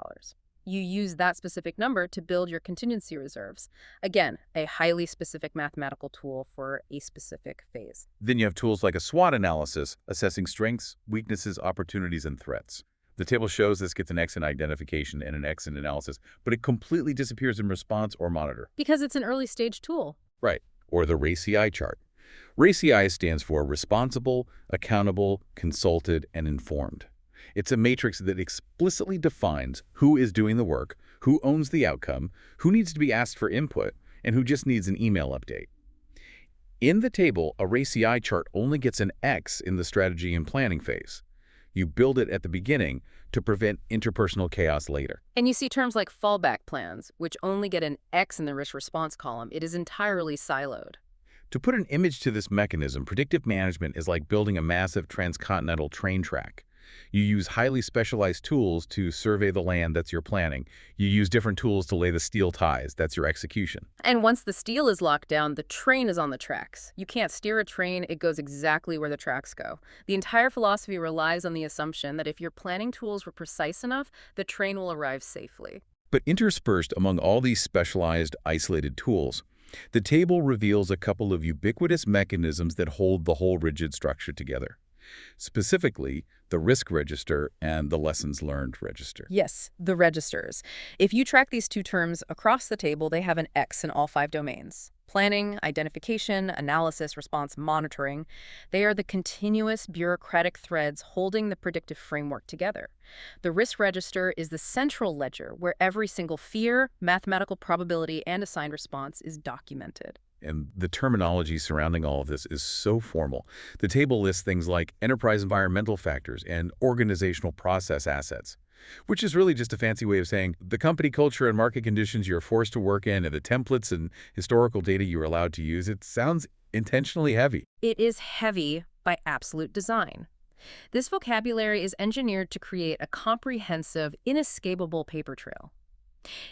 S2: You use that specific number to build your contingency reserves. Again, a highly specific mathematical tool for a specific phase.
S1: Then you have tools like a SWOT analysis, assessing strengths, weaknesses, opportunities, and threats. The table shows this gets an X in identification and an X in analysis, but it completely disappears in response or monitor.
S2: Because it's an early stage tool.
S1: Right. Or the RACI chart. RACI stands for responsible, accountable, consulted, and informed. It's a matrix that explicitly defines who is doing the work, who owns the outcome, who needs to be asked for input, and who just needs an email update. In the table, a RACI chart only gets an X in the strategy and planning phase. You build it at the beginning to prevent interpersonal chaos later.
S2: And you see terms like fallback plans, which only get an X in the risk response column. It is entirely siloed.
S1: To put an image to this mechanism, predictive management is like building a massive transcontinental train track. You use highly specialized tools to survey the land, that's your planning. You use different tools to lay the steel ties, that's your execution.
S2: And once the steel is locked down, the train is on the tracks. You can't steer a train, it goes exactly where the tracks go. The entire philosophy relies on the assumption that if your planning tools were precise enough, the train will arrive safely.
S1: But interspersed among all these specialized, isolated tools, the table reveals a couple of ubiquitous mechanisms that hold the whole rigid structure together. Specifically, the risk register and the lessons learned register.
S2: Yes, the registers. If you track these two terms across the table, they have an X in all 5 domains. Planning, identification, analysis, response, monitoring. They are the continuous bureaucratic threads holding the predictive framework together. The risk register is the central ledger where every single fear, mathematical probability, and assigned response is documented.
S1: And the terminology surrounding all of this is so formal. The table lists things like enterprise environmental factors and organizational process assets, which is really just a fancy way of saying the company culture and market conditions you're forced to work in and the templates and historical data you're allowed to use. It sounds intentionally heavy.
S2: It is heavy by absolute design. This vocabulary is engineered to create a comprehensive, inescapable paper trail.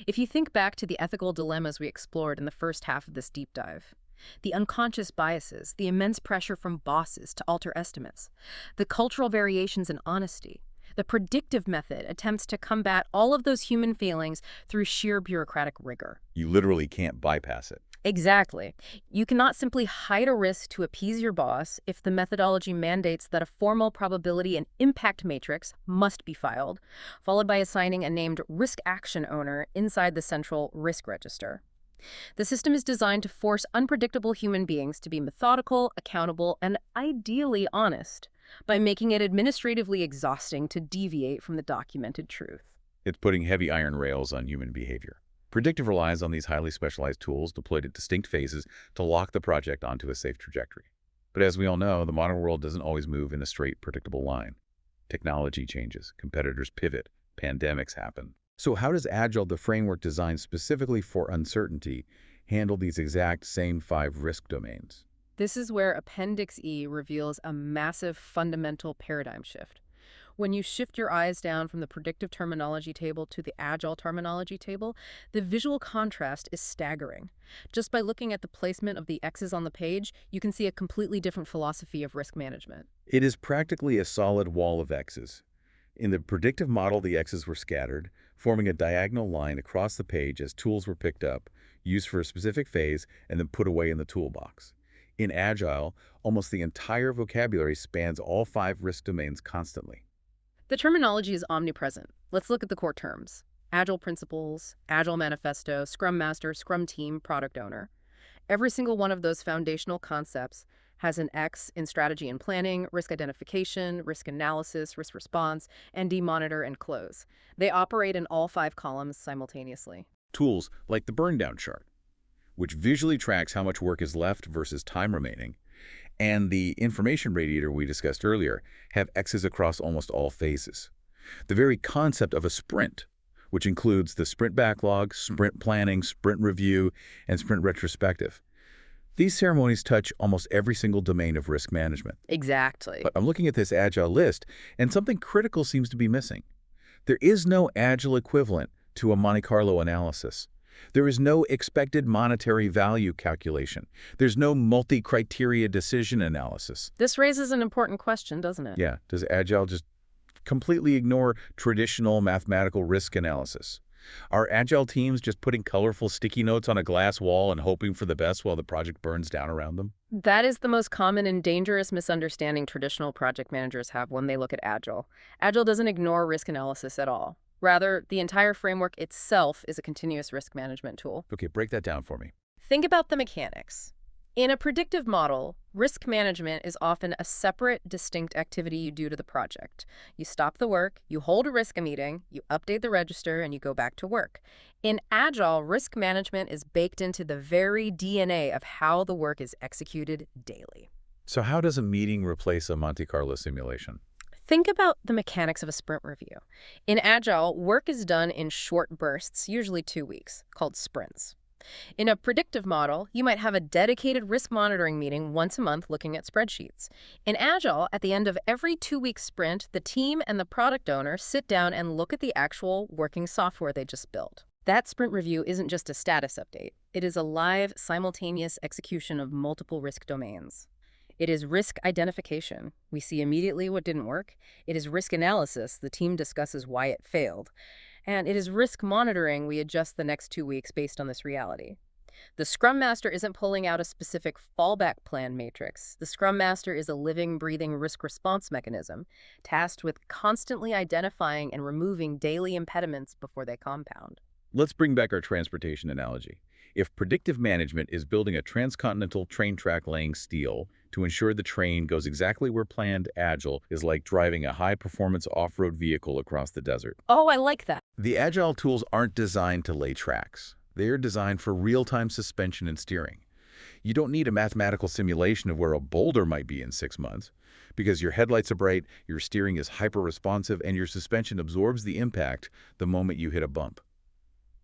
S2: If you think back to the ethical dilemmas we explored in the first half of this deep dive, the unconscious biases, the immense pressure from bosses to alter estimates, the cultural variations in honesty, the predictive method attempts to combat all of those human feelings through sheer bureaucratic rigor.
S1: You literally can't bypass it.
S2: Exactly. You cannot simply hide a risk to appease your boss if the methodology mandates that a formal probability and impact matrix must be filed, followed by assigning a named risk action owner inside the central risk register. The system is designed to force unpredictable human beings to be methodical, accountable, and ideally honest by making it administratively exhausting to deviate from the documented truth.
S1: It's putting heavy iron rails on human behavior. Predictive relies on these highly specialized tools deployed at distinct phases to lock the project onto a safe trajectory. But as we all know, the modern world doesn't always move in a straight, predictable line. Technology changes, competitors pivot, pandemics happen. So how does Agile, the framework designed specifically for uncertainty, handle these exact same 5 risk domains?
S2: This is where Appendix E reveals a massive fundamental paradigm shift. When you shift your eyes down from the predictive terminology table to the Agile terminology table, the visual contrast is staggering. Just by looking at the placement of the X's on the page, you can see a completely different philosophy of risk management.
S1: It is practically a solid wall of X's. In the predictive model, the X's were scattered, forming a diagonal line across the page as tools were picked up, used for a specific phase, and then put away in the toolbox. In Agile, almost the entire vocabulary spans all 5 risk domains constantly.
S2: The terminology is omnipresent. Let's look at the core terms. Agile principles, Agile manifesto, Scrum Master, Scrum team, product owner. Every single one of those foundational concepts has an X in strategy and planning, risk identification, risk analysis, risk response, and demonitor and close. They operate in all 5 columns simultaneously.
S1: Tools like the burndown chart, which visually tracks how much work is left versus time remaining, and the information radiator we discussed earlier have X's across almost all phases. The very concept of a sprint, which includes the sprint backlog, sprint planning, sprint review, and sprint retrospective. These ceremonies touch almost every single domain of risk management.
S2: Exactly.
S1: But I'm looking at this Agile list, and something critical seems to be missing. There is no Agile equivalent to a Monte Carlo analysis. There is no expected monetary value calculation. There's no multi-criteria decision analysis.
S2: This raises an important question, doesn't it?
S1: Yeah. Does Agile just completely ignore traditional mathematical risk analysis? Are Agile teams just putting colorful sticky notes on a glass wall and hoping for the best while the project burns down around them?
S2: That is the most common and dangerous misunderstanding traditional project managers have when they look at Agile. Agile doesn't ignore risk analysis at all. Rather, the entire framework itself is a continuous risk management tool.
S1: Okay, break that down for me.
S2: Think about the mechanics. In a predictive model, risk management is often a separate, distinct activity you do to the project. You stop the work, you hold a risk meeting, you update the register, and you go back to work. In Agile, risk management is baked into the very DNA of how the work is executed daily.
S1: So how does a meeting replace a Monte Carlo simulation?
S2: Think about the mechanics of a sprint review. In Agile, work is done in short bursts, usually 2 weeks, called sprints. In a predictive model, you might have a dedicated risk monitoring meeting once a month looking at spreadsheets. In Agile, at the end of every 2-week sprint, the team and the product owner sit down and look at the actual working software they just built. That sprint review isn't just a status update. It is a live, simultaneous execution of multiple risk domains. It is risk identification. We see immediately what didn't work. It is risk analysis. The team discusses why it failed. And it is risk monitoring. We adjust the next 2 weeks based on this reality. The Scrum Master isn't pulling out a specific fallback plan matrix. The Scrum Master is a living, breathing risk response mechanism, tasked with constantly identifying and removing daily impediments before they compound.
S1: Let's bring back our transportation analogy. If predictive management is building a transcontinental train track laying steel to ensure the train goes exactly where planned, Agile is like driving a high-performance off-road vehicle across the desert.
S2: Oh, I like that.
S1: The Agile tools aren't designed to lay tracks. They are designed for real-time suspension and steering. You don't need a mathematical simulation of where a boulder might be in 6 months, because your headlights are bright, your steering is hyper-responsive, and your suspension absorbs the impact the moment you hit a bump.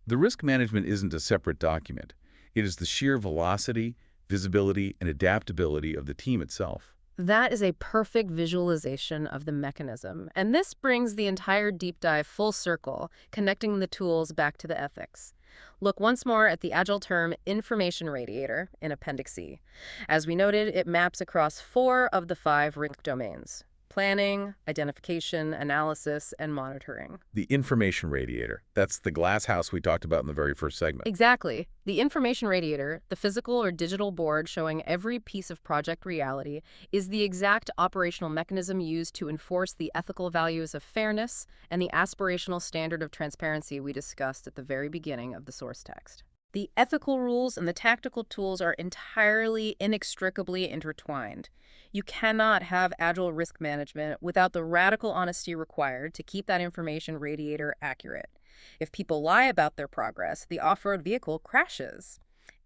S1: The risk management isn't a separate document. It is the sheer velocity, visibility, and adaptability of the team itself.
S2: That is a perfect visualization of the mechanism. And this brings the entire deep dive full circle, connecting the tools back to the ethics. Look once more at the Agile term information radiator in Appendix C. As we noted, it maps across 4 of the 5 risk domains: planning, identification, analysis, and monitoring.
S1: The information radiator. That's the glass house we talked about in the very first segment.
S2: Exactly. The information radiator, the physical or digital board showing every piece of project reality, is the exact operational mechanism used to enforce the ethical values of fairness and the aspirational standard of transparency we discussed at the very beginning of the source text. The ethical rules and the tactical tools are entirely, inextricably intertwined. You cannot have Agile risk management without the radical honesty required to keep that information radiator accurate. If people lie about their progress, the off-road vehicle crashes.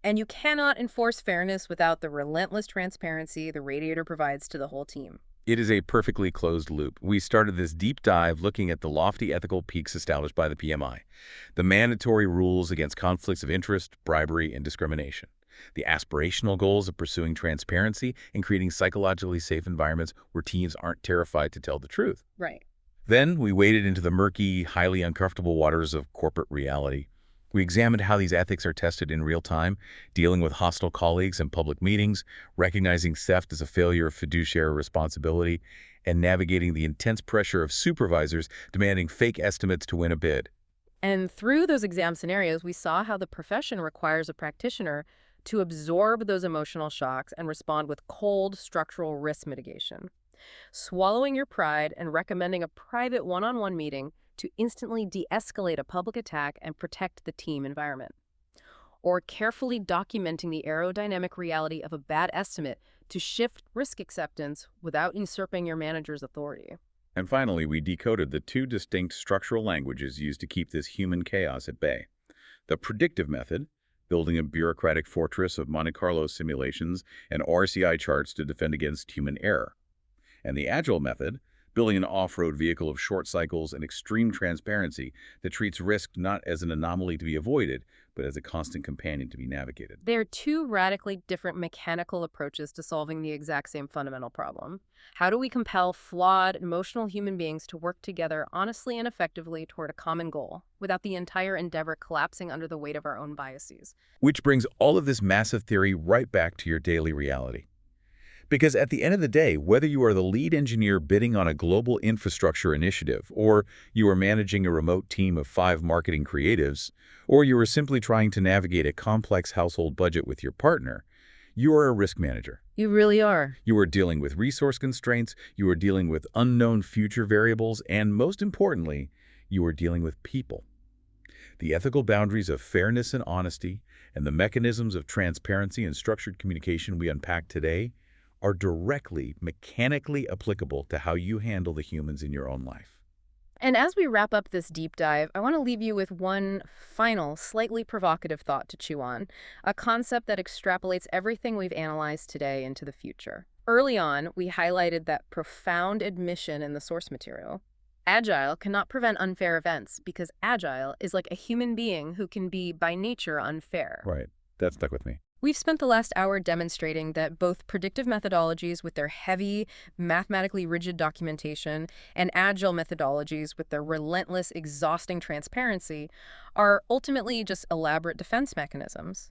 S2: And you cannot enforce fairness without the relentless transparency the radiator provides to the whole team.
S1: It is a perfectly closed loop. We started this deep dive looking at the lofty ethical peaks established by the PMI, the mandatory rules against conflicts of interest, bribery, and discrimination, the aspirational goals of pursuing transparency and creating psychologically safe environments where teams aren't terrified to tell the truth.
S2: Right.
S1: Then we waded into the murky, highly uncomfortable waters of corporate reality. We examined how these ethics are tested in real time, dealing with hostile colleagues in public meetings, recognizing theft as a failure of fiduciary responsibility, and navigating the intense pressure of supervisors demanding fake estimates to win a bid.
S2: And through those exam scenarios, we saw how the profession requires a practitioner to absorb those emotional shocks and respond with cold structural risk mitigation. Swallowing your pride and recommending a private one-on-one meeting to instantly de-escalate a public attack and protect the team environment. Or carefully documenting the aerodynamic reality of a bad estimate to shift risk acceptance without usurping your manager's authority.
S1: And finally, we decoded the 2 distinct structural languages used to keep this human chaos at bay. The predictive method, building a bureaucratic fortress of Monte Carlo simulations and RCI charts to defend against human error. And the Agile method, building an off-road vehicle of short cycles and extreme transparency that treats risk not as an anomaly to be avoided, but as a constant companion to be navigated.
S2: They're 2 radically different mechanical approaches to solving the exact same fundamental problem. How do we compel flawed, emotional human beings to work together honestly and effectively toward a common goal, without the entire endeavor collapsing under the weight of our own biases?
S1: Which brings all of this massive theory right back to your daily reality. Because at the end of the day, whether you are the lead engineer bidding on a global infrastructure initiative, or you are managing a remote team of 5 marketing creatives, or you are simply trying to navigate a complex household budget with your partner, you are a risk manager.
S2: You really are.
S1: You are dealing with resource constraints, you are dealing with unknown future variables, and most importantly, you are dealing with people. The ethical boundaries of fairness and honesty, and the mechanisms of transparency and structured communication we unpack today are directly, mechanically applicable to how you handle the humans in your own life.
S2: And as we wrap up this deep dive, I want to leave you with one final, slightly provocative thought to chew on, a concept that extrapolates everything we've analyzed today into the future: Early on, we highlighted that profound admission in the source material. Agile cannot prevent unfair events because Agile is like a human being who can be, by nature, unfair.
S1: Right. That stuck with me.
S2: We've spent the last hour demonstrating that both predictive methodologies with their heavy, mathematically rigid documentation and agile methodologies with their relentless, exhausting transparency are ultimately just elaborate defense mechanisms.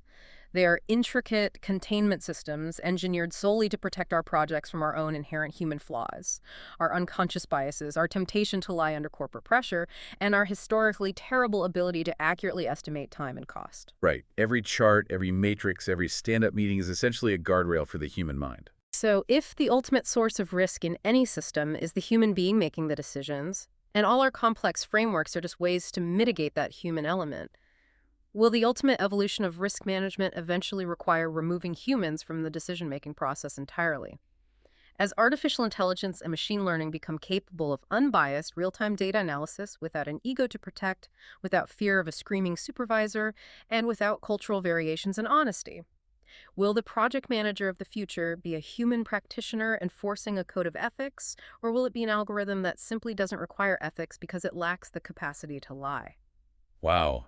S2: They are intricate containment systems engineered solely to protect our projects from our own inherent human flaws, our unconscious biases, our temptation to lie under corporate pressure, and our historically terrible ability to accurately estimate time and cost.
S1: Right. Every chart, every matrix, every stand-up meeting is essentially a guardrail for the human mind.
S2: So if the ultimate source of risk in any system is the human being making the decisions, and all our complex frameworks are just ways to mitigate that human element, will the ultimate evolution of risk management eventually require removing humans from the decision-making process entirely? As artificial intelligence and machine learning become capable of unbiased real-time data analysis without an ego to protect, without fear of a screaming supervisor, and without cultural variations and honesty, will the project manager of the future be a human practitioner enforcing a code of ethics, or will it be an algorithm that simply doesn't require ethics because it lacks the capacity to lie?
S1: Wow.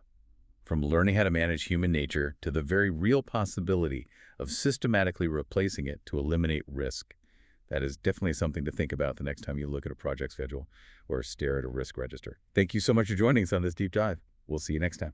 S1: From learning how to manage human nature to the very real possibility of systematically replacing it to eliminate risk. That is definitely something to think about the next time you look at a project schedule or stare at a risk register. Thank you so much for joining us on this deep dive. We'll see you next time.